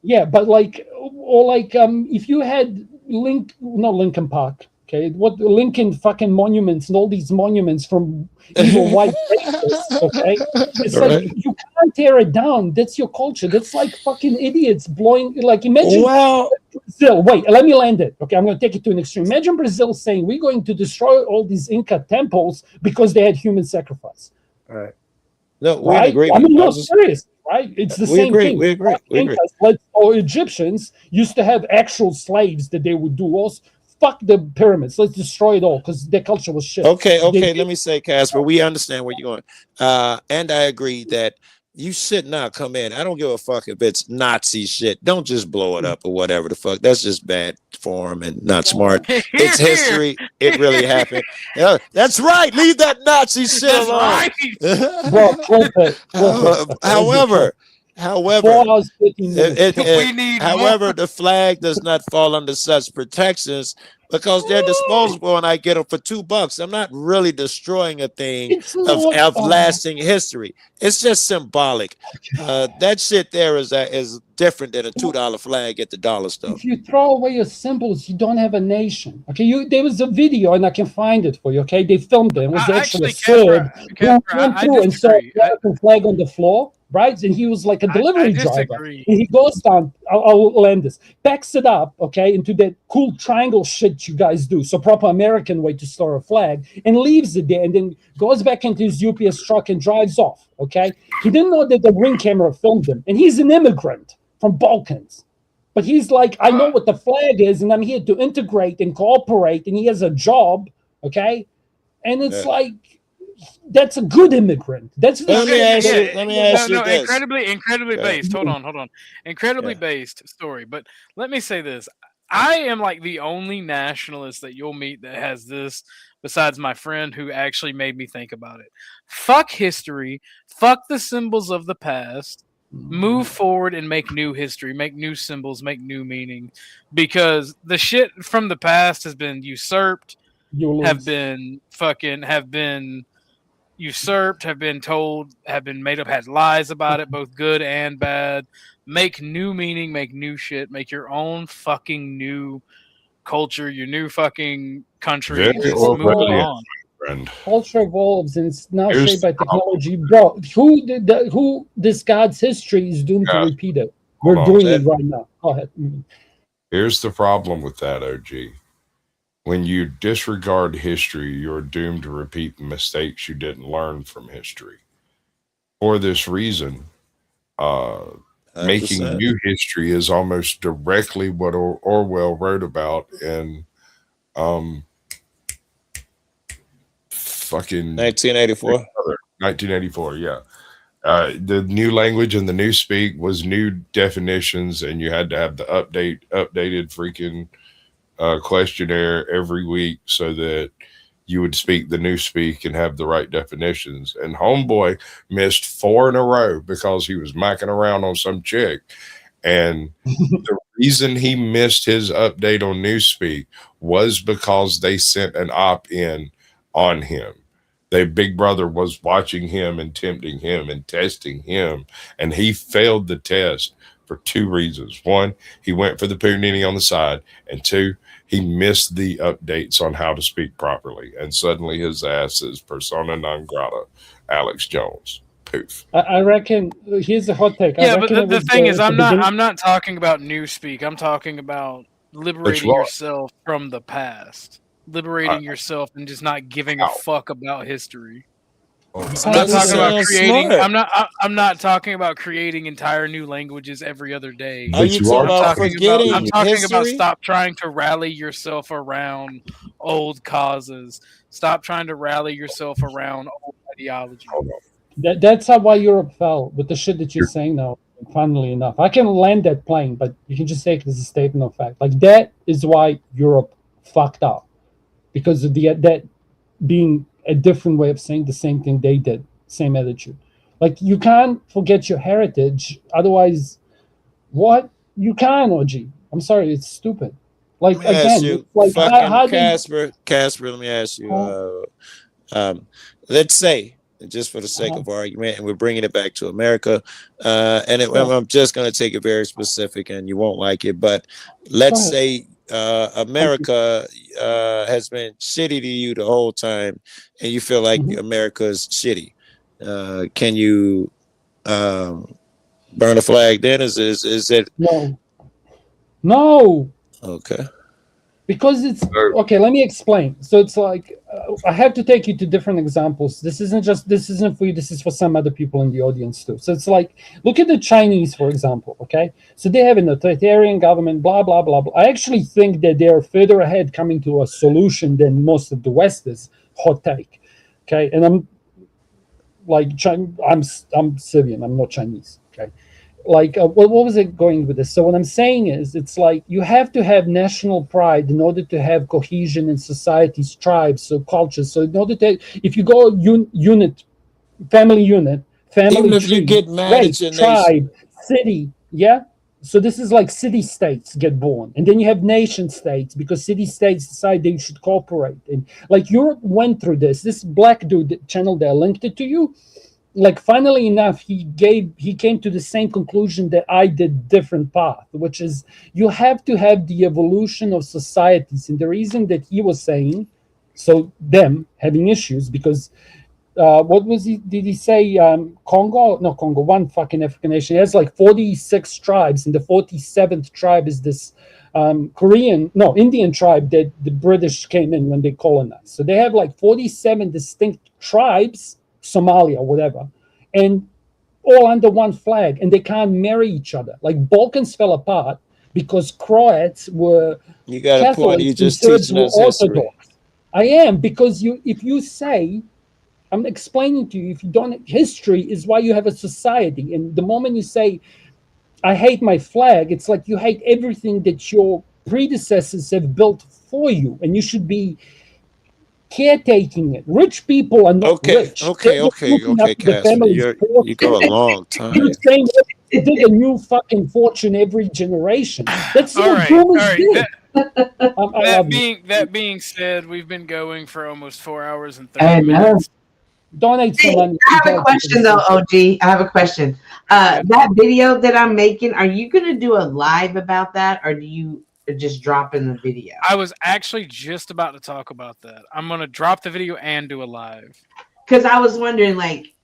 Yeah, but like, or like, if you had not Lincoln Park, okay, what Lincoln fucking monuments and all these monuments from evil white racists, okay, it's like you can't tear it down. That's your culture. That's like fucking idiots blowing. Like, imagine Brazil. Wait, let me land it. Okay, I'm going to take it to an extreme. Imagine Brazil saying we're going to destroy all these Inca temples because they had human sacrifice. All right. No, we're right? in agreement. I mean, no, serious, right? It's the same thing. We agree. Or Egyptians used to have actual slaves that they would do also. Fuck the pyramids. Let's destroy it all because their culture was shit. Okay. Let me say, Casper, we understand where you're going. And I agree that you should not come in. I don't give a fuck if it's Nazi shit. Don't just blow it up or whatever the fuck. That's just bad form and not smart. It's history. It really happened. Yeah, that's right. Leave that Nazi shit alone. However, the flag does not fall under such protections because they're disposable and I get them for $2. I'm not really destroying a thing of lasting history. It's just symbolic. That shit there is different than a $2 flag at the dollar store. If you throw away your symbols, you don't have a nation. Okay, there was a video and I can find it for you. Okay, they filmed it. It was actually a Serb who went through and saw the American flag on the floor. Right, and he was like a delivery driver. And he goes down. I'll land this. Backs it up, okay, into that cool triangle shit you guys do. So proper American way to store a flag, and leaves it there, and then goes back into his UPS truck and drives off. Okay, he didn't know that the Ring camera filmed him, and he's an immigrant from Balkans. But he's like, I know what the flag is, and I'm here to integrate and cooperate, and he has a job. Okay, and it's like. That's a good immigrant. That's let me ask you this. Incredibly based. Hold on. Incredibly based story. But let me say this. I am like the only nationalist that you'll meet that has this, besides my friend who actually made me think about it. Fuck history. Fuck the symbols of the past. Move forward and make new history, make new symbols, make new meaning. Because the shit from the past has been usurped, have been usurped, have been told, have been made up, had lies about it, both good and bad. Make new meaning, make new shit, make your own fucking new culture, your new fucking country. Just move on. Culture evolves and it's now shaped by technology. Bro, who discards history is doomed to repeat it. We're doing it right now. Go ahead. Here's the problem with that, OG. When you disregard history, you're doomed to repeat the mistakes you didn't learn from history. For this reason, making new history is almost directly what Orwell wrote about in fucking 1984. 1984, yeah. The new language and the new speak was new definitions, and you had to have the updated freaking questionnaire every week so that you would speak the new speak and have the right definitions. And homeboy missed 4 in a row because he was macking around on some chick. And the reason he missed his update on Newspeak was because they sent an opt-in on him. Big Brother was watching him and tempting him and testing him, and he failed the test for 2 reasons. 1, he went for the punini on the side, and 2, he missed the updates on how to speak properly, and suddenly his ass is persona non grata, Alex Jones. Poof. I reckon here's a hot take. Yeah, but the thing is, I'm not talking about Newspeak. I'm talking about liberating yourself from the past, liberating yourself, and just not giving a fuck about history. I'm not talking about creating. I'm not talking about creating entire new languages every other day. Are you talking about forgetting I'm talking history? about stop trying to rally yourself around old causes. Stop trying to rally yourself around old ideology. That's why Europe fell with the shit that you're saying now. Funnily enough, I can land that plane, but you can just take it as a statement of fact. Like that is why Europe fucked up, because of that being a different way of saying the same thing they did, same attitude. Like you can't forget your heritage, otherwise, what you can, OG. I'm sorry, it's stupid. Like Let me ask again, you, it's like fucking how they. Casper. Let me ask you. Let's say, just for the sake of argument, and we're bringing it back to America, I'm just going to take it very specific, and you won't like it, but let's say America has been shitty to you the whole time, and you feel like America's shitty. Can you burn a flag then? Is it? No. Okay. Because it's okay. Let me explain. So it's like I have to take you to different examples. This isn't for you. This is for some other people in the audience too. So it's like, look at the Chinese, for example. Okay, so they have an authoritarian government. Blah blah blah blah. I actually think that they are further ahead coming to a solution than most of the West is. Hot take. Okay, and I'm like I'm Syrian. I'm not Chinese. Okay. Like what was it going with this? So what I'm saying is, it's like you have to have national pride in order to have cohesion in societies, tribes, so cultures. So in order to, if you go family Even if tree, you get mad race, at your nation. tribe, city, yeah. So this is like city states get born, and then you have nation states because city states decide they should cooperate. And like Europe went through this. This black dude channel there linked it to you. Like funnily enough, he came to the same conclusion that I did, different path, which is you have to have the evolution of societies. And the reason that he was saying, so them having issues, because what was did he say? Congo, no, Congo, one fucking African nation. It has like 46 tribes, and the 47th tribe is this Indian tribe that the British came in when they colonized. So they have like 47 distinct tribes, Somalia, whatever, and all under one flag, and they can't marry each other. Like Balkans fell apart because Croats were You got a point. You're Catholics and just Serbs teaching were us history. Orthodox. I am, because if you say, I'm explaining to you, if you don't, history is why you have a society. And the moment you say, I hate my flag, it's like you hate everything that your predecessors have built for you, and you should be caretaking it. Rich people are not rich. Okay, Casper. You go a long time. They did a new fucking fortune every generation. That's All what right, boomers did. That being said, we've been going for almost 4 hours and 30 I know. minutes. Donate some money. I have a question though, OG. I have a question. That video that I'm making, are you going to do a live about that, or do you just drop in the video? I was actually just about to talk about that. I'm going to drop the video and do a live. Because I was wondering, like,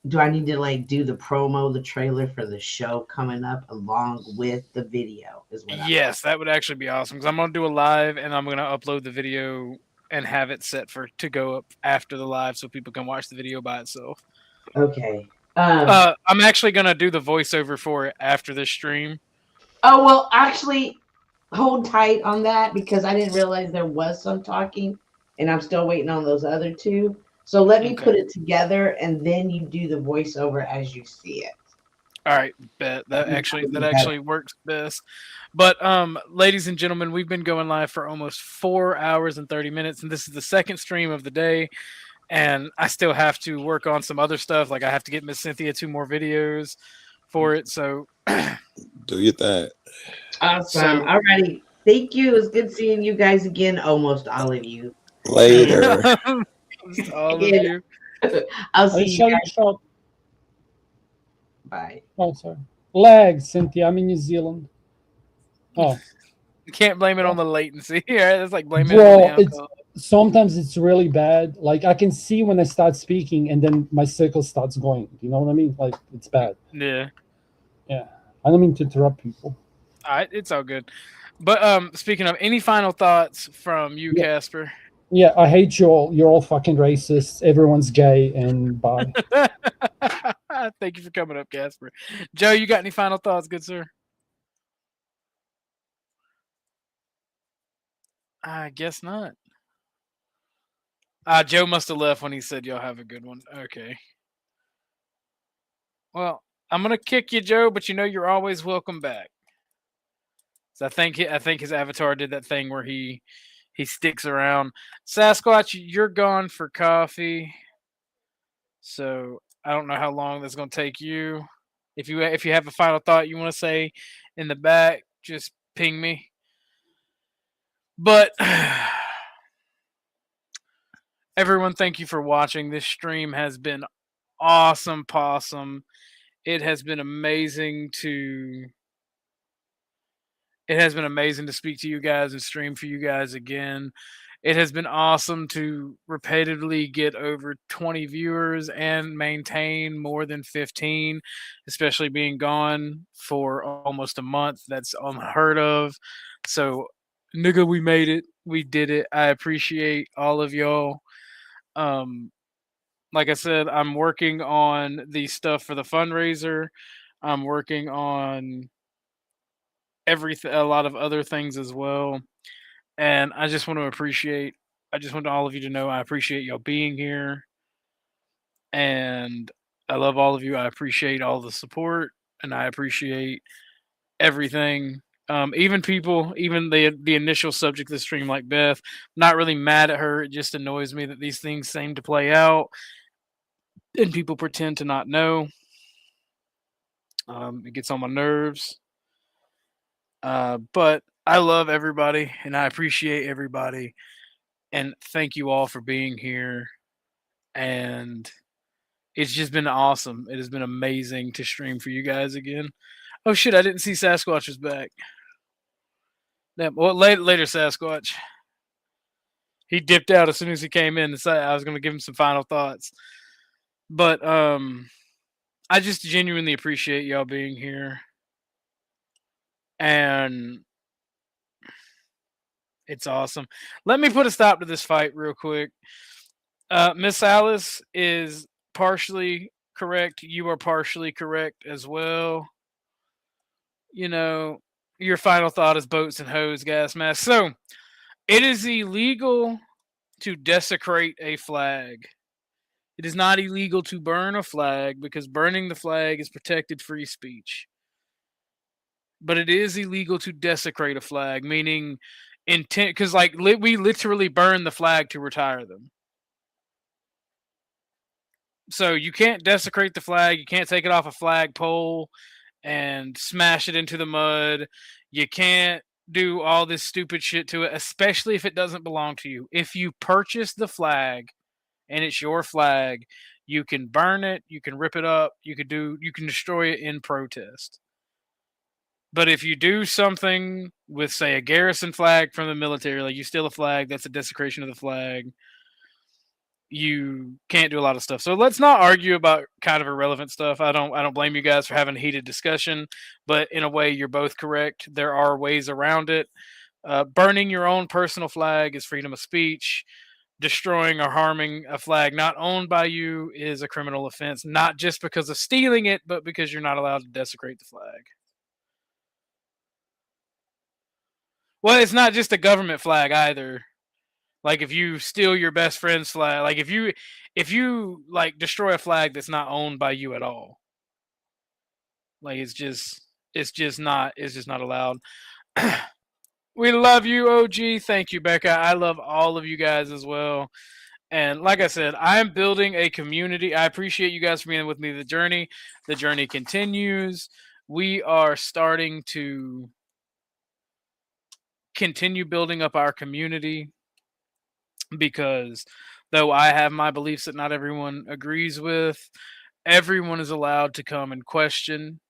do I need to like do the promo, the trailer for the show coming up along with the video? Yes, that would actually be awesome, because I'm going to do a live and I'm going to upload the video and have it set to go up after the live so people can watch the video by itself. Okay. I'm actually going to do the voiceover for it after this stream. Oh, well, actually, hold tight on that, because I didn't realize there was some talking, and I'm still waiting on those other two. So let me put it together, and then you do the voiceover as you see it. All right, bet that actually works best. But ladies and gentlemen, we've been going live for almost 4 hours and 30 minutes, and this is the second stream of the day. And I still have to work on some other stuff, like I have to get Miss Cynthia 2 more videos for it. So do your thing. Awesome. Alrighty, thank you. It was good seeing you guys again. Almost all of you. Later. All of you. I'll see you guys. Bye. Oh, sorry. Lag, Cynthia. I'm in New Zealand. Oh. You can't blame it on the latency. Yeah, it's like blaming it on the alcohol. Sometimes it's really bad. Like I can see when I start speaking and then my circle starts going. You know what I mean? Like it's bad. Yeah. Yeah. I don't mean to interrupt people. All right, it's all good. But speaking of, any final thoughts from you, Casper? Yeah, I hate you all. You're all fucking racist. Everyone's gay, and bye. Thank you for coming up, Casper. Joe, you got any final thoughts, good sir? I guess not. Joe must have left when he said y'all have a good one. Okay. Well, I'm gonna kick you, Joe, but you know you're always welcome back. So I think his avatar did that thing where he sticks around. Sasquatch, you're gone for coffee. So I don't know how long that's gonna take you. If you have a final thought you want to say in the back, just ping me. But everyone, thank you for watching. This stream has been awesome, possum. It has been amazing to speak to you guys and stream for you guys again. It has been awesome to repetitively get over 20 viewers and maintain more than 15, especially being gone for almost a month. That's unheard of. So, nigga, we made it. We did it. I appreciate all of y'all. Like I said, I'm working on the stuff for the fundraiser. I'm working on a lot of other things as well. And I just want all of you to know I appreciate y'all being here. And I love all of you. I appreciate all the support and I appreciate everything. Even the initial subject of the stream, like Beth, not really mad at her. It just annoys me that these things seem to play out and people pretend to not know. It gets on my nerves. But I love everybody and I appreciate everybody. And thank you all for being here. And it's just been awesome. It has been amazing to stream for you guys again. Oh shit, I didn't see Sasquatch was back. Yeah, well, later Sasquatch. He dipped out as soon as he came in and said I was going to give him some final thoughts. But I just genuinely appreciate y'all being here. And it's awesome. Let me put a stop to this fight real quick. Miss Alice is partially correct. You are partially correct as well. You know, your final thought is boats and hoes, gas masks. So, it is illegal to desecrate a flag. It is not illegal to burn a flag because burning the flag is protected free speech. But it is illegal to desecrate a flag, meaning intent, because we literally burn the flag to retire them. So you can't desecrate the flag. You can't take it off a flagpole and smash it into the mud. You can't do all this stupid shit to it, especially if it doesn't belong to you. If you purchase the flag and it's your flag, you can burn it, you can rip it up, you can destroy it in protest. But if you do something with, say, a garrison flag from the military, like you steal a flag, that's a desecration of the flag. You can't do a lot of stuff. So let's not argue about kind of irrelevant stuff. I don't blame you guys for having a heated discussion, but in a way, you're both correct. There are ways around it. Burning your own personal flag is freedom of speech. Destroying or harming a flag not owned by you is a criminal offense, not just because of stealing it, but because you're not allowed to desecrate the flag. Well, it's not just a government flag either. Like if you steal your best friend's flag, like if you like destroy a flag that's not owned by you at all, like it's just not allowed. We love you, OG. Thank you, Becca. I love all of you guys as well. And like I said, I'm building a community. I appreciate you guys for being with me. The journey continues. We are starting to continue building up our community because though I have my beliefs that not everyone agrees with, everyone is allowed to come and question,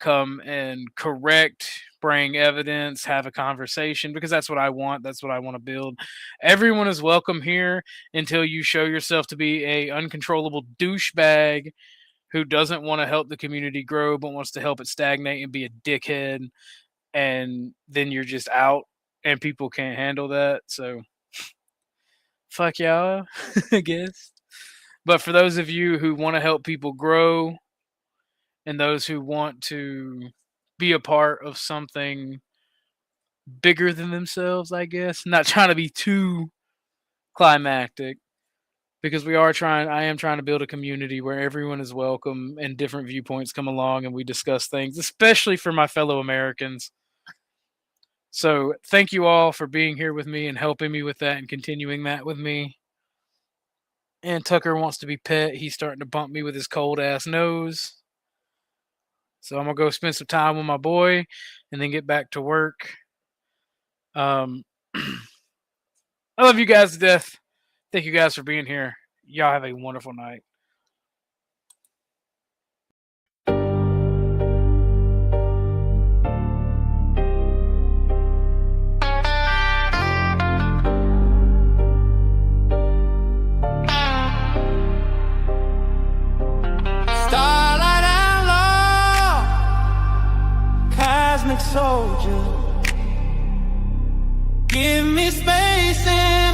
come and correct, bring evidence, have a conversation, because that's what I want. That's what I want to build. Everyone is welcome here until you show yourself to be a uncontrollable douchebag who doesn't want to help the community grow but wants to help it stagnate and be a dickhead, and then you're just out and people can't handle that. So fuck y'all, I guess. But for those of you who want to help people grow and those who want to be a part of something bigger than themselves, I guess, not trying to be too climactic, because I am trying to build a community where everyone is welcome and different viewpoints come along and we discuss things, especially for my fellow Americans. So thank you all for being here with me and helping me with that and continuing that with me. And Tucker wants to be pet. He's starting to bump me with his cold ass nose. So I'm going to go spend some time with my boy and then get back to work. I love you guys to death. Thank you guys for being here. Y'all have a wonderful night. Starlight outlaw, cosmic soldier. Give me space and